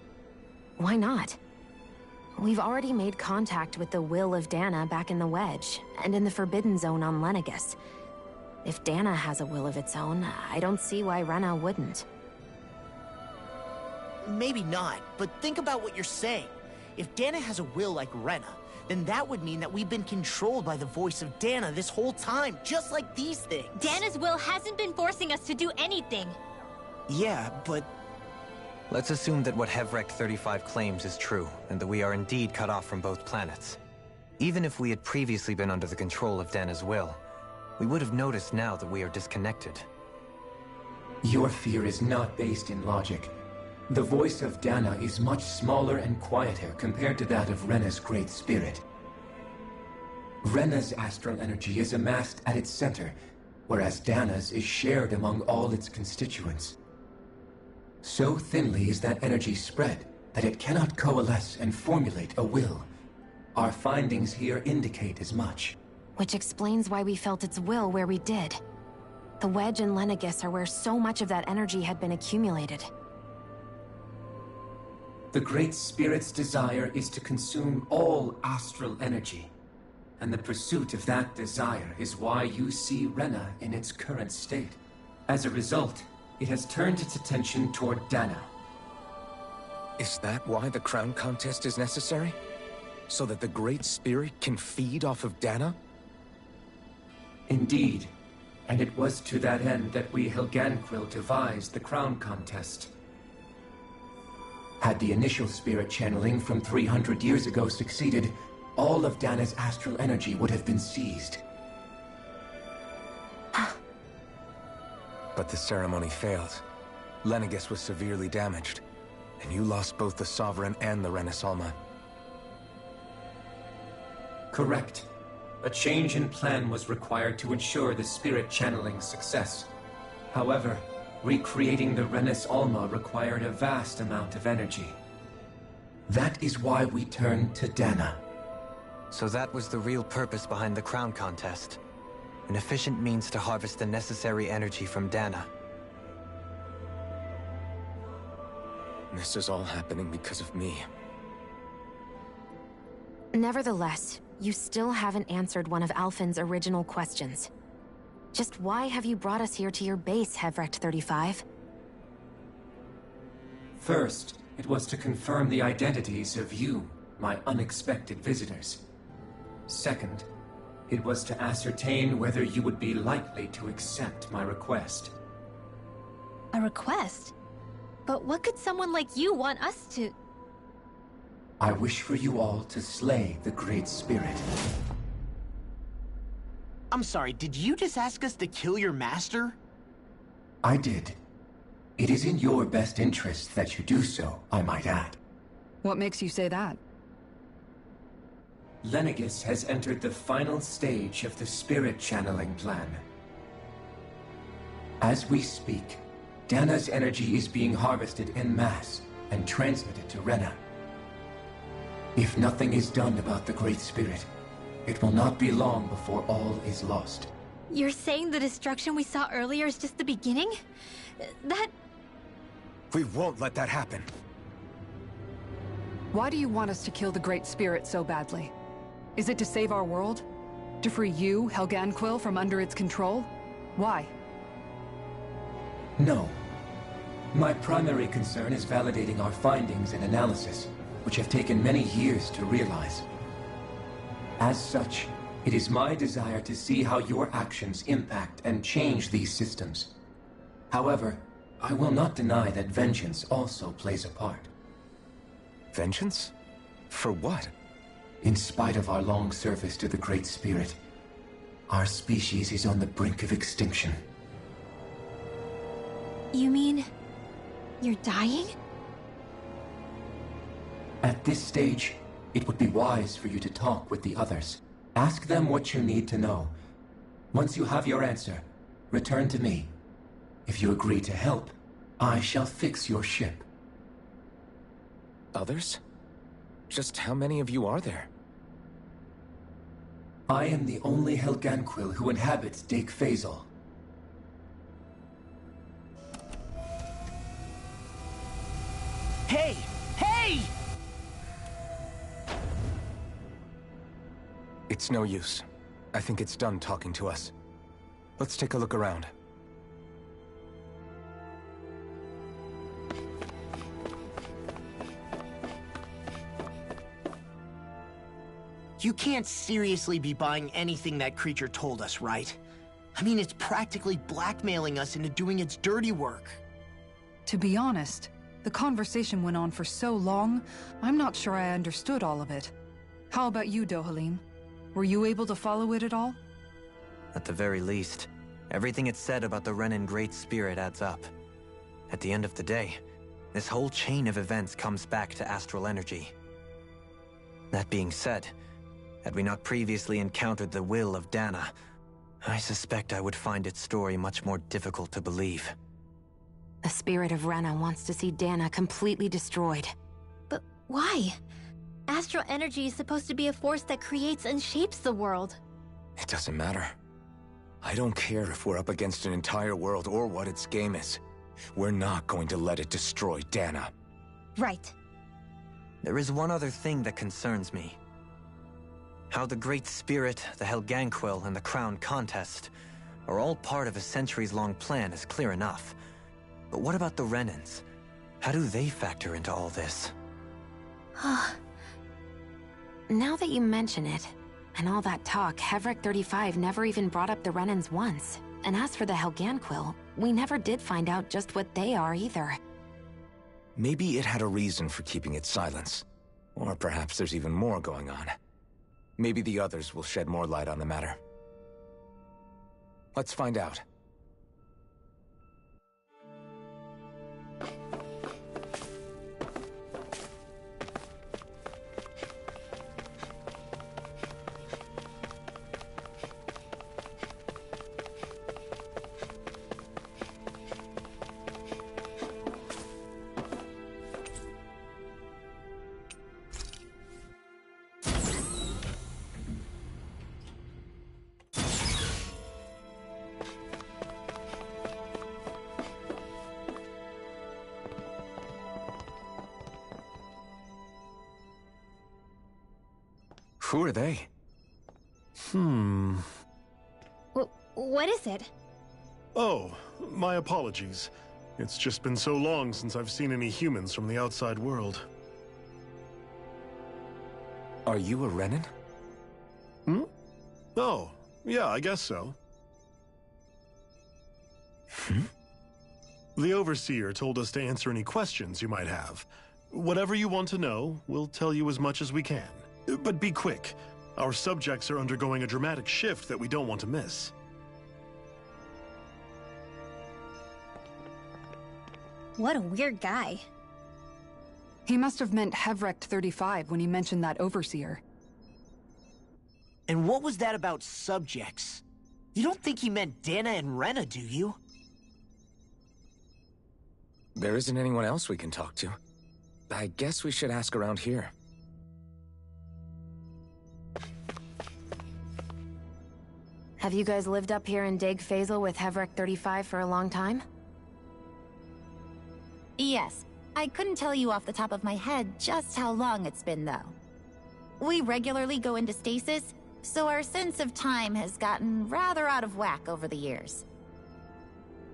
Speaker 4: Why not? We've already made contact with the will of Dana back in the Wedge, and in the Forbidden Zone on Lenegus. If Dana has a will of its own, I don't see why Rena wouldn't.
Speaker 6: Maybe not, but think about what you're saying. If Dana has a will like Rena, then that would mean that we've been controlled by the voice of Dana this whole time, just like these things.
Speaker 2: Dana's will hasn't been forcing us to do anything.
Speaker 6: Yeah, but...
Speaker 7: Let's assume that what Hevrek 35 claims is true, and that we are indeed cut off from both planets. Even if we had previously been under the control of Dana's will, we would have noticed now that we are disconnected.
Speaker 19: Your fear is not based in logic. The voice of Dana is much smaller and quieter compared to that of Rena's Great Spirit. Rena's astral energy is amassed at its center, whereas Dana's is shared among all its constituents. So thinly is that energy spread that it cannot coalesce and formulate a will. Our findings here indicate as much.
Speaker 4: Which explains why we felt its will where we did. The Wedge and Lenegus are where so much of that energy had been accumulated.
Speaker 19: The Great Spirit's desire is to consume all astral energy. And the pursuit of that desire is why you see Rena in its current state. As a result, it has turned its attention toward Dana.
Speaker 3: Is that why the crown contest is necessary? So that the Great Spirit can feed off of Dana?
Speaker 19: Indeed. And it was to that end that we Helganquil devised the crown contest. Had the initial spirit channeling from 300 years ago succeeded, all of Dana's astral energy would have been seized.
Speaker 3: But the ceremony failed. Lenegus was severely damaged, and you lost both the Sovereign and the Renasalma.
Speaker 19: Correct. A change in plan was required to ensure the spirit channeling's success. However, recreating the Renasalma required a vast amount of energy. That is why we turned to Dana.
Speaker 7: So that was the real purpose behind the crown contest. An efficient means to harvest the necessary energy from Dana.
Speaker 3: This is all happening because of me.
Speaker 4: Nevertheless, you still haven't answered one of Alphen's original questions. Just why have you brought us here to your base, Hevrecht 35?
Speaker 19: First, it was to confirm the identities of you, my unexpected visitors. Second, it was to ascertain whether you would be likely to accept my request.
Speaker 2: A request? But what could someone like you want us to...
Speaker 19: I wish for you all to slay the Great Spirit.
Speaker 6: I'm sorry, did you just ask us to kill your master?
Speaker 19: I did. It is in your best interest that you do so, I might add.
Speaker 8: What makes you say that?
Speaker 19: Lenegis has entered the final stage of the spirit channeling plan. As we speak, Dana's energy is being harvested en masse and transmitted to Rena. If nothing is done about the Great Spirit, it will not be long before all is lost.
Speaker 2: You're saying the destruction we saw earlier is just the beginning? That...
Speaker 3: We won't let that happen.
Speaker 8: Why do you want us to kill the Great Spirit so badly? Is it to save our world? To free you, Helganquil, from under its control? Why?
Speaker 19: No. My primary concern is validating our findings and analysis, which have taken many years to realize. As such, it is my desire to see how your actions impact and change these systems. However, I will not deny that vengeance also plays a part.
Speaker 3: Vengeance? For what?
Speaker 19: In spite of our long service to the Great Spirit, our species is on the brink of extinction.
Speaker 2: You mean... you're dying?
Speaker 19: At this stage, it would be wise for you to talk with the others. Ask them what you need to know. Once you have your answer, return to me. If you agree to help, I shall fix your ship.
Speaker 3: Others? Just how many of you are there?
Speaker 19: I am the only Helganquil who inhabits Dake Phasal.
Speaker 6: Hey! Hey!
Speaker 3: It's no use. I think it's done talking to us. Let's take a look around.
Speaker 6: You can't seriously be buying anything that creature told us, right? I mean, it's practically blackmailing us into doing its dirty work.
Speaker 8: To be honest, the conversation went on for so long, I'm not sure I understood all of it. How about you, Dohalim? Were you able to follow it at all?
Speaker 7: At the very least, everything it said about the Renan Great Spirit adds up. At the end of the day, this whole chain of events comes back to astral energy. That being said, had we not previously encountered the will of Dana, I suspect I would find its story much more difficult to believe.
Speaker 4: The spirit of Rena wants to see Dana completely destroyed.
Speaker 2: But why? Astral energy is supposed to be a force that creates and shapes the world.
Speaker 3: It doesn't matter. I don't care if we're up against an entire world or what its game is. We're not going to let it destroy Dana.
Speaker 2: Right.
Speaker 7: There is one other thing that concerns me. How the Great Spirit, the Helganquil, and the Crown Contest are all part of a centuries-long plan is clear enough. But what about the Renans? How do they factor into all this?
Speaker 4: Now that you mention it, and all that talk, Hevrecht 35 never even brought up the Renans once. And as for the Helganquil, we never did find out just what they are either.
Speaker 3: Maybe it had a reason for keeping its silence. Or perhaps there's even more going on. Maybe the others will shed more light on the matter. Let's find out. Who are they?
Speaker 2: What is it?
Speaker 20: Oh, my apologies. It's just been so long since I've seen any humans from the outside world.
Speaker 3: Are you a Renan?
Speaker 20: Oh, yeah, I guess so. The Overseer told us to answer any questions you might have. Whatever you want to know, we'll tell you as much as we can. But be quick. Our subjects are undergoing a dramatic shift that we don't want to miss.
Speaker 2: What a weird guy.
Speaker 8: He must have meant Hevrecht 35 when he mentioned that Overseer.
Speaker 6: And what was that about subjects? You don't think he meant Dana and Rena, do you?
Speaker 3: There isn't anyone else we can talk to. I guess we should ask around here.
Speaker 4: Have you guys lived up here in Deg Faisal with Hevrecht 35 for a long time?
Speaker 13: Yes. I couldn't tell you off the top of my head just how long it's been, though. We regularly go into stasis, so our sense of time has gotten rather out of whack over the years.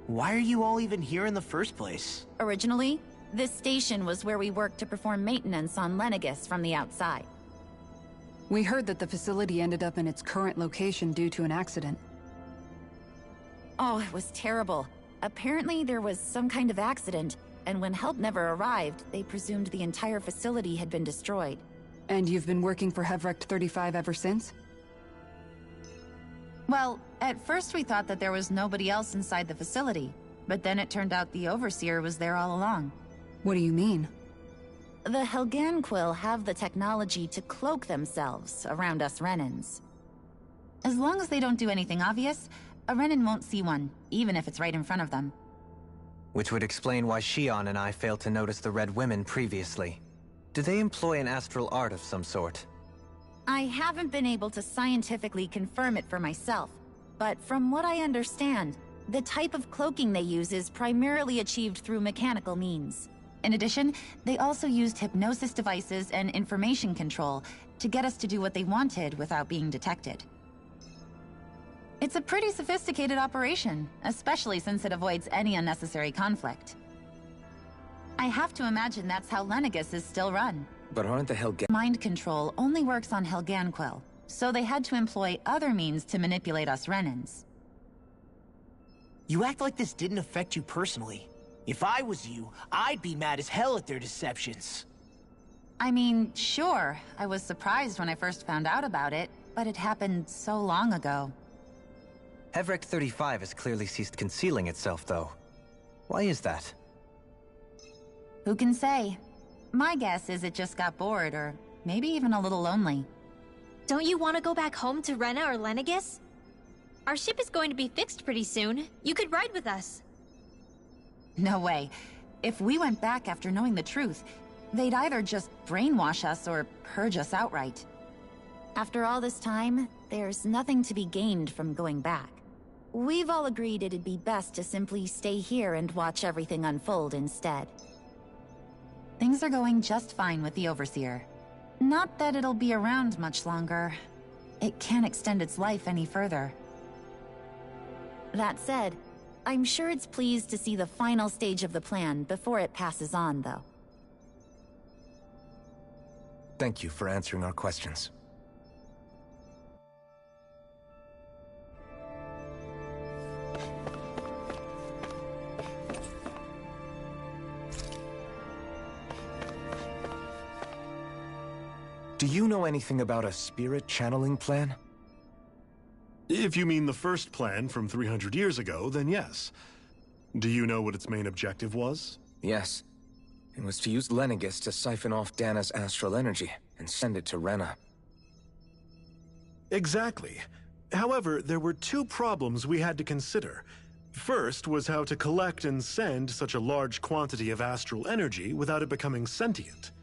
Speaker 6: Why are you all even here in the first place?
Speaker 13: Originally, this station was where we worked to perform maintenance on Lenegis from the outside.
Speaker 8: We heard that the facility ended up in its current location due to an accident.
Speaker 13: Oh, it was terrible. Apparently there was some kind of accident, and when help never arrived, they presumed the entire facility had been destroyed.
Speaker 8: And you've been working for Hevrecht 35 ever since?
Speaker 13: Well, at first we thought that there was nobody else inside the facility, but then it turned out the Overseer was there all along.
Speaker 8: What do you mean?
Speaker 13: The Helganquil have the technology to cloak themselves around us Renans. As long as they don't do anything obvious, a Renan won't see one, even if it's right in front of them.
Speaker 7: Which would explain why Shion and I failed to notice the Red Women previously. Do they employ an astral art of some sort?
Speaker 13: I haven't been able to scientifically confirm it for myself, but from what I understand, the type of cloaking they use is primarily achieved through mechanical means. In addition, they also used hypnosis devices and information control to get us to do what they wanted without being detected. It's a pretty sophisticated operation, especially since it avoids any unnecessary conflict. I have to imagine that's how Lenegis is still run.
Speaker 3: But aren't the Helgan...
Speaker 13: Mind control only works on Helganquil, so they had to employ other means to manipulate us Renans.
Speaker 6: You act like this didn't affect you personally. If I was you, I'd be mad as hell at their deceptions.
Speaker 13: I mean, sure, I was surprised when I first found out about it, but it happened so long ago.
Speaker 7: Hevrecht 35 has clearly ceased concealing itself, though. Why is that?
Speaker 13: Who can say? My guess is it just got bored, or maybe even a little lonely.
Speaker 2: Don't you want to go back home to Rena or Lenegis? Our ship is going to be fixed pretty soon. You could ride with us.
Speaker 13: No way. If we went back after knowing the truth, they'd either just brainwash us or purge us outright. After all this time, there's nothing to be gained from going back. We've all agreed it'd be best to simply stay here and watch everything unfold instead. Things are going just fine with the Overseer. Not that it'll be around much longer. It can't extend its life any further. That said, I'm sure it's pleased to see the final stage of the plan before it passes on, though.
Speaker 3: Thank you for answering our questions. Do you know anything about a spirit channeling plan?
Speaker 20: If you mean the first plan from 300 years ago, then yes. Do you know what its main objective was?
Speaker 3: Yes. It was to use Lenegis to siphon off Dana's astral energy and send it to Rena.
Speaker 20: Exactly. However, there were two problems we had to consider. First was how to collect and send such a large quantity of astral energy without it becoming sentient.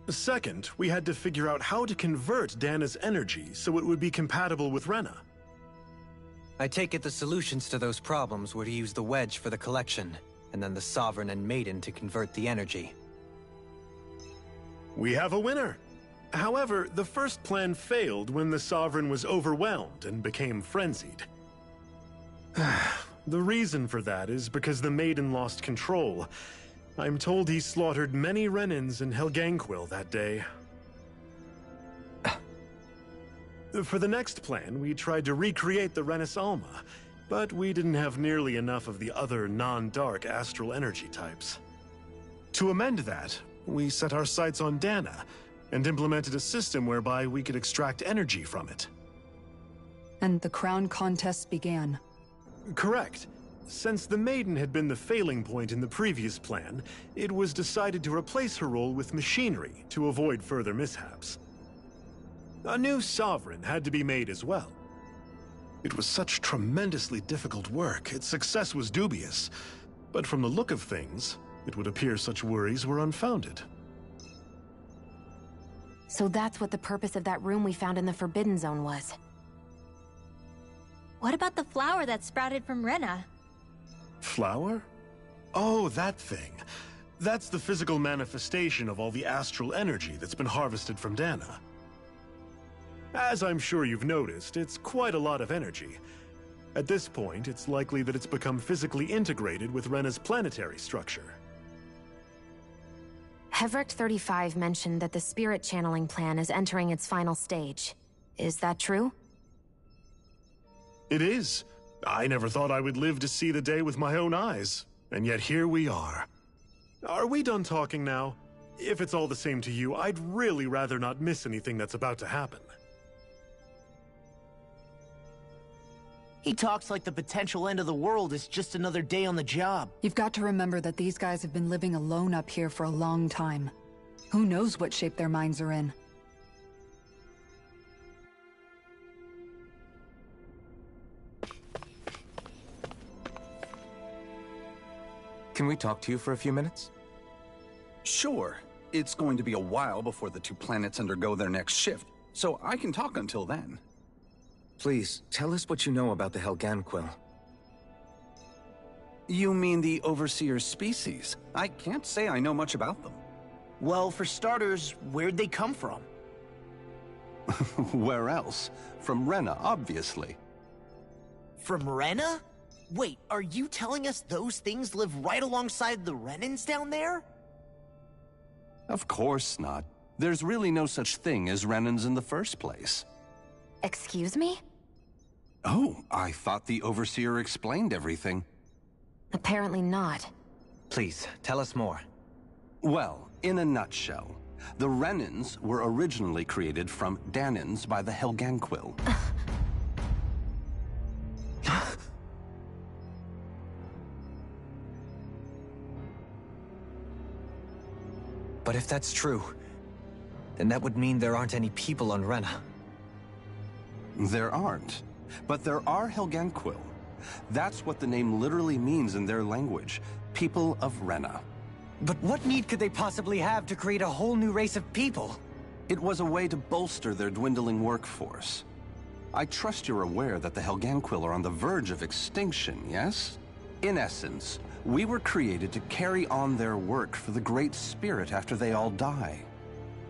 Speaker 20: Second, we had to figure out how to convert Dana's energy so it would be compatible with Rena.
Speaker 7: I take it the solutions to those problems were to use the wedge for the collection, and then the Sovereign and Maiden to convert the energy.
Speaker 20: We have a winner! However, the first plan failed when the Sovereign was overwhelmed and became frenzied. The reason for that is because the Maiden lost control. I'm told he slaughtered many Renans in Helganquil that day. For the next plan, we tried to recreate the Renus Alma, but we didn't have nearly enough of the other non-dark astral energy types. To amend that, we set our sights on Dana, and implemented a system whereby we could extract energy from it.
Speaker 8: And the crown contest began.
Speaker 20: Correct. Since the Maiden had been the failing point in the previous plan, it was decided to replace her role with machinery to avoid further mishaps. A new Sovereign had to be made as well. It was such tremendously difficult work, its success was dubious. But from the look of things, it would appear such worries were unfounded.
Speaker 4: So that's what the purpose of that room we found in the Forbidden Zone was.
Speaker 2: What about the flower that sprouted from Rena?
Speaker 20: Flower? Oh, that thing. That's the physical manifestation of all the astral energy that's been harvested from Dana. As I'm sure you've noticed, it's quite a lot of energy. At this point, it's likely that it's become physically integrated with Rena's planetary structure.
Speaker 4: Heverick 35 mentioned that the spirit channeling plan is entering its final stage. Is that true?
Speaker 20: It is. I never thought I would live to see the day with my own eyes, and yet here we are. Are we done talking now? If it's all the same to you, I'd really rather not miss anything that's about to happen.
Speaker 6: He talks like the potential end of the world is just another day on the job.
Speaker 8: You've got to remember that these guys have been living alone up here for a long time. Who knows what shape their minds are in?
Speaker 3: Can we talk to you for a few minutes?
Speaker 21: Sure. It's going to be a while before the two planets undergo their next shift, so I can talk until then.
Speaker 3: Please, tell us what you know about the Helganquil.
Speaker 21: You mean the Overseer species? I can't say I know much about them.
Speaker 6: Well, for starters, where'd they come from?
Speaker 21: Where else? From Rena, obviously.
Speaker 6: From Rena? Wait, are you telling us those things live right alongside the Renans down there?
Speaker 21: Of course not. There's really no such thing as Renans in the first place.
Speaker 4: Excuse me?
Speaker 21: Oh, I thought the Overseer explained everything.
Speaker 4: Apparently not.
Speaker 7: Please, tell us more.
Speaker 21: Well, in a nutshell, the Renans were originally created from Danans by the Helganquil.
Speaker 7: But if that's true, then that would mean there aren't any people on Rena.
Speaker 21: There aren't. But there are Helganquil. That's what the name literally means in their language. People of Rena.
Speaker 7: But what need could they possibly have to create a whole new race of people?
Speaker 21: It was a way to bolster their dwindling workforce. I trust you're aware that the Helganquil are on the verge of extinction, yes? In essence, we were created to carry on their work for the Great Spirit after they all die.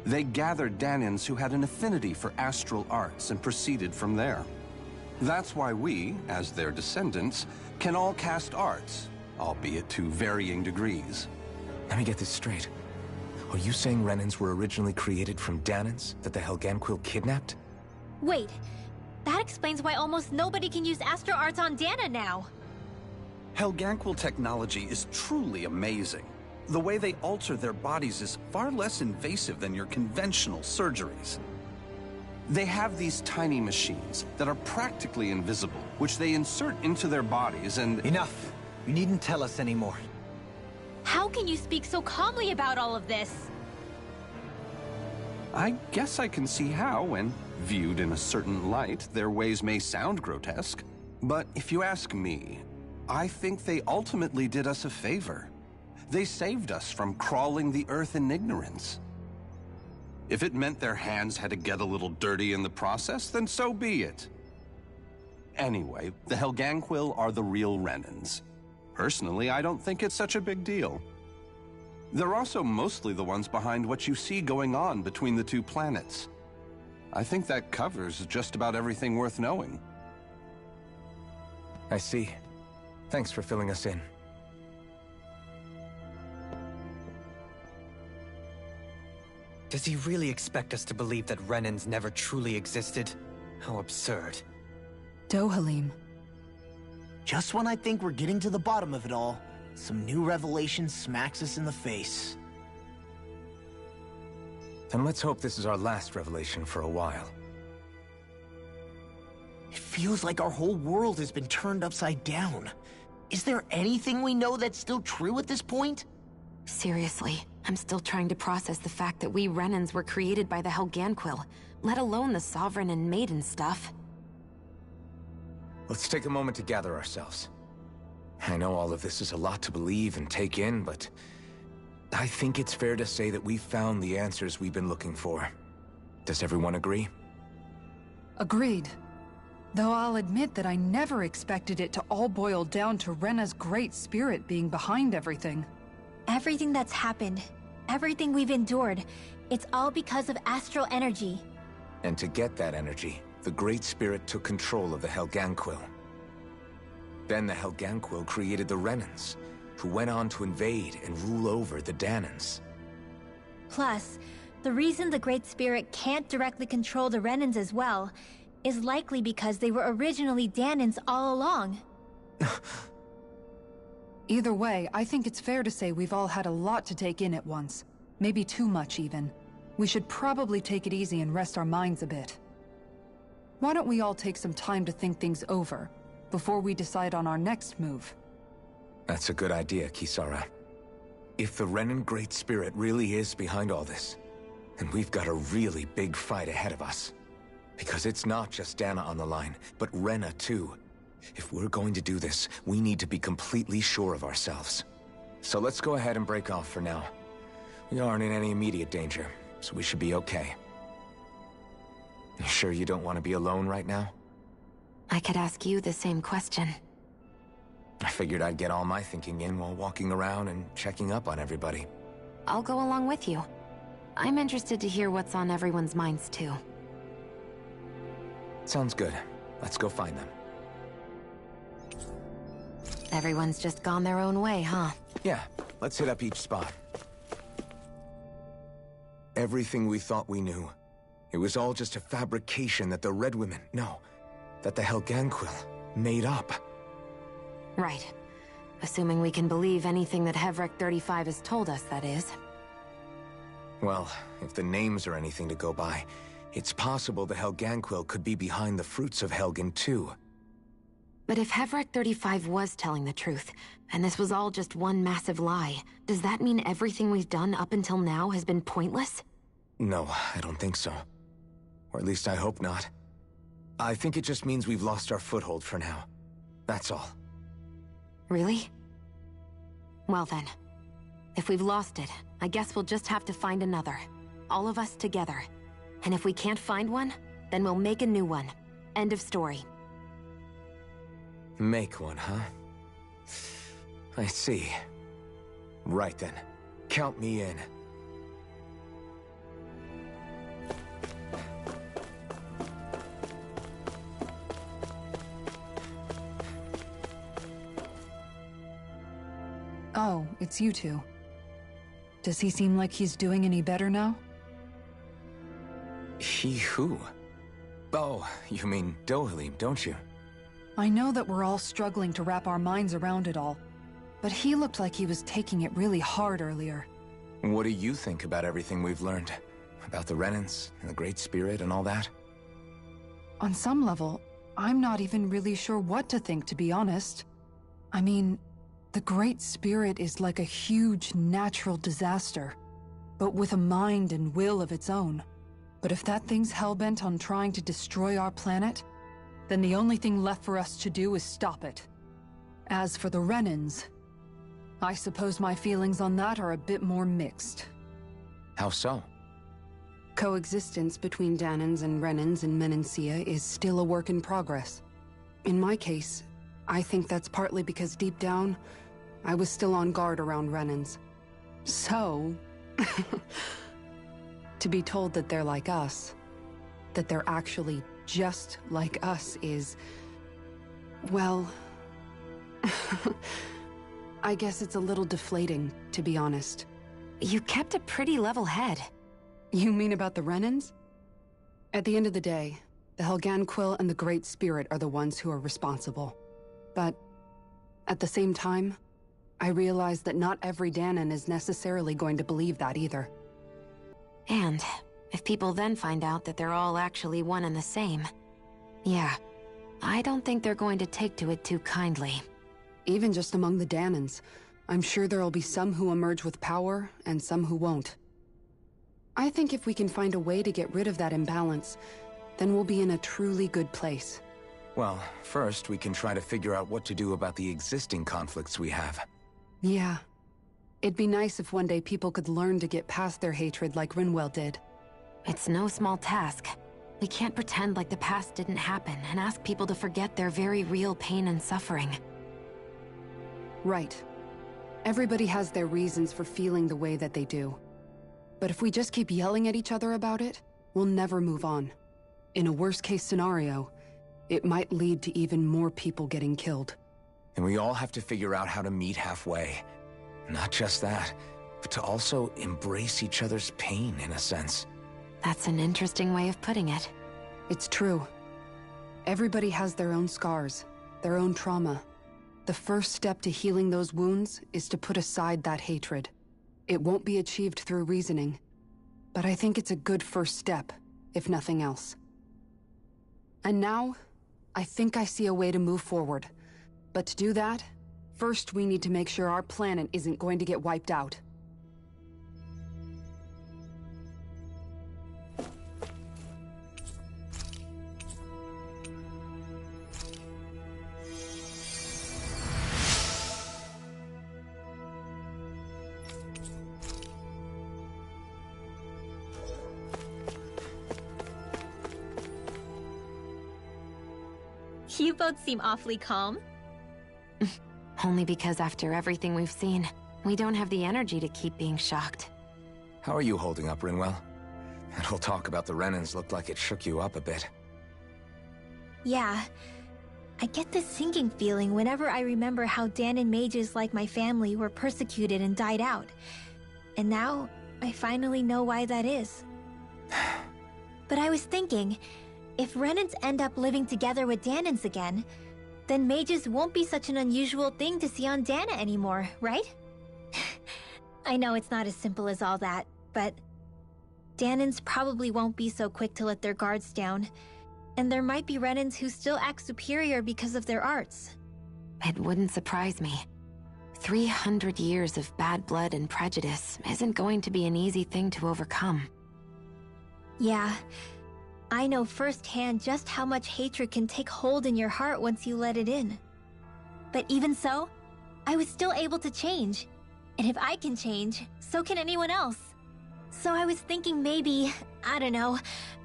Speaker 21: They gathered Danans who had an affinity for astral arts and proceeded from there. That's why we, as their descendants, can all cast arts, albeit to varying degrees.
Speaker 3: Let me get this straight. Are you saying Renans were originally created from Danans that the Helganquil kidnapped?
Speaker 2: Wait, that explains why almost nobody can use astral arts on Dana now.
Speaker 21: Helganquil technology is truly amazing. The way they alter their bodies is far less invasive than your conventional surgeries. They have these tiny machines that are practically invisible, which they insert into their bodies and—
Speaker 7: Enough! You needn't tell us anymore.
Speaker 2: How can you speak so calmly about all of this?
Speaker 21: I guess I can see how, when viewed in a certain light, their ways may sound grotesque. But if you ask me, I think they ultimately did us a favor. They saved us from crawling the earth in ignorance. If it meant their hands had to get a little dirty in the process, then so be it. Anyway, the Helganquil are the real Renans. Personally, I don't think it's such a big deal. They're also mostly the ones behind what you see going on between the two planets. I think that covers just about everything worth knowing.
Speaker 3: I see. Thanks for filling us in.
Speaker 7: Does he really expect us to believe that Renans never truly existed? How absurd.
Speaker 8: Dohalim.
Speaker 6: Just when I think we're getting to the bottom of it all, some new revelation smacks us in the face.
Speaker 3: Then let's hope this is our last revelation for a while.
Speaker 6: It feels like our whole world has been turned upside down. Is there anything we know that's still true at this point?
Speaker 4: Seriously, I'm still trying to process the fact that we Renans were created by the Helganquil, let alone the Sovereign and Maiden stuff.
Speaker 3: Let's take a moment to gather ourselves. I know all of this is a lot to believe and take in, but I think it's fair to say that we've found the answers we've been looking for. Does everyone agree?
Speaker 8: Agreed. Though I'll admit that I never expected it to all boil down to Rena's great spirit being behind everything.
Speaker 2: Everything that's happened, everything we've endured, it's all because of astral energy.
Speaker 3: And to get that energy, the Great Spirit took control of the Helganquil. Then the Helganquil created the Renans, who went on to invade and rule over the Dahnans.
Speaker 2: Plus, the reason the Great Spirit can't directly control the Renans as well is likely because they were originally Dahnans all along.
Speaker 8: Either way, I think it's fair to say we've all had a lot to take in at once. Maybe too much, even. We should probably take it easy and rest our minds a bit. Why don't we all take some time to think things over, before we decide on our next move?
Speaker 3: That's a good idea, Kisara. If the Renan Great Spirit really is behind all this, then we've got a really big fight ahead of us. Because it's not just Dana on the line, but Rena too. If we're going to do this, we need to be completely sure of ourselves. So let's go ahead and break off for now. We aren't in any immediate danger, so we should be okay. You sure you don't want to be alone right now?
Speaker 4: I could ask you the same question.
Speaker 3: I figured I'd get all my thinking in while walking around and checking up on everybody.
Speaker 4: I'll go along with you. I'm interested to hear what's on everyone's minds too.
Speaker 3: Sounds good. Let's go find them.
Speaker 4: Everyone's just gone their own way, huh?
Speaker 3: Yeah, let's hit up each spot. Everything we thought we knew, it was all just a fabrication that the Red Women, no, that the Helganquil made up.
Speaker 4: Right. Assuming we can believe anything that Hevrek 35 has told us, that is.
Speaker 3: Well, if the names are anything to go by, it's possible the Helganquil could be behind the fruits of Helgen too.
Speaker 4: But if Hevrek 35 was telling the truth, and this was all just one massive lie, does that mean everything we've done up until now has been pointless?
Speaker 3: No, I don't think so. Or at least I hope not. I think it just means we've lost our foothold for now. That's all.
Speaker 4: Really? Well then, if we've lost it, I guess we'll just have to find another. All of us together. And if we can't find one, then we'll make a new one. End of story.
Speaker 3: Make one, huh? I see. Right then. Count me in.
Speaker 8: Oh, it's you two. Does he seem like he's doing any better now?
Speaker 3: He who? Oh, you mean Dohalim, don't you?
Speaker 8: I know that we're all struggling to wrap our minds around it all, but he looked like he was taking it really hard earlier.
Speaker 3: What do you think about everything we've learned? About the Renans, and the Great Spirit, and all that?
Speaker 8: On some level, I'm not even really sure what to think, to be honest. I mean, the Great Spirit is like a huge natural disaster, but with a mind and will of its own. But if that thing's hellbent on trying to destroy our planet, then the only thing left for us to do is stop it. As for the Renans, I suppose my feelings on that are a bit more mixed.
Speaker 3: How so?
Speaker 5: Coexistence between Dahnans and Renans in Menancia is still a work in progress. In my case, I think that's partly because deep down, I was still on guard around Renans. So... to be told that they're like us, that they're actually just like us is... well... I guess it's a little deflating, to be honest.
Speaker 4: You kept a pretty level head.
Speaker 5: You mean about the Renans? At the end of the day, the Helganquil and the Great Spirit are the ones who are responsible. But at the same time, I realize that not every Dahnan is necessarily going to believe that either.
Speaker 4: And if people then find out that they're all actually one and the same, yeah, I don't think they're going to take to it too kindly.
Speaker 5: Even just among the Dahnans, I'm sure there'll be some who emerge with power and some who won't. I think if we can find a way to get rid of that imbalance, then we'll be in a truly good place.
Speaker 3: Well, first we can try to figure out what to do about the existing conflicts we have.
Speaker 5: Yeah. It'd be nice if one day people could learn to get past their hatred like Rinwell did.
Speaker 4: It's no small task. We can't pretend like the past didn't happen and ask people to forget their very real pain and suffering.
Speaker 5: Right. Everybody has their reasons for feeling the way that they do. But if we just keep yelling at each other about it, we'll never move on. In a worst-case scenario, it might lead to even more people getting killed.
Speaker 3: And we all have to figure out how to meet halfway. Not just that, but to also embrace each other's pain, in a sense.
Speaker 4: That's an interesting way of putting it.
Speaker 5: It's true. Everybody has their own scars, their own trauma. The first step to healing those wounds is to put aside that hatred. It won't be achieved through reasoning, but I think it's a good first step, if nothing else. And now, I think I see a way to move forward. But to do that, first we need to make sure our planet isn't going to get wiped out.
Speaker 2: You both seem awfully calm.
Speaker 4: Only because after everything we've seen, we don't have the energy to keep being shocked.
Speaker 3: How are you holding up, Rinwell? That whole talk about the Renans looked like it shook you up a bit.
Speaker 2: Yeah. I get this sinking feeling whenever I remember how Dahnan mages like my family were persecuted and died out. And now, I finally know why that is. But I was thinking, if Renans end up living together with Dahnans again, then mages won't be such an unusual thing to see on Dahna anymore, right? I know it's not as simple as all that, but Dahnans probably won't be so quick to let their guards down, and there might be Renans who still act superior because of their arts.
Speaker 4: It wouldn't surprise me. 300 years of bad blood and prejudice isn't going to be an easy thing to overcome.
Speaker 2: Yeah. I know firsthand just how much hatred can take hold in your heart once you let it in. But even so, I was still able to change. And if I can change, so can anyone else. So I was thinking maybe, I don't know,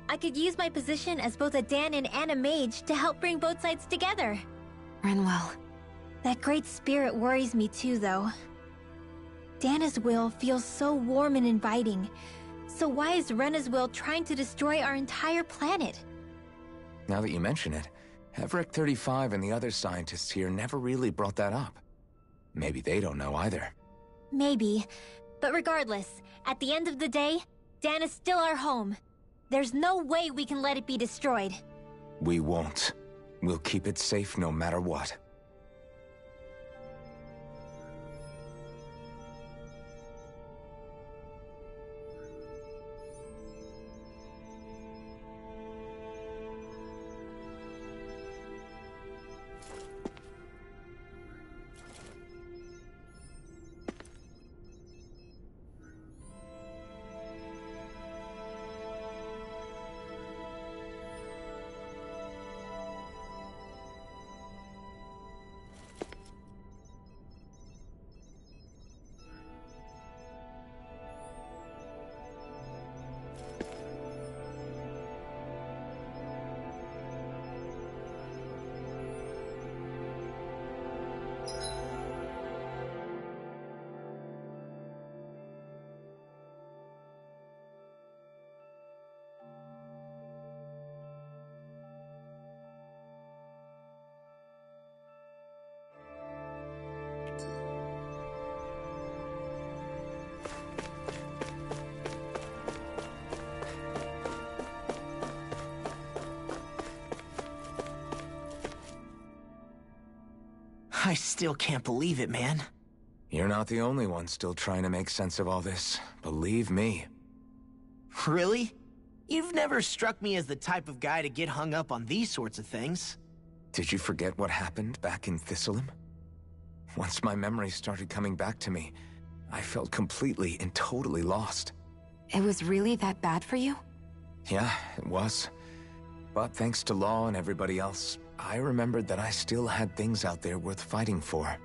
Speaker 2: I could use my position as both a Dahnan and a mage to help bring both sides together.
Speaker 4: Rinwell.
Speaker 2: That great spirit worries me too, though. Dahna's will feels so warm and inviting. So why is Rena's will trying to destroy our entire planet?
Speaker 3: Now that you mention it, Heverick 35 and the other scientists here never really brought that up. Maybe they don't know either.
Speaker 2: Maybe. But regardless, at the end of the day, Dahna's still our home. There's no way we can let it be destroyed.
Speaker 3: We won't. We'll keep it safe no matter what.
Speaker 6: I still can't believe it, man.
Speaker 3: You're not the only one still trying to make sense of all this. Believe me.
Speaker 6: Really? You've never struck me as the type of guy to get hung up on these sorts of things.
Speaker 3: Did you forget what happened back in Thistleum? Once my memories started coming back to me, I felt completely and totally lost.
Speaker 4: It was really that bad for you?
Speaker 3: Yeah, it was. But thanks to Law and everybody else, I remembered that I still had things out there worth fighting for.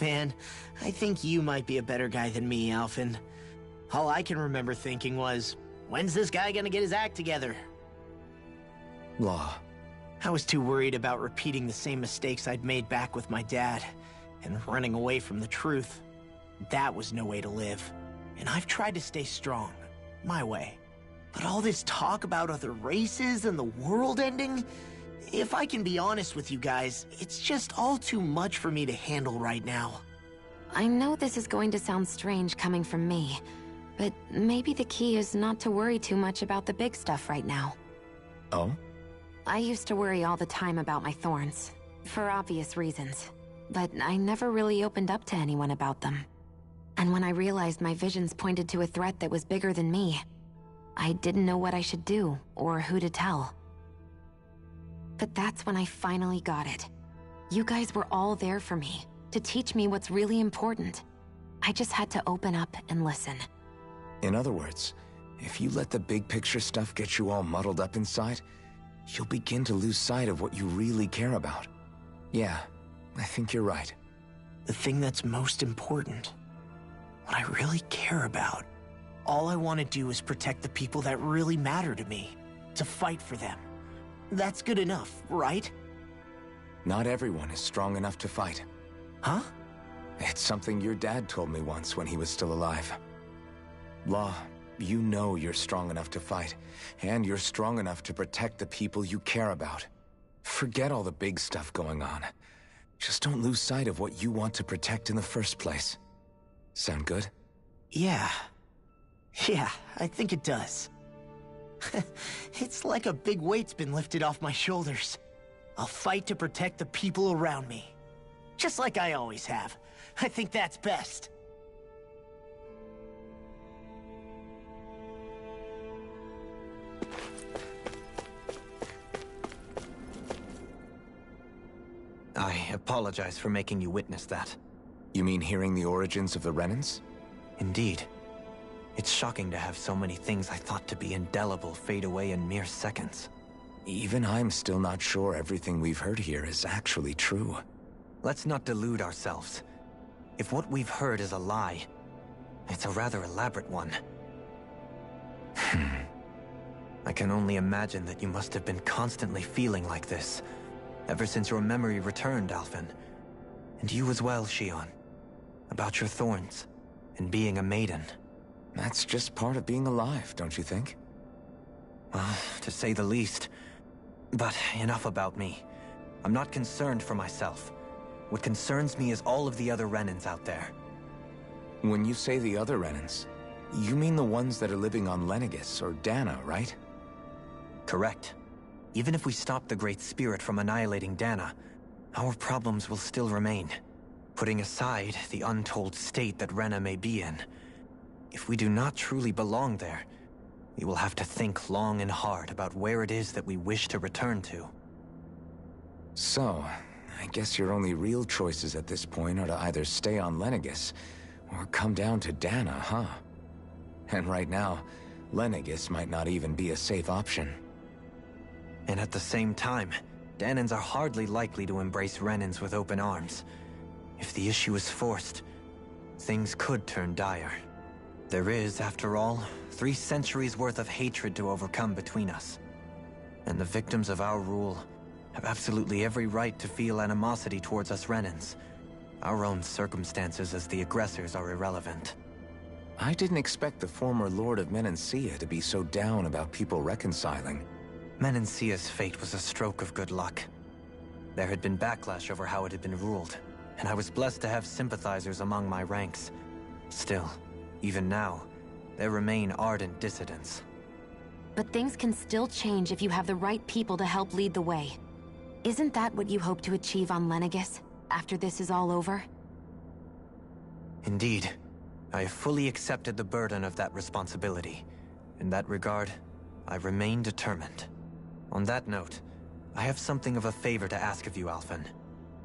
Speaker 6: Man, I think you might be a better guy than me, Alphen. All I can remember thinking was, when's this guy gonna get his act together?
Speaker 3: Law.
Speaker 6: I was too worried about repeating the same mistakes I'd made back with my dad, and running away from the truth. That was no way to live. And I've tried to stay strong, my way. But all this talk about other races and the world ending, if I can be honest with you guys, it's just all too much for me to handle right now.
Speaker 4: I know this is going to sound strange coming from me, but maybe the key is not to worry too much about the big stuff right now.
Speaker 3: Oh?
Speaker 4: I used to worry all the time about my thorns, for obvious reasons, but I never really opened up to anyone about them. And when I realized my visions pointed to a threat that was bigger than me, I didn't know what I should do, or who to tell. But that's when I finally got it. You guys were all there for me, to teach me what's really important. I just had to open up and listen.
Speaker 3: In other words, if you let the big picture stuff get you all muddled up inside, you'll begin to lose sight of what you really care about. Yeah, I think you're right.
Speaker 6: The thing that's most important, what I really care about, all I want to do is protect the people that really matter to me, to fight for them. That's good enough, right?
Speaker 3: Not everyone is strong enough to fight.
Speaker 6: Huh?
Speaker 3: It's something your dad told me once when he was still alive. Law, you know you're strong enough to fight, and you're strong enough to protect the people you care about. Forget all the big stuff going on. Just don't lose sight of what you want to protect in the first place. Sound good?
Speaker 6: Yeah. Yeah, I think it does. It's like a big weight's been lifted off my shoulders. I'll fight to protect the people around me. Just like I always have. I think that's best.
Speaker 7: I apologize for making you witness that.
Speaker 3: You mean hearing the origins of the Renans?
Speaker 7: Indeed. It's shocking to have so many things I thought to be indelible fade away in mere seconds.
Speaker 3: Even I'm still not sure everything we've heard here is actually true.
Speaker 7: Let's not delude ourselves. If what we've heard is a lie, it's a rather elaborate one. I can only imagine that you must have been constantly feeling like this, ever since your memory returned, Alphen. And you as well, Shionne. About your thorns, and being a maiden.
Speaker 3: That's just part of being alive, don't you think?
Speaker 7: Well, to say the least. But enough about me. I'm not concerned for myself. What concerns me is all of the other Renans out there.
Speaker 3: When you say the other Renans, you mean the ones that are living on Lenegis or Dana, right?
Speaker 7: Correct. Even if we stop the Great Spirit from annihilating Dana, our problems will still remain. Putting aside the untold state that Rena may be in, if we do not truly belong there, we will have to think long and hard about where it is that we wish to return to.
Speaker 3: So, I guess your only real choices at this point are to either stay on Lenegis, or come down to Dana, huh? And right now, Lenegis might not even be a safe option.
Speaker 7: And at the same time, Danans are hardly likely to embrace Renans with open arms. If the issue is forced, things could turn dire. There is, after all, 3 centuries worth of hatred to overcome between us. And the victims of our rule have absolutely every right to feel animosity towards us Renans. Our own circumstances as the aggressors are irrelevant.
Speaker 3: I didn't expect the former Lord of Menancia to be so down about people reconciling.
Speaker 7: Menancia's fate was a stroke of good luck. There had been backlash over how it had been ruled, and I was blessed to have sympathizers among my ranks. Still, even now, there remain ardent dissidents.
Speaker 4: But things can still change if you have the right people to help lead the way. Isn't that what you hope to achieve on Lenegis, after this is all over?
Speaker 7: Indeed. I have fully accepted the burden of that responsibility. In that regard, I remain determined. On that note, I have something of a favor to ask of you, Alphen.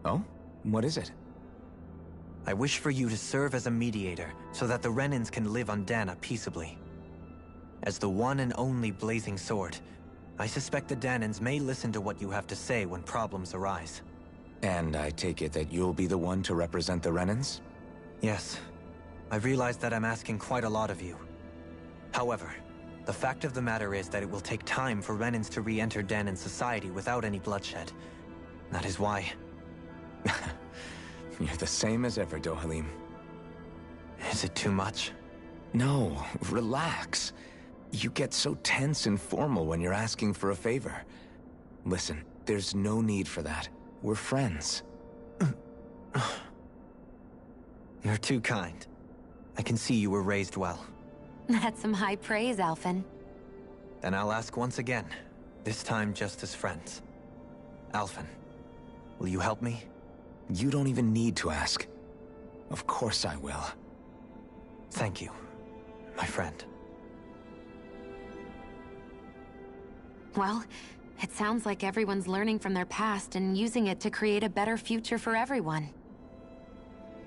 Speaker 3: Oh? What is it?
Speaker 7: I wish for you to serve as a mediator, so that the Renans can live on Dana peaceably. As the one and only Blazing Sword, I suspect the Danans may listen to what you have to say when problems arise.
Speaker 3: And I take it that you'll be the one to represent the Renans?
Speaker 7: Yes. I realize that I'm asking quite a lot of you. However, the fact of the matter is that it will take time for Renans to re-enter Danan society without any bloodshed. That is why...
Speaker 3: You're the same as ever, Dohalim.
Speaker 7: Is it too much?
Speaker 3: No, relax. You get so tense and formal when you're asking for a favor. Listen, there's no need for that. We're friends.
Speaker 7: You're too kind. I can see you were raised well.
Speaker 4: That's some high praise, Alphen.
Speaker 7: Then I'll ask once again, this time just as friends. Alphen, will you help me?
Speaker 3: You don't even need to ask. Of course I will.
Speaker 7: Thank you, my friend.
Speaker 4: Well, it sounds like everyone's learning from their past and using it to create a better future for everyone.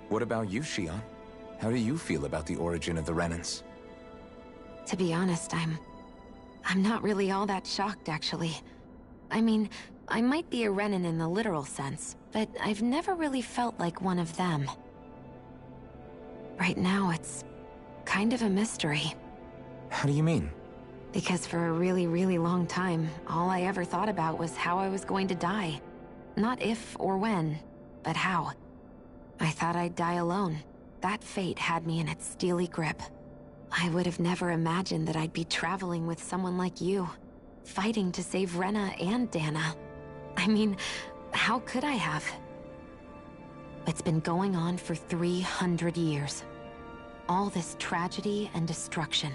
Speaker 3: What about you, Shion? How do you feel about the origin of the Renans?
Speaker 4: To be honest, I'm not really all that shocked, actually. I mean, I might be a Renan in the literal sense, but I've never really felt like one of them. Right now, it's kind of a mystery.
Speaker 3: How do you mean?
Speaker 4: Because for a really, really long time, all I ever thought about was how I was going to die. Not if or when, but how. I thought I'd die alone. That fate had me in its steely grip. I would have never imagined that I'd be traveling with someone like you, fighting to save Rena and Dana. I mean, how could I have? It's been going on for 300 years. All this tragedy and destruction.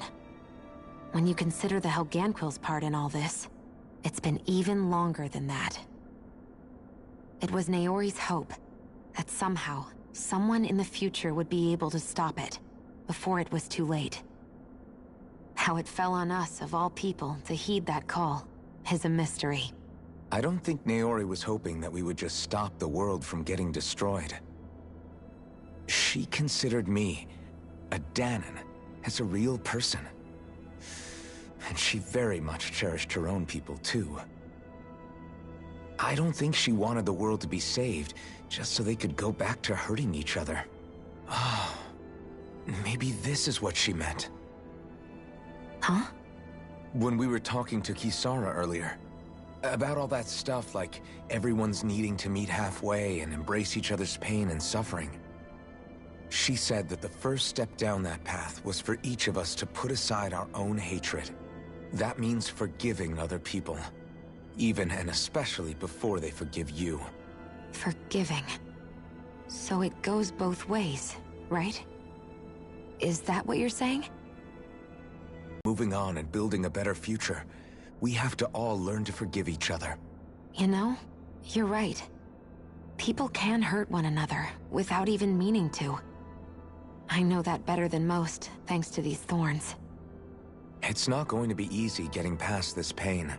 Speaker 4: When you consider the Helganquil's part in all this, it's been even longer than that. It was Naori's hope that somehow, someone in the future would be able to stop it, before it was too late. How it fell on us, of all people, to heed that call, is a mystery.
Speaker 3: I don't think Naori was hoping that we would just stop the world from getting destroyed. She considered me, a Danan, as a real person. And she very much cherished her own people, too. I don't think she wanted the world to be saved, just so they could go back to hurting each other. Oh, maybe this is what she meant.
Speaker 4: Huh?
Speaker 3: When we were talking to Kisara earlier, about all that stuff like everyone's needing to meet halfway and embrace each other's pain and suffering. She said that the first step down that path was for each of us to put aside our own hatred. That means forgiving other people, even and especially before they forgive you.
Speaker 4: Forgiving. So it goes both ways, right? Is that what you're saying?
Speaker 3: Moving on and building a better future, we have to all learn to forgive each other.
Speaker 4: You know, you're right. People can hurt one another without even meaning to. I know that better than most, thanks to these thorns.
Speaker 3: It's not going to be easy getting past this pain.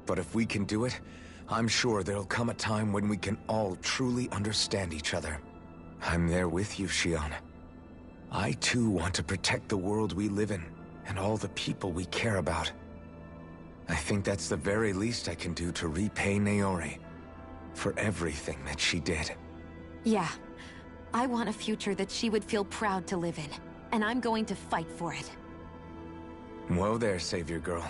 Speaker 3: But if we can do it, I'm sure there'll come a time when we can all truly understand each other. I'm there with you, Shion. I too want to protect the world we live in, and all the people we care about. I think that's the very least I can do to repay Naori for everything that she did.
Speaker 4: Yeah. I want a future that she would feel proud to live in, and I'm going to fight for it.
Speaker 3: Whoa there, Savior Girl.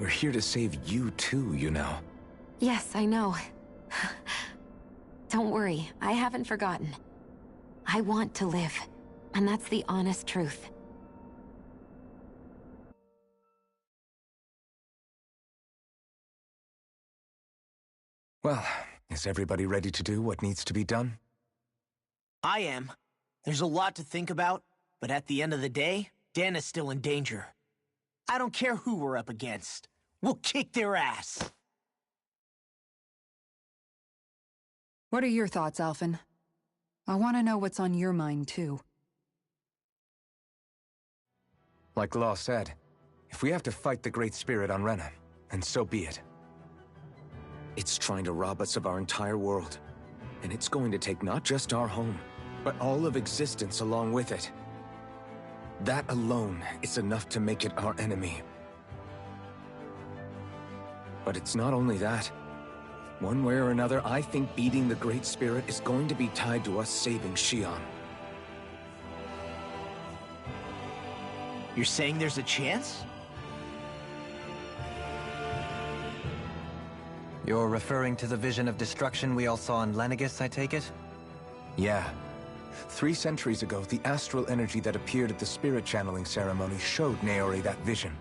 Speaker 3: We're here to save you too, you know.
Speaker 4: Yes, I know. Don't worry, I haven't forgotten. I want to live, and that's the honest truth.
Speaker 3: Well, is everybody ready to do what needs to be done?
Speaker 6: I am. There's a lot to think about, but at the end of the day, Dana's still in danger. I don't care who we're up against. We'll kick their ass.
Speaker 5: What are your thoughts, Alphen? I want to know what's on your mind, too.
Speaker 3: Like Law said, if we have to fight the Great Spirit on Rena, then so be it. It's trying to rob us of our entire world. And it's going to take not just our home, but all of existence along with it. That alone is enough to make it our enemy. But it's not only that. One way or another, I think beating the Great Spirit is going to be tied to us saving Xion.
Speaker 6: You're saying there's a chance?
Speaker 7: You're referring to the vision of destruction we all saw in Lenegis, I take it?
Speaker 3: Yeah. 3 centuries ago, the astral energy that appeared at the spirit channeling ceremony showed Naori that vision.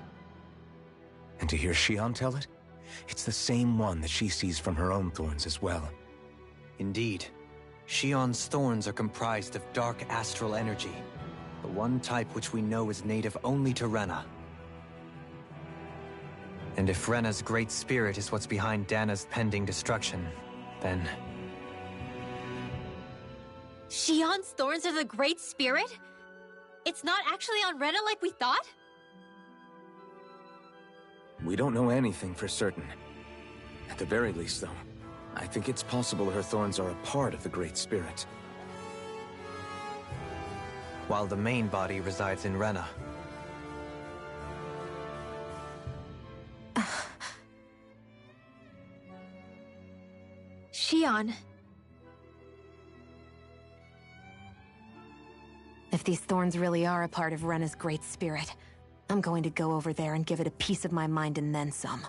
Speaker 3: And to hear Xion tell it, it's the same one that she sees from her own thorns as well.
Speaker 7: Indeed. Xion's thorns are comprised of dark astral energy, the one type which we know is native only to Rena. And if Rena's Great Spirit is what's behind Dana's pending destruction, then...
Speaker 2: Xion's thorns are the Great Spirit? It's not actually on Rena like we thought?
Speaker 3: We don't know anything for certain. At the very least, though, I think it's possible her thorns are a part of the Great Spirit.
Speaker 7: While the main body resides in Rena.
Speaker 2: Xion.
Speaker 4: If these thorns really are a part of Rena's Great Spirit, I'm going to go over there and give it a piece of my mind and then some.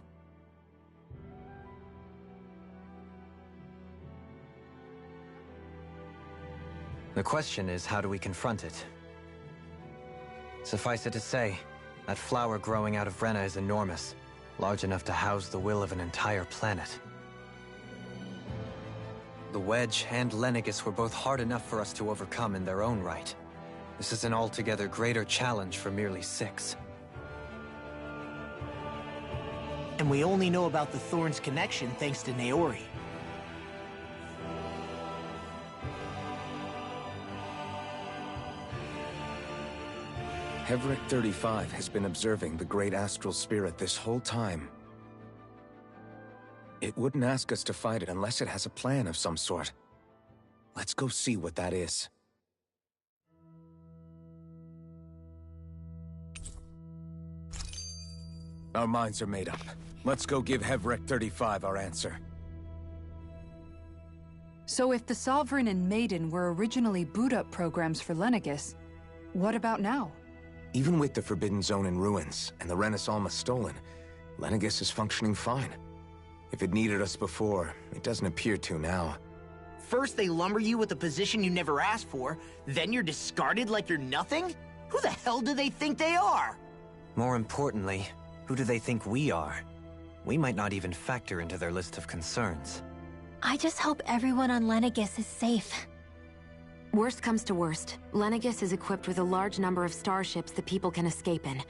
Speaker 7: The question is, how do we confront it? Suffice it to say, that flower growing out of Rena is enormous, large enough to house the will of an entire planet. The Wedge and Lenegis were both hard enough for us to overcome in their own right. This is an altogether greater challenge for merely 6.
Speaker 6: And we only know about the Thorns connection thanks to Naori.
Speaker 3: Heverick 35 has been observing the Great Astral Spirit this whole time. It wouldn't ask us to fight it unless it has a plan of some sort. Let's go see what that is. Our minds are made up. Let's go give Heverick 35 our answer.
Speaker 5: So if the Sovereign and Maiden were originally boot-up programs for Lenegis, what about now?
Speaker 3: Even with the Forbidden Zone in ruins and the Renis Alma stolen, Lenegis is functioning fine. If it needed us before, it doesn't appear to now.
Speaker 6: First they lumber you with a position you never asked for, then you're discarded like you're nothing? Who the hell do they think they are?
Speaker 7: More importantly, who do they think we are? We might not even factor into their list of concerns.
Speaker 2: I just hope everyone on Lenegis is safe.
Speaker 4: Worst comes to worst, Lenegis is equipped with a large number of starships that people can escape in.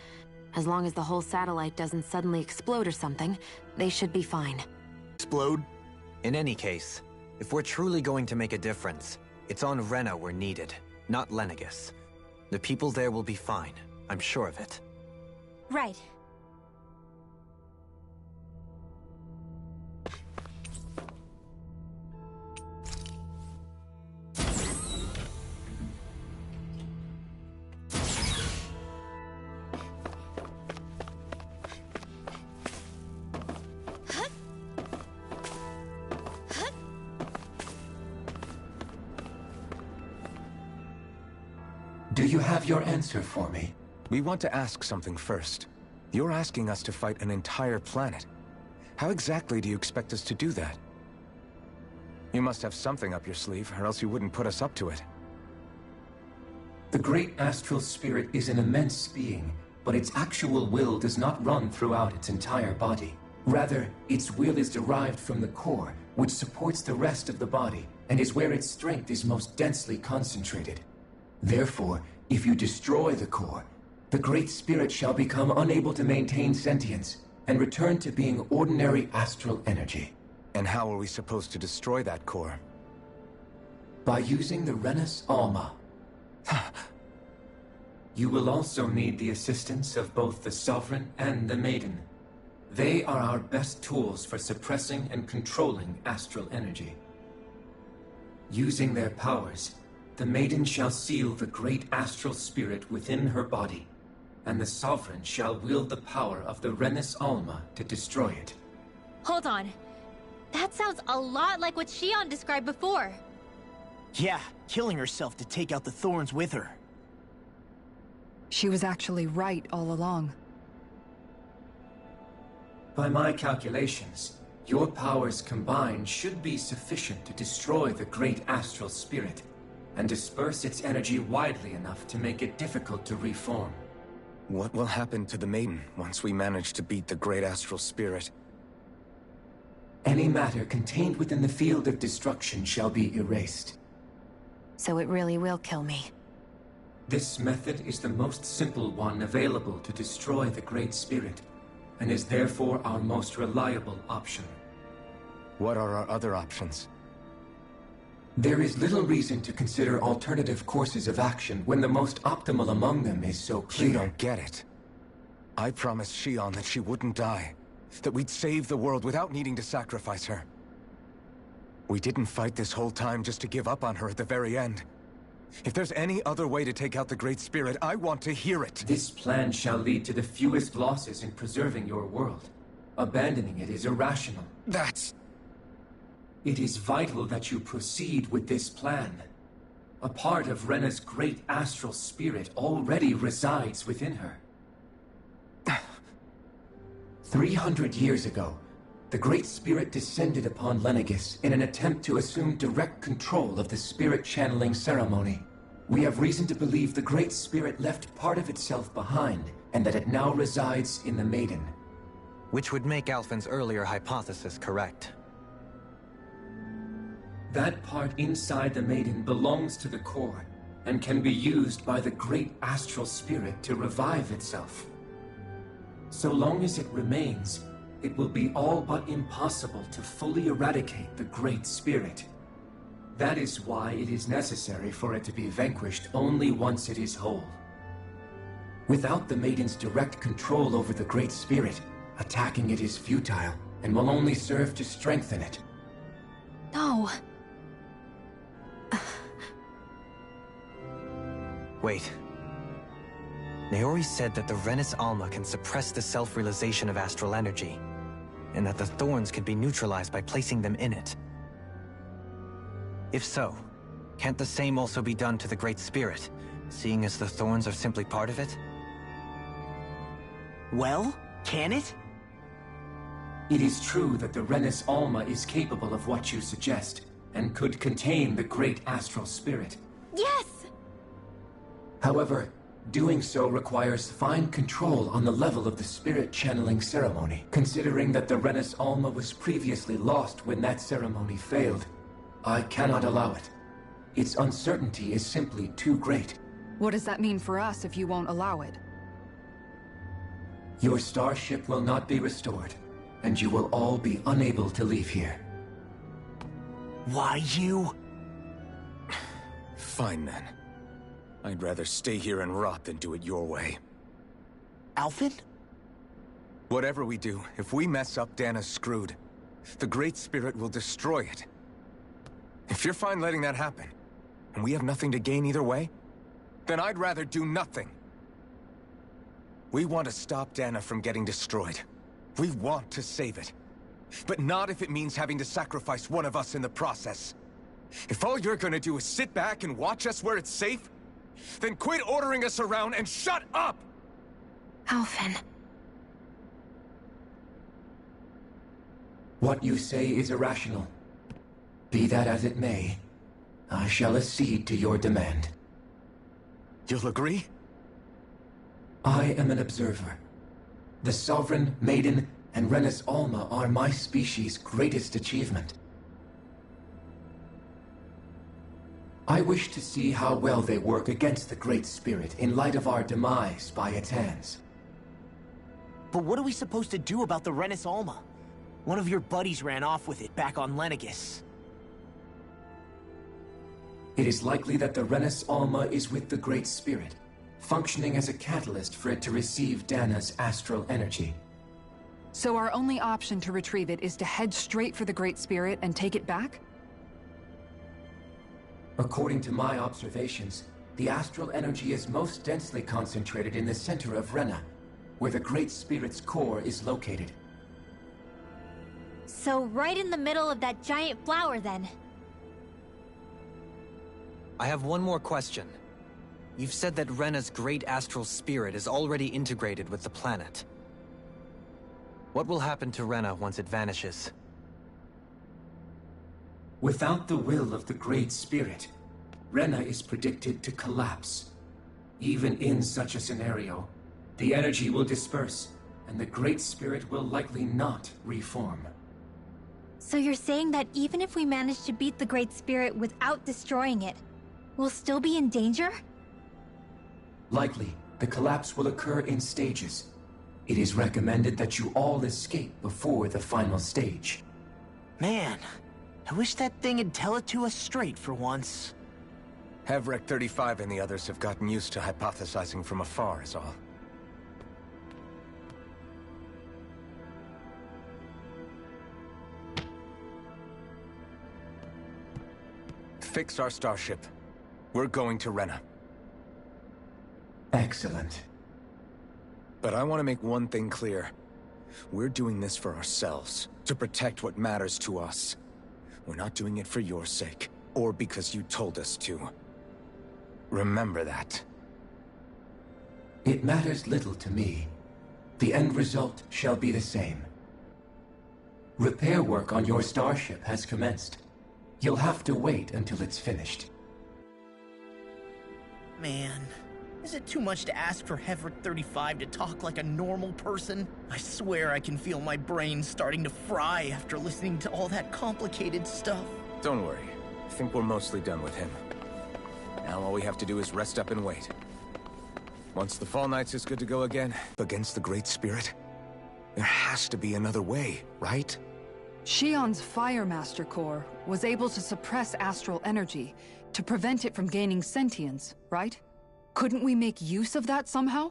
Speaker 4: As long as the whole satellite doesn't suddenly explode or something, they should be fine.
Speaker 6: Explode?
Speaker 7: In any case, if we're truly going to make a difference, it's on Rena we're needed, not Lenegis. The people there will be fine, I'm sure of it.
Speaker 2: Right.
Speaker 19: Do you have your answer for me?
Speaker 3: We want to ask something first. You're asking us to fight an entire planet. How exactly do you expect us to do that? You must have something up your sleeve, or else you wouldn't put us up to it.
Speaker 19: The Great Astral Spirit is an immense being, but its actual will does not run throughout its entire body. Rather, its will is derived from the core, which supports the rest of the body, and is where its strength is most densely concentrated. Therefore, if you destroy the core, the Great Spirit shall become unable to maintain sentience, and return to being ordinary astral energy.
Speaker 3: And how are we supposed to destroy that core?
Speaker 19: By using the Renus Alma. You will also need the assistance of both the Sovereign and the Maiden. They are our best tools for suppressing and controlling astral energy. Using their powers, the Maiden shall seal the great astral spirit within her body, and the Sovereign shall wield the power of the Renus Alma to destroy it.
Speaker 2: Hold on. That sounds a lot like what Shion described before.
Speaker 6: Yeah, killing herself to take out the thorns with her.
Speaker 8: She was actually right all along.
Speaker 19: By my calculations, your powers combined should be sufficient to destroy the great astral spirit and disperse its energy widely enough to make it difficult to reform.
Speaker 3: What will happen to the Maiden once we manage to beat the great astral spirit?
Speaker 19: Any matter contained within the field of destruction shall be erased.
Speaker 12: So it really will kill me.
Speaker 19: This method is the most simple one available to destroy the Great Spirit, and is therefore our most reliable option.
Speaker 3: What are our other options?
Speaker 19: There is little reason to consider alternative courses of action when the most optimal among them is so clear.
Speaker 3: You don't get it. I promised Shion that she wouldn't die, that we'd save the world without needing to sacrifice her. We didn't fight this whole time just to give up on her at the very end. If there's any other way to take out the Great Spirit, I want to hear it.
Speaker 19: This plan shall lead to the fewest losses in preserving your world. Abandoning it is irrational. It is vital that you proceed with this plan. A part of Rena's great astral spirit already resides within her. 300 years ago, the Great Spirit descended upon Lenegis in an attempt to assume direct control of the spirit channeling ceremony. We have reason to believe the Great Spirit left part of itself behind, and that it now resides in the Maiden.
Speaker 7: Which would make Alphen's earlier hypothesis correct.
Speaker 19: That part inside the Maiden belongs to the core, and can be used by the great astral spirit to revive itself. So long as it remains, it will be all but impossible to fully eradicate the Great Spirit. That is why it is necessary for it to be vanquished only once it is whole. Without the Maiden's direct control over the Great Spirit, attacking it is futile, and will only serve to strengthen it.
Speaker 12: No.
Speaker 7: Wait. Naori said that the Renus Alma can suppress the self-realization of astral energy, and that the thorns can be neutralized by placing them in it. If so, can't the same also be done to the Great Spirit, seeing as the thorns are simply part of it?
Speaker 6: Well, can it?
Speaker 19: It is true that the Renus Alma is capable of what you suggest, and could contain the great astral spirit.
Speaker 2: Yes!
Speaker 19: However, doing so requires fine control on the level of the spirit channeling ceremony. Considering that the Renus Alma was previously lost when that ceremony failed, I cannot allow it. Its uncertainty is simply too great.
Speaker 8: What does that mean for us if you won't allow it?
Speaker 19: Your starship will not be restored, and you will all be unable to leave here.
Speaker 6: Why you?
Speaker 3: Fine then. I'd rather stay here and rot than do it your way.
Speaker 6: Alphen?
Speaker 3: Whatever we do, if we mess up, Dana's screwed. The Great Spirit will destroy it. If you're fine letting that happen, and we have nothing to gain either way, then I'd rather do nothing. We want to stop Dana from getting destroyed. We want to save it. But not if it means having to sacrifice one of us in the process. If all you're gonna do is sit back and watch us where it's safe, then quit ordering us around and shut up!
Speaker 12: Alphen.
Speaker 19: What you say is irrational. Be that as it may, I shall accede to your demand.
Speaker 3: You'll agree?
Speaker 19: I am an observer. The Sovereign, Maiden, and Renus Alma are my species' greatest achievement. I wish to see how well they work against the Great Spirit in light of our demise by its hands.
Speaker 6: But what are we supposed to do about the Renus Alma? One of your buddies ran off with it back on Lenegis.
Speaker 19: It is likely that the Renis Alma is with the Great Spirit, functioning as a catalyst for it to receive Dana's astral energy.
Speaker 8: So our only option to retrieve it is to head straight for the Great Spirit and take it back?
Speaker 19: According to my observations, the astral energy is most densely concentrated in the center of Rena, where the Great Spirit's core is located.
Speaker 2: So right in the middle of that giant flower, then.
Speaker 7: I have one more question. You've said that Rena's great astral spirit is already integrated with the planet. What will happen to Rena once it vanishes?
Speaker 19: Without the will of the Great Spirit, Rena is predicted to collapse. Even in such a scenario, the energy will disperse, and the Great Spirit will likely not reform.
Speaker 2: So you're saying that even if we manage to beat the Great Spirit without destroying it, we'll still be in danger?
Speaker 19: Likely, the collapse will occur in stages. It is recommended that you all escape before the final stage.
Speaker 6: Man, I wish that thing would tell it to us straight for once.
Speaker 3: Hevrek 35 and the others have gotten used to hypothesizing from afar is all. Fix our starship. We're going to Rena.
Speaker 19: Excellent.
Speaker 3: But I want to make one thing clear. We're doing this for ourselves, to protect what matters to us. We're not doing it for your sake, or because you told us to. Remember that.
Speaker 19: It matters little to me. The end result shall be the same. Repair work on your starship has commenced. You'll have to wait until it's finished.
Speaker 6: Man, is it too much to ask for Hevrek 35 to talk like a normal person? I swear I can feel my brain starting to fry after listening to all that complicated stuff.
Speaker 3: Don't worry. I think we're mostly done with him. Now all we have to do is rest up and wait. Once the Fall Knights is good to go again, against the Great Spirit, there has to be another way, right?
Speaker 8: Shion's Fire Master Core was able to suppress astral energy to prevent it from gaining sentience, right? Couldn't we make use of that somehow?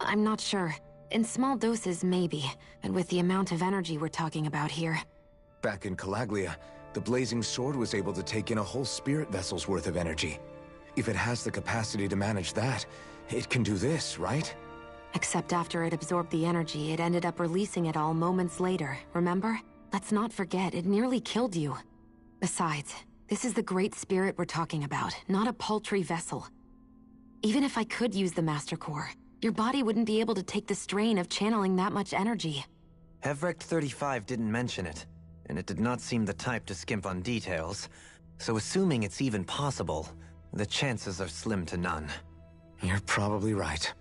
Speaker 4: I'm not sure. In small doses, maybe. And with the amount of energy we're talking about here.
Speaker 3: Back in Calaglia, the Blazing Sword was able to take in a whole spirit vessel's worth of energy. If it has the capacity to manage that, it can do this, right?
Speaker 4: Except after it absorbed the energy, it ended up releasing it all moments later, remember? Let's not forget, it nearly killed you. Besides, this is the Great Spirit we're talking about, not a paltry vessel. Even if I could use the Master Core, your body wouldn't be able to take the strain of channeling that much energy.
Speaker 7: Hevrek 35 didn't mention it, and it did not seem the type to skimp on details, so assuming it's even possible, the chances are slim to none.
Speaker 3: You're probably right.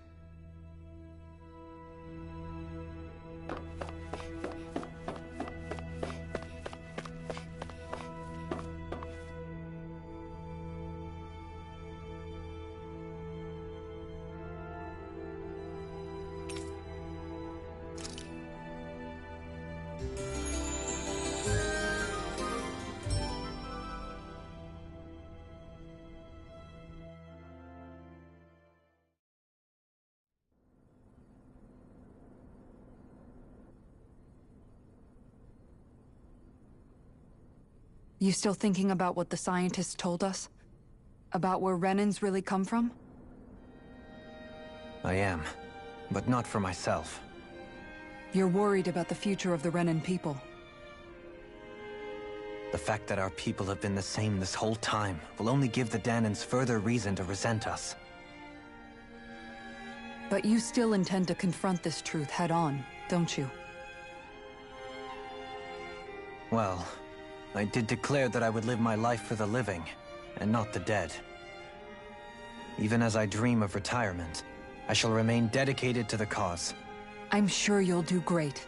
Speaker 8: You still thinking about what the scientists told us? About where Renans really come from?
Speaker 7: I am, but not for myself.
Speaker 8: You're worried about the future of the Renan people.
Speaker 7: The fact that our people have been the same this whole time will only give the Danans further reason to resent us.
Speaker 8: But you still intend to confront this truth head-on, don't you?
Speaker 7: Well, I did declare that I would live my life for the living, and not the dead. Even as I dream of retirement, I shall remain dedicated to the cause.
Speaker 8: I'm sure you'll do great.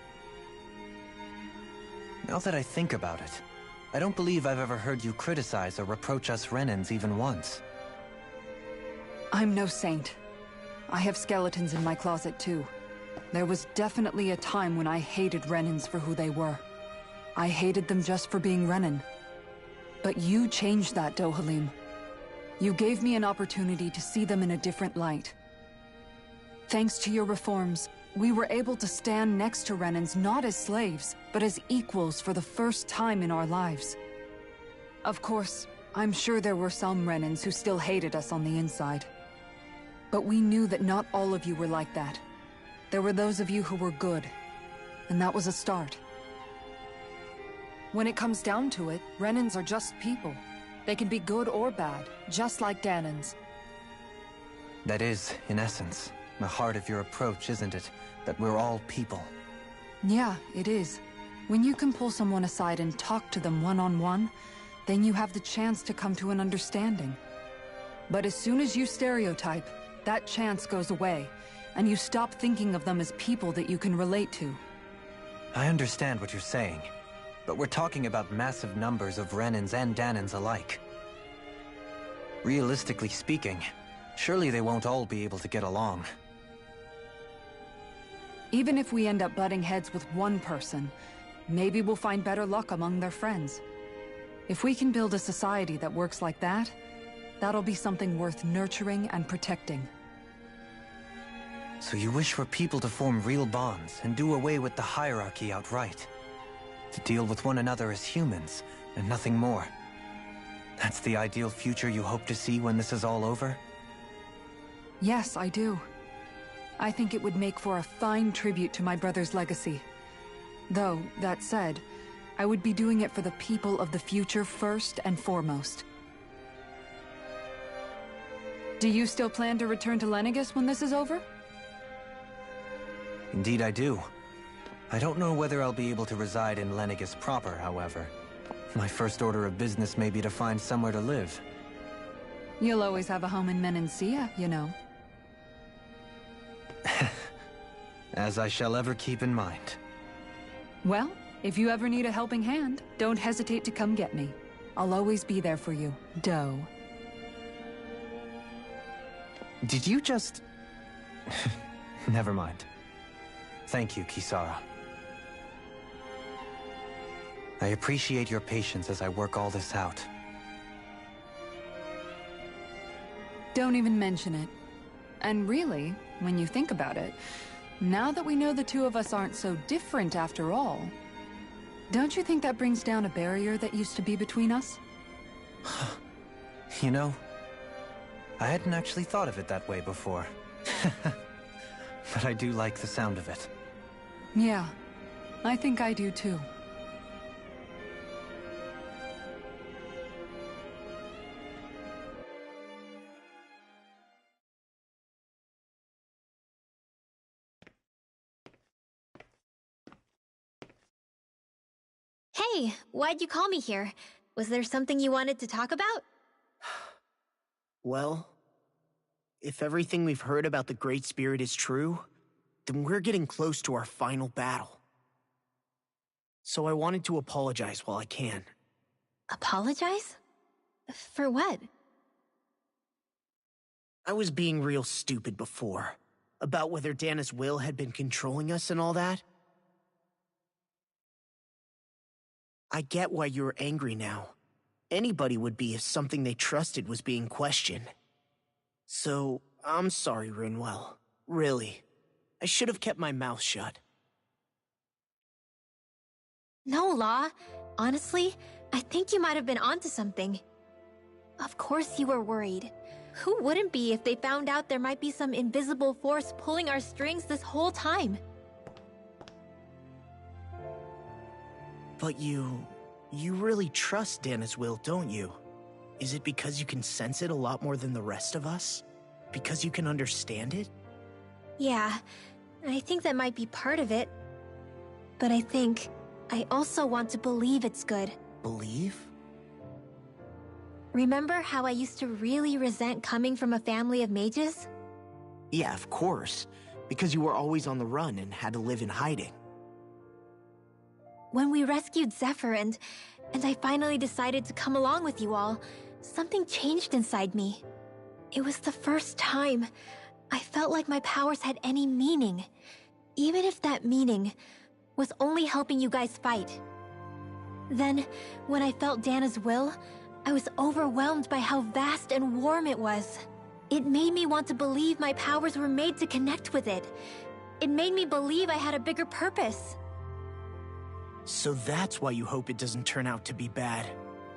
Speaker 7: Now that I think about it, I don't believe I've ever heard you criticize or reproach us Renans even once.
Speaker 8: I'm no saint. I have skeletons in my closet too. There was definitely a time when I hated Renans for who they were. I hated them just for being Renan. But you changed that, Dohalim.
Speaker 5: You gave me an opportunity to see them in a different light. Thanks to your reforms, we were able to stand next to Renans not as slaves, but as equals for the first time in our lives. Of course, I'm sure there were some Renans who still hated us on the inside. But we knew that not all of you were like that. There were those of you who were good, and that was a start. When it comes down to it, Renans are just people. They can be good or bad, just like Dahnans.
Speaker 7: That is, in essence, the heart of your approach, isn't it? That we're all people.
Speaker 5: Yeah, it is. When you can pull someone aside and talk to them one-on-one, then you have the chance to come to an understanding. But as soon as you stereotype, that chance goes away, and you stop thinking of them as people that you can relate to.
Speaker 7: I understand what you're saying, but we're talking about massive numbers of Renans and Dahnans alike. Realistically speaking, surely they won't all be able to get along.
Speaker 5: Even if we end up butting heads with one person, maybe we'll find better luck among their friends. If we can build a society that works like that, that'll be something worth nurturing and protecting.
Speaker 7: So you wish for people to form real bonds and do away with the hierarchy outright? To deal with one another as humans, and nothing more? That's the ideal future you hope to see when this is all over?
Speaker 5: Yes, I do. I think it would make for a fine tribute to my brother's legacy. Though, that said, I would be doing it for the people of the future first and foremost. Do you still plan to return to Lenegis when this is over?
Speaker 7: Indeed I do. I don't know whether I'll be able to reside in Lenegis proper, however. My first order of business may be to find somewhere to live.
Speaker 5: You'll always have a home in Menancia, you know.
Speaker 7: As I shall ever keep in mind.
Speaker 5: Well, if you ever need a helping hand, don't hesitate to come get me. I'll always be there for you, Doe.
Speaker 7: Did you just... Never mind. Thank you, Kisara. I appreciate your patience as I work all this out.
Speaker 5: Don't even mention it. And really, when you think about it, now that we know the two of us aren't so different after all, don't you think that brings down a barrier that used to be between us?
Speaker 7: You know, I hadn't actually thought of it that way before. But I do like the sound of it.
Speaker 5: Yeah, I think I do too.
Speaker 2: Hey, why'd you call me here? Was there something you wanted to talk about?
Speaker 6: Well, if everything we've heard about the Great Spirit is true, then we're getting close to our final battle. So I wanted to apologize while I can.
Speaker 2: Apologize? For what?
Speaker 6: I was being real stupid before, about whether Dana's will had been controlling us and all that. I get why you're angry now. Anybody would be if something they trusted was being questioned. So, I'm sorry, Rinwell. Really. I should have kept my mouth shut.
Speaker 2: No, Law. Honestly, I think you might have been onto something. Of course you were worried. Who wouldn't be if they found out there might be some invisible force pulling our strings this whole time?
Speaker 6: But you really trust Dana's will, don't you? Is it because you can sense it a lot more than the rest of us? Because you can understand it?
Speaker 2: Yeah, I think that might be part of it. But I also want to believe it's good.
Speaker 6: Believe?
Speaker 2: Remember how I used to really resent coming from a family of mages?
Speaker 6: Yeah, of course. Because you were always on the run and had to live in hiding.
Speaker 2: When we rescued Zephyr and I finally decided to come along with you all, something changed inside me. It was the first time I felt like my powers had any meaning, even if that meaning was only helping you guys fight. Then, when I felt Dana's will, I was overwhelmed by how vast and warm it was. It made me want to believe my powers were made to connect with it. It made me believe I had a bigger purpose.
Speaker 6: So that's why you hope it doesn't turn out to be bad.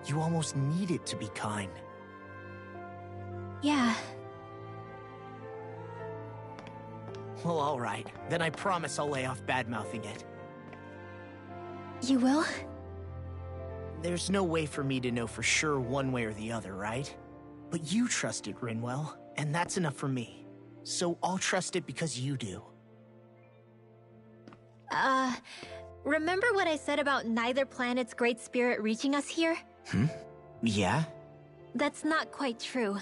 Speaker 6: You almost need it to be kind.
Speaker 2: Yeah.
Speaker 6: Well, alright. Then I promise I'll lay off bad-mouthing it.
Speaker 2: You will?
Speaker 6: There's no way for me to know for sure one way or the other, right? But you trust it, Rinwell, and that's enough for me. So I'll trust it because you do.
Speaker 2: Remember what I said about neither planet's great spirit reaching us here?
Speaker 6: Yeah?
Speaker 2: That's not quite true.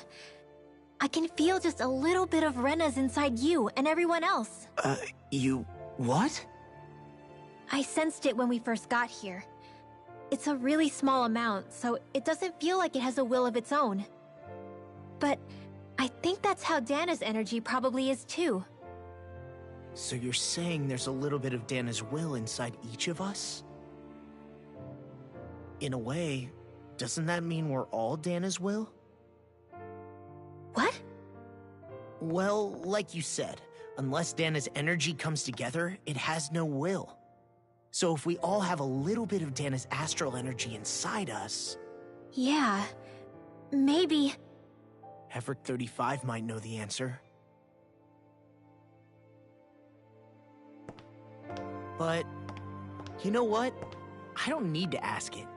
Speaker 2: I can feel just a little bit of Rena's inside you and everyone else.
Speaker 6: You... what?
Speaker 2: I sensed it when we first got here. It's a really small amount, so it doesn't feel like it has a will of its own. But I think that's how Dana's energy probably is too.
Speaker 6: So you're saying there's a little bit of Dana's will inside each of us? In a way, doesn't that mean we're all Dana's will?
Speaker 2: What?
Speaker 6: Well, like you said, unless Dana's energy comes together, it has no will. So if we all have a little bit of Dana's astral energy inside us...
Speaker 2: Yeah, maybe...
Speaker 6: Heverick 35 might know the answer. But, you know what? I don't need to ask it.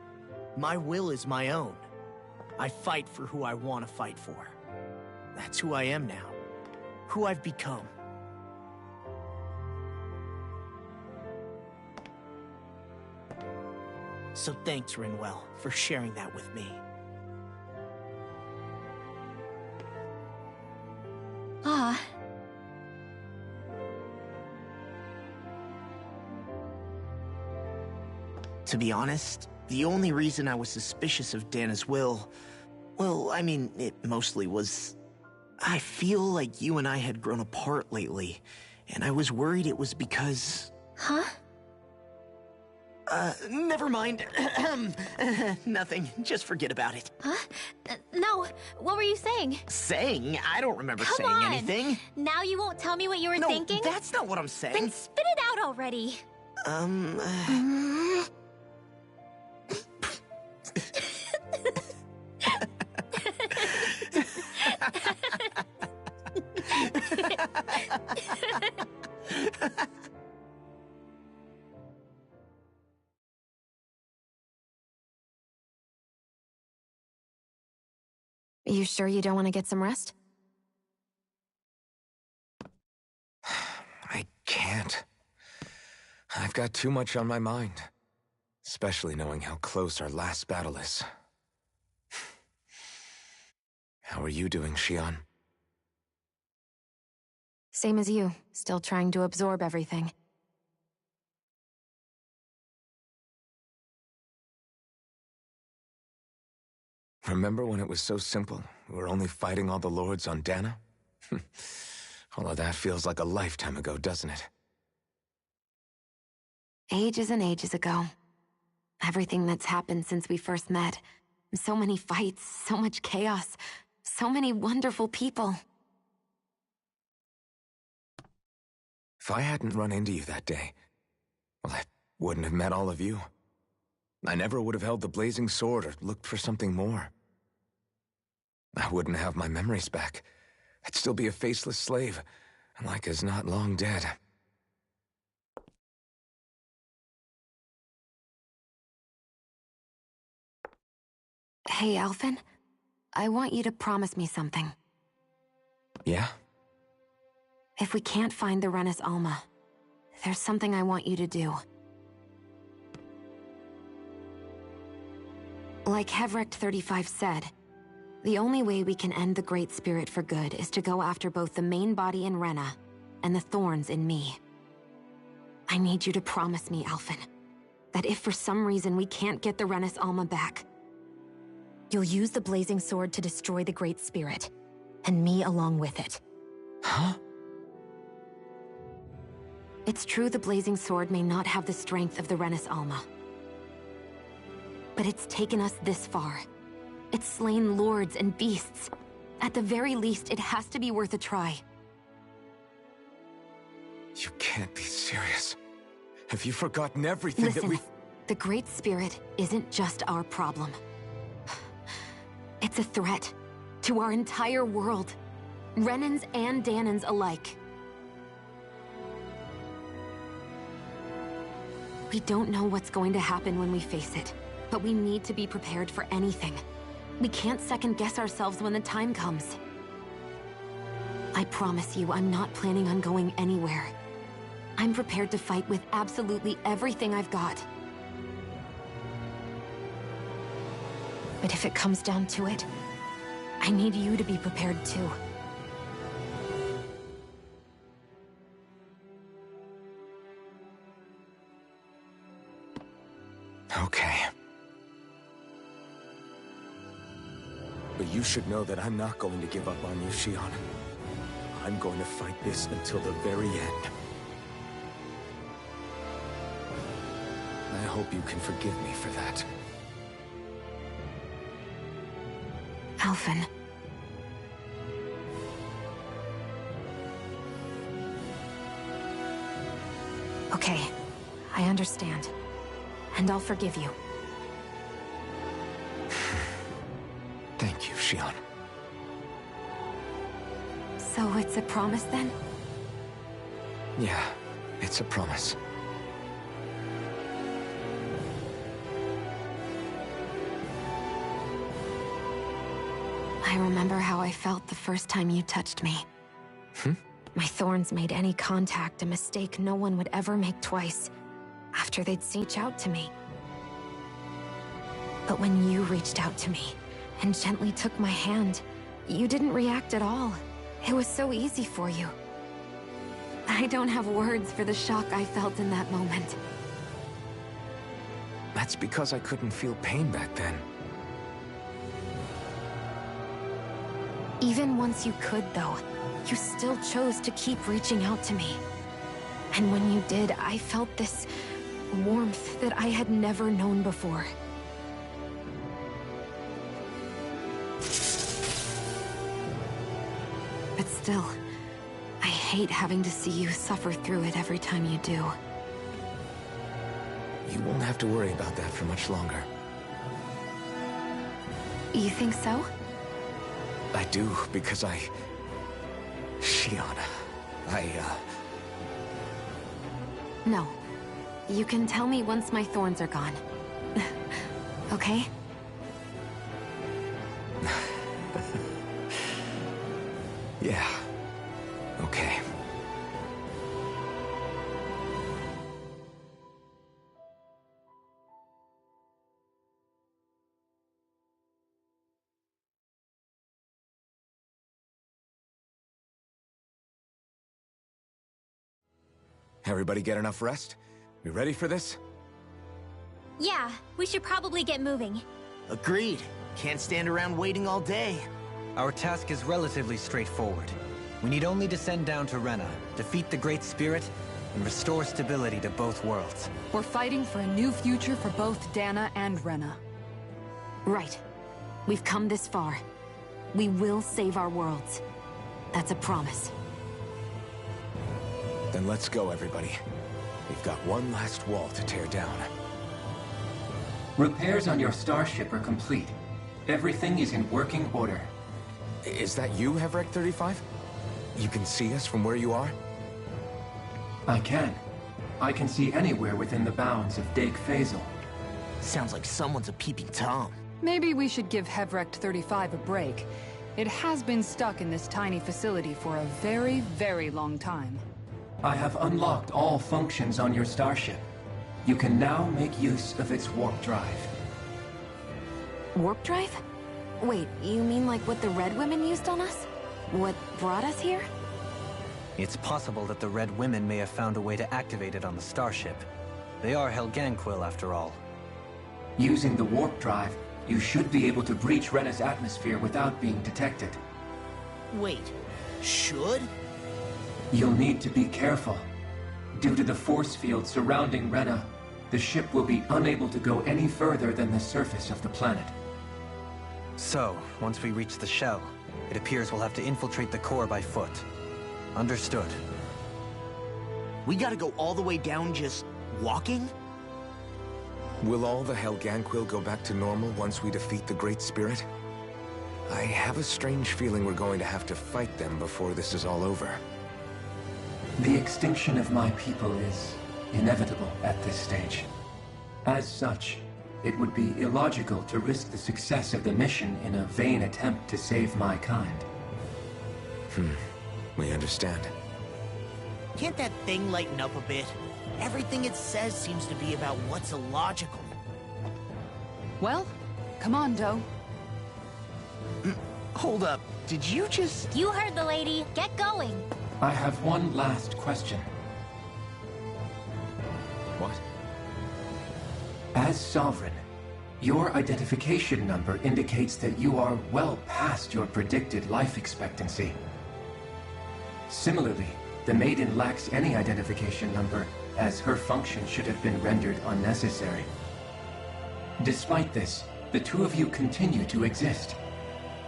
Speaker 6: My will is my own. I fight for who I want to fight for. That's who I am now. Who I've become. So thanks, Rinwell, for sharing that with me.
Speaker 2: Ah.
Speaker 6: To be honest, the only reason I was suspicious of Dana's will... well, I mean, it mostly was... I feel like you and I had grown apart lately, and I was worried it was because...
Speaker 2: Huh?
Speaker 6: Never mind. Nothing. Just forget about it.
Speaker 2: Huh? No, what were you saying?
Speaker 6: Saying? I don't remember
Speaker 2: Come
Speaker 6: saying
Speaker 2: on.
Speaker 6: anything.
Speaker 2: Now you won't tell me what you were
Speaker 6: No,
Speaker 2: thinking?
Speaker 6: that's not what I'm saying.
Speaker 2: Then spit it out already.
Speaker 4: You sure you don't want to get some rest?
Speaker 3: I can't. I've got too much on my mind. Especially knowing how close our last battle is. How are you doing, Shion?
Speaker 4: Same as you, still trying to absorb everything.
Speaker 3: Remember when it was so simple? We were only fighting all the lords on Dana? All of that feels like a lifetime ago, doesn't it?
Speaker 4: Ages and ages ago. Everything that's happened since we first met. So many fights, so much chaos, so many wonderful people.
Speaker 3: If I hadn't run into you that day, well, I wouldn't have met all of you. I never would have held the blazing sword or looked for something more. I wouldn't have my memories back. I'd still be a faceless slave, like as not long dead.
Speaker 4: Hey, Alphen. I want you to promise me something.
Speaker 3: Yeah?
Speaker 4: If we can't find the Renis Alma, there's something I want you to do. Like Heverick 35 said, the only way we can end the Great Spirit for good is to go after both the main body in Rena and the thorns in me. I need you to promise me, Alphen, that if for some reason we can't get the Renis Alma back, you'll use the Blazing Sword to destroy the Great Spirit, and me along with it.
Speaker 3: Huh?
Speaker 4: It's true the Blazing Sword may not have the strength of the Renis Alma. But it's taken us this far, It's slain lords and beasts. At the very least, it has to be worth a try.
Speaker 3: You can't be serious. Have you forgotten everything
Speaker 4: Listen,
Speaker 3: that we...
Speaker 4: The Great Spirit isn't just our problem. It's a threat to our entire world. Renans and Dahnans alike. We don't know what's going to happen when we face it, but we need to be prepared for anything. We can't second-guess ourselves when the time comes. I promise you, I'm not planning on going anywhere. I'm prepared to fight with absolutely everything I've got. But if it comes down to it, I need you to be prepared too.
Speaker 3: Okay. But you should know that I'm not going to give up on you, Shionne. I'm going to fight this until the very end. I hope you can forgive me for that.
Speaker 4: Alphen. Okay, I understand. And I'll forgive you.
Speaker 3: Thank you, Shionne.
Speaker 4: So it's a promise then?
Speaker 3: Yeah, it's a promise.
Speaker 4: I remember how I felt the first time you touched me. My thorns made any contact a mistake no one would ever make twice, after they'd reach out to me. But when you reached out to me, and gently took my hand, you didn't react at all. It was so easy for you. I don't have words for the shock I felt in that moment.
Speaker 3: That's because I couldn't feel pain back then.
Speaker 4: Even once you could, though, you still chose to keep reaching out to me. And when you did, I felt this warmth that I had never known before. But still, I hate having to see you suffer through it every time you do.
Speaker 3: You won't have to worry about that for much longer.
Speaker 4: You think so?
Speaker 3: I do, because Shionne,
Speaker 4: No. You can tell me once my thorns are gone. Okay?
Speaker 3: Yeah. Okay. Everybody get enough rest? We ready for this?
Speaker 2: Yeah, we should probably get moving.
Speaker 6: Agreed. Can't stand around waiting all day.
Speaker 7: Our task is relatively straightforward. We need only descend down to Rena, defeat the Great Spirit, and restore stability to both worlds.
Speaker 8: We're fighting for a new future for both Dana and Rena.
Speaker 4: Right. We've come this far. We will save our worlds. That's a promise.
Speaker 3: Then let's go, everybody. We've got one last wall to tear down.
Speaker 19: Repairs on your starship are complete. Everything is in working order.
Speaker 3: Is that you, Hevrek 35? You can see us from where you are?
Speaker 19: I can. I can see anywhere within the bounds of Dake Faisal.
Speaker 6: Sounds like someone's a peeping Tom.
Speaker 8: Maybe we should give Hevrek 35 a break. It has been stuck in this tiny facility for a very, very long time.
Speaker 19: I have unlocked all functions on your starship. You can now make use of its warp drive.
Speaker 4: Warp drive? Wait, you mean like what the Red Women used on us? What brought us here?
Speaker 7: It's possible that the Red Women may have found a way to activate it on the starship. They are Helganquil, after all.
Speaker 19: Using the warp drive, you should be able to breach Rena's atmosphere without being detected.
Speaker 6: Wait, should?
Speaker 19: You'll need to be careful. Due to the force field surrounding Rena, the ship will be unable to go any further than the surface of the planet.
Speaker 7: So, once we reach the shell, it appears we'll have to infiltrate the core by foot. Understood.
Speaker 6: We gotta go all the way down just walking?
Speaker 3: Will all the Helganquil go back to normal once we defeat the Great Spirit? I have a strange feeling we're going to have to fight them before this is all over.
Speaker 19: The extinction of my people is inevitable at this stage. As such, it would be illogical to risk the success of the mission in a vain attempt to save my kind.
Speaker 3: We understand.
Speaker 6: Can't that thing lighten up a bit? Everything it says seems to be about what's illogical.
Speaker 5: Well, come on, Doe.
Speaker 6: Hold up, did you just...
Speaker 2: You heard the lady. Get going.
Speaker 19: I have one last question.
Speaker 3: What?
Speaker 19: As Sovereign, your identification number indicates that you are well past your predicted life expectancy. Similarly, the Maiden lacks any identification number, as her function should have been rendered unnecessary. Despite this, the two of you continue to exist.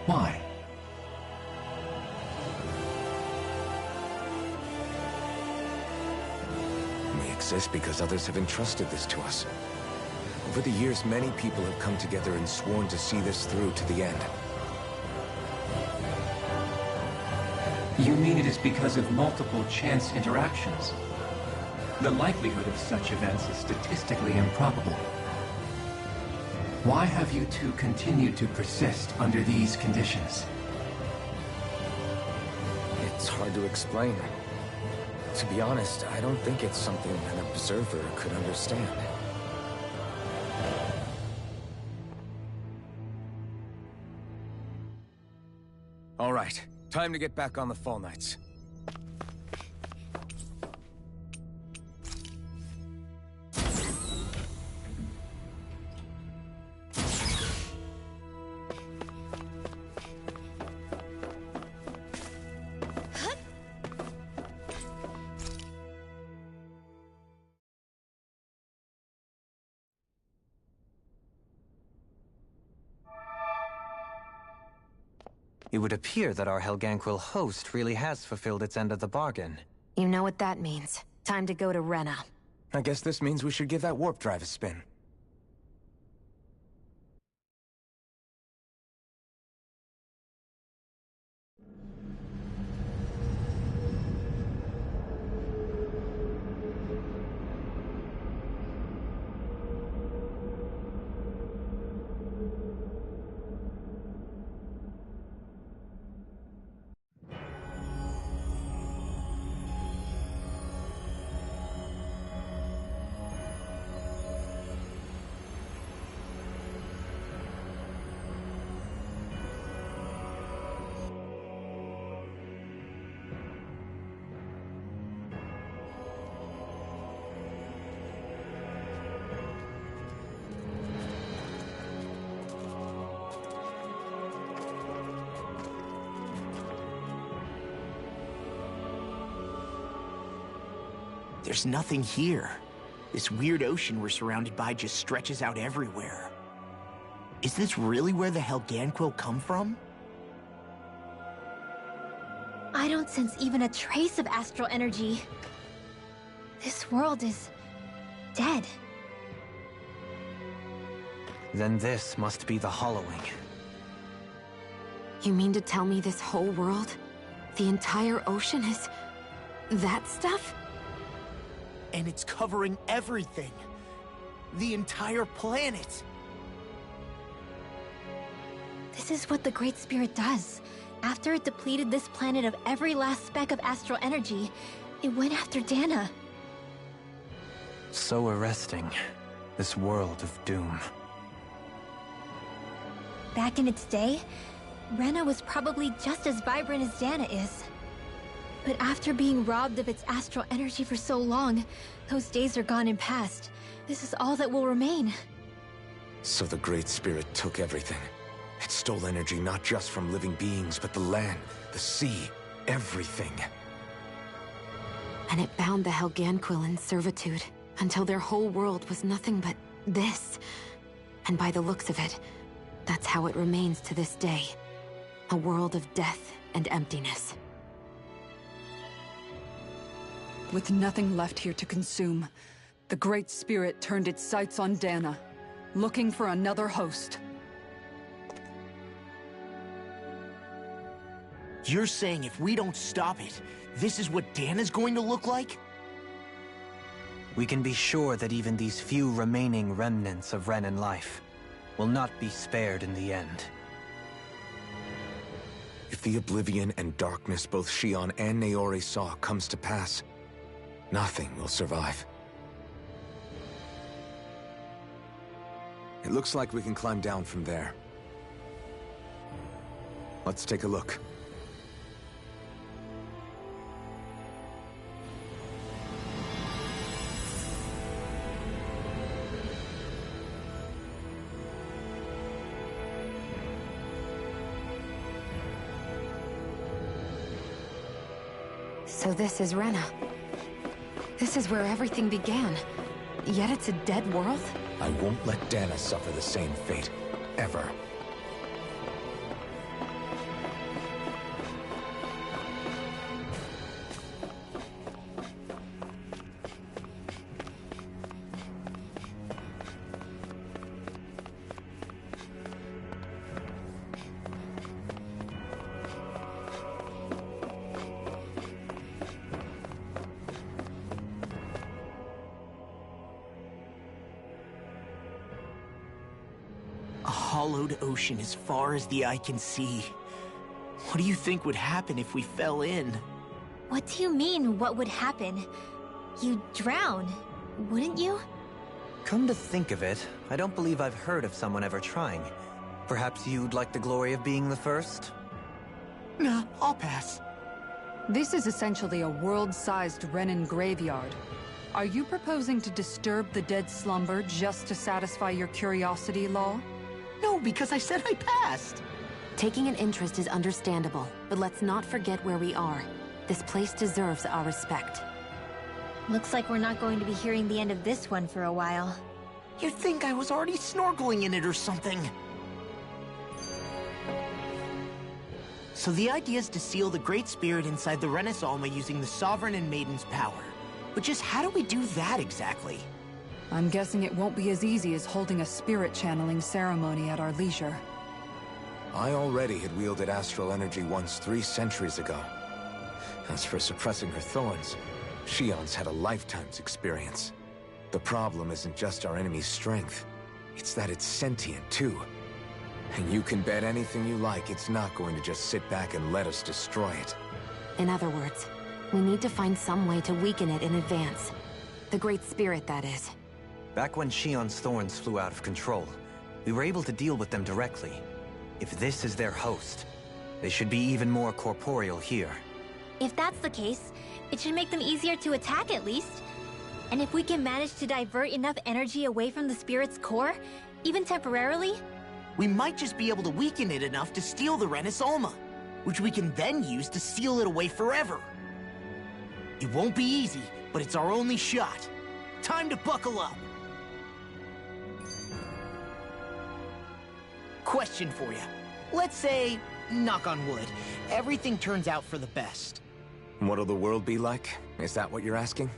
Speaker 19: Why?
Speaker 3: We exist because others have entrusted this to us. Over the years, many people have come together and sworn to see this through to the end.
Speaker 19: You mean it is because of multiple chance interactions? The likelihood of such events is statistically improbable. Why have you two continued to persist under these conditions?
Speaker 3: It's hard to explain. To be honest, I don't think it's something an observer could understand. All right, time to get back on the Fall Knights.
Speaker 7: It would appear that our Helganquil host really has fulfilled its end of the bargain.
Speaker 4: You know what that means. Time to go to Rena.
Speaker 3: I guess this means we should give that warp drive a spin.
Speaker 6: There's nothing here. This weird ocean we're surrounded by just stretches out everywhere. Is this really where the Helganquil come from?
Speaker 2: I don't sense even a trace of astral energy. This world is dead.
Speaker 7: Then this must be the Hollowing.
Speaker 4: You mean to tell me this whole world, the entire ocean is that stuff?
Speaker 6: And it's covering everything. The entire planet.
Speaker 2: This is what the Great Spirit does. After it depleted this planet of every last speck of astral energy, it went after Dana.
Speaker 7: So arresting. This world of doom.
Speaker 2: Back in its day, Rena was probably just as vibrant as Dana is. But after being robbed of its astral energy for so long, those days are gone and past. This is all that will remain.
Speaker 3: So the Great Spirit took everything. It stole energy not just from living beings, but the land, the sea, everything.
Speaker 4: And it bound the Helganquil in servitude, until their whole world was nothing but this. And by the looks of it, That's how it remains to this day. A world of death and emptiness.
Speaker 5: With nothing left here to consume, the Great Spirit turned its sights on Dana, looking for another host.
Speaker 6: You're saying if we don't stop it, this is what Dana's going to look like?
Speaker 7: We can be sure that even these few remaining remnants of Renan life will not be spared in the end.
Speaker 3: If the oblivion and darkness both Shion and Naori saw comes to pass, nothing will survive. It looks like we can climb down from there. Let's take a look.
Speaker 4: So this is Rena. This is where everything began. Yet it's a dead world?
Speaker 3: I won't let Dana suffer the same fate, ever.
Speaker 6: A hollowed ocean as far as the eye can see. What do you think would happen if we fell in?
Speaker 2: What do you mean, what would happen? You'd drown, wouldn't you?
Speaker 7: Come to think of it, I don't believe I've heard of someone ever trying. Perhaps you'd like the glory of being the first?
Speaker 6: Nah, I'll pass.
Speaker 5: This is essentially a world-sized Renan graveyard. Are you proposing to disturb the dead slumber just to satisfy your curiosity, Law?
Speaker 6: No, because I said I passed.
Speaker 4: Taking an interest is understandable, but let's not forget where we are. This place deserves our respect.
Speaker 2: Looks like we're not going to be hearing the end of this one for a while.
Speaker 6: You'd think I was already snorkeling in it or something. So the idea is to seal the Great Spirit inside the Renas Alma using the Sovereign and Maiden's power. But just how do we do that exactly?
Speaker 5: I'm guessing it won't be as easy as holding a spirit channeling ceremony at our leisure.
Speaker 3: I already had wielded astral energy once 3 centuries ago. As for suppressing her thorns, Shion's had a lifetime's experience. The problem isn't just our enemy's strength, it's that it's sentient too. And you can bet anything you like it's not going to just sit back and let us destroy it.
Speaker 4: In other words, we need to find some way to weaken it in advance. The Great Spirit, that is.
Speaker 7: Back when Shion's thorns flew out of control, we were able to deal with them directly. If this is their host, they should be even more corporeal here.
Speaker 2: If that's the case, it should make them easier to attack at least. And if we can manage to divert enough energy away from the spirit's core, even temporarily,
Speaker 6: We might just be able to weaken it enough to steal the Renas Alma, which we can then use to seal it away forever. It won't be easy, but it's our only shot. Time to buckle up. Question for you. Let's say, knock on wood, everything turns out for the best.
Speaker 3: What'll the world be like? Is that what you're asking?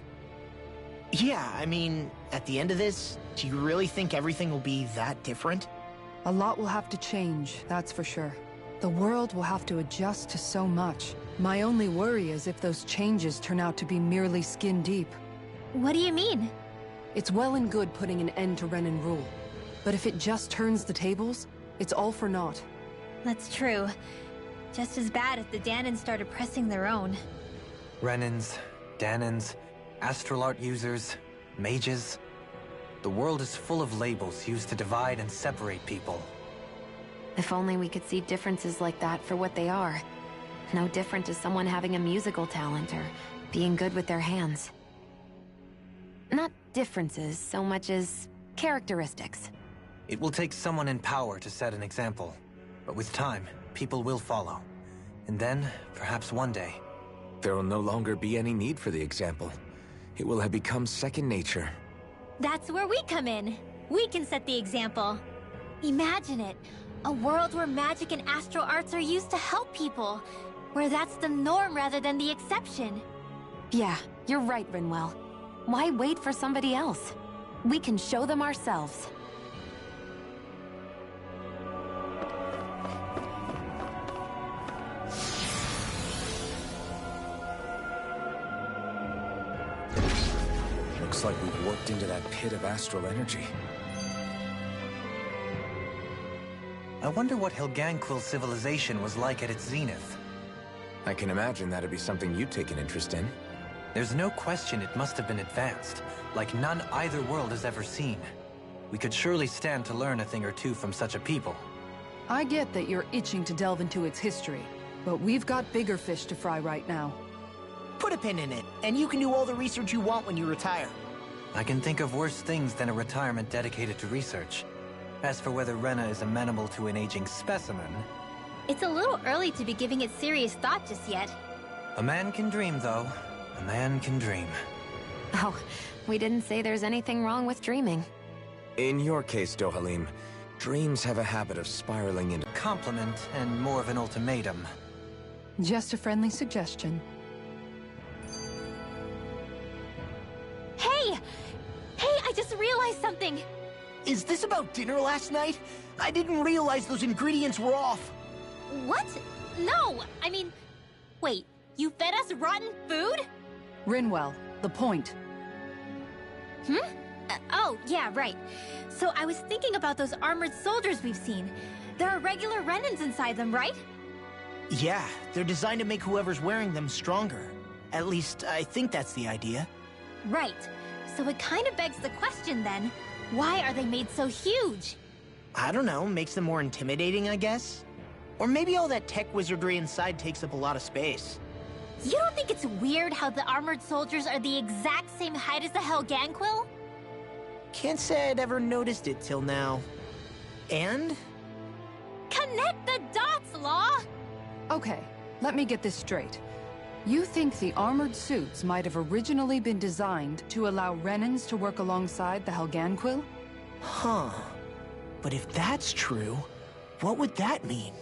Speaker 6: Yeah, I mean, at the end of this, do you really think everything will be that different?
Speaker 5: A lot will have to change, that's for sure. The world will have to adjust to so much. My only worry is if those changes turn out to be merely skin deep.
Speaker 2: What do you mean?
Speaker 5: It's well and good putting an end to Renan rule. But if it just turns the tables, it's all for naught.
Speaker 2: That's true. Just as bad if the Danans started pressing their own.
Speaker 7: Renans, Danans, astral art users, mages. The world is full of labels used to divide and separate people.
Speaker 4: If only we could see differences like that for what they are. No different to someone having a musical talent or being good with their hands. Not differences so much as characteristics.
Speaker 7: It will take someone in power to set an example. But with time, people will follow. And then, perhaps one day...
Speaker 3: there will no longer be any need for the example. It will have become second nature.
Speaker 2: That's where we come in. We can set the example. Imagine it. A world where magic and astral arts are used to help people. Where that's the norm rather than the exception.
Speaker 4: Yeah, you're right, Rinwell. Why wait for somebody else? We can show them ourselves.
Speaker 3: Looks like we've warped into that pit of astral energy.
Speaker 7: I wonder what Helganquil civilization was like at its zenith.
Speaker 3: I can imagine that'd be something you'd take an interest in.
Speaker 7: There's no question it must have been advanced, like none either world has ever seen. We could surely stand to learn a thing or two from such a people.
Speaker 8: I get that you're itching to delve into its history, but we've got bigger fish to fry right now.
Speaker 6: Put a pin in it, and you can do all the research you want when you retire.
Speaker 7: I can think of worse things than a retirement dedicated to research. As for whether Rena is amenable to an aging specimen...
Speaker 2: It's a little early to be giving it serious thought just yet.
Speaker 7: A man can dream, though. A man can dream.
Speaker 4: Oh, we didn't say there's anything wrong with dreaming.
Speaker 3: In your case, Dohalim, dreams have a habit of spiraling into...
Speaker 7: Compliment and more of an ultimatum.
Speaker 8: Just a friendly suggestion.
Speaker 2: Hey! Hey, I just realized something!
Speaker 6: Is this about dinner last night? I didn't realize those ingredients were off.
Speaker 2: What? No! I mean... Wait, you fed us rotten food?
Speaker 8: Rinwell, the point.
Speaker 2: Oh, yeah, right. So I was thinking about those armored soldiers we've seen. There are regular Renans inside them, right?
Speaker 6: Yeah, they're designed to make whoever's wearing them stronger. At least, I think that's the idea.
Speaker 2: Right. So it kind of begs the question then, why are they made so huge?
Speaker 6: I don't know, makes them more intimidating, I guess? Or maybe all that tech wizardry inside takes up a lot of space.
Speaker 2: You don't think it's weird how the armored soldiers are the exact same height as the Helganquil?
Speaker 6: Can't say I'd ever noticed it till now. And?
Speaker 2: Connect the dots, Law!
Speaker 8: Okay, let me get this straight. You think the armored suits might have originally been designed to allow Renans to work alongside the Helganquil?
Speaker 6: Huh. But if that's true, what would that mean?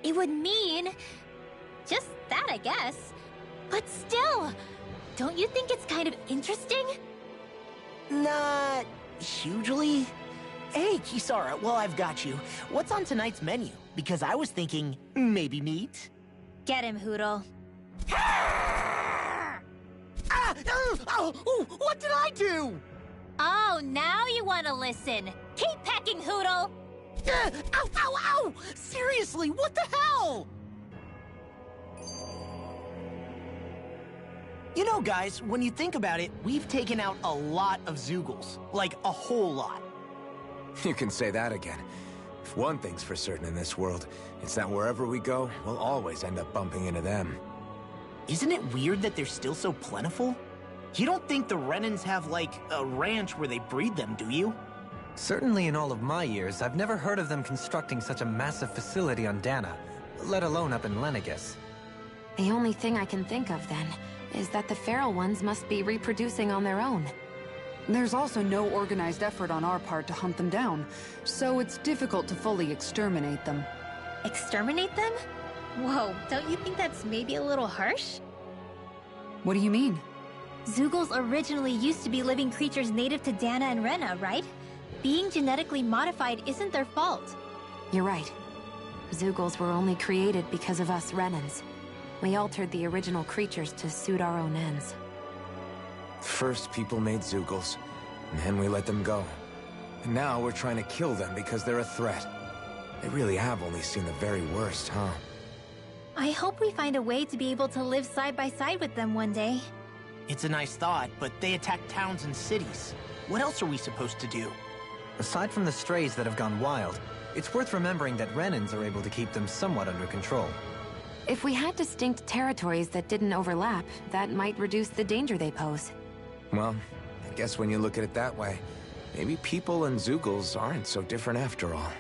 Speaker 2: It would mean... just that, I guess. But still, don't you think it's kind of interesting?
Speaker 6: Not... hugely? Hey, Kisara, well, I've got you. What's on tonight's menu? Because I was thinking, maybe meat?
Speaker 2: Get him, Hootle.
Speaker 6: What did I do?
Speaker 2: Oh, now you want to listen. Keep pecking, Hootle!
Speaker 6: Ow, ow, ow! Seriously, what the hell? You know, guys, when you think about it, we've taken out a lot of Zeugles. Like, a whole lot.
Speaker 3: You can say that again. If one thing's for certain in this world, it's that wherever we go, we'll always end up bumping into them.
Speaker 6: Isn't it weird that they're still so plentiful? You don't think the Renans have, like, a ranch where they breed them, do you?
Speaker 7: Certainly in all of my years, I've never heard of them constructing such a massive facility on Dana, let alone up in Lenegis.
Speaker 4: The only thing I can think of, then, is that the feral ones must be reproducing on their own.
Speaker 8: There's also no organized effort on our part to hunt them down, so it's difficult to fully exterminate them.
Speaker 2: Exterminate them? Whoa, don't you think that's maybe a little harsh?
Speaker 8: What do you mean?
Speaker 2: Zeugles originally used to be living creatures native to Dana and Rena, right? Being genetically modified isn't their fault.
Speaker 4: You're right. Zeugles were only created because of us Renans. We altered the original creatures to suit our own ends.
Speaker 3: First, people made Zeugles, and then we let them go. And now we're trying to kill them because they're a threat. They really have only seen the very worst, huh?
Speaker 2: I hope we find a way to be able to live side by side with them one day.
Speaker 6: It's a nice thought, but they attack towns and cities. What else are we supposed to do?
Speaker 7: Aside from the strays that have gone wild, it's worth remembering that Renans are able to keep them somewhat under control.
Speaker 4: If we had distinct territories that didn't overlap, that might reduce the danger they pose.
Speaker 3: Well, I guess when you look at it that way, maybe people and Zeugles aren't so different after all.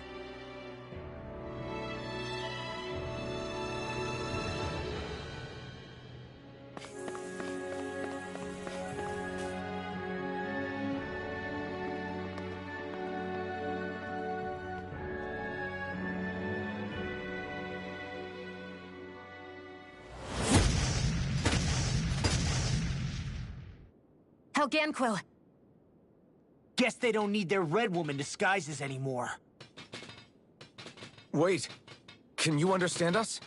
Speaker 4: Helganquil!
Speaker 6: Guess they don't need their Red Woman disguises anymore.
Speaker 3: Wait, can you understand us?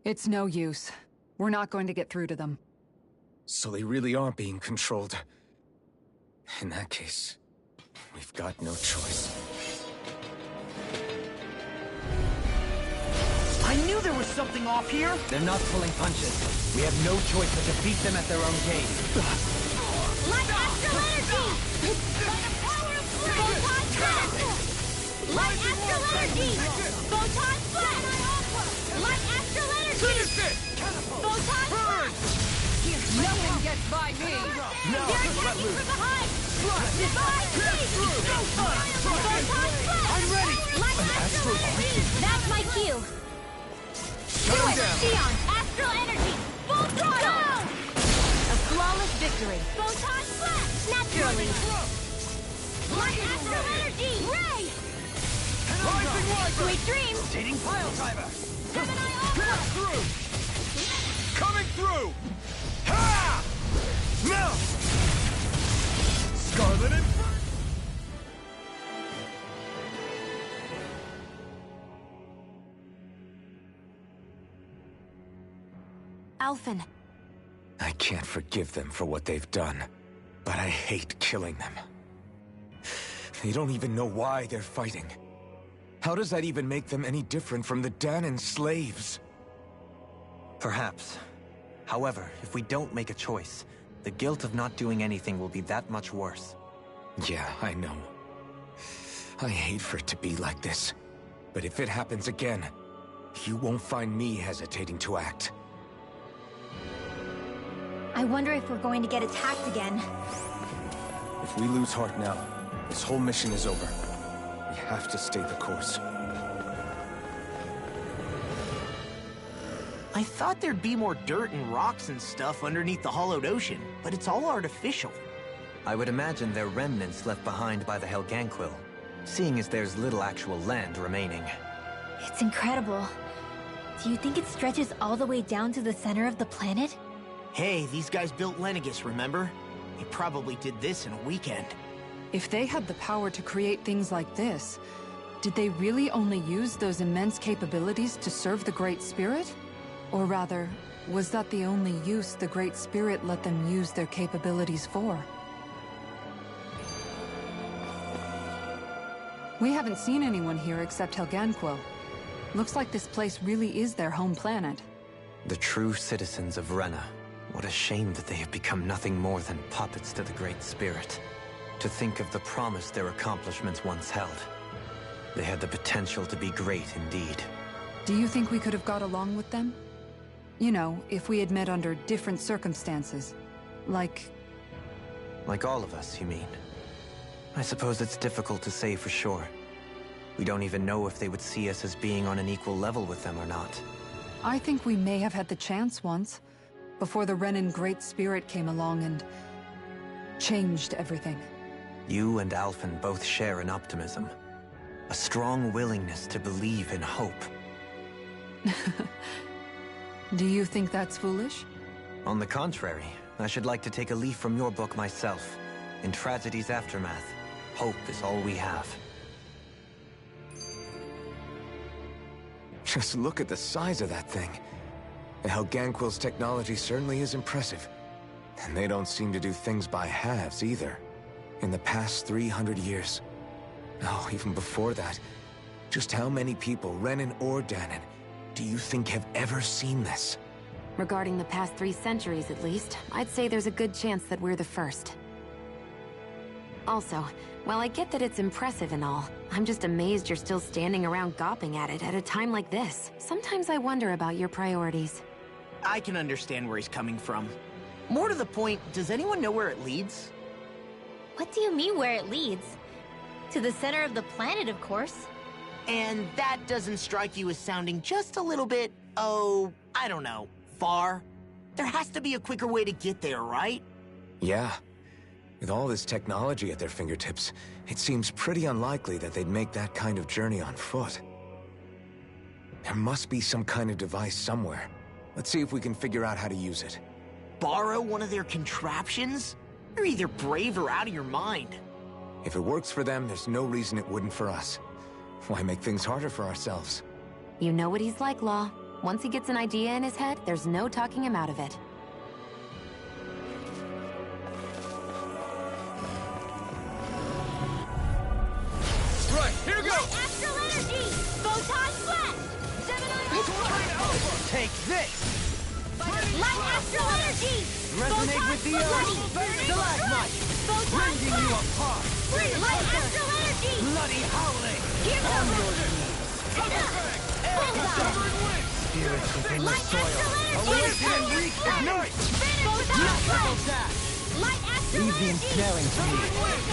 Speaker 5: It's no use. We're not going to get through to them.
Speaker 3: So they really are being controlled. In that case, we've got no choice.
Speaker 6: I knew there was something off here!
Speaker 7: They're not pulling punches. We have no choice but to beat them at their own game.
Speaker 1: Light astral energy! By the power of flame! Photon blast! Light astral energy! Photon blast! Light astral energy! Photon blast!
Speaker 5: Nothing gets by me!
Speaker 1: They're attacking from behind! Divine safety! Photon blast!
Speaker 6: I'm ready!
Speaker 1: Light astral energy! That's my cue! Do it! Xion! Astral energy! Full throttle!
Speaker 4: A flawless victory.
Speaker 1: Photon blast! Naturally! Light astral energy! Ray!
Speaker 6: Rising Wiper!
Speaker 1: Sweet dreams!
Speaker 7: Rotating pile driver!
Speaker 1: Gemini Aqua!
Speaker 3: Through! Coming through! Ha! Now! Scarlet Inferno!
Speaker 4: Alphen.
Speaker 3: I can't forgive them for what they've done, but I hate killing them. They don't even know why they're fighting. How does that even make them any different from the Dahnan slaves?
Speaker 7: Perhaps. However, if we don't make a choice, the guilt of not doing anything will be that much worse.
Speaker 3: Yeah, I know. I hate for it to be like this. But if it happens again, you won't find me hesitating to act.
Speaker 2: I wonder if we're going to get attacked again.
Speaker 3: If we lose heart now, this whole mission is over. We have to stay the course.
Speaker 6: I thought there'd be more dirt and rocks and stuff underneath the hollowed ocean, but it's all artificial.
Speaker 7: I would imagine they're remnants left behind by the Helganquil, seeing as there's little actual land remaining.
Speaker 2: It's incredible. Do you think it stretches all the way down to the center of the planet?
Speaker 6: Hey, these guys built Lenegis, remember? They probably did this in a weekend.
Speaker 5: If they had the power to create things like this, did they really only use those immense capabilities to serve the Great Spirit? Or rather, was that the only use the Great Spirit let them use their capabilities for? We haven't seen anyone here except Helganquil. Looks like this place really is their home planet.
Speaker 7: The true citizens of Rena. What a shame that they have become nothing more than puppets to the Great Spirit. To think of the promise their accomplishments once held. They had the potential to be great indeed.
Speaker 5: Do you think we could have got along with them? You know, if we had met under different circumstances. Like
Speaker 7: all of us, you mean? I suppose it's difficult to say for sure. We don't even know if they would see us as being on an equal level with them or not.
Speaker 5: I think we may have had the chance once, before the Renan Great Spirit came along and changed everything.
Speaker 7: You and Alphen both share an optimism. A strong willingness to believe in hope.
Speaker 5: Do you think that's foolish?
Speaker 7: On the contrary, I should like to take a leaf from your book myself. In Tragedy's Aftermath, hope is all we have.
Speaker 3: Just look at the size of that thing. The Helganquil's technology certainly is impressive. And they don't seem to do things by halves either. In the past 300 years. No, even before that. Just how many people, Renan or Dahnan, do you think have ever seen this?
Speaker 4: Regarding the past 3 centuries at least, I'd say there's a good chance that we're the first. Also, while I get that it's impressive and all, I'm just amazed you're still standing around gawping at it at a time like this. Sometimes I wonder about your priorities.
Speaker 6: I can understand where he's coming from. More to the point, does anyone know where it leads?
Speaker 2: What do you mean where it leads? To the center of the planet, of course.
Speaker 6: And that doesn't strike you as sounding just a little bit, oh, I don't know, far? There has to be a quicker way to get there, right?
Speaker 3: Yeah. With all this technology at their fingertips, it seems pretty unlikely that they'd make that kind of journey on foot. There must be some kind of device somewhere. Let's see if we can figure out how to use it.
Speaker 6: Borrow one of their contraptions? You're either brave or out of your mind.
Speaker 3: If it works for them, there's no reason it wouldn't for us. Why make things harder for ourselves?
Speaker 4: You know what he's like, Law. Once he gets an idea in his head, there's no talking him out of it.
Speaker 17: Right, here goes!
Speaker 1: Light astral energy! Photon blast!
Speaker 6: Take this!
Speaker 1: Light astral energy!
Speaker 6: Resonate with the earth! Stalagmite! Rending you apart!
Speaker 1: Light astral energy!
Speaker 6: Bloody howling!
Speaker 1: Here's
Speaker 6: On
Speaker 1: the
Speaker 6: your knees! Spirits within the soil! Awaken and reignite! Merciful dash!
Speaker 1: Light astral
Speaker 6: Leave the
Speaker 1: energy!
Speaker 6: ensnaring to me!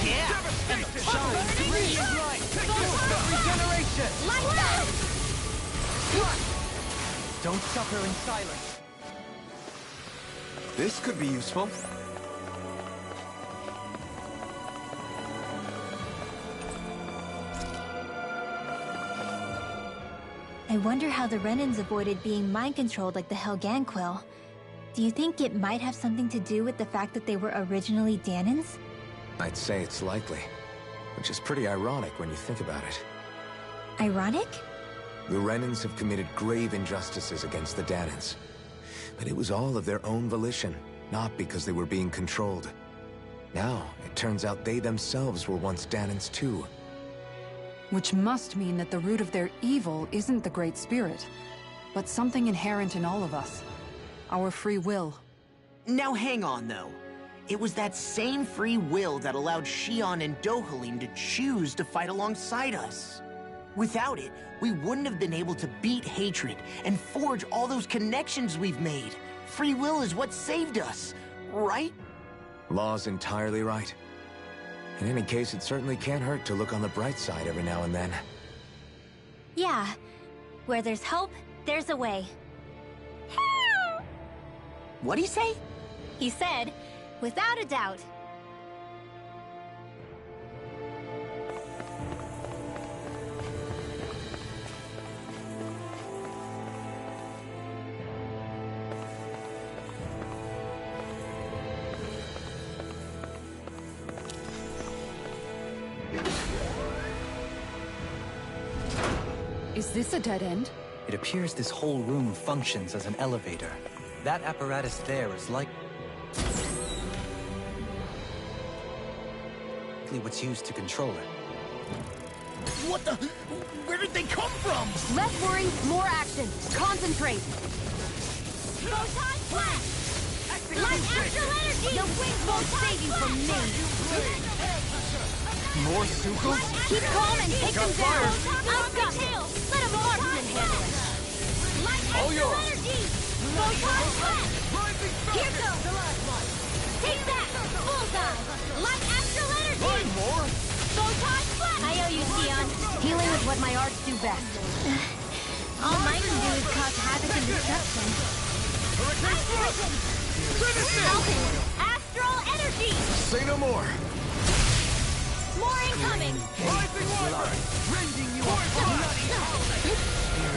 Speaker 6: Yeah! And the shine! Radiant light! Regeneration!
Speaker 1: Light that!
Speaker 6: Don't suffer in silence!
Speaker 3: This could be useful.
Speaker 2: I wonder how the Renans avoided being mind-controlled like the Helganquil. Do you think it might have something to do with the fact that they were originally Dahnans?
Speaker 3: I'd say it's likely. Which is pretty ironic when you think about it.
Speaker 2: Ironic?
Speaker 3: The Renans have committed grave injustices against the Dahnans. But it was all of their own volition, not because they were being controlled. Now, it turns out they themselves were once Dahnans too.
Speaker 5: Which must mean that the root of their evil isn't the Great Spirit, but something inherent in all of us. Our free will.
Speaker 6: Now hang on, though. It was that same free will that allowed Xion and Dohalim to choose to fight alongside us. Without it, we wouldn't have been able to beat hatred and forge all those connections we've made. Free will is what saved us, right?
Speaker 3: Law's entirely right. In any case, it certainly can't hurt to look on the bright side every now and then.
Speaker 2: Yeah. Where there's hope, there's a way.
Speaker 6: What'd he say?
Speaker 2: He said, without a doubt.
Speaker 5: Is this a dead end?
Speaker 7: It appears this whole room functions as an elevator. That apparatus there is like what's used to control it.
Speaker 6: What the? Where did they come from?
Speaker 4: Less worry, more action. Concentrate.
Speaker 1: Photon blast! Light astral energy! Your wings won't save you from me!
Speaker 6: More Zugals?
Speaker 1: Keep calm and take them down! I've got it! Let a marksman handle it! Light astral energy! Photon blast! Here goes! Take that! Bullseye! Light astral energy!
Speaker 6: More?
Speaker 1: Photon blast! I owe you, Xion.
Speaker 4: Healing is what my arts do best.
Speaker 2: All mine can do is cause havoc and destruction.
Speaker 1: Alpin! Astral energy!
Speaker 3: Say no more!
Speaker 1: More incoming!
Speaker 6: Rising water! Rending you apart!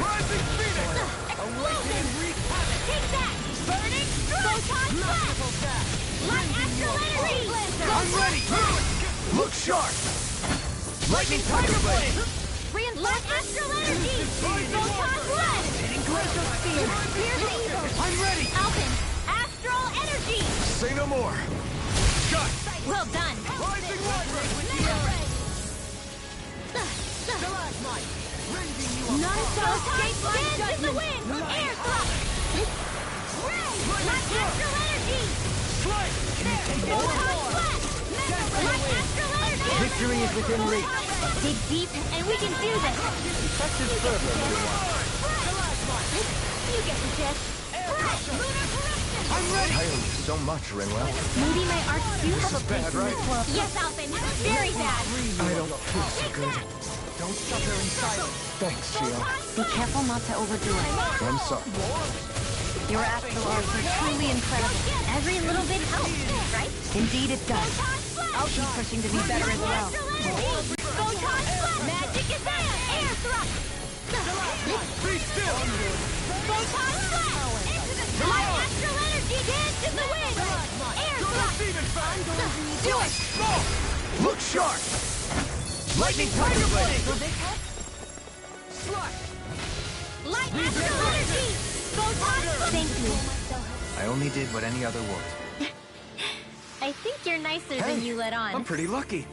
Speaker 6: Rising phoenix! Awaken and wreak havoc!
Speaker 1: Take that! Burning photon blast! Light astral energy!
Speaker 6: I'm ready!
Speaker 3: Look sharp!
Speaker 6: Lightning tiger blade!
Speaker 1: Light astral energy! Photon blast!
Speaker 6: Glacial spear!
Speaker 1: Here's the evil!
Speaker 6: I'm ready!
Speaker 1: Alpin! Astral energy!
Speaker 3: Say no more!
Speaker 6: Got!
Speaker 2: Well done!
Speaker 6: Rising water! Stalagmite! Rending you apart!
Speaker 1: Non-stop stands in the wind! Air thrust! Light astral energy!
Speaker 6: Strike!
Speaker 1: Photon blast! Light astral energy!
Speaker 6: Victory is within reach!
Speaker 2: Dig deep, and we can do this!
Speaker 6: Effective fervor,
Speaker 1: You get the gist!
Speaker 6: I'm ready!
Speaker 3: I owe you so much, Rinwell.
Speaker 2: Maybe my arts do have a place
Speaker 3: bad,
Speaker 2: in
Speaker 3: right?
Speaker 2: this world.
Speaker 1: Yes, Alpin! Very bad!
Speaker 3: I don't feel so good.
Speaker 6: Don't suffer in silence!
Speaker 3: Thanks, Xion.
Speaker 4: Be careful not to overdo it.
Speaker 3: I'm sorry.
Speaker 4: Your astral arts are truly incredible.
Speaker 2: Every little bit helps, right?
Speaker 4: Indeed it does. I'll keep pushing to be better as well.
Speaker 1: Photon blast! Magic is there! Air thrust!
Speaker 6: Be still!
Speaker 1: Photon blast! Into the My astral energy dance in the wind! Air thrust! Do it!
Speaker 3: Look sharp!
Speaker 1: Lightning Tiger Blade! Light astral energy! Photon blast!
Speaker 2: Thank you.
Speaker 7: I only did what any other would.
Speaker 2: I think you're nicer than you let on.
Speaker 3: I'm pretty lucky.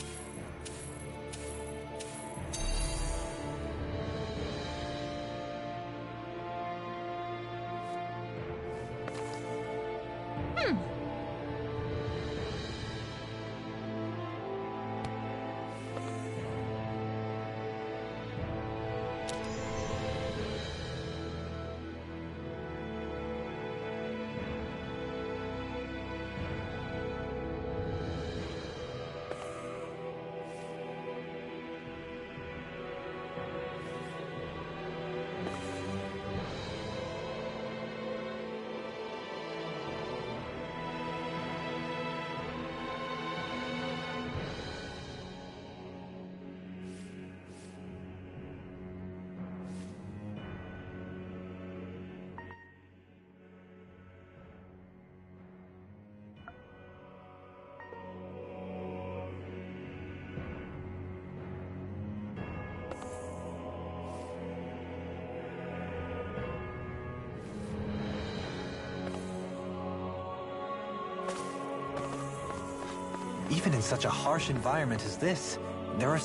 Speaker 7: Even in such a harsh environment as this, there are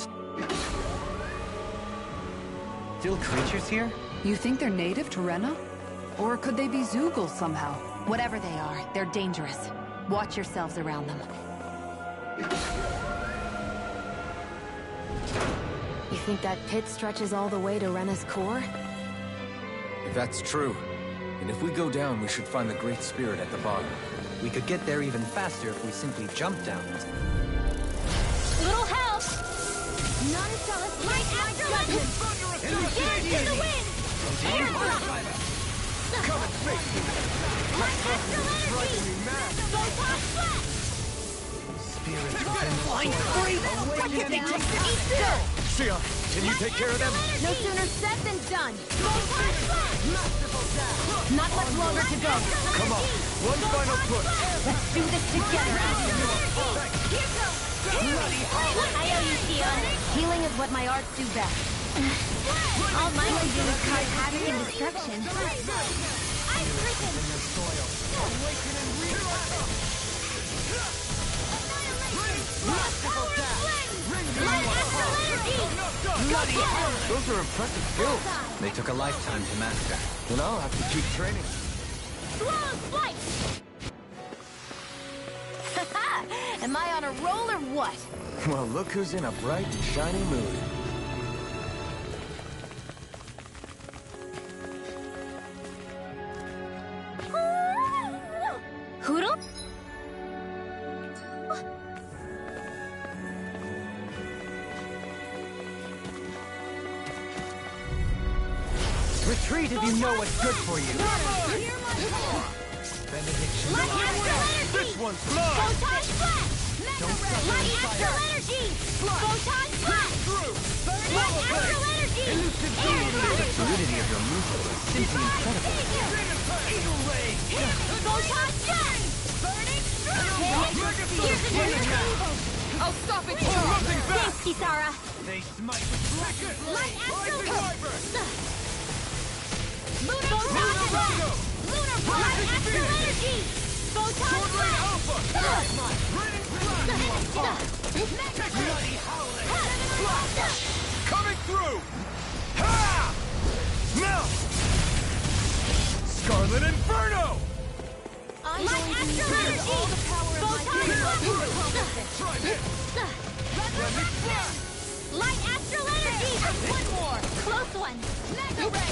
Speaker 7: still creatures here?
Speaker 5: You think they're native to Rena? Or could they be Zeugles somehow?
Speaker 4: Whatever they are, they're dangerous. Watch yourselves around them. You think that pit stretches all the way to Rena's core?
Speaker 3: If that's true, and if we go down, we should find the Great Spirit at the bottom.
Speaker 7: We could get there even faster if we simply jump down.
Speaker 1: Little help! None shall escape my judgment! Dance in the wind! Air thrust!
Speaker 3: Come and face me!
Speaker 1: My astral energy! Photon blast!
Speaker 7: Spirits within the
Speaker 1: Flying
Speaker 7: soul.
Speaker 1: free! What can they take to eat still?
Speaker 3: Xion, can you take care of them?
Speaker 1: No sooner said than done! Photon blast! Not much longer to go!
Speaker 3: Come on, one final push!
Speaker 1: Let's do this together! Here goes!
Speaker 2: I owe you, Xion.
Speaker 4: Healing is what my arts do best.
Speaker 2: All mine can do is cause havoc and destruction.
Speaker 1: I've risen!
Speaker 3: Those are impressive skills.
Speaker 7: They took a lifetime to master.
Speaker 3: Then I'll have to keep training.
Speaker 1: Slow flight!
Speaker 4: Am I on a roll or what?
Speaker 3: Well, look who's in a bright and shiny mood.
Speaker 2: Hootle?
Speaker 7: Retreat if you know what's good for you. Benediction.
Speaker 1: Light astral energy!
Speaker 3: This one's mine!
Speaker 1: Photon blast! Light astral energy! Photon blast! Light astral energy! Air
Speaker 7: The
Speaker 1: thrust!
Speaker 7: fluidity of your movement is simply incredible.
Speaker 1: Photon blast! Here's an energy!
Speaker 5: I'll stop it!
Speaker 2: Thanks, Kisara.
Speaker 3: They smite
Speaker 1: Light astral blast! Lunar blast! Lunar blast! Light astral energy! Photon blast!
Speaker 3: coming through! Ha! Now! Scarlet Inferno!
Speaker 1: Light astral energy! Photon blast! Light astral energy! One more! Close one! Mega ray!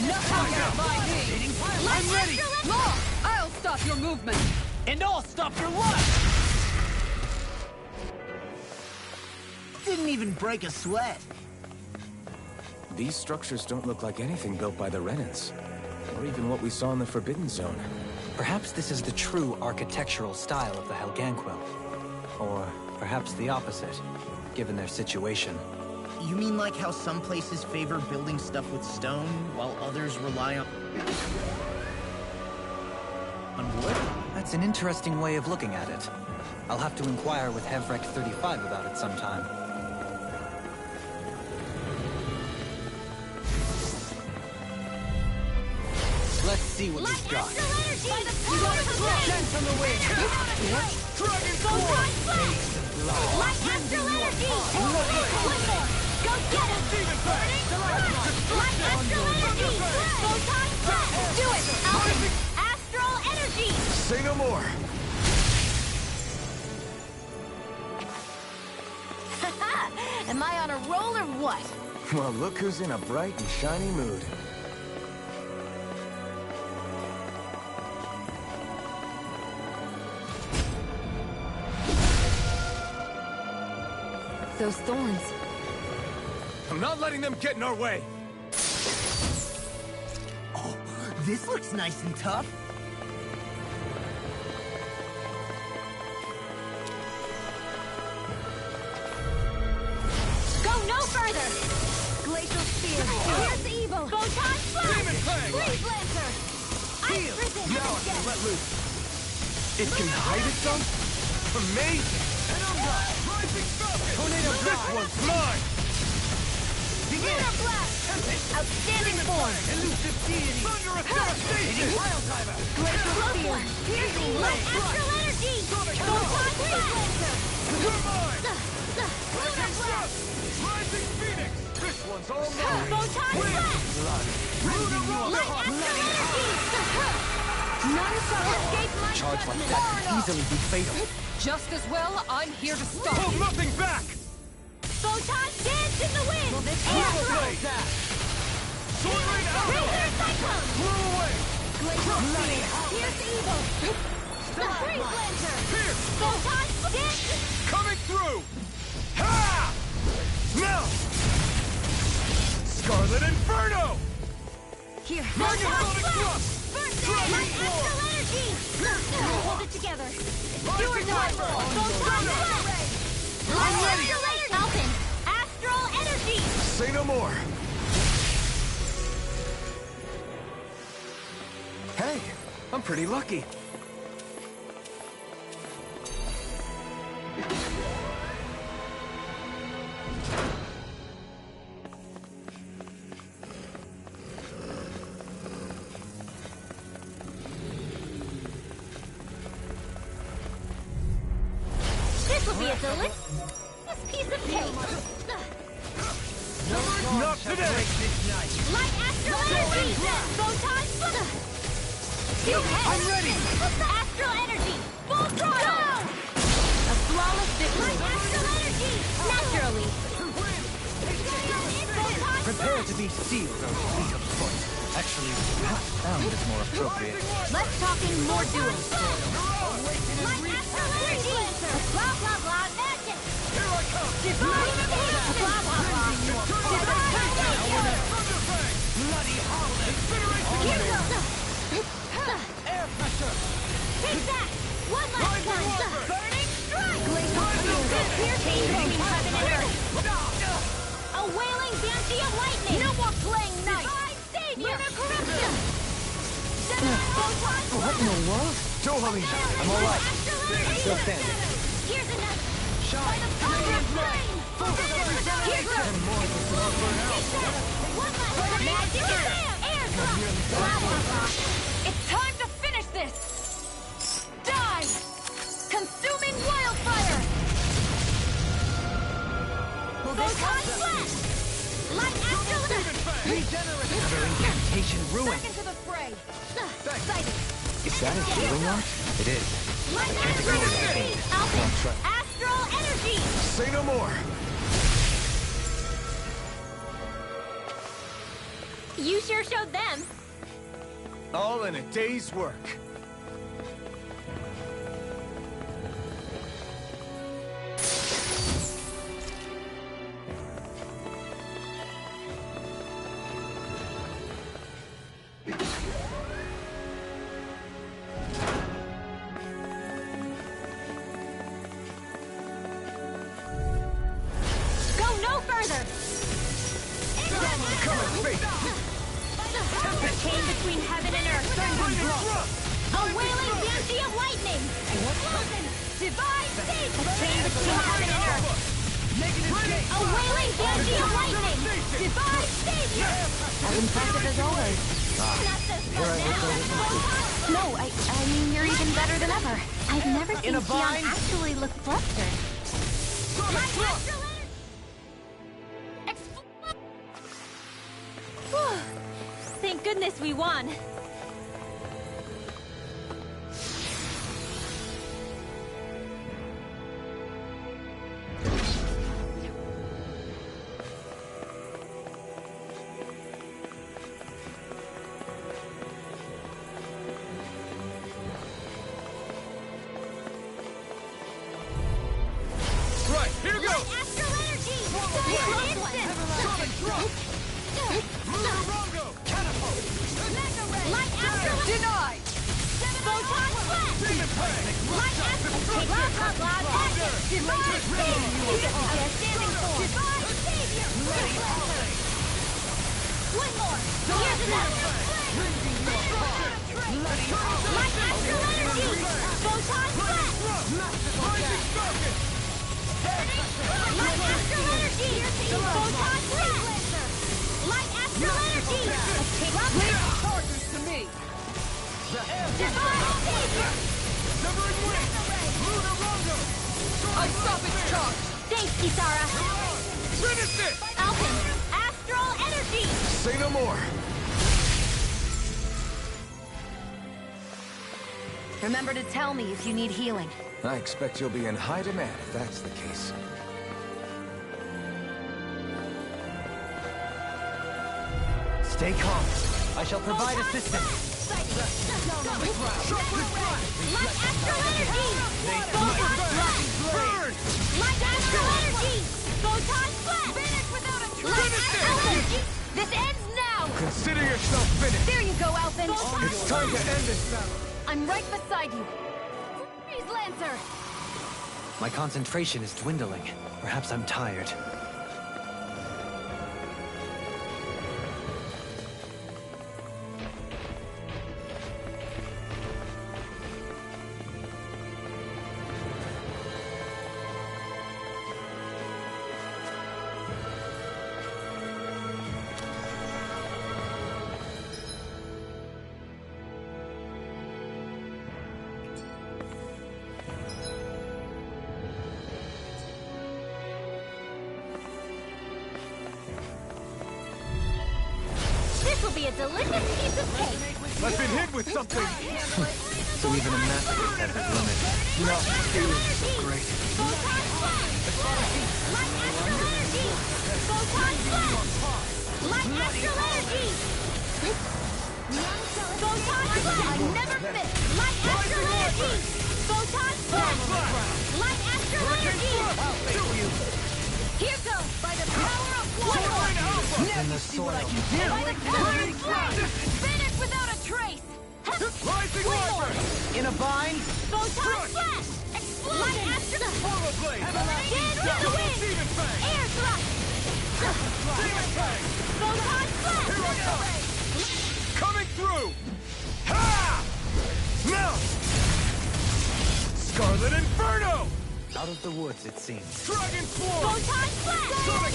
Speaker 1: No power by me!
Speaker 5: I'm ready! Law! I'll stop your movement!
Speaker 6: And I'll stop your luck! Didn't even break a sweat.
Speaker 3: These structures don't look like anything built by the Renans, or even what we saw in the Forbidden Zone.
Speaker 7: Perhaps this is the true architectural style of the Helganquil. Or perhaps the opposite, given their situation.
Speaker 6: You mean like how some places favor building stuff with stone, while others rely on...
Speaker 7: That's an interesting way of looking at it. I'll have to inquire with Hevrek 35 about it sometime. Let's see what we've got.
Speaker 1: Dance on the wind! Dragon Force! Light astral energy! Go get him! Light astral energy! Photon blast! Do it! Astral energy!
Speaker 3: Say no more!
Speaker 1: Am I on a roll or what?
Speaker 3: Well, look who's in a bright and shiny mood.
Speaker 4: Those thorns.
Speaker 3: I'm not letting them get in our way!
Speaker 6: Oh, this looks nice and tough.
Speaker 1: Go no further! Glacial Spear! Here's the evil! Photon
Speaker 3: Demon
Speaker 1: Flash!
Speaker 3: Fang!
Speaker 1: Freeze Lancer! Ice Prison!
Speaker 3: Now I can let loose! It can hide itself? Amazing!
Speaker 1: Tornado
Speaker 3: This one's mine!
Speaker 1: Lunar Blast! Outstanding form!
Speaker 3: Elusive deity! Thunderous devastation!
Speaker 1: Wildtimer! Glacial Spear! Piercing Light Astral Energy! Photon Flash!
Speaker 3: You're mine!
Speaker 1: Lunar Blast!
Speaker 3: Rising Phoenix! This one's all mine!
Speaker 1: Photon Flash! Light Astral Energy! None shall escape my
Speaker 7: Charge like
Speaker 1: judgment!
Speaker 7: that could easily be fatal.
Speaker 8: Just as well, I'm here to stop.
Speaker 3: Hold nothing back!
Speaker 1: Photon Dance in the Wind!
Speaker 3: Blade! Sword Rain Arrow!
Speaker 1: Razor Cyclone!
Speaker 3: Blow away!
Speaker 1: Glacial Spear! Here's evil! The Freeze Lancer!
Speaker 3: Pierce!
Speaker 1: Photon Dance!
Speaker 3: Coming through! Ha! Now! Scarlet Inferno!
Speaker 1: Here!
Speaker 3: Dragon
Speaker 1: Photon
Speaker 3: Sonic
Speaker 1: Flash!
Speaker 3: Thrust!
Speaker 1: Light Astral Energy! Hold it together! Yours are Photon Flash! Light Astral Energy! Falcon! Astral Energy!
Speaker 3: Say no more! Hey, I'm pretty lucky.
Speaker 1: This will be a delicious piece of cake!
Speaker 3: Not today!
Speaker 1: Light Astral Energy! Photon Flash! I'm ready! Astral Energy! Full throttle! A flawless victory! Light Astral Energy! Naturally!
Speaker 7: Prepare to be sealed or fleet of foot. Actually, sound is more appropriate.
Speaker 1: Let's talk in more duels. Light Astral Energy! Blah blah blah magic!
Speaker 3: Here I come!
Speaker 1: Divine Enhancement! Blah blah blah! Divine Enhancement!
Speaker 3: Bloody howling!
Speaker 1: Here goes!
Speaker 3: Air pressure!
Speaker 1: Take that! One last one! Burning Strike! Glacial Spear! Piercing between heaven and earth! A wailing Banshee of Lightning! No more playing nice! Divine Savior! Lunar Corruption!
Speaker 7: What in the world?
Speaker 3: Johaline!
Speaker 7: I'm alright. Still standing.
Speaker 1: Here's another! By the power of flame! Here's a... Take that! One last one! Magic Air Drop! Blah blah blah!
Speaker 8: It's time to finish this! Die! Consuming wildfire!
Speaker 1: Photon Flash! Light Astral
Speaker 7: Another incantation ruined.
Speaker 8: Back into the fray!
Speaker 1: Excited!
Speaker 3: Is that a healing art?
Speaker 7: It is.
Speaker 1: Light Astral Energy! Alpha! Astral Energy!
Speaker 3: Say no more!
Speaker 2: You sure showed them.
Speaker 3: All in a day's work.
Speaker 1: Go no further!
Speaker 3: Come on, fate!
Speaker 1: Chain between heaven and earth! wailing banshee of lightning! Explosion! Divine state! Chain between heaven and earth! A wailing banshee of lightning! Divine savior!
Speaker 4: As impressive as always. No, I mean you're even better than ever.
Speaker 2: I've never seen Xion actually look flustered. Thank goodness we won. Thanks, Kisara.
Speaker 3: Finish it!
Speaker 1: Alphen, astral energy!
Speaker 3: Say no more.
Speaker 4: Remember to tell me if you need healing.
Speaker 3: I expect you'll be in high demand if that's the case.
Speaker 7: Stay calm. I shall provide assistance.
Speaker 1: Light astral energy! Photon blast! Light astral energy! Photon blast! Finish without a trace! Light astral energy! This ends now!
Speaker 3: Consider yourself finished!
Speaker 4: There you go, Alphen!
Speaker 3: It's time to end this battle!
Speaker 4: I'm right beside you! Freeze Lancer!
Speaker 7: My concentration is dwindling. Perhaps I'm tired.
Speaker 1: This will be a delicious piece of cake!
Speaker 3: I've been hit with something!
Speaker 7: So even a masochist has his limit.
Speaker 3: Not feeling so great.
Speaker 1: Photon blast! Light astral energy! Photon blast! Light astral energy! Photon blast! I never miss! Light astral energy! Photon blast! Light astral energy! Here goes! By the power of one!
Speaker 7: In the soil.
Speaker 1: By the power of flame! Finish without a trace!
Speaker 3: Rising Rider!
Speaker 7: In a bind?
Speaker 1: Photon blast! Explosion! Light astral...
Speaker 3: Portal Blade!
Speaker 1: Dance to the wind!
Speaker 3: Demon Fang!
Speaker 1: Air thrust!
Speaker 3: Demon Fang!
Speaker 1: Photon blast!
Speaker 3: Here I come! Coming through! Ha! Now! Scarlet Inferno!
Speaker 7: Out of the woods, it seems.
Speaker 3: Dragon Swarm!
Speaker 1: Photon blast!
Speaker 3: Sonic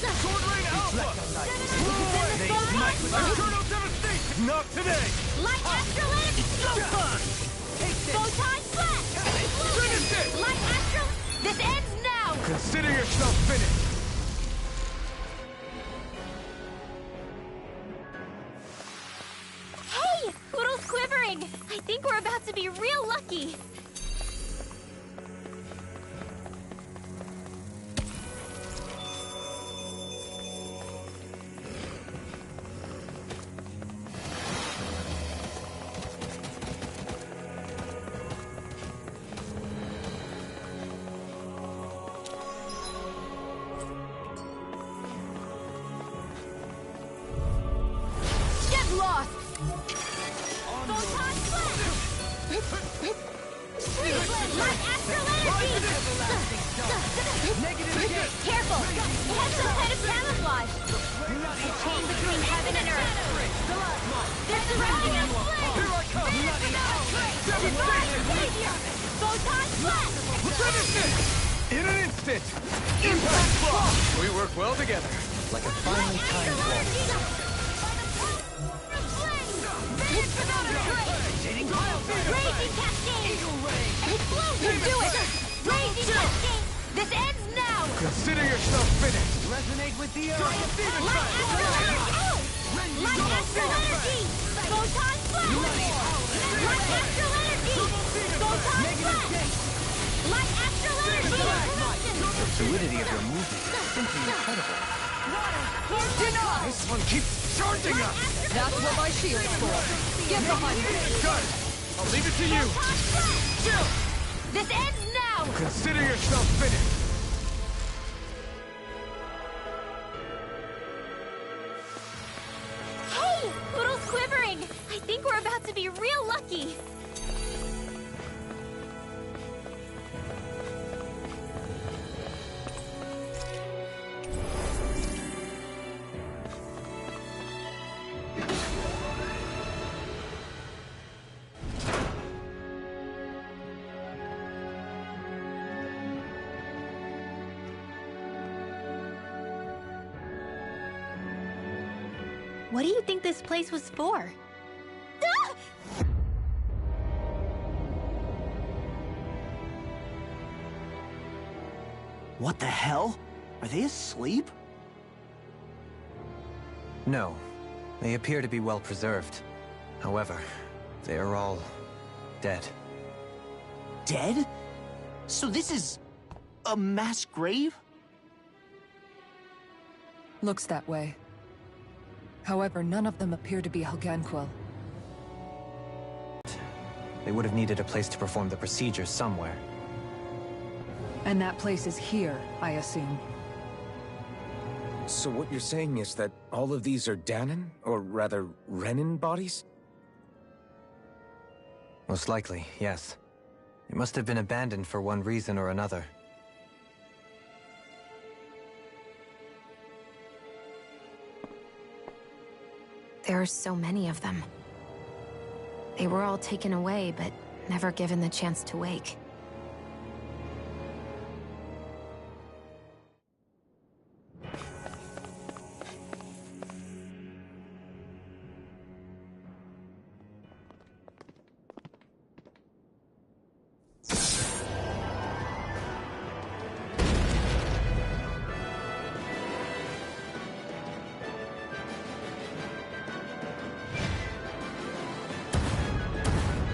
Speaker 3: Sword Rain Alpha! Eternal Devastation! Not today!
Speaker 1: Light astral energy! So fun! Photon blast!
Speaker 3: Finish it!
Speaker 1: Light astral... This ends now!
Speaker 3: Consider yourself finished!
Speaker 2: Hey! Poodle's quivering! I think we're about to be real lucky!
Speaker 1: Get lost! Photon blast! Light astral energy! Careful! It has some kind of camouflage! A chain between heaven and earth! They're surrounding us! Here I come!
Speaker 3: Finish it! In an instant! Impact block! We work well together.
Speaker 7: Like a finely timed wall.
Speaker 1: Raging Cascade! Explosion! Do it! Raging Cascade! This ends now!
Speaker 3: Consider yourself finished.
Speaker 1: Resonate with the earth! Light astral energy! Light astral energy! Photon flash! Light astral energy! Photon flash! Light astral energy!
Speaker 7: The fluidity of your movement is simply incredible.
Speaker 3: This one keeps charging us!
Speaker 8: That's what my shield's for. Get behind me!
Speaker 3: Got it! I'll leave it to you!
Speaker 1: Chill! This ends now!
Speaker 3: Consider yourself finished!
Speaker 2: Hey! Poodle's quivering! I think we're about to be real lucky! What do you think this place was for? Ah!
Speaker 6: What the hell? Are they asleep?
Speaker 7: No. They appear to be well preserved. However, they are all dead.
Speaker 6: Dead? So this is a mass grave?
Speaker 8: Looks that way. However, none of them appear to be Helganquil.
Speaker 7: They would have needed a place to perform the procedure somewhere.
Speaker 8: And that place is here, I assume.
Speaker 3: So what you're saying is that all of these are Dahnan, or rather, Renan bodies?
Speaker 7: Most likely, yes. It must have been abandoned for one reason or another.
Speaker 4: There are so many of them. They were all taken away, but never given the chance to wake.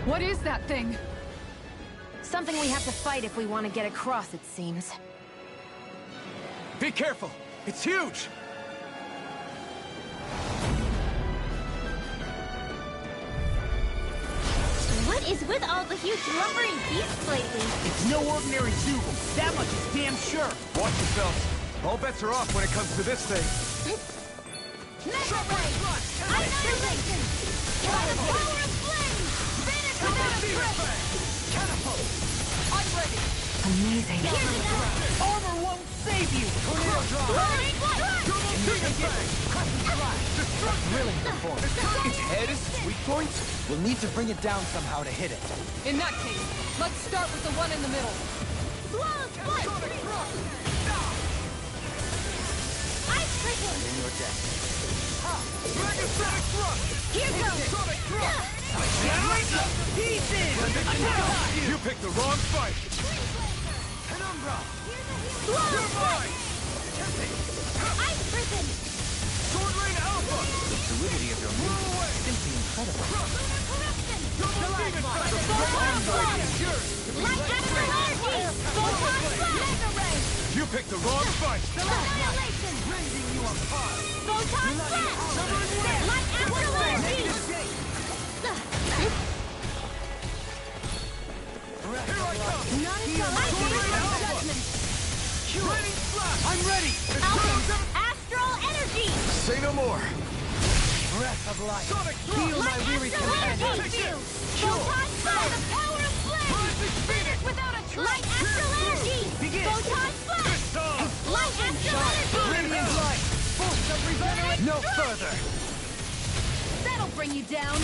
Speaker 8: What is that thing?
Speaker 4: Something we have to fight if we want to get across, it seems.
Speaker 3: Be careful! It's huge!
Speaker 2: What is with all the huge lumbering beasts lately?
Speaker 6: It's no ordinary Zoogle. That much is damn sure.
Speaker 3: Watch yourselves. All bets are off when it comes to this thing.
Speaker 1: Mega Ray! Annihilation! By the power of flame! Finish without a trace!
Speaker 6: Catapult! I'm ready!
Speaker 4: Amazing.
Speaker 6: Armor won't save you! Tornado drop!
Speaker 7: Thrilling performance.
Speaker 3: Its head is its weak point?
Speaker 7: We'll need to bring it down somehow to hit it.
Speaker 8: In that case, let's start with the one in the middle.
Speaker 1: Ice Prison!
Speaker 7: In your deck.
Speaker 3: Dragon-sonic thrust!
Speaker 1: Here goes!
Speaker 3: Sonic thrust!
Speaker 6: Pieces!
Speaker 3: You picked the wrong fight!
Speaker 6: Penumbra!
Speaker 3: You're mine!
Speaker 1: Ice Prison!
Speaker 3: Sword Rain Alpha!
Speaker 7: The fluidity of your movement is simply incredible.
Speaker 1: Light Astral Energy! Photon Flash! Mega Ray!
Speaker 3: You picked the wrong fight!
Speaker 1: Annihilation!
Speaker 6: Raising you apart!
Speaker 1: Photon Flash! Light Astral Energy!
Speaker 3: Here I come!
Speaker 6: I'm ready!
Speaker 1: Astral Energy!
Speaker 3: Say no more!
Speaker 6: Breath of life!
Speaker 3: Sonic
Speaker 6: Heal my weary companion!
Speaker 1: Photon Flash! The power of flame! Finish without a trace! Light Astral Energy!
Speaker 6: Begin!
Speaker 1: Photon Flash! Light Astral Energy!
Speaker 6: Radiant light! Force of regeneration!
Speaker 7: No further!
Speaker 8: That'll bring you down.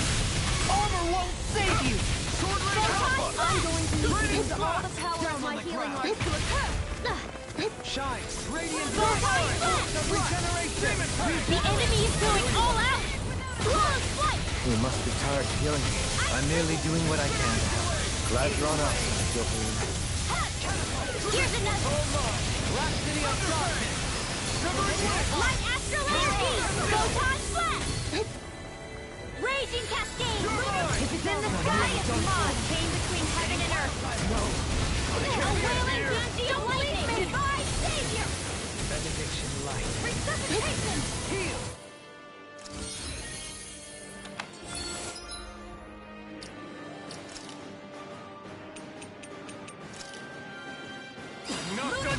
Speaker 6: Armor won't save you!
Speaker 1: I'm going to need to use all the power of my healing arts to occur.
Speaker 7: Shine! Radiant
Speaker 1: regeneration! The enemy is going all out!
Speaker 3: You must be tired of healing me.
Speaker 7: I'm merely doing what I can to help.
Speaker 3: Glad drawn up, Gilpin.
Speaker 1: Here's another!
Speaker 7: Rhapsody of Darkness!
Speaker 1: Light astral energy! Photon flash! Raging cascade! If it's in the sky, it's Mars, came between heaven and earth. A wailing Genji of lightning! My savior!
Speaker 7: Benediction light.
Speaker 1: Resuscitation!
Speaker 7: Heal!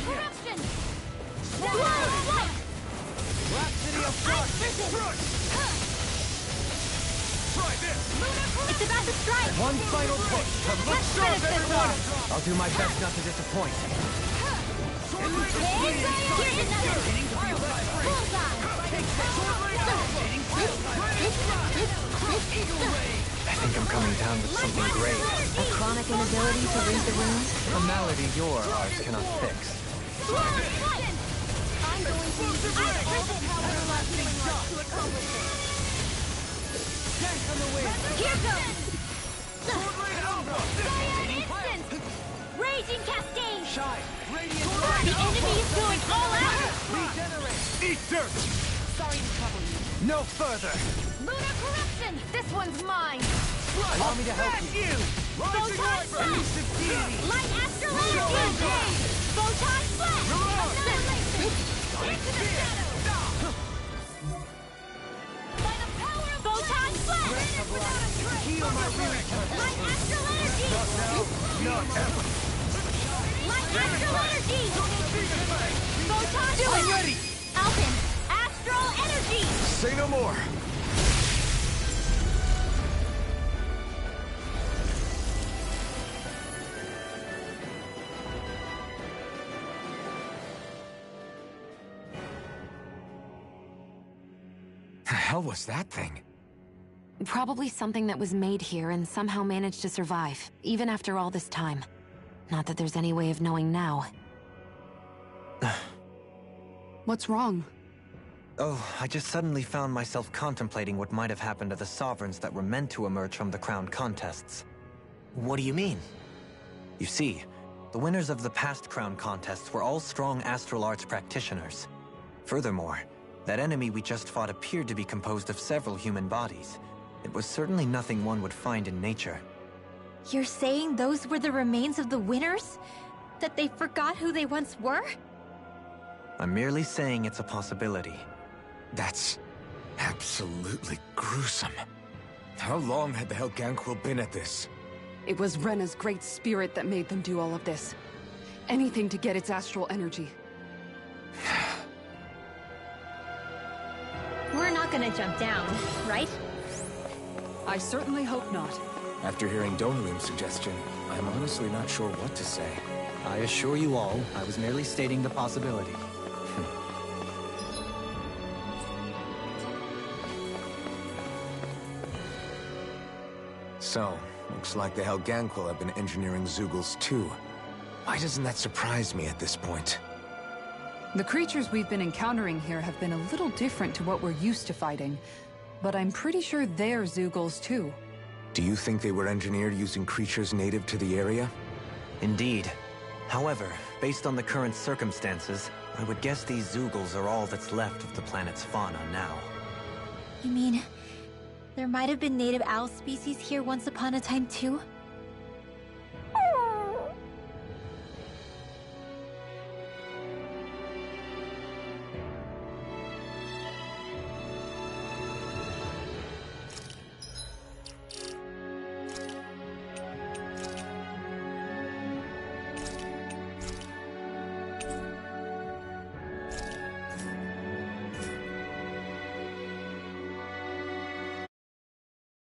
Speaker 1: Corruption! Light!
Speaker 7: Rhapsody of Darkness!
Speaker 1: Try this! It's about to strike!
Speaker 7: One final push!
Speaker 1: Let's finish this one!
Speaker 7: I'll do my best not to disappoint.
Speaker 1: Here's another! Bullseye!
Speaker 7: I think I'm coming down with something great.
Speaker 4: A chronic inability to read the runes?
Speaker 7: A malady your arts cannot fix.
Speaker 1: I'm going to use all the power of my healing arts to accomplish it.
Speaker 7: Dance on the wind!
Speaker 1: Here goes! Cyan Instant! Raging Cascade!
Speaker 7: Shine! Radiant
Speaker 1: The enemy is going all out!
Speaker 7: Regenerate! Eat dirt!
Speaker 1: Sorry to trouble you.
Speaker 7: No further!
Speaker 1: Lunar Corruption! This one's mine!
Speaker 7: Allow me to help you!
Speaker 1: Photon Flash! Light Astral Energy! Photon Flash! Annihilation! Into the shadow! By the power of Photon Flash!
Speaker 7: Heal my weary touch!
Speaker 1: Light Astral Energy!
Speaker 7: Not now! Not ever!
Speaker 1: Light Astral Energy! Photon
Speaker 3: I'm
Speaker 1: Flash!
Speaker 3: ready!
Speaker 1: Alpin! Astral Energy!
Speaker 3: Say no more! The hell was that thing?
Speaker 4: Probably something that was made here and somehow managed to survive, even after all this time. Not that there's any way of knowing now.
Speaker 5: What's wrong?
Speaker 7: Oh, I just suddenly found myself contemplating what might have happened to the Sovereigns that were meant to emerge from the crown contests.
Speaker 6: What do you mean?
Speaker 7: You see, the winners of the past crown contests were all strong astral arts practitioners. Furthermore, that enemy we just fought appeared to be composed of several human bodies. It was certainly nothing one would find in nature.
Speaker 2: You're saying those were the remains of the winners? That they forgot who they once were?
Speaker 7: I'm merely saying it's a possibility.
Speaker 3: That's absolutely gruesome. How long had the Helganquil been at this?
Speaker 5: It was Rena's great spirit that made them do all of this. Anything to get its astral energy.
Speaker 2: We're not gonna jump down, right?
Speaker 5: I certainly hope not.
Speaker 3: After hearing Donalium's suggestion, I'm honestly not sure what to say.
Speaker 7: I assure you all, I was merely stating the possibility.
Speaker 3: So, looks like the Helganquil have been engineering Zeugles too. Why doesn't that surprise me at this point?
Speaker 8: The creatures we've been encountering here have been a little different to what we're used to fighting, but I'm pretty sure they're Zeugles too.
Speaker 3: Do you think they were engineered using creatures native to the area?
Speaker 7: Indeed. However, based on the current circumstances, I would guess these Zeugles are all that's left of the planet's fauna now.
Speaker 2: You mean, there might have been native owl species here once upon a time too?